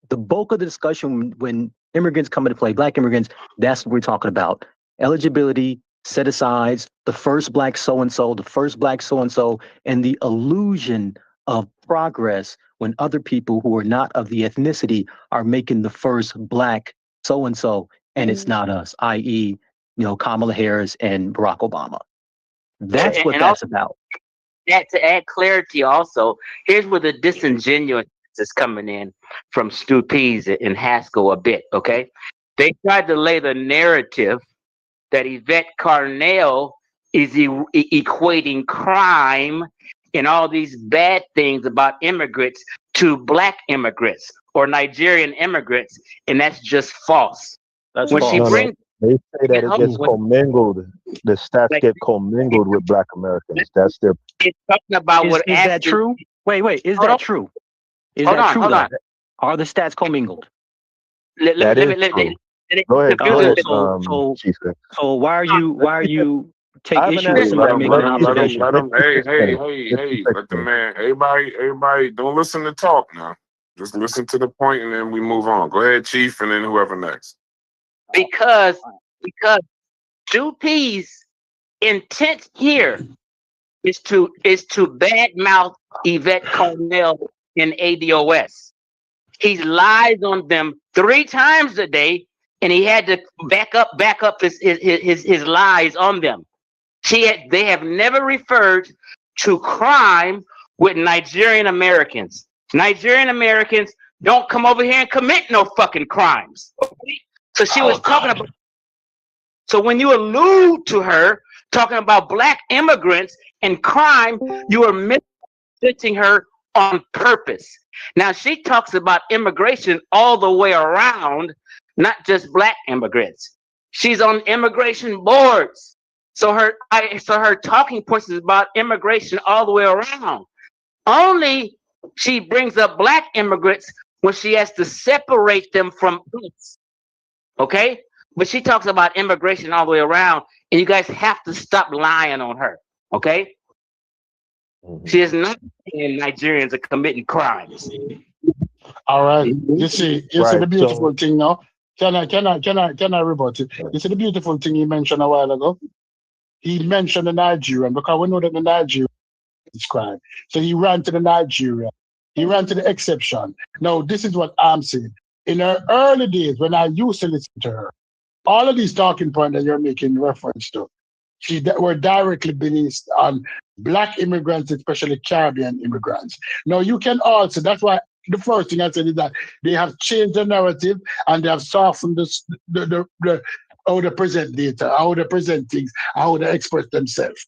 the bulk of the discussion when immigrants come into play, Black immigrants, that's what we're talking about. Eligibility, set-asides, the first Black so-and-so, the first Black so-and-so, and the illusion of progress when other people who are not of the ethnicity are making the first Black so-and-so, and it's not us, i.e., Kamala Harris and Barack Obama. That's what that's about. To add clarity also, here's where the disingenuous is coming in from Stu Pease and Haskell a bit, okay? They tried to lay the narrative that Yvette Carnell is equating crime and all these bad things about immigrants to Black immigrants or Nigerian immigrants, and that's just false. That's when false. she brings They say that it gets commingled. The stats get commingled with Black Americans. That's their. It's talking about is that true? Wait. Is that true? Is that true? Are the stats commingled? Let me. Go ahead. So why are you taking issue with somebody making an observation? Let him. Hey. Let the man. Everybody, don't listen to talk now. Just listen to the point, and then we move on. Go ahead, Chief, and then whoever next. Because Stu Pease intent here is to badmouth Yvette Carnell in ADOS. He lies on them 3 times a day, and he had to back up his lies on them. They have never referred to crime with Nigerian Americans. Nigerian Americans don't come over here and commit no fucking crimes. Okay? So she was talking about. So when you allude to her talking about black immigrants and crime, you are misrepresenting her on purpose. Now she talks about immigration all the way around, not just black immigrants. She's on immigration boards. So her talking points is about immigration all the way around. Only she brings up black immigrants when she has to separate them from us. Okay? But she talks about immigration all the way around, and you guys have to stop lying on her. Okay? She is not saying Nigerians are committing crimes. All right. You see the beautiful thing now. Can I rebut it? You see the beautiful thing he mentioned a while ago? He mentioned the Nigerian because we know that the Nigerian is crime. So he ran to the Nigerian. He ran to the exception. Now, this is what I'm saying. In her early days, when I used to listen to her, all of these talking points that you're making reference to, were directly based on black immigrants, especially Caribbean immigrants. Now, you can also, that's why the first thing I said is that they have changed the narrative and they have softened how they present data, how they present things, how they express themselves.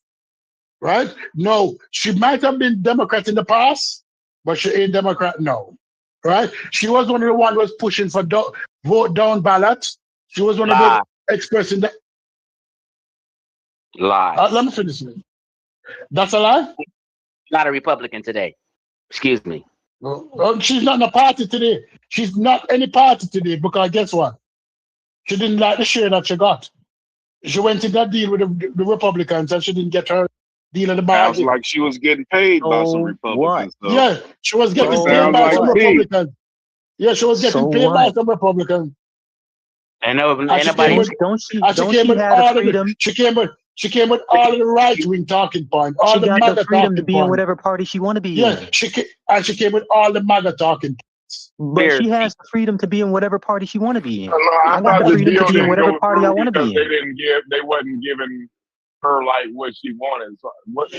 Right? No, she might have been Democrat in the past, but she ain't Democrat now. Right? She was one of the ones who was pushing for vote down ballots. She was one of the expressing that. Lie. Let me finish it. That's a lie? Not a Republican today. Excuse me. She's not in a party today. She's not any party today because guess what? She didn't like the share that she got. She went in that deal with the Republicans and she didn't get her deal at the bar. Sounds like she was getting paid by some Republicans. Though. Yeah, she was getting paid by some Republicans. Yeah, she was getting paid by some Republicans. And nobody. She came with all of the right wing talking points. All she the got MAGA the freedom to talking be in points. whatever party she want to be in. Yeah, she came with all the MAGA talking points. But she has the freedom to be in whatever party she want to be in. No, I got thought the the freedom deal to be in didn't whatever go party I through want to because be in. they wasn't giving her like what she wanted. So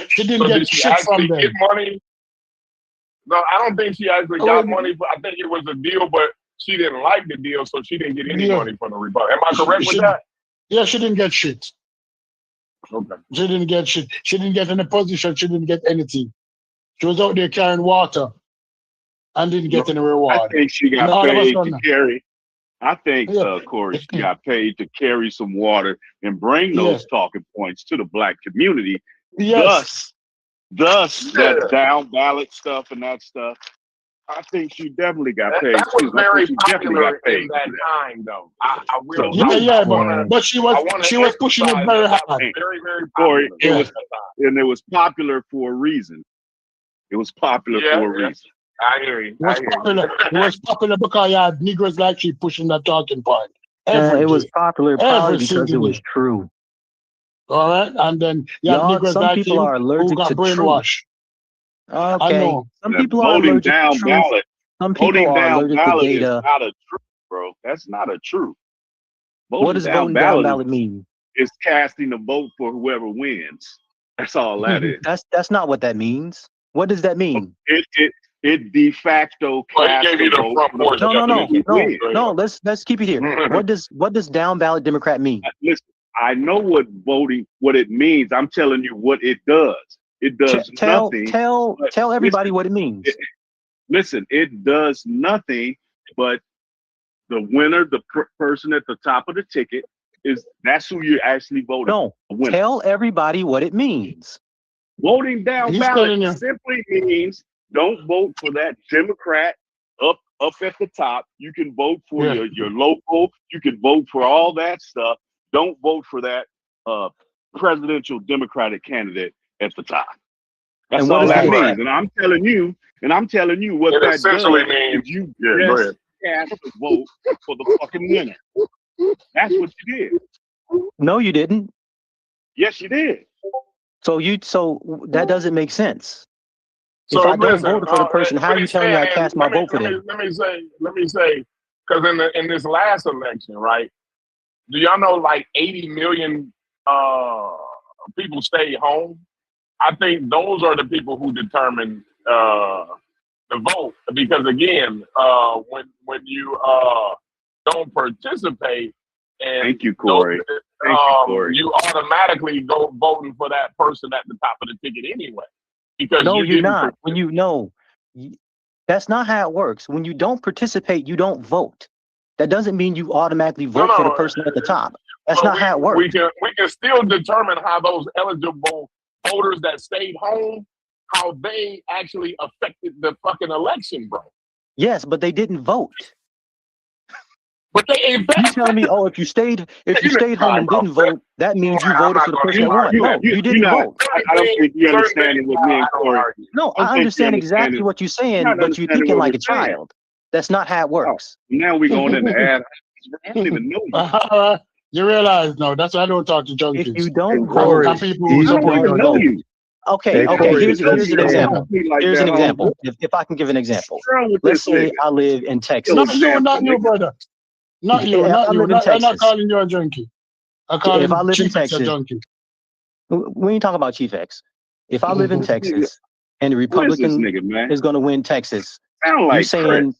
she didn't get did she shit actually from them. get money? No, I don't think she actually got money. But I think it was a deal, but she didn't like the deal, so she didn't get any money from the Republic. Am I correct with that? Yeah, she didn't get shit. Okay. She didn't get shit. She didn't get any position. She didn't get anything. She was out there carrying water and didn't get any reward. I think she got paid to carry. I think, Corey, she got paid to carry some water and bring those talking points to the black community. Yes. Thus that down ballot stuff and that stuff. I think she definitely got paid. That was very popular in that time, though. I will. But she was pushing it very hard. Very, very Corey, popular. it was popular for a reason. It was popular for a reason. I hear you. It was popular because you had Negroes like she pushing that talking point. It was popular probably because it was true. All right, and then you had Negroes some like people are allergic who got to brainwashed. Okay. I know. Some people are allergic to truth. Ballot. Some people are allergic to data. Is not a truth, bro. That's not a truth. What does voting down ballot mean? It's casting a vote for whoever wins. That's all that is. That's not what that means. What does that mean? It de facto casts a vote. No. Let's keep it here. What does down ballot Democrat mean? Listen, I know what it means. I'm telling you what it does. It does nothing. Tell everybody what it means. Listen, it does nothing but the winner, the person at the top of the ticket, that's who you're actually voting. No, tell everybody what it means. Voting down ballot simply means don't vote for that Democrat up at the top. You can vote for your local. You can vote for all that stuff. Don't vote for that presidential Democratic candidate at the top. That's all that means. And I'm telling you what that essentially means. You just cast a vote for the fucking winner. That's what you did. No, you didn't. Yes, you did. So that doesn't make sense. So if I don't vote for the person, how are you telling me I cast my vote for them? Let me say, because in this last election, right? Do y'all know like 80 million people stayed home? I think those are the people who determine the vote. Because again, when you don't participate, and thank you, Corey. you automatically go voting for that person at the top of the ticket anyway. Because no, you're not. That's not how it works. When you don't participate, you don't vote. That doesn't mean you automatically vote for the person at the top. That's not how it works. We can still determine how those eligible voters that stayed home, how they actually affected the fucking election, bro. Yes, but they didn't vote. But they ain't back. You telling me, oh, if you stayed home and didn't vote, that means you voted for the person that won. No, you didn't vote. I don't think you understand what me and Corey. No, I understand exactly what you're saying, but you're thinking like a child. That's not how it works. Now we're going in the ad. I don't even know you. You realize, no, that's why I don't talk to junkies. If you don't vote, people who don't know you. Okay, here's an example. Here's an example. If I can give an example. Let's say I live in Texas. Not you, brother. Not you. I'm not calling you a junkie. If I live in Texas, we ain't talking about Chief X. If I live in Texas and the Republican is going to win Texas, you're saying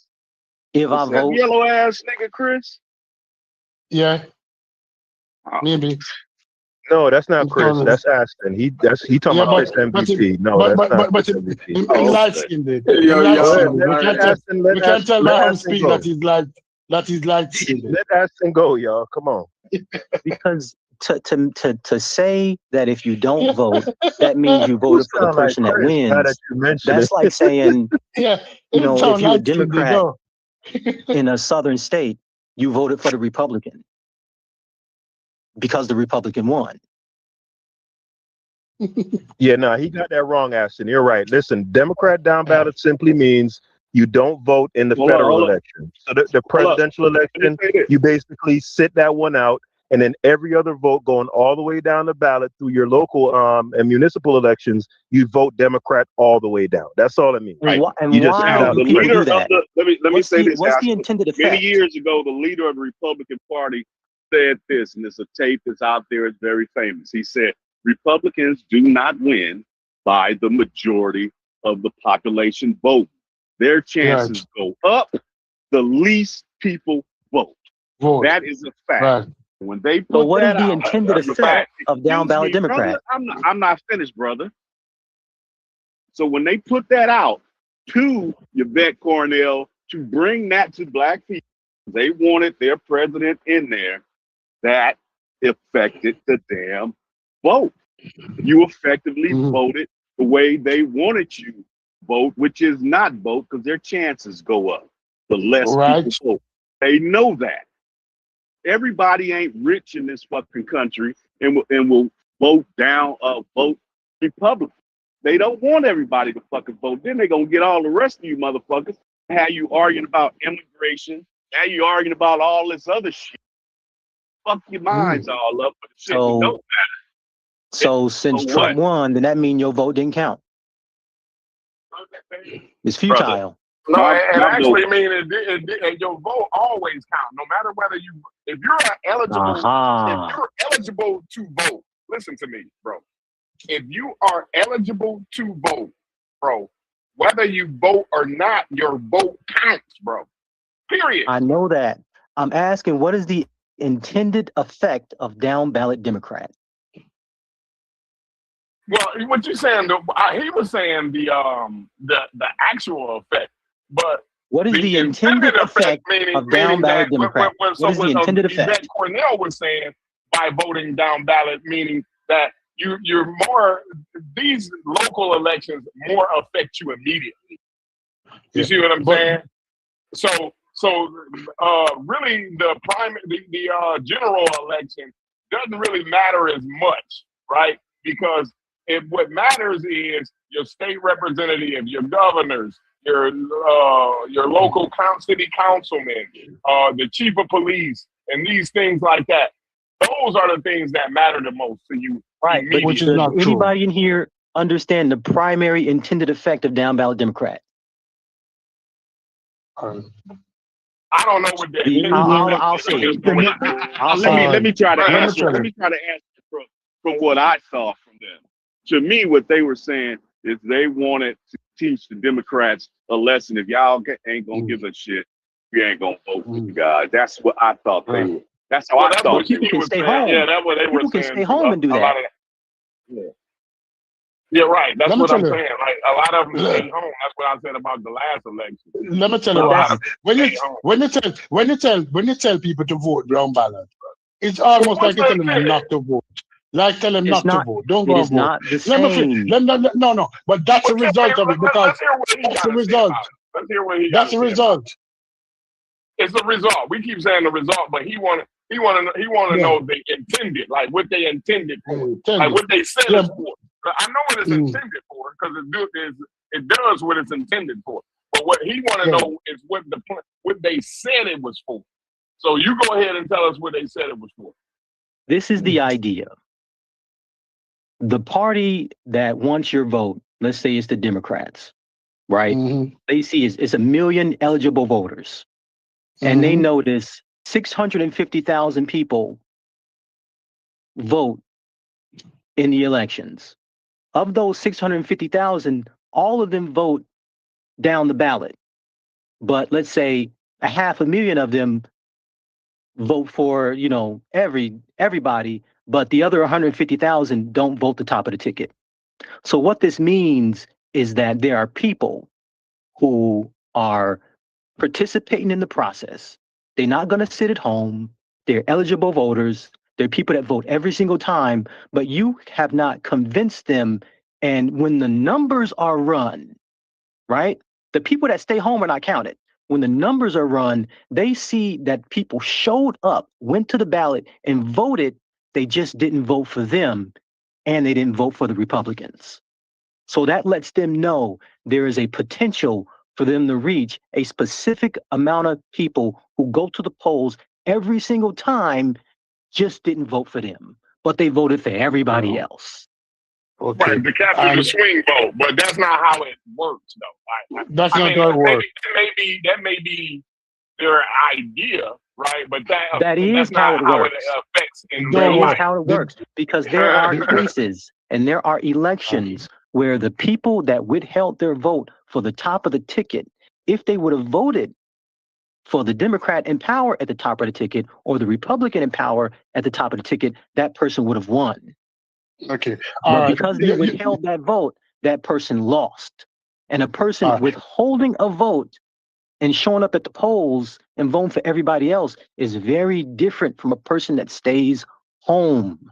if I vote, yellow ass nigga Chris? Yeah, maybe. No, that's not Chris. That's Aston. He talking about Chris MVP. No, that's not Chris MVP. He's light skinned. We can't tell by how speak that he's light skinned. Let Aston go, y'all. Come on. Because to say that if you don't vote, that means you voted for the person that wins. That's like saying, if you're a Democrat in a southern state, you voted for the Republican because the Republican won. Yeah, no, he got that wrong, Aston. You're right. Listen, Democrat down ballot simply means you don't vote in the federal election. So the presidential election, you basically sit that one out, and then every other vote going all the way down the ballot through your local and municipal elections, you vote Democrat all the way down. That's all it means. Right. And you why the leader of the let me say this. What's the intended effect? Many years ago, the leader of the Republican Party said this, and it's a tape that's out there. It's very famous. He said, Republicans do not win by the majority of the population vote. Their chances go up the least people vote. That is a fact. Right. When they put but what that is the out, intended effect of down ballot Democrat? I'm not finished, brother. So when they put that out to Yvette Cornell to bring that to black people, they wanted their president in there. That affected the damn vote. You effectively voted the way they wanted you to vote, which is not vote because their chances go up. The less people vote. They know that. Everybody ain't rich in this fucking country and will vote Republican. They don't want everybody to fucking vote. Then they're going to get all the rest of you motherfuckers. How you arguing about immigration. Now you arguing about all this other shit. Fuck your minds all up for the shit that don't matter. So since Trump won, then that means your vote didn't count. It's futile. Brother. No, and actually mean your vote always count, no matter whether if you're eligible to vote. Listen to me, bro. If you are eligible to vote, bro, whether you vote or not, your vote counts, bro. Period. I know that. I'm asking, what is the intended effect of down ballot Democrat? Well, what you saying? He was saying the actual effect. But what is the intended effect of down ballot Democrat? What is the intended effect? That Cornell was saying by voting down ballot, meaning that you're more, these local elections more affect you immediately. You see what I'm saying? So really the general election doesn't really matter as much, right? Because what matters is your state representative, your governors, your local city councilman, the chief of police, and these things like that. Those are the things that matter the most to you. Right. But does anybody in here understand the primary intended effect of down ballot Democrat? I don't know what that is. I'll say it. Let me try to answer. Let me try to answer from what I saw from them. To me, what they were saying is they wanted to teach the Democrats a lesson. If y'all ain't gonna give a shit, you ain't gonna vote for you guys. That's what I thought they were That's how I thought. People can stay home. Yeah, that's what they were saying. People can stay home and do that. Yeah, right. That's what I'm saying. Like a lot of them stay home. That's what I said about the last election. Let me tell you what happens. When you tell people to vote down ballot, it's almost like you're telling them not to vote. Like tell them not to vote. Don't go and vote. Not the same. No. But that's the result of it because that's the result. Let's hear what he That's the result. It's the result. We keep saying the result, but he want to know the intended, like what they intended for, like what they said it's for. I know what it's intended for because it does what it's intended for. But what he want to know is what they said it was for. So you go ahead and tell us what they said it was for. This is the idea. The party that wants your vote, let's say it's the Democrats, right? They see it's 1 million eligible voters. And they notice 650,000 people vote in the elections. Of those 650,000, all of them vote down the ballot. But let's say 500,000 of them vote for, everybody, but the other 150,000 don't vote the top of the ticket. So what this means is that there are people who are participating in the process. They're not going to sit at home. They're eligible voters. They're people that vote every single time, but you have not convinced them. And when the numbers are run, right? The people that stay home are not counted. When the numbers are run, they see that people showed up, went to the ballot and voted. They just didn't vote for them and they didn't vote for the Republicans. So that lets them know there is a potential for them to reach a specific amount of people who go to the polls every single time, just didn't vote for them, but they voted for everybody else. Okay. Right, to capture the swing vote, but that's not how it works, though. That's not how it works. That may be their idea, right? But that is how it works. That is how it works because there are cases and there are elections where the people that withheld their vote for the top of the ticket, if they would have voted for the Democrat in power at the top of the ticket or the Republican in power at the top of the ticket, that person would have won. Okay. But because they withheld that vote, that person lost. And a person withholding a vote and showing up at the polls and voting for everybody else is very different from a person that stays home.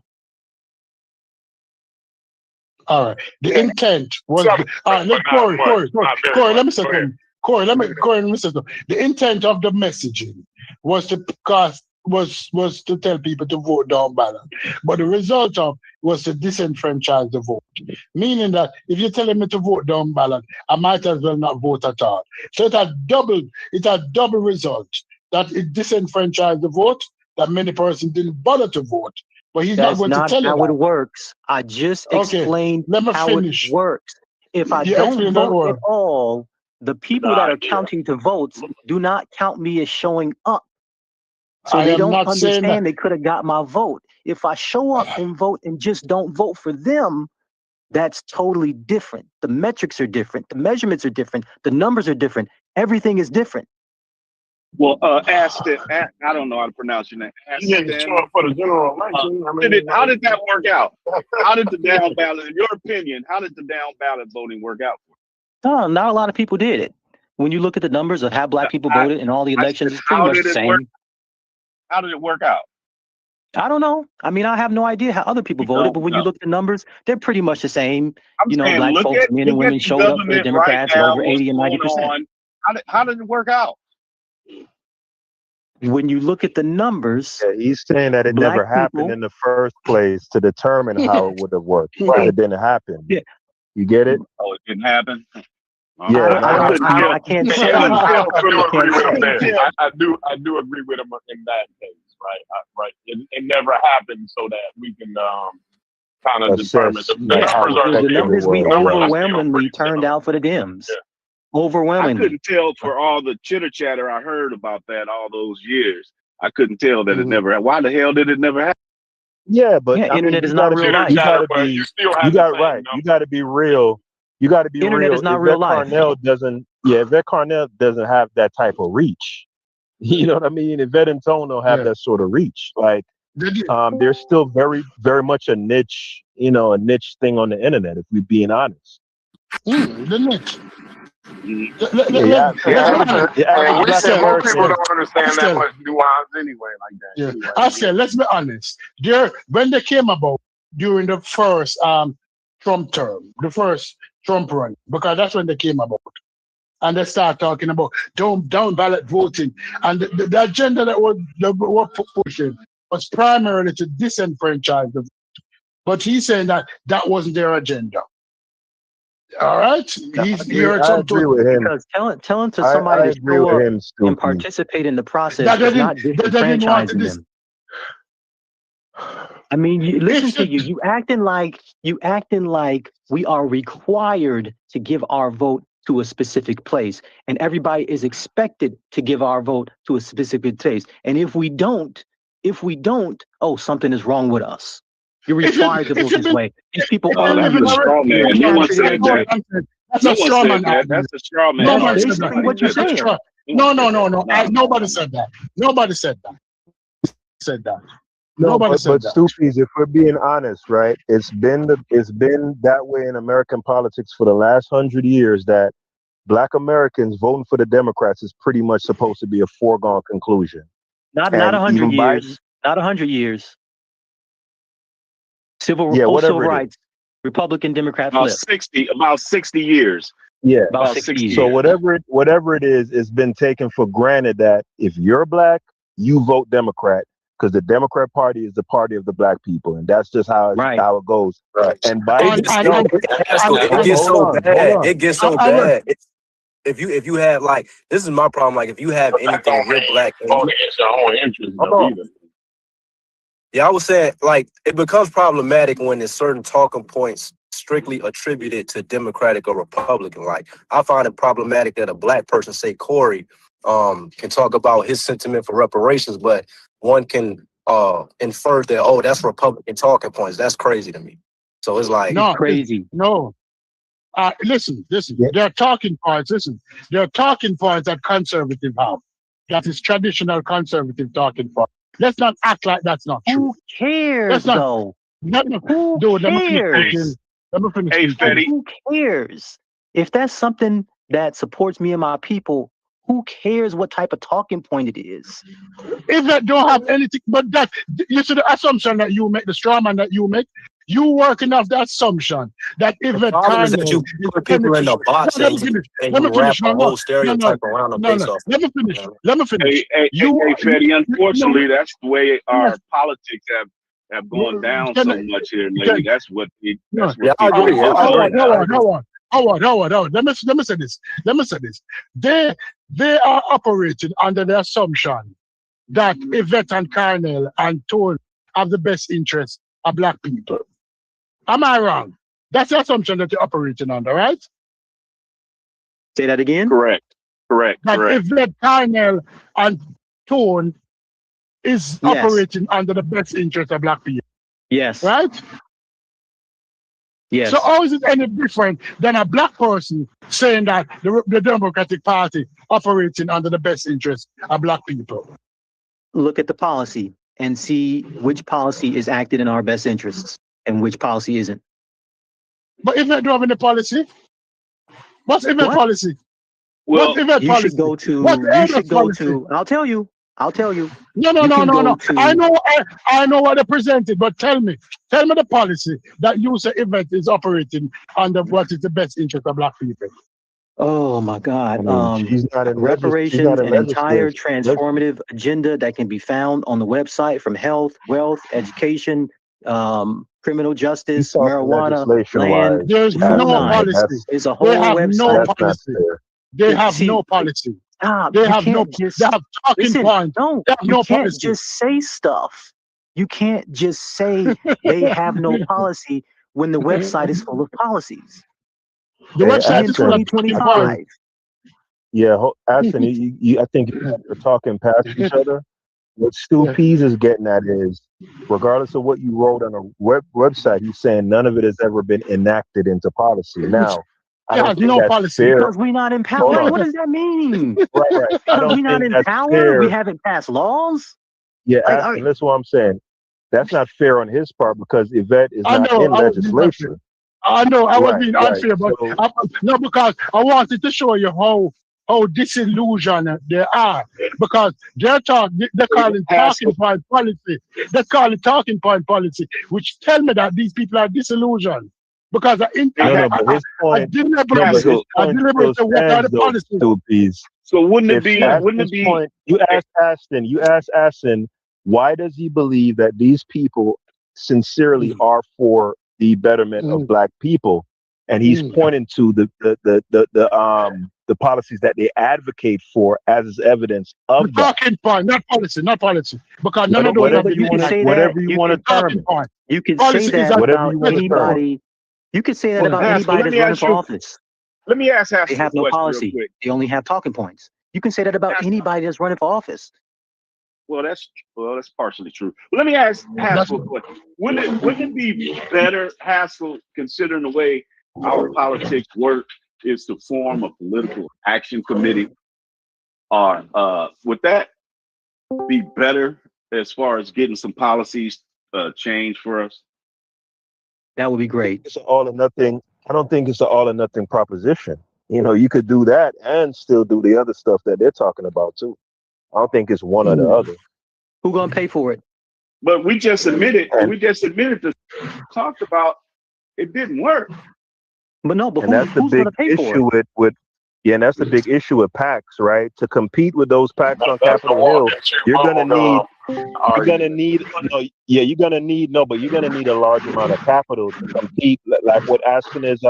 All right. The intent was Corey, let me say something. Corey, let me say something. The intent of the messaging was to was to tell people to vote down ballot. But the result of was to disenfranchise the vote. Meaning that if you're telling me to vote down ballot, I might as well not vote at all. So it had double result. That it disenfranchised the vote, that many persons didn't bother to vote. But he's not going to tell you how it works. I just explained how it works. If I don't vote at all, the people that are counting the votes do not count me as showing up. So they don't understand they could have got my vote. If I show up and vote and just don't vote for them, that's totally different. The metrics are different. The measurements are different. The numbers are different. Everything is different. Well, I don't know how to pronounce your name. Show up for the general election. How did that work out? How did the down ballot, in your opinion, how did the down ballot voting work out? No, not a lot of people did it. When you look at the numbers of how black people voted in all the elections, it's pretty much the same. How did it work out? I don't know. I mean, I have no idea how other people voted, but when you look at the numbers, they're pretty much the same. Black folks, men and women showed up for the Democrats at over 80 and 90%. How did it work out? When you look at the numbers, he's saying that it never happened in the first place to determine how it would have worked. It didn't happen. Yeah. You get it? Oh, it didn't happen? Yeah, I can't say. I do agree with him in that case, right? It never happened so that we can kind of determine the numbers we overwhelmingly turned out for the Dems. Yeah. Overwhelmingly. I couldn't tell for all the chitter chatter I heard about that all those years. I couldn't tell that it never happened. Why the hell did it never happen? Yeah, but internet is not real life. You got to be real. You got to be internet real. Is not real life. If Cornell doesn't have that type of reach, You know what I mean? Yvette and Tone don't have that sort of reach. Like, there's still very, very much a niche, you know, a niche thing on the internet, if we're being honest. The niche. We people don't understand that much nuance anyway, like that. Yeah. Anyway. Oscar, let's be honest. When they came about during the first Trump term, the first Trump run, because that's when they came about. And they start talking about down ballot voting. And the agenda that they were pushing was primarily to disenfranchise the vote. But he's saying that wasn't their agenda. All right? I agree with him. Because telling to somebody to show up and participate in the process is not disenfranchising them. I mean, listen to you. You acting like we are required to give our vote to a specific place, and everybody is expected to give our vote to a specific place. And if we don't, oh, something is wrong with us. You're required to vote this way. These people are. That's a straw man. No one said that. That's a straw man. That's a straw man. Nobody said that. What you saying? No. Nobody said that. Nobody said that. No, but Stoopies, if we're being honest, right? It's been that way in American politics for the last 100 years that Black Americans voting for the Democrats is pretty much supposed to be a foregone conclusion. Not 100 years. Not 100 years. Civil rights, Republican, Democrat flip. About 60 years. Yeah, about 60 years. So whatever it is, it's been taken for granted that if you're Black, you vote Democrat because the Democrat Party is the party of the Black people, and that's just how it goes. Right. And Biden, it gets so bad. It gets so bad. If you have this is my problem. Like if you have anything real Black, yeah, I was saying it becomes problematic when there's certain talking points strictly attributed to Democratic or Republican. Like I find it problematic that a Black person, say Corey, can talk about his sentiment for reparations, but one can infer that that's Republican talking points. That's crazy to me. So it's crazy. No. Listen. There are talking points. There are talking points that conservatives have. That is traditional conservative talking points. Let's not act like that's not true. Who cares, though? Who cares? Let me finish. Hey, Fetty. Who cares? If that's something that supports me and my people, who cares what type of talking point it is? If that don't have anything, but that, you see the assumption that you make, the straw man that you make, you working off the assumption that if the problem is that you put people in the box and you wrap a whole stereotype around them based off. Let me finish. Hey, Fetty, unfortunately, that's the way our politics have gone down so much here lately. That's what I agree. Hold on. Let me say this. They are operating under the assumption that Yvette and Carnell and Tone have the best interests of Black people. Am I wrong? That's the assumption that you're operating under, right? Say that again? Correct. That Yvette, Carnell, and Tone is operating under the best interest of Black people. Yes. Right? Yes. So how is it any different than a Black person saying that the Democratic Party operating under the best interest of Black people? Look at the policy and see which policy is acted in our best interests and which policy isn't. But if they don't have any policy, what's Yvette policy? Well, you should go to. I'll tell you. No. I know what they presented, but tell me the policy that you say Yvette is operating under what is the best interest of Black people. Oh my God. She's not in reparations, an entire transformative agenda that can be found on the website from health, wealth, education, criminal justice, marijuana, land. There's no policy. It's a whole website. They have no policy. They have talking points. No, you can't just say stuff. You can't just say they have no policy when the website is full of policies. The website is full of 2025. Yeah, Ashton, I think you're talking past each other. What Stu Pease is getting at is, regardless of what you wrote on a website, he's saying none of it has ever been enacted into policy. Now, I It don't has think no that's policy. fair. Because we're not in power. Hold Wait, on. what does that mean? Right. I Because don't we're not think in that's power? fair. We haven't passed laws? Yeah, Like, Aston, listen what I'm saying. That's not fair on his part because Yvette is I not know in I was being unfair. legislature. I know I was Right, being right. unfair, but So no, because I wanted to show you how disillusioned they are. Because they call it talking point policy. They call it talking point policy, which tell me that these people are disillusioned. Because no, but his I point, deliberately his point still say what are stands the though, policies. Stoopies. So wouldn't it If be? Wouldn't it Aston's be? point, you asked Aston, why does he believe that these people sincerely are for the betterment of black people? And he's pointing to the policies that they advocate for as evidence of that. Talking point, not policy. Because none of those Whatever have you want to, say whatever that. you want to talking term it. point. You can Policy say is that Whatever about you want to term it. anybody. You can say that about Haskell, anybody let that's me running ask for you. office. Let me ask They Haskell a have no question real policy. quick. They only have talking points. You can say that about anybody that's running for office. Well, that's partially true. But let me ask Haskell a question. Wouldn't it be better, Haskell, considering the way our politics work, is to form a political action committee? Or would that be better as far as getting some policies changed for us? That would be great. It's an all or nothing. I don't think it's an all or nothing proposition. You know, you could do that and still do the other stuff that they're talking about too. I don't think it's one or the other. Who gonna pay for it? But we just admitted that talked about it didn't work. But no, but And that's the who's big gonna pay for issue it? with and that's the big issue with PACs, right? To compete with those PACs on That's the Capitol one Hill, that you you're gonna need are you're gonna need but you're gonna need a large amount of capital to compete, like what Aston is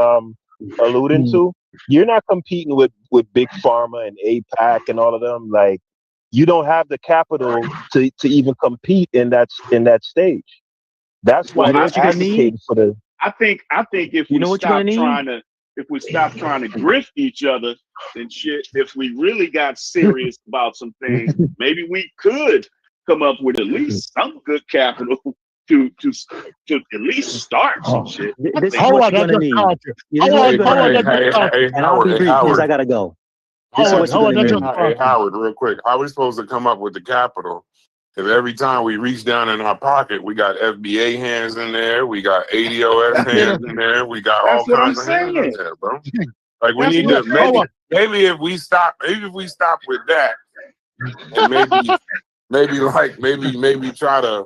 alluding to. You're not competing with Big Pharma and APAC and all of them. Like, you don't have the capital to even compete in that stage. That's why they're advocating for the. I think if we stop trying to grift each other and shit, if we really got serious about some things, maybe we could come up with at least some good capital to at least start some shit. This is what you're gonna need. And I'll be brief because I gotta go. This is what you're gonna need. Hey, Howard, real quick. How are we supposed to come up with the capital if every time we reach down in our pocket, we got FBA hands in there, we got ADOS hands in there, we got all kinds of hands in there, bro? Like, we need to maybe if we stop with that, and maybe try to,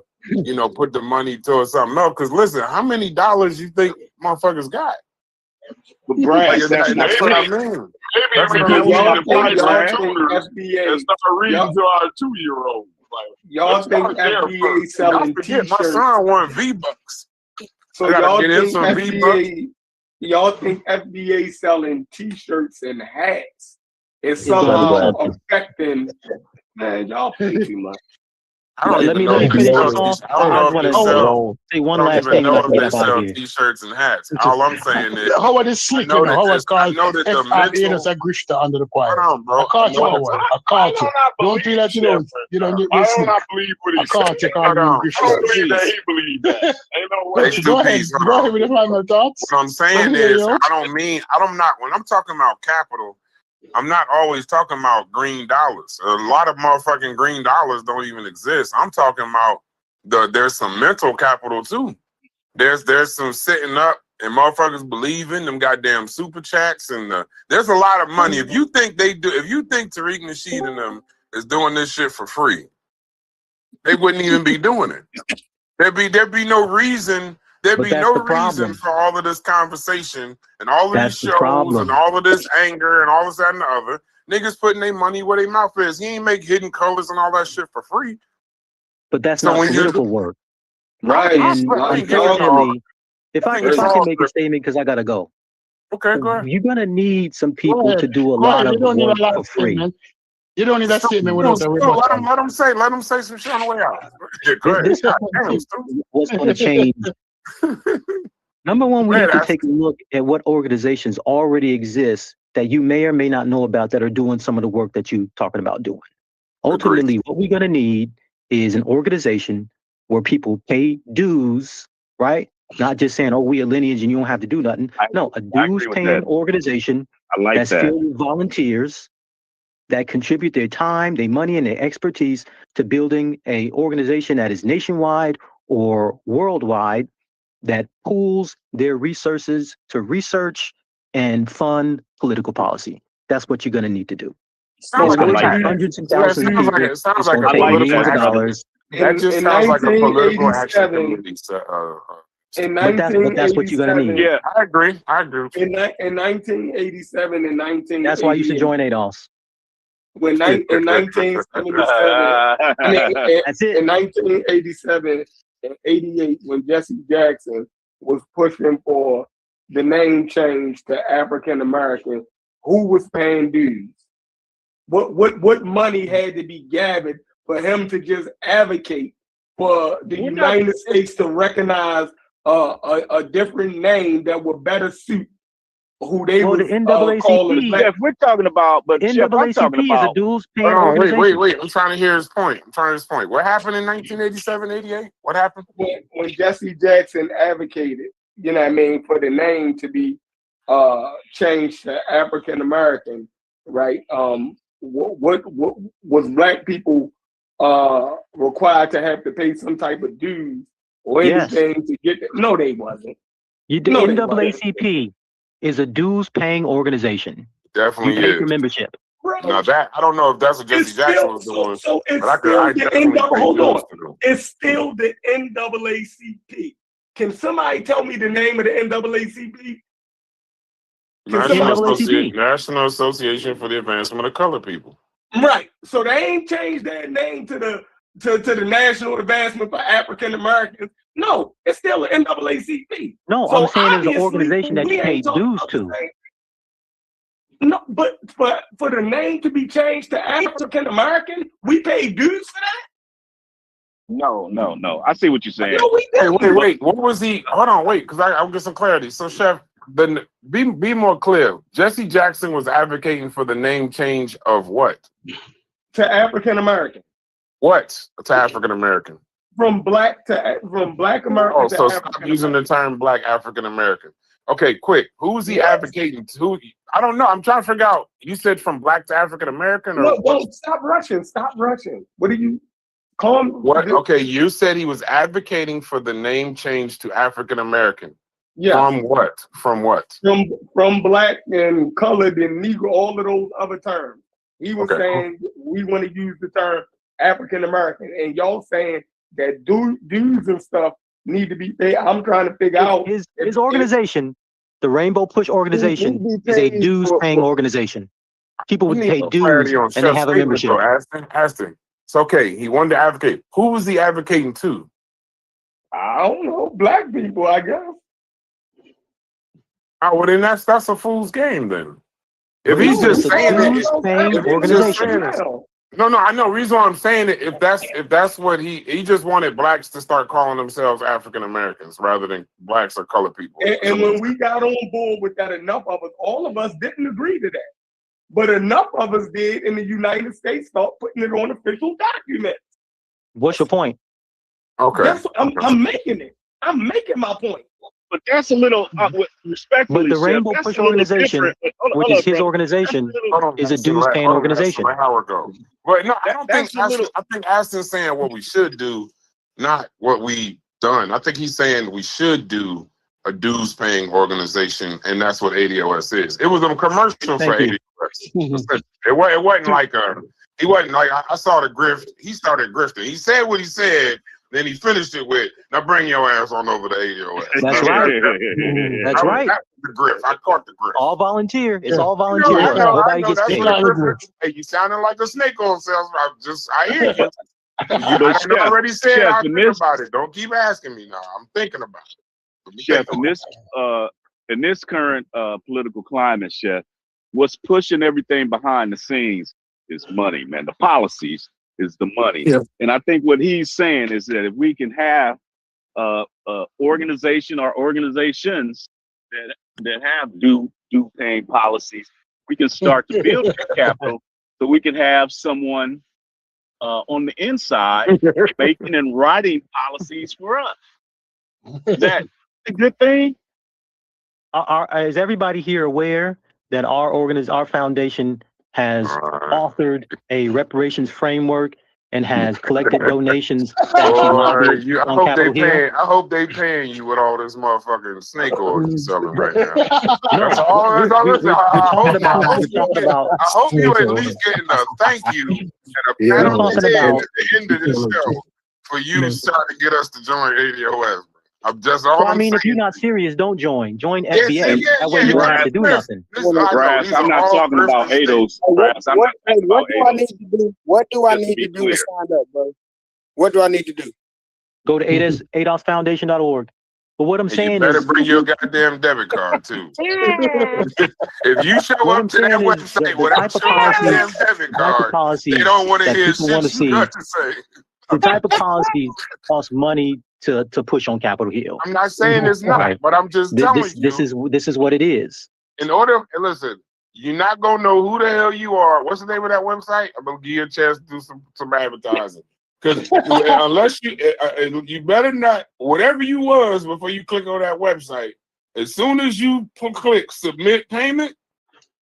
put the money towards something else. Because listen, how many dollars you think motherfuckers got? Right, that's what I mean. Maybe we just need to find some tutors and start reading to our 2-year-olds. Y'all think FBA selling T-shirts? My son won V-Bucks. So y'all think FBA selling T-shirts and hats is somehow affecting? Man, y'all pay too much. Let me finish this off. I want to say one last thing and I can get up out of here. T-shirts and hats. All I'm saying is, Howard is slick, Howard called FBA a grifter under the choir. I caught you, Howard. I caught you. Don't feel like you don't need I do not believe what he said. I don't believe that he believed that. Ain't no way. Go ahead with the final thoughts. What I'm saying is, when I'm talking about capital, I'm not always talking about green dollars. A lot of motherfucking green dollars don't even exist. I'm talking about there's some mental capital too. There's some sitting up and motherfuckers believing them goddamn super chats and there's a lot of money. If you think Tariq Nasheed and them is doing this shit for free, they wouldn't even be doing it. There'd be no reason. There'd be no reason for all of this conversation and all of these shows and all of this anger and all this, that, and the other. Niggas putting their money where their mouth is. He ain't make hidden colors and all that shit for free. But that's not political work. Right. And unfortunately, if I can make a statement because I gotta go. Okay, go ahead. You're gonna need some people to do a lot of work for free. You don't need that statement without a let them say some shit on the way out. What's gonna change? Number one, we have to take a look at what organizations already exist that you may or may not know about that are doing some of the work that you're talking about doing. Ultimately, what we're going to need is an organization where people pay dues, right? Not just saying, oh, we a lineage and you don't have to do nothing. No, a dues-paying organization that's filled with volunteers that contribute their time, their money, and their expertise to building a organization that is nationwide or worldwide that pools their resources to research and fund political policy. That's what you're going to need to do. Sounds It's going like to take hundreds and thousands of people. It sounds It's like going to a take political millions of action. dollars. That just sounds like a political action committee. But that's what you're going to need. Yeah, I agree. In 1987 and 1988. That's why you should join ADOS. In 1977, That's it. In 1987 and 88, when Jesse Jackson was pushing for the name change to African American, who was paying dues? What money had to be gathered for him to just advocate for the United States to recognize a different name that would better suit who they would call it? If we're talking about, but Chef, I'm talking about. Is a dues-paying organization. Wait. I'm trying to hear his point. What happened in 1987, 88? What happened? When Jesse Jackson advocated, you know what I mean, for the name to be changed to African American, right? What was black people required to have to pay some type of dues or anything to get that? No, they wasn't. The NAACP is a dues-paying organization. Definitely you pay is. for membership. Now that I don't know if that's what Jesse Jackson was doing. So it's but still it's still the NAACP. Can somebody tell me the name of the NAACP? National Association for the Advancement of Colored People. Right. So they ain't changed that name to the National Advancement for African Americans. No, it's still the NAACP. No, so I'm saying it's an organization that you pay dues to. No, but for the name to be changed to African American, we pay dues for that? No. I see what you're saying. No, wait. What was he? Hold on, wait, because I'll get some clarity. So, Chef, be more clear. Jesse Jackson was advocating for the name change of what? To African American. What? To African American. From black American. Oh, so stop using the term black African American. Okay, quick. Who's he advocating to? I don't know. I'm trying to figure out. You said from black to African American, or no, stop rushing. What are you calling? What? Okay, you said he was advocating for the name change to African American. Yeah. From what? From black and colored and Negro, all of those other terms. He was saying we want to use the term African American, and y'all saying that dues and stuff need to be paid. I'm trying to figure out his organization, the Rainbow Push organization, is a dues-paying organization. People would pay dues and they have a membership. Aston. It's okay. He wanted to advocate. Who was he advocating to? I don't know. Black people, I guess. Oh, well, then that's a fool's game then. If he's just saying it, no, I know. Reason why I'm saying it, if that's what he just wanted blacks to start calling themselves African Americans rather than blacks or colored people. And when we got on board with that, enough of us, all of us didn't agree to that, but enough of us did in the United States start putting it on official documents. What's your point? Okay, I'm making it. I'm making my point. But that's a little, respectfully, but the Rainbow Push organization, which is his organization, is a dues-paying organization. How it goes. But no, I don't think. I think Aston's saying what we should do, not what we done. I think he's saying we should do a dues-paying organization, and that's what ADOS is. It was a commercial for ADOS. It wasn't like he wasn't like I saw the grift. He started grifting. He said what he said. Then he finished it with, now bring your ass on over to ADOS. That's right. That's right. The grift. I caught the grift. All volunteer. It's all volunteer. Nobody gets paid. Hey, you sounding like a snake on sales. I hear you. I already said I think about it. Don't keep asking me now. I'm thinking about it. Chef, in this current political climate, Chef, what's pushing everything behind the scenes is money, man. The policies is the money. Yeah. And I think what he's saying is that if we can have organization or organizations that have due paying policies, we can start to build that capital so we can have someone on the inside making and writing policies for us that a good thing. Is everybody here aware that our foundation has authored a reparations framework and has collected donations to actually lobby on Capitol Hill? I hope they paying you with all this motherfucking snake oil you selling right now. That's all. We're talking about. I hope you at least getting a thank you and a pat on the head at the end of this show for you trying to get us to join ADOS. I'm just all. So, I mean, if you're not serious, don't join. Join FBA. That way you don't have to do nothing. Brass, I'm not talking about ADOS. What do I need to do? What do I need to do to sign up, bro? What do I need to do? Go to ADOSfoundation.org. But what I'm saying you better is, bring your goddamn debit card too. If you show up to that website without your goddamn debit card, they don't want to hear shit you got to say. The type of policies cost money to push on Capitol Hill. I'm not saying it's not, but I'm just telling you. This is what it is. In order, listen, you're not gonna know who the hell you are. What's the name of that website? I'm gonna give you a chance to do some advertising. Because unless you better not, whatever you was before you click on that website, as soon as you click submit payment,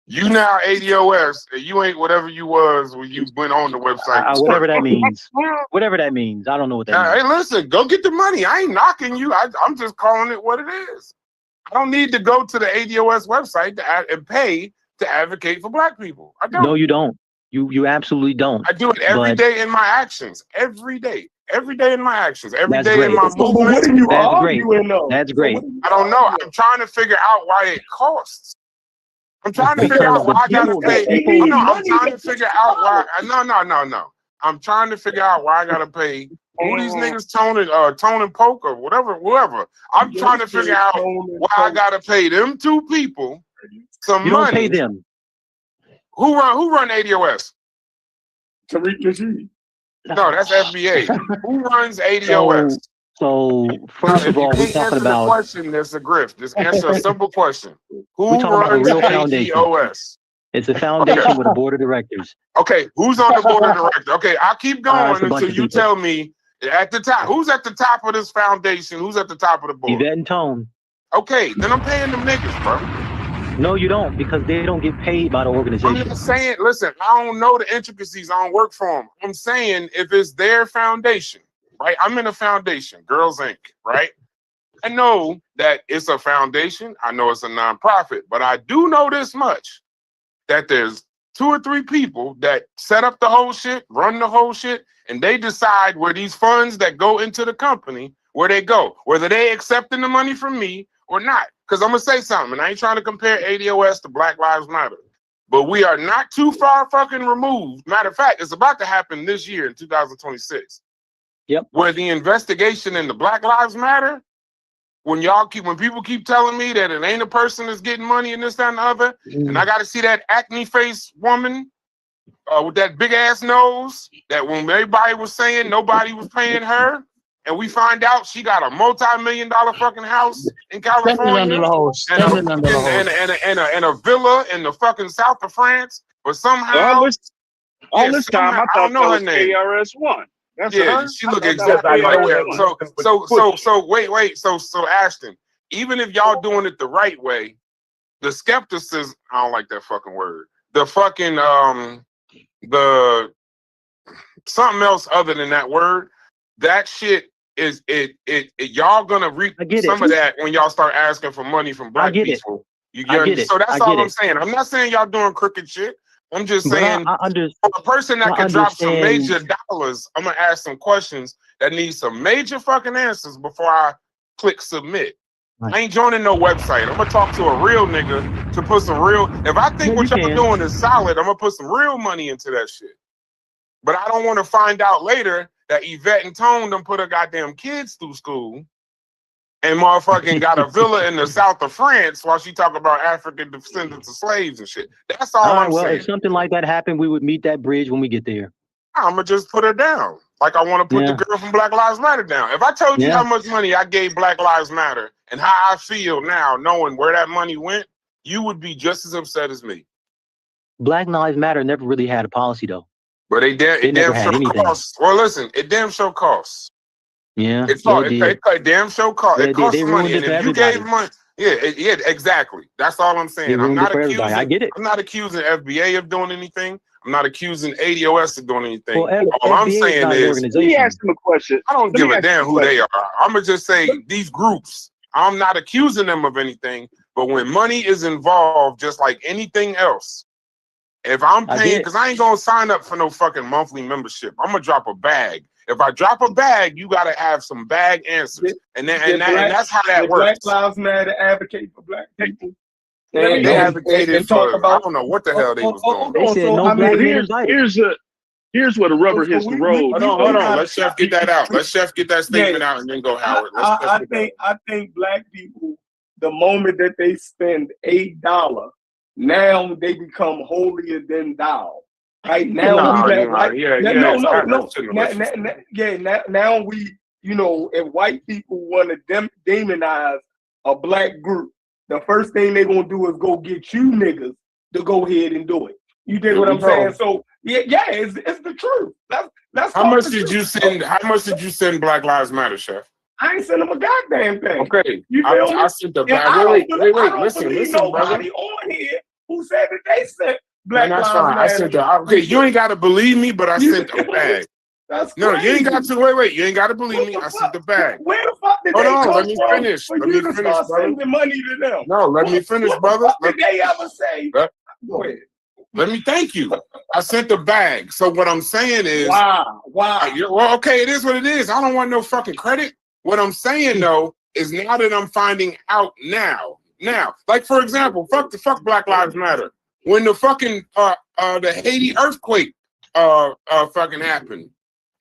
you now ADOS, and you ain't whatever you was when you went on the website. Whatever that means. Whatever that means. I don't know what that means. Hey, listen, go get the money. I ain't knocking you. I'm just calling it what it is. I don't need to go to the ADOS website and pay to advocate for Black people. I don't. No, you don't. You absolutely don't. I do it every day in my actions. Every day. Every day in my actions. Every day in my movement. What are you That's great. arguing though? That's great. I don't know. I'm trying to figure out why it costs. I'm trying to figure out why I gotta pay. I'm trying to figure out why. No. I'm trying to figure out why I gotta pay. Who these niggas Tone and Poke or whoever. I'm trying to figure out why I gotta pay them two people some money. You don't pay them. Who run ADOS? Tariq Nasheed. No, that's FBA. Who runs ADOS? So first of all, we're talking about the question. That's a grift. Just answer a simple question. Who we're talking about a real runs foundation. ADOS? It's a foundation with a board of directors. Okay, who's on the board of directors? Okay, I'll keep going until you tell me at the top. Who's at the top of this foundation? Who's at the top of the board? Yvette and Tone. Okay, then I'm paying them niggas, bro. No, you don't, because they don't get paid by the organization. I'm just saying, listen, I don't know the intricacies. I don't work for them. I'm saying if it's their foundation, right? I'm in a foundation, Girls Inc., right? I know that it's a foundation. I know it's a nonprofit, but I do know this much, that there's 2 or 3 people that set up the whole shit, run the whole shit, and they decide where these funds that go into the company, where they go, whether they accepting the money from me or not. Because I'm going to say something, and I ain't trying to compare ADOS to Black Lives Matter, but we are not too far fucking removed. Matter of fact, it's about to happen this year in 2026. Yep. Where the investigation into Black Lives Matter, when people keep telling me that it ain't a person that's getting money and this, that, and the other, and I got to see that acne face woman with that big ass nose, that when everybody was saying nobody was paying her, and we find out she got a multi-million-dollar fucking house in California and a villa in the fucking south of France, but somehow all this time I thought know that her was name. KRS-One. That's yeah, her? she look exactly like that. So Ashton, even if y'all doing it the right way, the skepticism, I don't like that fucking word. The fucking the something else other than that word, that shit is y'all gonna reap some of that when y'all start asking for money from Black people. So that's all I'm saying. I'm not saying y'all doing crooked shit. I'm just saying for a person that can drop some major dollars, I'm gonna ask some questions that need some major fucking answers before I click submit. Right. I ain't joining no website. I'm gonna talk to a real nigga to put some real. If I think what y'all doing is solid, I'm gonna put some real money into that shit. But I don't want to find out later that Yvette and Tone done put her goddamn kids through school and motherfucking got a villa in the south of France while she talk about African descendants of slaves and shit. That's all I'm saying. If something like that happened, we would meet that bridge when we get there. I'm gonna just put her down. Like I want to put the girl from Black Lives Matter down. If I told you how much money I gave Black Lives Matter and how I feel now knowing where that money went, you would be just as upset as me. Black Lives Matter never really had a policy though. But it damn sure costs. Well, listen, it damn sure costs. Yeah, It's yeah, called, it damn show cost. Yeah, It costs they some ruined money, it and for if you everybody. gave money, yeah, exactly. That's all I'm They saying. ruined it for everybody. I get it. I'm not accusing FBA of doing anything. I'm not accusing ADOS of doing anything. Well, All I'm FBA is saying not an is, Let me organization. ask him a question. I don't Let give me a ask you damn a who they question. are. I'm gonna just say these groups. I'm not accusing them of anything, but when money is involved, just like anything else, if I'm paying, because I ain't gonna sign up for no fucking monthly membership. I'm gonna drop a bag. If I drop a bag, you gotta have some bag answers, and that's how that works. Black Lives Matter advocate for black people. They advocated talk for, about. I don't know what the hell they was doing. They said no black men invited. Here's where the rubber hits the road. Hold on. Let Chef get that out. Let Chef get that statement out, and then go Howard. I think black people, the moment that they spend $8, now they become holier than thou. Right now, now we, if white people want to demonize a black group, the first thing they're gonna do is go get you niggas to go ahead and do it. You dig what I'm saying? So it's the truth. That's how much did you send? How much did you send Black Lives Matter, Chef? I ain't send them a goddamn thing. Okay, you feel me? I sent the bag. Wait, listen, nobody brother. on here who said that they sent Black that's Lives fine. Matter. I sent the. Okay, you ain't got to believe me, but I sent the bag. That's no, crazy. you ain't got to. Wait, you ain't got to believe me. I sent the bag. Where the fuck did Hold they on, come let me from finish. for Let you me to finish, start brother. sending money to them? No, let me finish, brother. What did they ever say? Go ahead. Let me thank you. I sent the bag. So what I'm saying is, wow. Well, okay, it is what it is. I don't want no fucking credit. What I'm saying though is now that I'm finding out now, like for example, fuck Black Lives Matter. When the fucking the Haiti earthquake fucking happened,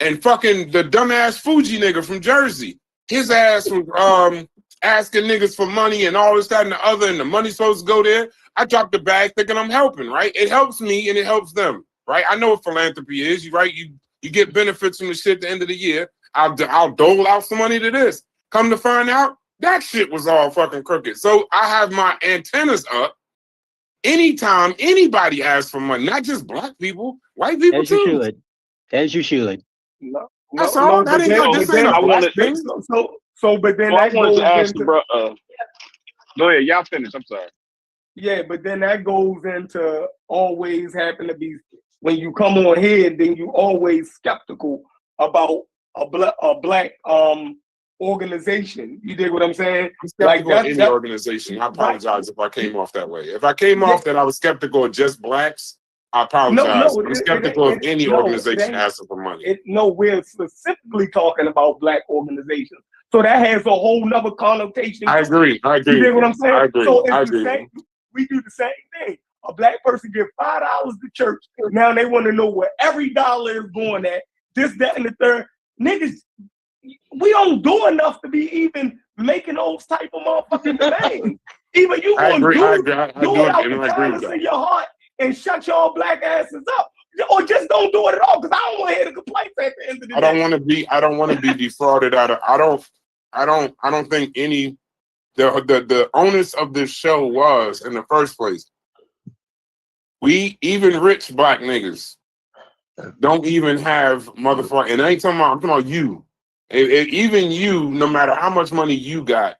and fucking the dumbass Fuji nigga from Jersey, his ass was asking niggas for money and all this, that, and the other, and the money's supposed to go there. I dropped the bag thinking I'm helping, right? It helps me and it helps them, right? I know what philanthropy is, right? You get benefits from the shit at the end of the year. I'll dole out some money to this. Come to find out, that shit was all fucking crooked. So I have my antennas up anytime anybody asks for money, not just black people, white people As too. you should. As you should. That's all. That ain't this ain't a black thing. But then I that wanted goes to ask into, bro. Go ahead, y'all finish. I'm sorry. Yeah, but then that goes into always happen to be when you come on here, then you always skeptical about a black organization. You dig what I'm saying? I'm skeptical of any organization. I apologize if I came off that way. If I came off that I was skeptical of just blacks, I apologize. I'm skeptical of any organization asking for money. We're specifically talking about black organizations. So that has a whole nother connotation. I agree. You dig what I'm saying? I agree. So it's the same. We do the same thing. A black person give $5 to church. Now they want to know where every dollar is going at. This, that, and the third. Niggas, we don't do enough to be even making those type of motherfucking demands. Even you want to do it out the kindness of your heart and shut your black asses up. Or just don't do it at all, because I don't want to hear the complaints at the end of the day. I don't want to be defrauded out of. I don't think any. The onus of this show was in the first place. We even rich black niggas don't even have motherfucking. And I ain't talking about. I'm talking about you. Even you, no matter how much money you got,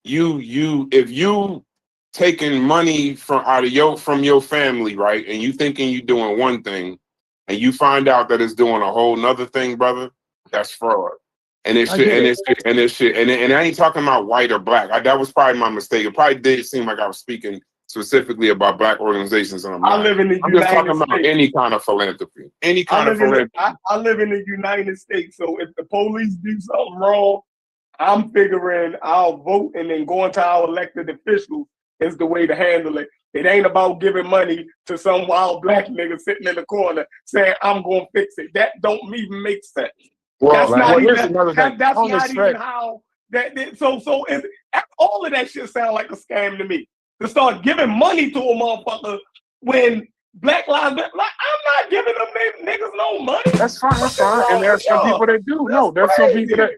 if you taking money from your family, right, and you thinking you doing one thing, and you find out that it's doing a whole nother thing, brother, that's fraud. And I ain't talking about white or black. That was probably my mistake. It probably did seem like I was speaking specifically about black organizations, and I'm live in the I'm United just talking States. about any kind of philanthropy. I live in the United States, so if the police do something wrong, I'm figuring I'll vote, and then going to our elected officials is the way to handle it. It ain't about giving money to some wild black nigga sitting in the corner saying, I'm going to fix it. That don't even make sense. Well, that's not even, that's not even how so all of that shit sound like a scam to me. To start giving money to a motherfucker when Black Lives Matter, like, I'm not giving them niggas no money. That's fine. And there are some people that do. There's some people that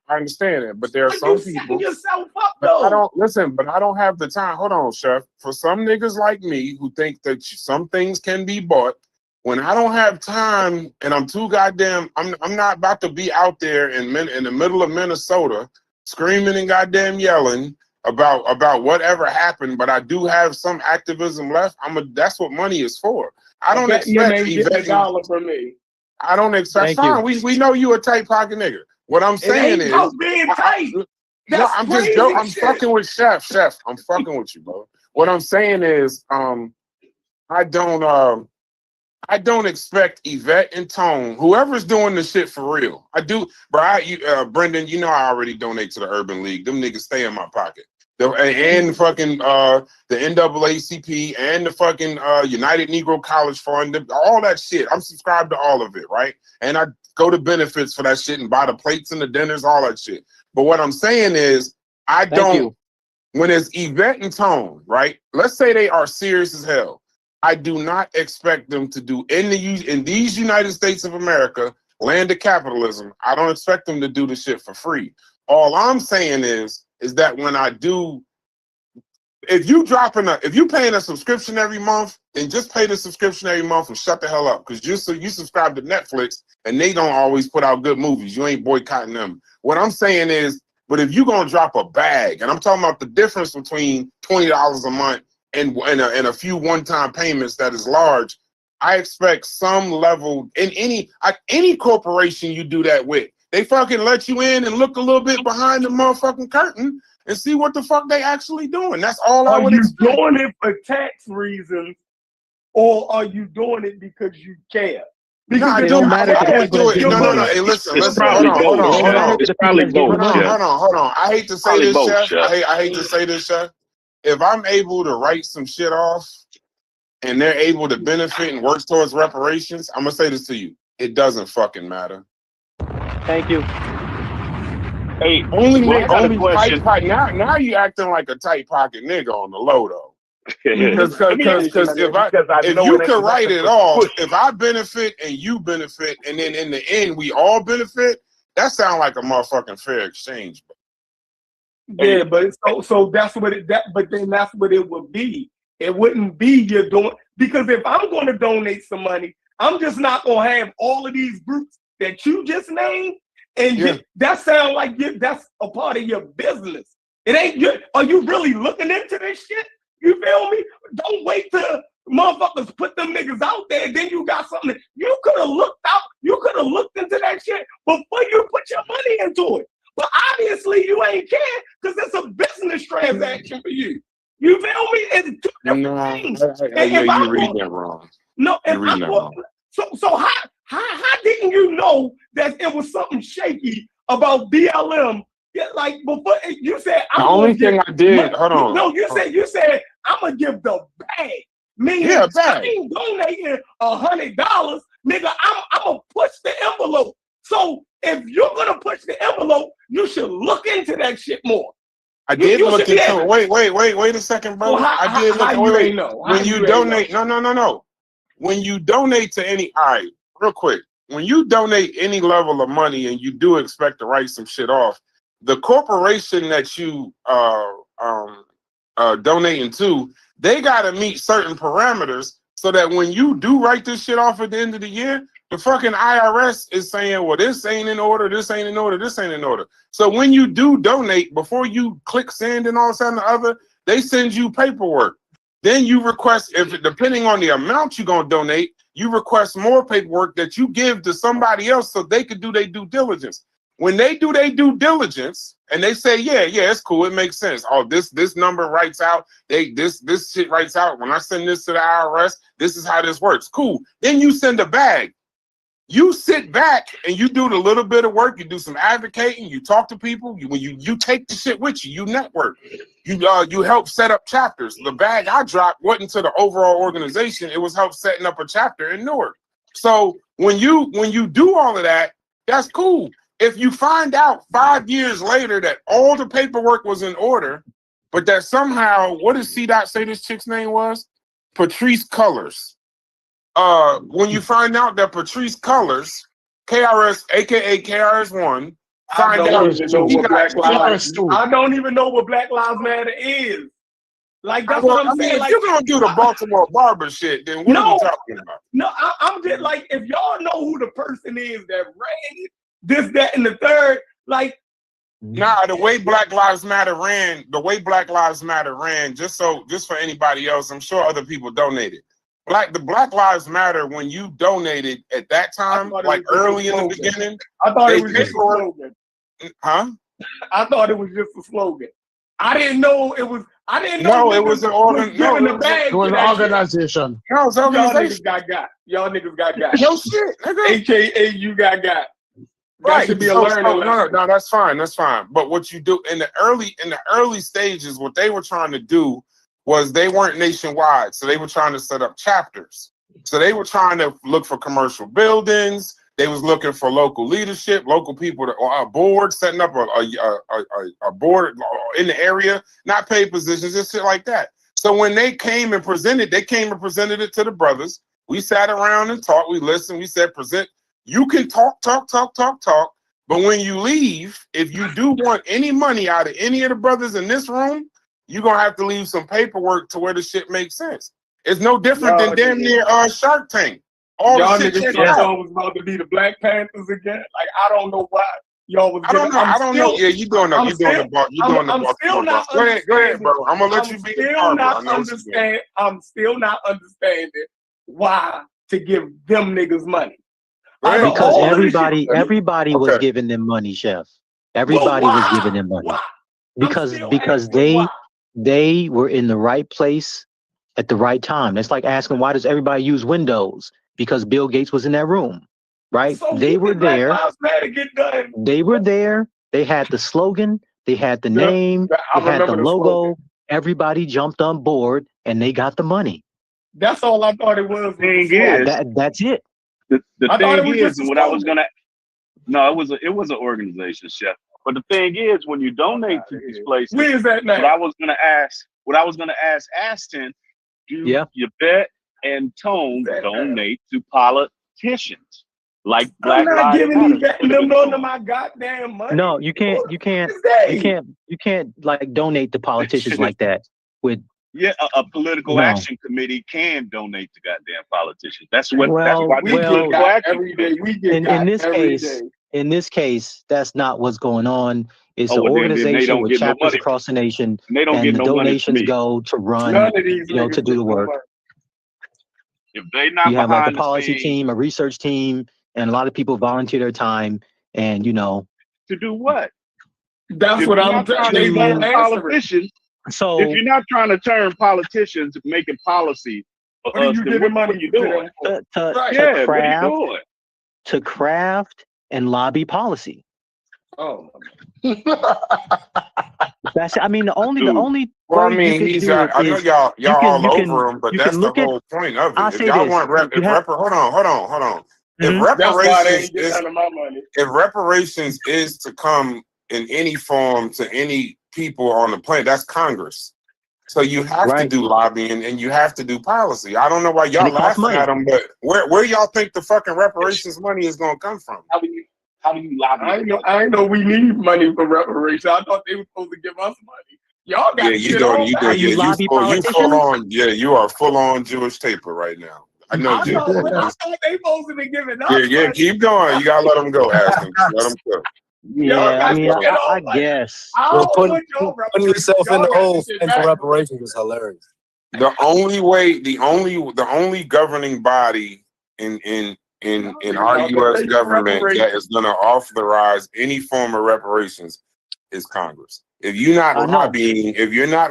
I understand it, but there are some people. Yourself up, though. But I don't have the time. Hold on, Chef. For some niggas like me who think that some things can be bought, When I don't have time and I'm too goddamn, I'm not about to be out there in the middle of Minnesota screaming and goddamn yelling about whatever happened, but I do have some activism left. That's what money is for. I don't expect Yvette $1 from me. I don't expect. Fine, we know you a tight pocket nigga. What I'm saying is, about being tight. No, I'm just joking. I'm fucking with Chef. I'm fucking with you, bro. What I'm saying is, I don't expect Yvette and Tone, whoever's doing the shit for real. I do, bro. Brendan, you know I already donate to the Urban League. Them niggas stay in my pocket. And fucking the NAACP and the fucking United Negro College Fund, all that shit. I'm subscribed to all of it, right? And I go to benefits for that shit and buy the plates and the dinners, all that shit. But what I'm saying is, when it's Yvette and Tone, right? Let's say they are serious as hell. I do not expect them to do in these United States of America, land of capitalism. I don't expect them to do the shit for free. All I'm saying is that when I do, if you paying a subscription every month, then just pay the subscription every month and shut the hell up. Because you subscribe to Netflix and they don't always put out good movies. You ain't boycotting them. What I'm saying is, but if you're gonna drop a bag, and I'm talking about the difference between $20 a month and a few one-time payments that is large, I expect some level in any corporation you do that with. They fucking let you in and look a little bit behind the motherfucking curtain and see what the fuck they actually doing. That's all I would expect. Are you doing it for tax reasons, or are you doing it because you care? Because it don't matter. I do it. No. Hey, listen. Hold on. It's probably both. Hold on. I hate to say this, Chef. I hate to say this, Chef. If I'm able to write some shit off and they're able to benefit and work towards reparations, I'm gonna say this to you. It doesn't fucking matter. Thank you. Hey, only tight. Now you acting like a tight pocket nigga on the low though. Because if you can write it off, if I benefit and you benefit, and then in the end we all benefit, that sounds like a motherfucking fair exchange. Yeah, but so that's what but then that's what it would be. It wouldn't be you're doing, because if I'm going to donate some money, I'm just not going to have all of these groups that you just named, and that sounds like that's a part of your business. It ain't. Are you really looking into this shit? You feel me? Don't wait till motherfuckers put them niggas out there, then you got something. You could have looked out. You could have looked into that shit before you put your money into it. But obviously you ain't care because it's a business transaction for you. You feel me? It's two different things. You reading that wrong. No, so how didn't you know that it was something shaky about BLM? Yeah, like before you said. The only thing I did. Hold on. No, you said I'm gonna give the bag. Meaning I ain't donating $100, nigga. I'm gonna push the envelope. So if you're gonna push the envelope, you should look into that shit more. I did look into it. Wait a second, bro. I did look. Wait. When you donate, no. When you donate to any, all right, real quick. When you donate any level of money and you do expect to write some shit off, the corporation that you donating to, they gotta meet certain parameters so that when you do write this shit off at the end of the year, the fucking IRS is saying, well, this ain't in order, this ain't in order, this ain't in order. So when you do donate, before you click send and all this and the other, they send you paperwork. Then you request, depending on the amount you're gonna donate, you request more paperwork that you give to somebody else so they could do their due diligence. When they do their due diligence and they say, yeah, it's cool, it makes sense. Oh, this number writes out, this shit writes out. When I send this to the IRS, this is how this works. Cool. Then you send a bag. You sit back and you do the little bit of work. You do some advocating. You talk to people. When you take the shit with you, you network. You help set up chapters. The bag I dropped wasn't to the overall organization. It was help setting up a chapter in Newark. So when you do all of that, that's cool. If you find out 5 years later that all the paperwork was in order, but that somehow, what did C-Dot say this chick's name was? Patrice Cullors. When you find out that Patrice Cullors, KRS, aka KRS-One, I don't even know what Black Lives Matter is. Like that's what I'm saying. If like, you're gonna do the Baltimore barber shit, then what are we talking about? No, I'm just like, if y'all know who the person is that ran it, this, that, and the third, like. Nah, the way Black Lives Matter ran, just for anybody else, I'm sure other people donated. The Black Lives Matter, when you donated at that time, like early in the beginning, I thought it was just a slogan. Huh? I thought it was just a slogan. I didn't know it was. I didn't know. No, it was an organization. It was an organization. No, it's an organization. Y'all niggas got. Y'all niggas got. No shit, nigga. AKA you got. That Right. should be a learning lesson. No, that's fine. That's fine. But what you do in the early stages, what they were trying to do was they weren't nationwide, so they were trying to set up chapters. So they were trying to look for commercial buildings. They was looking for local leadership, local people or a board, setting up a board in the area, not paid positions, just shit like that. So when they came and presented it to the brothers. We sat around and talked. We listened. We said, present. You can talk. But when you leave, if you do want any money out of any of the brothers in this room, you're going to have to leave some paperwork to where the shit makes sense. It's no different than damn near Shark Tank. All y'all the shit niggas thought was about to be the Black Panthers again. Like, I don't know why y'all was. I don't know. Yeah, you doing the I'm still not. Go ahead, bro. I'm gonna let you be the barber. I'm still not understanding why to give them niggas money. Because everybody was giving them money, Chef. Everybody was giving them money. Because they were in the right place at the right time. That's like asking, why does everybody use Windows? Because Bill Gates was in that room, right? So they were there. They were there. They had the slogan. They had the name. They had the logo. Slogan. Everybody jumped on board and they got the money. That's all I thought it was. That's it. The thing is, what I was gonna. No, it was an organization, Chef. But the thing is, when you donate to these places, where is that now? What I was gonna ask Aston, do Yvette and Tone donate to politicians like Black Lives Matter? Them none of my goddamn money. No, you can't like donate to politicians like that. With a political action committee can donate to goddamn politicians. That's why we get every day. We get in this case, that's not what's going on. It's an organization with chapters across the nation, and the donations go to run, to do the work. If they not you have like a behind policy team, a research team, and a lot of people volunteer their time, and to do what? That's what I'm saying. Politicians. So if you're not trying to turn politicians making policy for us, then what are you doing? To craft and lobby policy. Oh. That's. I mean, the only. Well, I mean, I know y'all all over him, but that's the whole point of it. If y'all want hold on. If reparations is to come in any form to any people on the planet, that's Congress. So you have to do lobbying and you have to do policy. I don't know why y'all laughing at them, but where y'all think the fucking reparations money is going to come from? How do you lobby? I know we need money for reparations. I thought they were supposed to give us money. Y'all got you are full on Jewish taper right now. I know. I thought they supposed to be giving us money. Keep going. You gotta let them go, Ashton. Let them go. Yeah, I mean, I guess. Putting yourself in the hole for reparations is hilarious. The only governing body in our U.S. government that is going to authorize any form of reparations is Congress. If you're not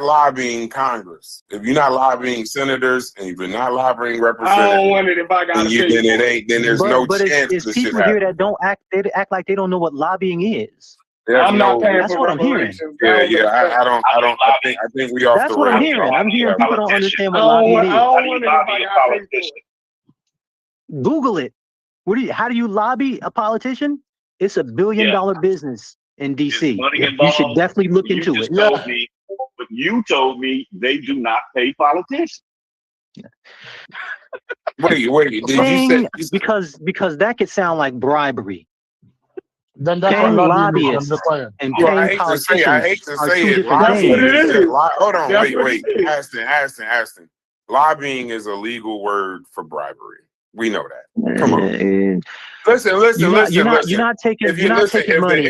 lobbying Congress, if you're not lobbying senators, and if you're not lobbying representatives, I don't want it if I got then there's no chance it's people here that don't act. They act like they don't know what lobbying is. I'm not paying That's for what I'm hearing. I think we off That's the what I'm rails. hearing. I'm hearing people don't understand what lobbying is. Google it. How do you lobby a politician? It's $1 billion business in DC. You should definitely look into it. But you told me they do not pay politicians. Wait, did you say because that could sound like bribery. Then that's Paying what lobbying is. lobbyists and Well, paying I politicians hate to are say two it. different That's what Lobbying it things. is is. hold on, That's wait. what it is. Aston. Lobbying is a legal word for bribery. We know that. Come on. Listen. You're not taking If the money.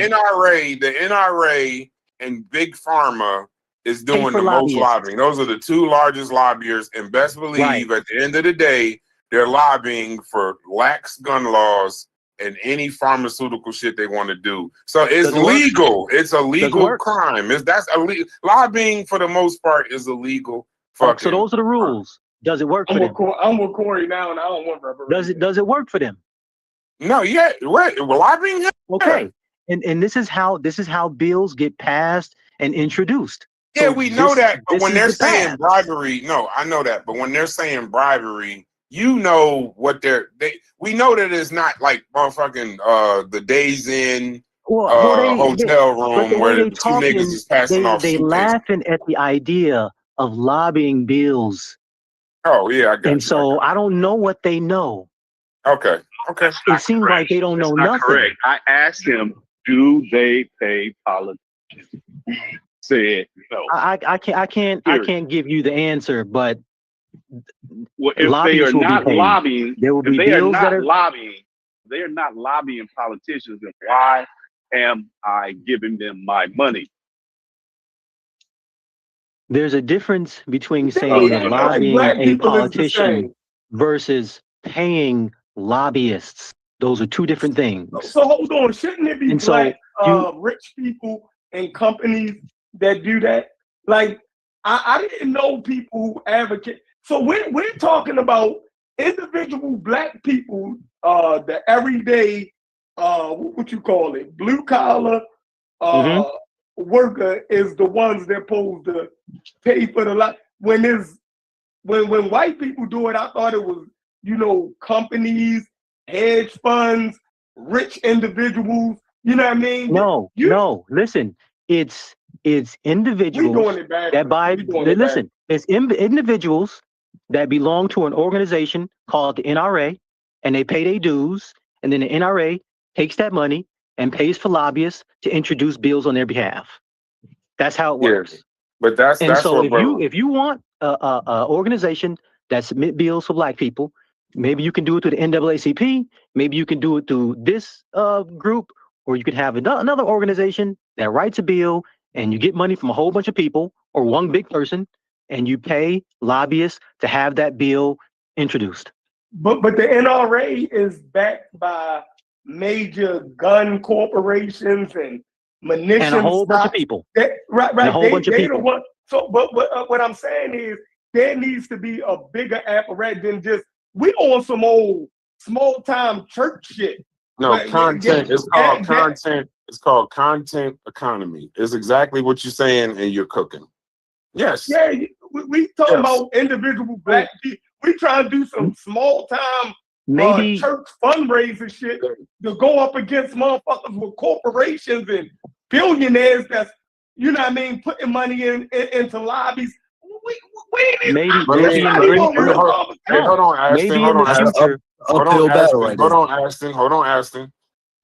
NRA and Big Pharma is doing for the most lobbyists. lobbying. Those are the two largest lobbyers, and best believe at the end of the day, they're lobbying for lax gun laws and any pharmaceutical shit they want to do. So it's legal. It's a legal crime. Lobbying for the most part is illegal. So those are the rules. Does it work for them? I'm with Corey now, and I don't want reparations. Does it work for them? No, lobbying. Okay, and this is how bills get passed and introduced. Yeah, So we know that, but when they're saying path. bribery, no, I know that, but when they're saying bribery, you know what we know that it's not like motherfucking the Days Inn hotel room where the two niggas is passing off they suitcases. laughing at the idea of lobbying bills. Oh yeah, I got and so I don't know what they know. Okay. It seems like they don't know nothing. Correct. I asked him, do they pay politicians? He said no. I can't give you the answer, but if they are not lobbying, there will be if they are bills not that are lobbying, they are not lobbying politicians, then why am I giving them my money? There's a difference between saying that lobbying a politician versus paying lobbyists. Those are two different things. So hold on, shouldn't it be black rich people and companies that do that? Like I didn't know people who advocate. So we're talking about individual black people, the everyday, what you call it, blue collar worker is the ones that supposed to pay for the lot. When white people do it, I thought it was, companies, hedge funds, rich individuals. You know what I mean? No. Listen, it's individuals that buy. Listen, it's individuals that belong to an organization called the NRA, and they pay their dues, and then the NRA takes that money and pays for lobbyists to introduce bills on their behalf. That's how it works. Yeah, but that's so what if you want a organization that submit bills for black people, maybe you can do it through the NAACP. Maybe you can do it through this group, or you could have another organization that writes a bill, and you get money from a whole bunch of people or one big person, and you pay lobbyists to have that bill introduced. But the NRA is backed by major gun corporations and munitions and a whole bunch of people. Right. And a whole bunch of people. But what I'm saying is there needs to be a bigger apparatus than just we on some old small time church shit. No, content. It's called content. It's called content economy. It's exactly what you're saying, and you're cooking. Yes. Yeah, we talking about individual black people. We trying to do some small time church fundraising shit to go up against motherfuckers with corporations and billionaires that's, putting money into lobbies. Maybe hold on, Aston.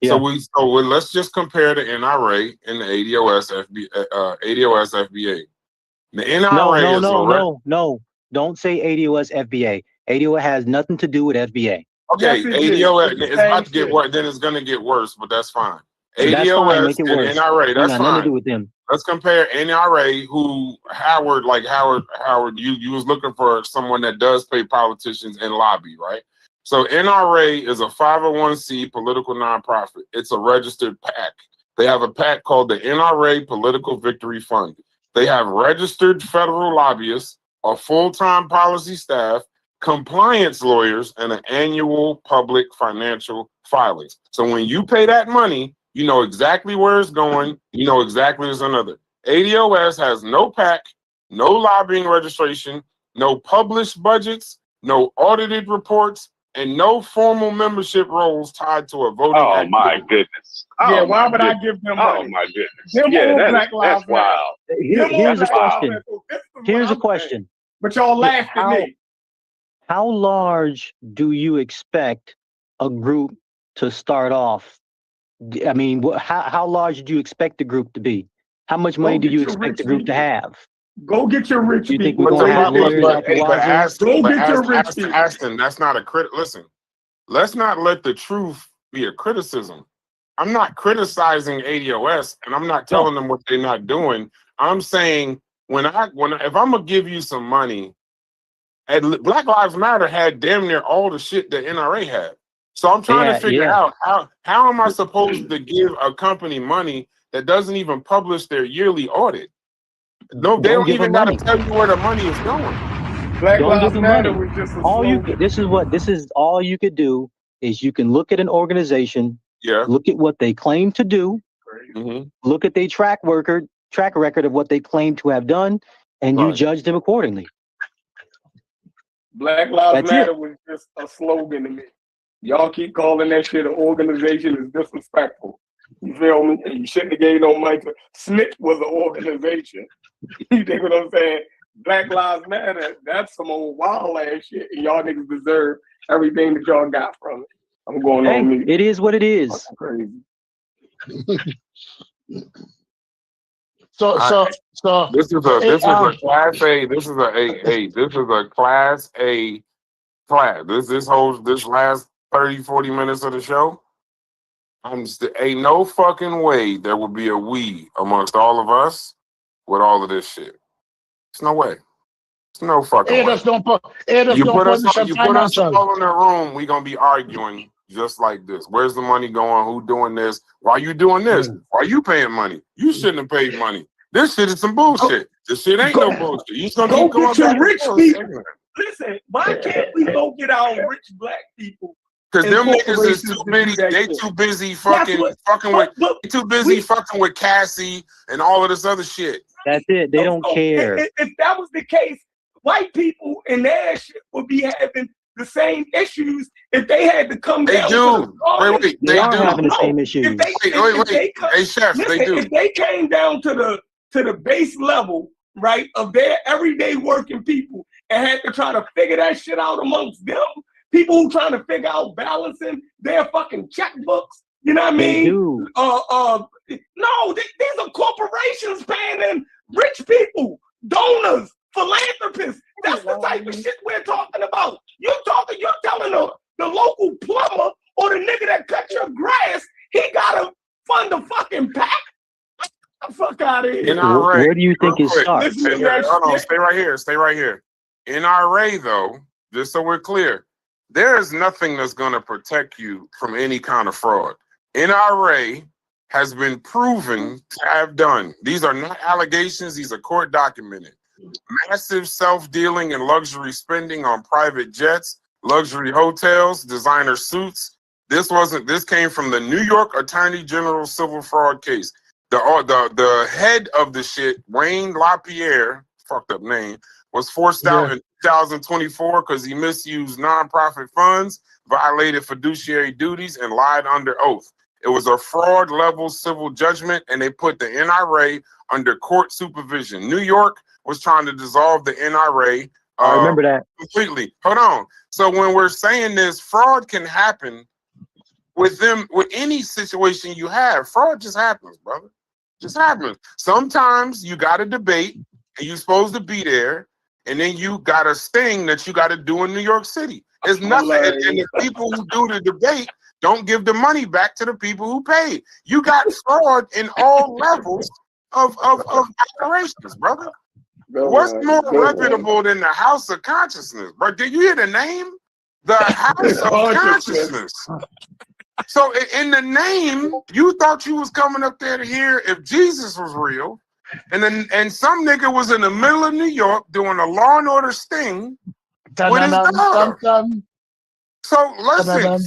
Yeah. So let's just compare the NRA and the ADOS FBA. The NRA No. Don't say ADOS FBA. ADOS has nothing to do with FBA. Okay, ADOS it's about to get worse. Then it's going to get worse, but that's fine. ADOS and NRA, that's fine. Nothing to do with them. Let's compare NRA, who Howard, you was looking for someone that does pay politicians and lobby, right? So NRA is a 501c political nonprofit. It's a registered PAC. They have a PAC called the NRA Political Victory Fund. They have registered federal lobbyists, a full-time policy staff, compliance lawyers, and an annual public financial filings. So when you pay that money, you know exactly where it's going. You know exactly there's another. ADOS has no PAC, no lobbying registration, no published budgets, no audited reports, and no formal membership roles tied to a voting activity. My goodness. Yeah, why would I give them money? Oh my goodness. That's wild. Here's a question. Here's a question. But y'all laughed at me. How large do you expect a group to start off I mean, how large do you expect the group to be? How much money do you expect the group to have? Go get your rich people. You think we're going to have lawyers out the wazoo? Go get your rich people. Aston, that's not a crit. Listen, let's not let the truth be a criticism. I'm not criticizing ADOS, and I'm not telling them what they're not doing. I'm saying if I'm gonna give you some money, Black Lives Matter had damn near all the shit that NRA had. So I'm trying to figure out how am I supposed to give a company money that doesn't even publish their yearly audit? No, they don't even gotta tell you where the money is going. Black Lives Matter was just this is all you could do is you can look at an organization, look at what they claim to do, look at their track record of what they claim to have done, and you judge them accordingly. Black Lives Matter was just a slogan to me. Y'all keep calling that shit an organization is disrespectful. You feel me? And you shouldn't have gave no money to Snitch was an organization. You think what I'm saying? Black Lives Matter, that's some old wild ass shit. And y'all niggas deserve everything that y'all got from it. I'm going on me. It is what it is. That's crazy. So this is a class A. This is a class A class. This last 30, 40 minutes of the show. Ain't no fucking way there will be a we amongst all of us with all of this shit. There's no way. There's no fucking way. You put us all in a room, we gonna be arguing just like this. Where's the money going? Who doing this? Why you doing this? Why you paying money? You shouldn't have paid money. This shit is some bullshit. This shit ain't no bullshit. You just gonna keep going back rich people. Listen, why can't we go get our rich black people? Because them niggas is too busy. They too busy fucking with Cassie and all of this other shit. That's it. They don't care. If that was the case, white people and their shit would be having the same issues if they had to come down. They do. They are having the same issues. Hey, chef, they do. If they came down to the base level, right, of their everyday working people and had to try to figure that shit out amongst them, people who trying to figure out balancing their fucking checkbooks, you know what I mean? No, these are corporations paying them, rich people, donors, philanthropists. That's the type of shit we're talking about. You're telling the local plumber or the nigga that cut your grass, he gotta fund the fucking pack. Get the fuck out of here. Where do you think it starts? Hold on, stay right here. NRA though, just so we're clear, there is nothing that's going to protect you from any kind of fraud. NRA has been proven to have done. These are not allegations. These are court documented. Massive self-dealing and luxury spending on private jets, luxury hotels, designer suits. This came from the New York Attorney General civil fraud case. The head of the shit, Wayne LaPierre, fucked up name, was forced out in 2024 because he misused nonprofit funds, violated fiduciary duties, and lied under oath. It was a fraud level civil judgment, and they put the NRA under court supervision. New York was trying to dissolve the NRA. I remember that completely. Hold on. So when we're saying this, fraud can happen with them, with any situation you have. Fraud just happens, brother. Just happens. Sometimes you got to debate, and you're supposed to be there. And then you got a sting that you got to do in New York City. It's nothing. And the people who do the debate don't give the money back to the people who paid. You got fraud in all levels of operations, brother. What's more reputable than the House of Consciousness? Bro, did you hear the name? The House of Consciousness. So in the name, you thought you was coming up there to hear if Jesus was real. And some nigga was in the middle of New York doing a Law and Order sting with his daughter. So listen,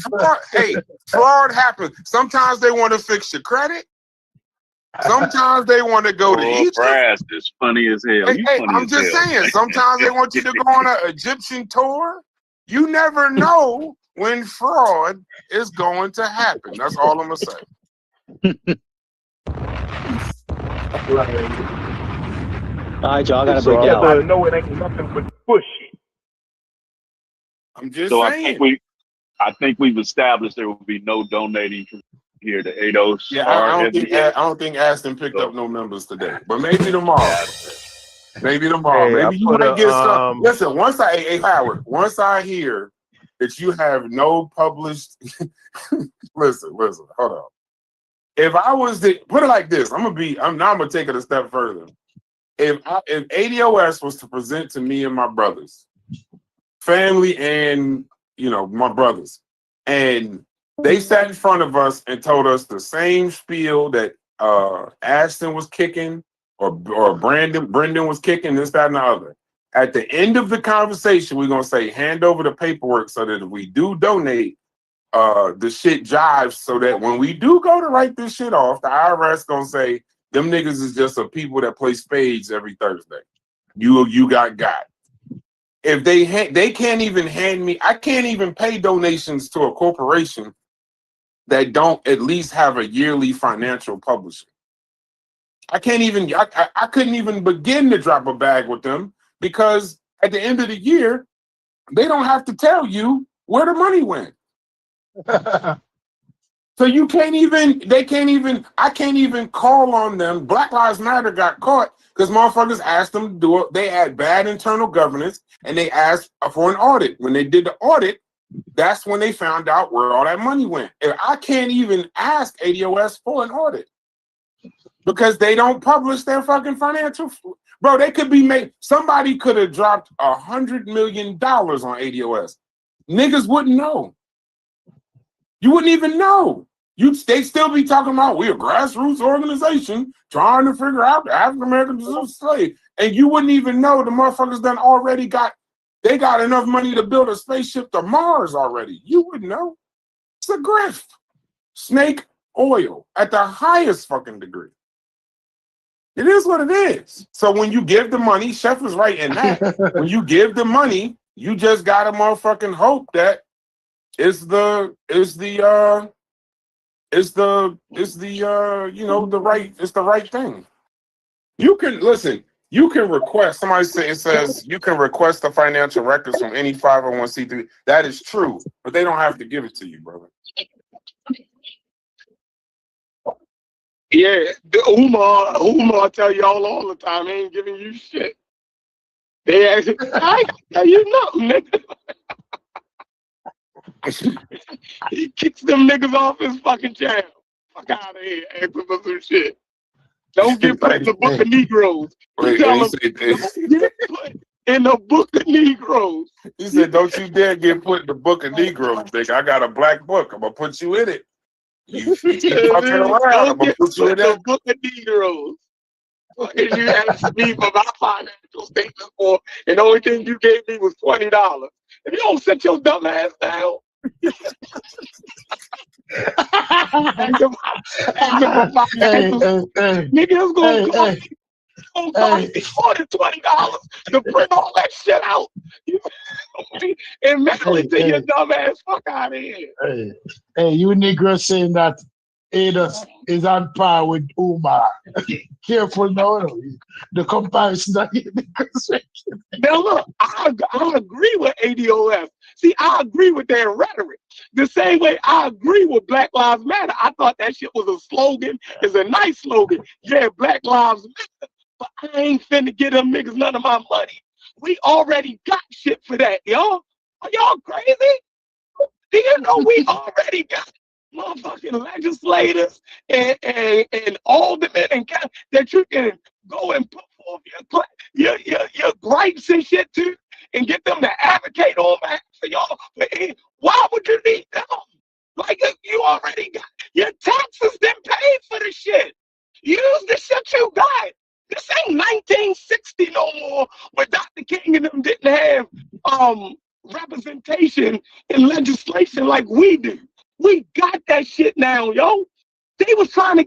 fraud happens. Sometimes they want to fix your credit. Sometimes they want to go to Egypt. Brass is funny as hell. I'm just saying. Sometimes they want you to go on an Egyptian tour. You never know when fraud is going to happen. That's all I'm gonna say. All right, y'all. I gotta break out. I know it ain't nothing but bullshit. I'm just saying. I think we've established there will be no donating Here, the ADOS. Yeah, I don't think Aston picked up no members today, but maybe tomorrow. Maybe tomorrow. Hey, Maybe you might get some. Listen, Howard, once I hear that you have no published, listen, hold on. If I was to put it like this, I'm gonna take it a step further. If ADOS was to present to me and my brothers, family and my brothers, and they sat in front of us and told us the same spiel that Ashton was kicking or Brendan was kicking, this, that, and the other. At the end of the conversation, we're gonna say, hand over the paperwork so that if we do donate, the shit jives so that when we do go to write this shit off, the IRS gonna say, them niggas is just a people that play spades every Thursday. You got. If they can't even hand me, I can't even pay donations to a corporation that don't at least have a yearly financial publishing. I couldn't even begin to drop a bag with them because at the end of the year, they don't have to tell you where the money went. So I can't even call on them. Black Lives Matter got caught because motherfuckers asked them to do it. They had bad internal governance and they asked for an audit. When they did the audit, that's when they found out where all that money went. And I can't even ask ADOS for an audit because they don't publish their fucking financial. Bro, they could be made. Somebody could have dropped $100 million on ADOS. Niggas wouldn't know. You wouldn't even know. They still be talking about we're a grassroots organization trying to figure out the African American slave, and you wouldn't even know the motherfuckers done already got enough money to build a spaceship to Mars already. You wouldn't know. It's a grift. Snake oil at the highest fucking degree. It is what it is. So when you give the money, Chef was right in that. When you give the money, you just gotta motherfucking hope that it's the right thing. You can request, it says you can request the financial records from any 501c3. That is true, but they don't have to give it to you, brother. Yeah, Umar tell y'all all the time, he ain't giving you shit. They ask, I tell you nothing, nigga. He kicks them niggas off his fucking channel. Fuck out of here, asking for some shit. Don't get put in the book of Negroes. You tell them, don't get put in the book of Negroes. He said, don't you dare get put in the book of Negroes, nigga. I got a black book. I'm going to put you in it. You keep fucking around. I'm going to put you in the book of Negroes. And you asked me for my financial statement for, and the only thing you gave me was $20. If you don't sit your dumb ass down, niggas gonna cost me $20 to print all that shit out and mail it to your dumb ass. Fuck out of here. Hey, you niggas saying that ADOS is on par with Umar. Careful now. The comparison that you niggas making. Now look, I agree with ADOS. See, I agree with their rhetoric. The same way I agree with Black Lives Matter. I thought that shit was a slogan. It's a nice slogan. Yeah, Black Lives Matter. But I ain't finna get them niggas none of my money. We already got shit for that, y'all. Are y'all crazy? Do you know we already got motherfucking legislators and aldermen and that you can go and put forth your gripes and shit to and get them to advocate on that for y'all? Why would you need them? Like, you already got your taxes then paid for the shit. Use the shit you got. This ain't 1960 no more where Dr. King and them didn't have representation in legislation like we do. We got that shit now, yo. They was trying to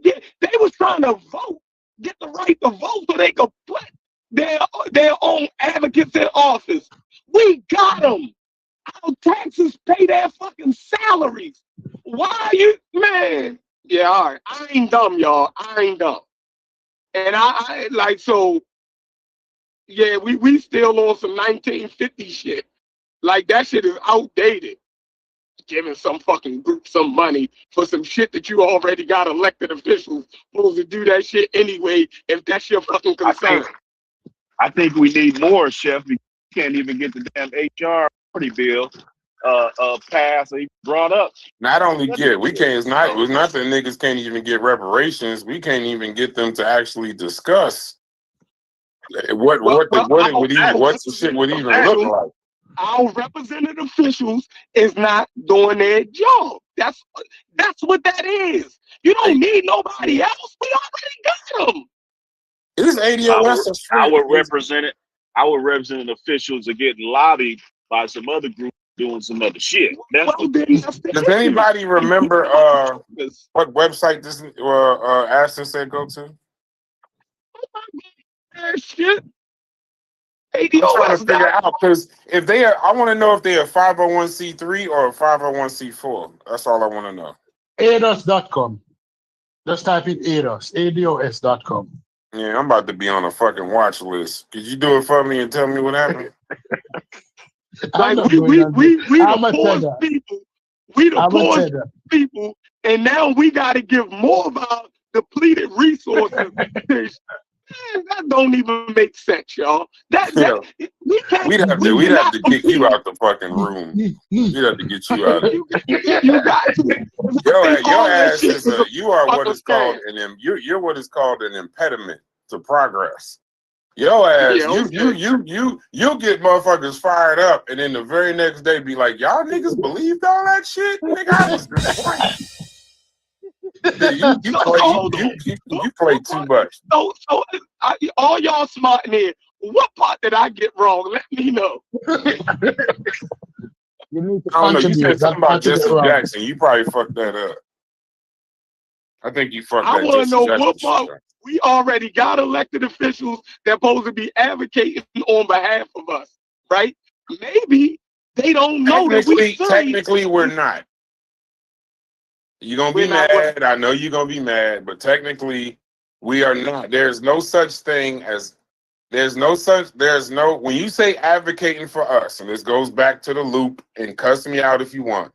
vote, get the right to vote so they could put their own advocates in office. We got them. Our taxes pay their fucking salaries. Why are you, man? Yeah, all right. I ain't dumb, y'all. I ain't dumb. And I like, so, yeah, we still on some 1950 shit. Like, that shit is outdated. giving some fucking group some money for some shit that you already got elected officials supposed to do that shit anyway if that's your fucking concern. I think we need more, Chef. We can't even get the damn HR bill passed or even brought up. Not only we can't. It's not that niggas can't even get reparations. We can't even get them to actually discuss what the shit would even look like. Our represented officials is not doing their job. That's what that is. You don't need nobody else. We already got them. This ADOS our represented officials are getting lobbied by some other group doing some other shit. Does anybody remember what website this Ashton said go to? Shit. I'm trying to figure out because if they are, I want to know if they're a 501c3 or a 501c4. That's all I want to know. ADOS.com. Just type in ADOS. ADOS.com. Yeah, I'm about to be on a fucking watch list. Could you do it for me and tell me what happened? Like we the poorest people. We the poorest people, and now we got to give more of our depleted resources. That don't even make sense, y'all. We can't. We'd have to kick you out the fucking room. We'd have to get you out. You got to. Your ass is you are what is called you're what is called an impediment to progress. Your ass, you'll get motherfuckers fired up, and then the very next day be like, y'all niggas believed all that shit? Nigga, I was you play too much. So all y'all smart in here. What part did I get wrong? Let me know. You need to I don't know. You said something about Jesse Jackson. You probably fucked that up. I think you fucked that. I want to know what part. We already got elected officials that supposed to be advocating on behalf of us, right? Maybe they don't know that we technically we're not. You're gonna be mad. I know you're gonna be mad, but technically we are not. There's no such thing as when you say advocating for us, and this goes back to the loop and cuss me out if you want.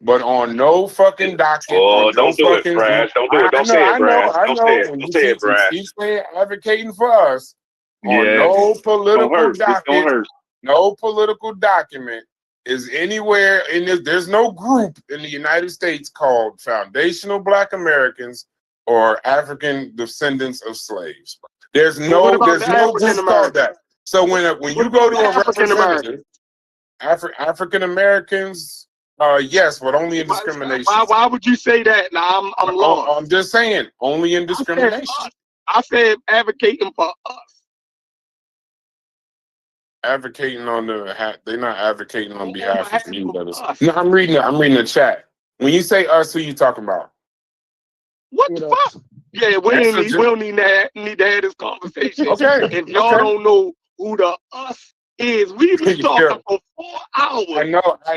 But on no fucking docket. Oh, don't do it, Brad. Don't do it. Don't say it, Brad. Don't say it, Brad. You say advocating for us on no political docket. No political document is anywhere in this. There's no group in the United States called Foundational Black Americans or African Descendants of Slaves. There's no group called that. So when you go to a representative, African Americans. Yes, but only in discrimination. Why would you say that? Now I'm lost. I'm just saying, only in discrimination. I said advocating for us. Advocating on they're not advocating on behalf of you. No, I'm reading the chat. When you say us, who you talking about? What the fuck? Yeah, we don't need to have this conversation. Okay. If y'all don't know who the us is, we've been talking for 4 hours. I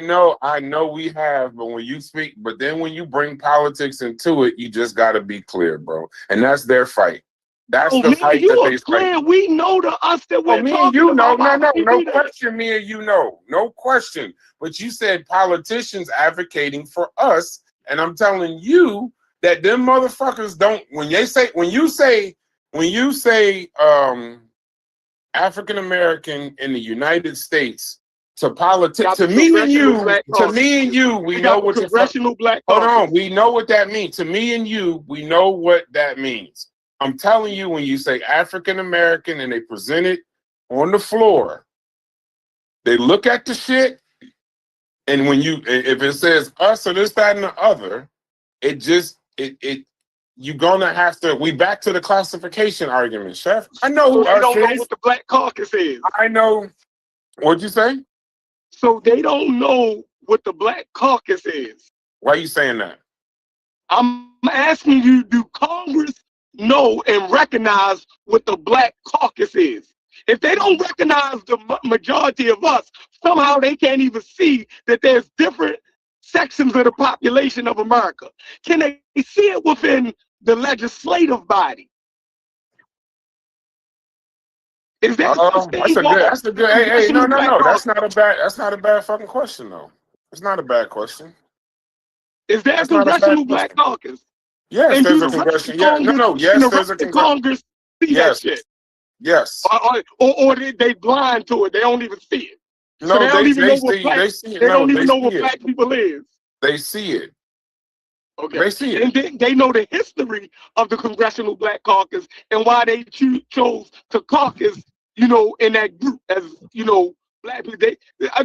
know we have, but when you speak, but then when you bring politics into it, you just gotta be clear, bro. And that's their fight. That's the fight that they fight. We know the us that we're me talking and you about. No question, me and you know. No question. But you said politicians advocating for us, and I'm telling you that them motherfuckers don't when you say African American in the United States to politics. To me and you, we know what congressional black. Hold on, we know what that means. To me and you, we know what that means. I'm telling you, when you say African American and they present it on the floor, they look at the shit, and if it says us or this, that, and the other, you're gonna have to. We back to the classification argument, Chef. I know who they don't know what the Black Caucus is. I know. What'd you say? So they don't know what the Black Caucus is. Why are you saying that? I'm asking you, do Congress know and recognize what the Black Caucus is? If they don't recognize the majority of us, somehow they can't even see that there's different sections of the population of America. Can they see it within the legislative body? Is that that's a good. Hey, no. That's not a bad fucking question though. It's not a bad question. Is there a congressional black caucus? Yes, And there's do a the rest congression. of Yeah, Congress, no, and yes, the there's rest a of Congress see that shit? Yes. Or they blind to it. They don't even see it. So No, they don't even know see what it. black. They see it. They No, don't even they know see what it. black people is. They see it. Okay. They see it. And then they know the history of the Congressional Black Caucus and why they chose to caucus, in that group as, black people.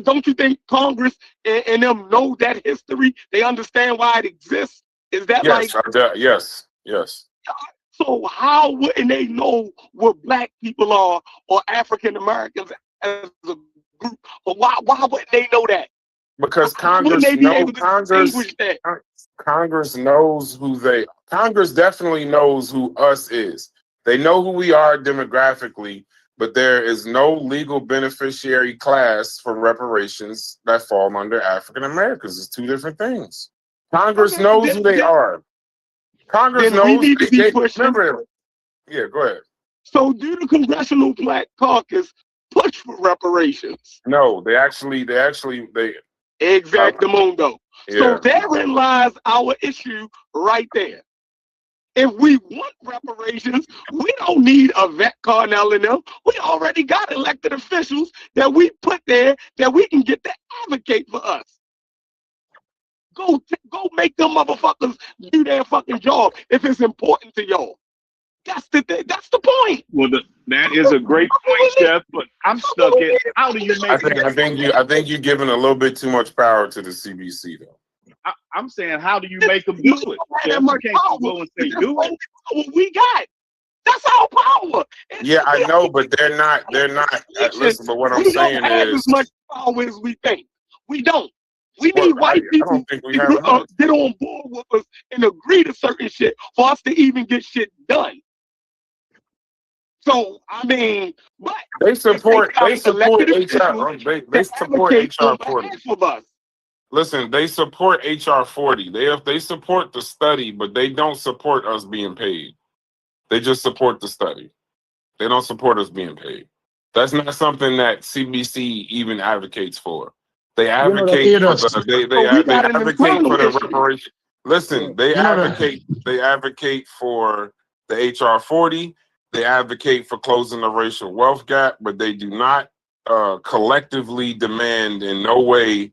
Don't you think Congress and them know that history? They understand why it exists? Is that yes. So how wouldn't they know what black people are or African Americans as a group? Or why wouldn't they know that? Because Congress knows Congress definitely knows who us is. They know who we are demographically, but there is no legal beneficiary class for reparations that fall under African Americans. It's two different things. Congress knows who they are. Congress knows. We need to be pushing. Remember, yeah, go ahead. So do the Congressional Black Caucus push for reparations? No, they Exactamundo. Yeah. So therein lies our issue right there. If we want reparations, we don't need a vet Carnell in them. We already got elected officials that we put there that we can get to advocate for us. Go make them motherfuckers do their fucking job if it's important to y'all. That's the point. Well, that is a great point, Chef. But I'm stuck at how do you make? I think you're giving a little bit too much power to the CBC though. I'm saying, how do you make them do it? Chef, you can't go and say do it. What we got. That's our power. Yeah, I know, but they're not. Listen, but what I'm saying don't have is, as much power as we think. We don't. We need white people to get on board with us and agree to certain shit for us to even get shit done. So I mean, but they support HR. They support HR 40. Listen, they support HR 40. They support the study, but they don't support us being paid. They just support the study. They don't support us being paid. That's not something that CBC even advocates for. They advocate for the reparation. Listen, they advocate for the HR 40. They advocate for closing the racial wealth gap, but they do not collectively demand in no way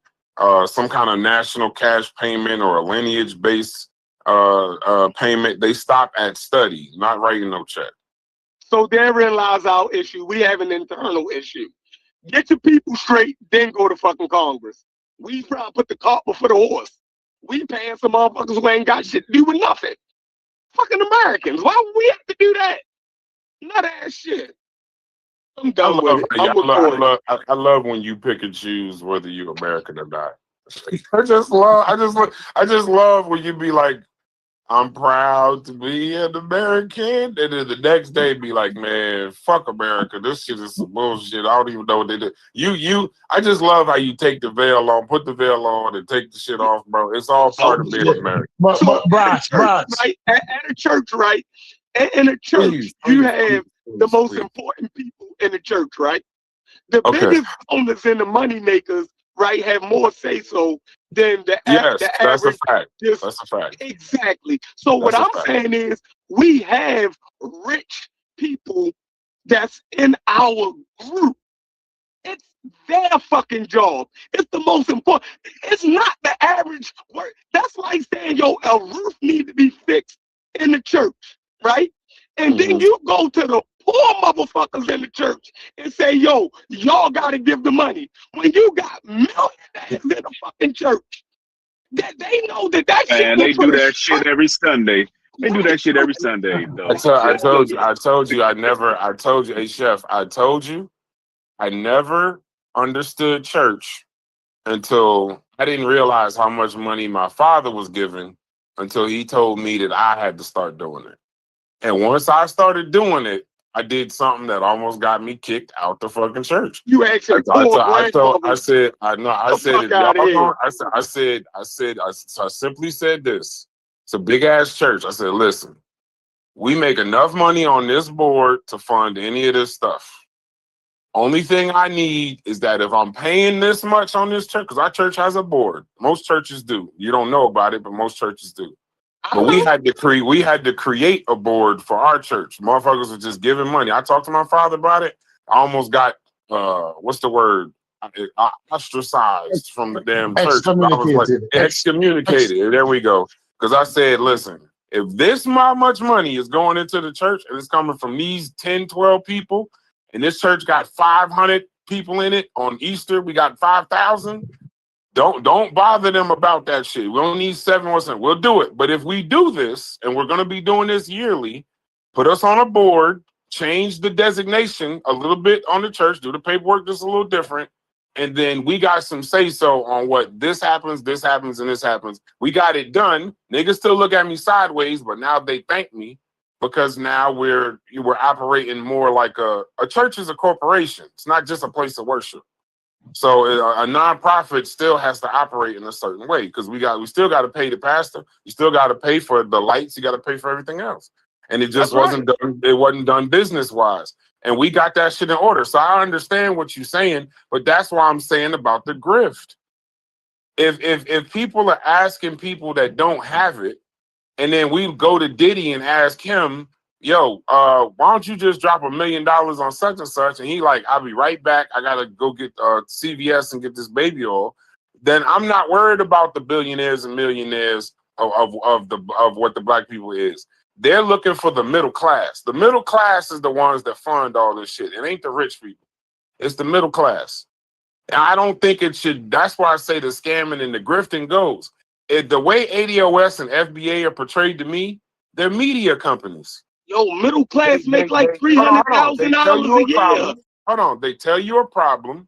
some kind of national cash payment or a lineage-based payment. They stop at study, not writing no check. So therein lies our issue. We have an internal issue. Get your people straight, then go to fucking Congress. We try to put the cart before the horse. We paying some motherfuckers who ain't got shit to do with nothing. Fucking Americans. Why would we have to do that? None of that shit. I'm done with it. I love when you pick and choose whether you're American or not. I just love when you be like, I'm proud to be an American, and then the next day be like, man, fuck America. This shit is some bullshit. I don't even know what they did. I just love how you take the veil on, put the veil on, and take the shit off, bro. It's all part of being American. But Bryce. Right? At a church, right? In a church, you have the most important people in the church, right? The biggest owners and the money makers, right, have more say so than the average. That's a fact. That's a fact. Exactly. So what I'm saying is, we have rich people that's in our group. It's their fucking job. It's the most important. It's not the average work. That's like saying, yo, a roof needs to be fixed in the church, right? And then you go to the poor motherfuckers in the church and say, yo, y'all got to give the money. When you got millionaires in the fucking church, that they know that shit. Man, they do that shit every Sunday. They do that shit every Sunday, though. I told you, hey, Chef, I told you, I never understood church until I didn't realize how much money my father was giving until he told me that I had to start doing it. And once I started doing it, I did something that almost got me kicked out the fucking church. You actually I simply said this. It's a big ass church. I said, listen, we make enough money on this board to fund any of this stuff. Only thing I need is that if I'm paying this much on this church, because our church has a board. Most churches do. You don't know about it, but most churches do. But we had to create a board for our church. Motherfuckers were just giving money. I talked to my father about it. I almost got what's the word? Ostracized from the damn church. I was like excommunicated. There we go. Because I said, listen, if this much money is going into the church and it's coming from these 10, 12 people, and this church got 500 people in it on Easter, we got 5,000. Don't bother them about that shit. We don't need 7%. We'll do it. But if we do this, and we're going to be doing this yearly, put us on a board, change the designation a little bit on the church, do the paperwork just a little different, and then we got some say-so on what this happens, and this happens. We got it done. Niggas still look at me sideways, but now they thank me because now we're operating more like a church is a corporation. It's not just a place of worship. So a nonprofit still has to operate in a certain way because we still got to pay the pastor. You still got to pay for the lights. You got to pay for everything else. And it just wasn't done. It wasn't done business wise. And we got that shit in order. So I understand what you're saying, but that's why I'm saying about the grift. If people are asking people that don't have it, and then we go to Diddy and ask him, yo, why don't you just drop $1 million on such and such? And he like, I'll be right back. I gotta go get CVS and get this baby oil. Then I'm not worried about the billionaires and millionaires of what the black people is. They're looking for the middle class. The middle class is the ones that fund all this shit. It ain't the rich people. It's the middle class. And I don't think it should. That's why I say the scamming and the grifting goes. The way ADOS and FBA are portrayed to me, they're media companies. Yo, middle class make like $300,000 a year. Hold on, they tell you a problem.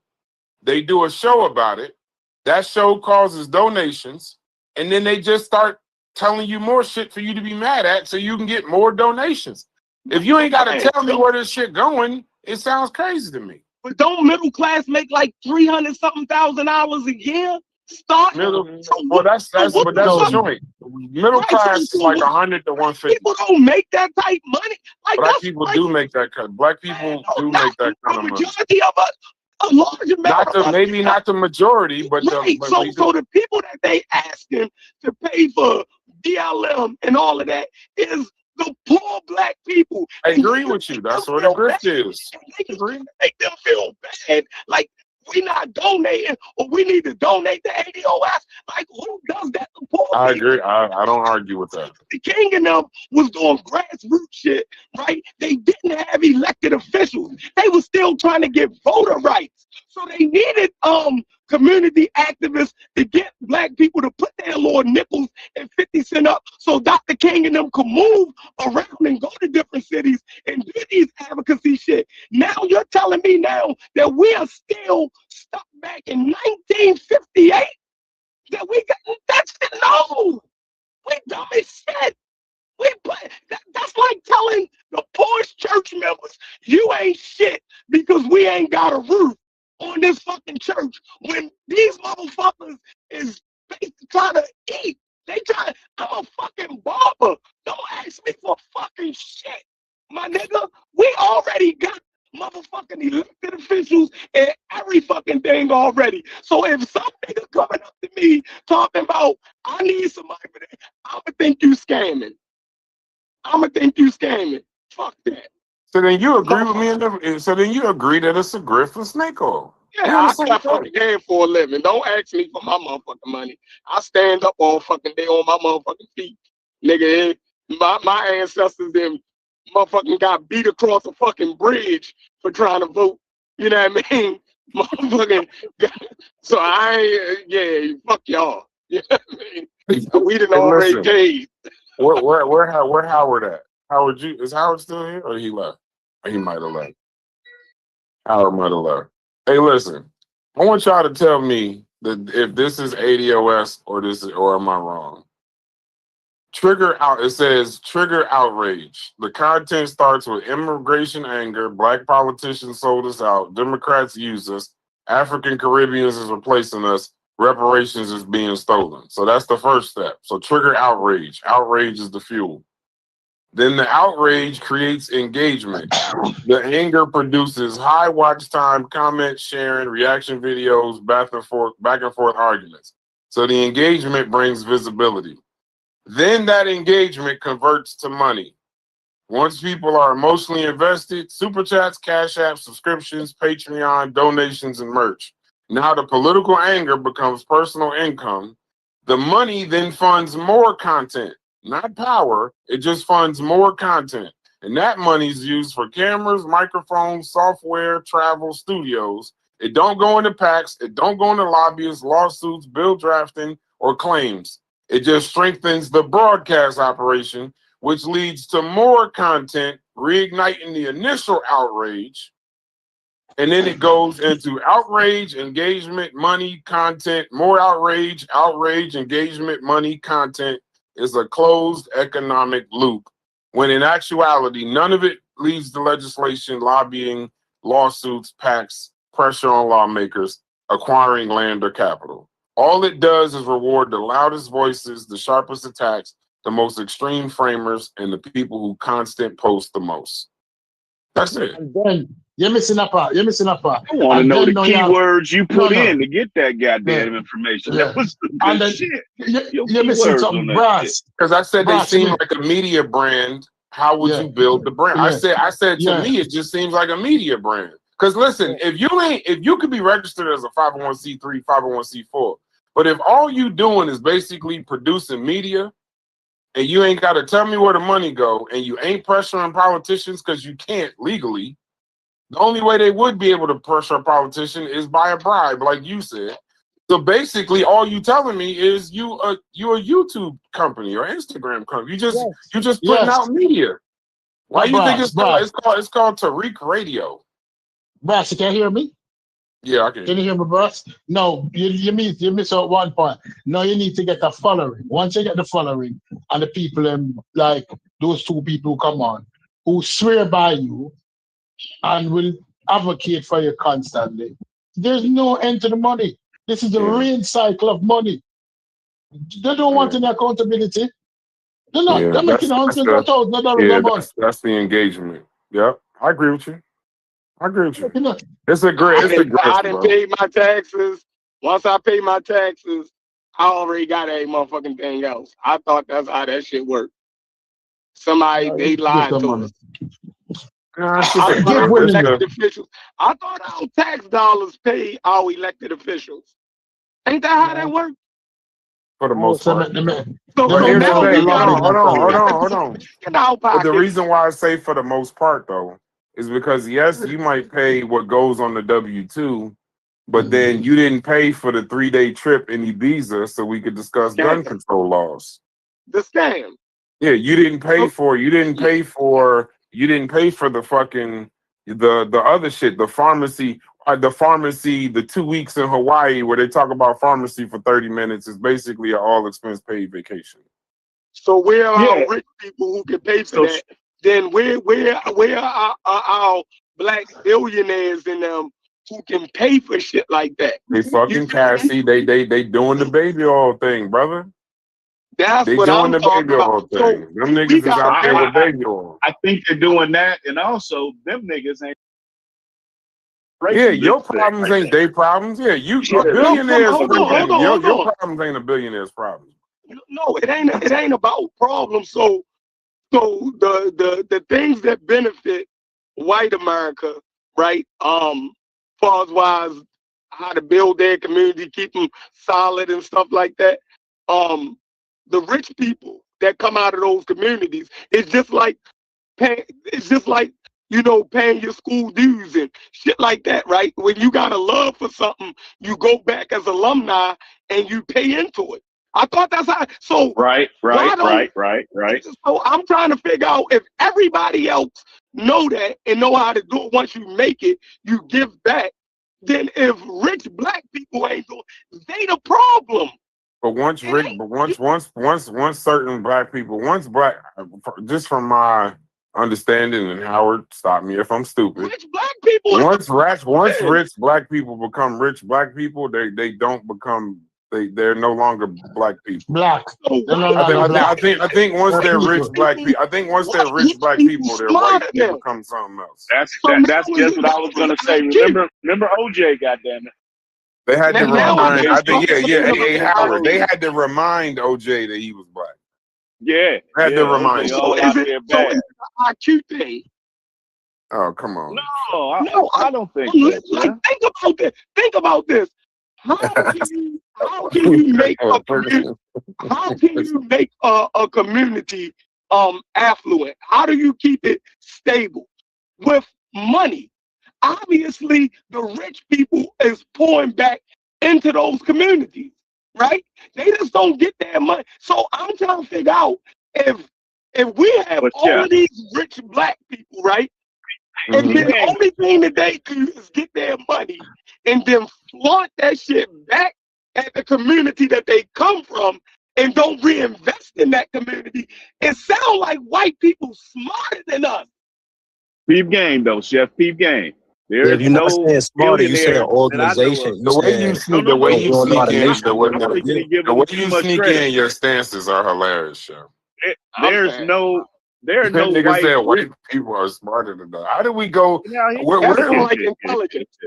They do a show about it. That show causes donations, and then they just start telling you more shit for you to be mad at, so you can get more donations. If you ain't got to tell me where this shit going, it sounds crazy to me. But don't middle class make like $300-something thousand a year? Start middle. Well, that's joint. Middle class is like 100 to 150. People don't make that type money. Like black people do make that kind. Black people do make that kind of money. Majority of us, a large amount. Maybe not the majority, but right. So the people that they asking to pay for BLM and all of that is the poor black people. I agree with you. That's what a grift is. Make them feel bad. Like, we not donating, or we need to donate to ADOS. Like, who does that? The poor I people. agree. I don't argue with that. The king and them was doing grassroots shit, right? They didn't have elected officials. They were still trying to get voter rights. So they needed community activists to get black people to put their little nickels and 50 cents up so Dr. King and them could move around and go to different cities and do these advocacy shit. Now you're telling me now that we are still stuck back in 1958? That we got, that's no. We dumb as shit. That's like telling the poorest church members, you ain't shit because we ain't got a roof on this fucking church when these motherfuckers is trying to eat. I'm a fucking barber. Don't ask me for fucking shit. My nigga, we already got motherfucking elected officials and every fucking thing already. So if some nigga coming up to me talking about, I need somebody for that, I'ma think you scamming. Fuck that. So then you agree with me, so then you agree that it's a grift for snake oil. Yeah, I got fucking game for a living. Don't ask me for my motherfucking money. I stand up all fucking day on my motherfucking feet. Nigga, my ancestors them motherfucking got beat across a fucking bridge for trying to vote. You know what I mean? Motherfucking so fuck y'all. You know what I mean? We done already paid. Where Howard at? Is Howard still here, or he left? Or he might have left. Howard might have left. Hey, listen, I want y'all to tell me that if this is ADOS or am I wrong? It says trigger outrage. The content starts with immigration anger, black politicians sold us out, Democrats use us, African Caribbeans is replacing us, reparations is being stolen. So that's the first step. So trigger outrage. Outrage is the fuel. Then the outrage creates engagement. The anger produces high watch time, comment sharing, reaction videos, back and forth arguments. So the engagement brings visibility. Then that engagement converts to money. Once people are emotionally invested, super chats, cash apps, subscriptions, Patreon, donations, and merch. Now the political anger becomes personal income. The money then funds more content, not power. It just funds more content. And that money is used for cameras, microphones, software, travel, studios. It don't go into PACs. It don't go into lobbyists, lawsuits, bill drafting, or claims. It just strengthens the broadcast operation, which leads to more content, reigniting the initial outrage. And then it goes into outrage, engagement, money, content, more outrage, engagement, money, content. Is a closed economic loop, when in actuality, none of it leads to legislation, lobbying, lawsuits, PACs, pressure on lawmakers, acquiring land or capital. All it does is reward the loudest voices, the sharpest attacks, the most extreme framers, and the people who constant post the most. That's it. And then you're missing a part. You're missing a part. I want to And know then the you have- keywords you put No, no. in to get that goddamn Yeah. information. Yeah. That was some And good then shit. you're missing something, brass. Because I said they Brass, seem yeah. like a media brand. How would Yeah. you build the brand? Yeah. I said to Yeah. me, it just seems like a media brand. Because listen, if you could be registered as a 501c3, 501c4, but if all you doing is basically producing media, and you ain't got to tell me where the money go, and you ain't pressuring politicians because you can't legally, the only way they would be able to pressure a politician is by a bribe, like you said. So basically, all you telling me is you a YouTube company or Instagram company. You just putting out media. Why No, you think brass. it's called Tariq Radio? Brass, you can hear me? Yeah, I can. Can you hear me, Brass? No, you miss out one point. No, you need to get a following. Once you get the following, and the people like those two people who come on, who swear by you and will advocate for you constantly, there's no end to the money. This is the rain cycle of money. They don't want any accountability. They're making hundreds of thousands of dollars a month. That's the engagement. Yep, I agree with you. It's a great. I didn't pay my taxes. Once I pay my taxes, I already got a motherfucking thing else. I thought that's how that shit worked. Somebody they lied to us. I thought elected officials. I thought our tax dollars pay our elected officials. Ain't that how that works? For the most part. So But now we hold on. in our But the pocket. reason why I say for the most part though is because yes, you might pay what goes on the W-2, but then you didn't pay for the 3-day trip in Ibiza so we could discuss gun control laws. The scam. Yeah, you didn't pay for the fucking the other shit, the pharmacy, the 2 weeks in Hawaii where they talk about pharmacy for 30 minutes is basically an all expense paid vacation. So where are our rich people who can pay for that? Then where are our black billionaires in them who can pay for shit like that? They fucking Cassie, they doing the baby oil thing, brother. That's they what doing I'm the talking baby oil about. thing. Them niggas is out there with baby oil. I think they're doing that, and also them niggas ain't. Yeah, your problems ain't their problems. Yeah, a billionaire's problem. Your problems ain't a billionaire's problem. No, it ain't about problems. So the things that benefit white America, right? Far as wise how to build their community, keep them solid and stuff like that. The rich people that come out of those communities, it's just like paying your school dues and shit like that, right? When you got a love for something, you go back as alumni and you pay into it. I thought that's how. So right. So I'm trying to figure out if everybody else know that and know how to do it. Once you make it, you give back. Then if rich black people ain't doing, they the problem. But once certain black people, just from my understanding, and Howard, stop me if I'm stupid. Rich black people. Once rich black people become rich black people, they don't become They're no longer black people. Black. I think once they're rich black people, they're white. They become something else. That's just what I was gonna say. Remember OJ, goddammit. They had to remind. I think A. Howard. They had to remind OJ that he was black. Yeah, they had to remind. So is it an IQ thing? Oh, come on. No, I don't think so. Like, think about this. How can you make a community affluent? How do you keep it stable? With money. Obviously, the rich people is pouring back into those communities, right? They just don't get their money. So I'm trying to figure out if we have all of these rich black people, right? And then the only thing that they do is get their money and then flaunt that shit back at the community that they come from and don't reinvest in that community. It sounds like white people smarter than us. Peep game though, Chef. Peep game. If you're not saying smarter, you saying organization. The way you sneak in your stances are hilarious, Chef. There are no niggas said white people are smarter than us. How did we go? That sounds like intelligence.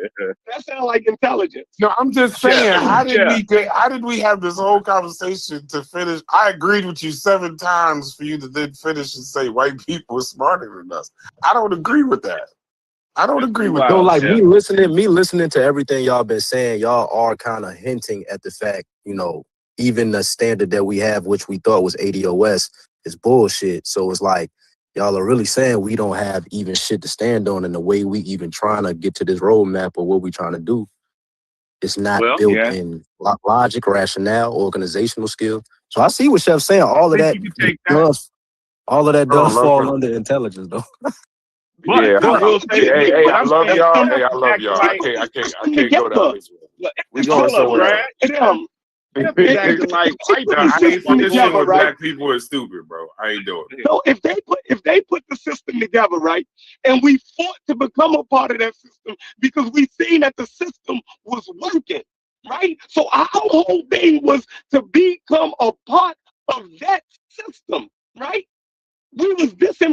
That sounds like intelligence. No, I'm just saying, how did we have this whole conversation to finish? I agreed with you 7 times for you to then finish and say white people are smarter than us. I don't agree with that. I don't agree with that. No, like me listening to everything y'all been saying, y'all are kind of hinting at the fact, even the standard that we have, which we thought was ADOS, is bullshit. So it's like y'all are really saying we don't have even shit to stand on, and the way we even trying to get to this roadmap or what we trying to do, it's not built in logic, rationale, organizational skill. So I see what Chef's saying. All of that does fall under intelligence, though. I love y'all. I love y'all. I can't go down this way. We going somewhere else. I ain't finishing with black people is stupid, bro. I ain't doing it. So if they put the system together, right, and we fought to become a part of that system because we seen that the system was working, right? So our whole thing was to become a part of that system, right? We was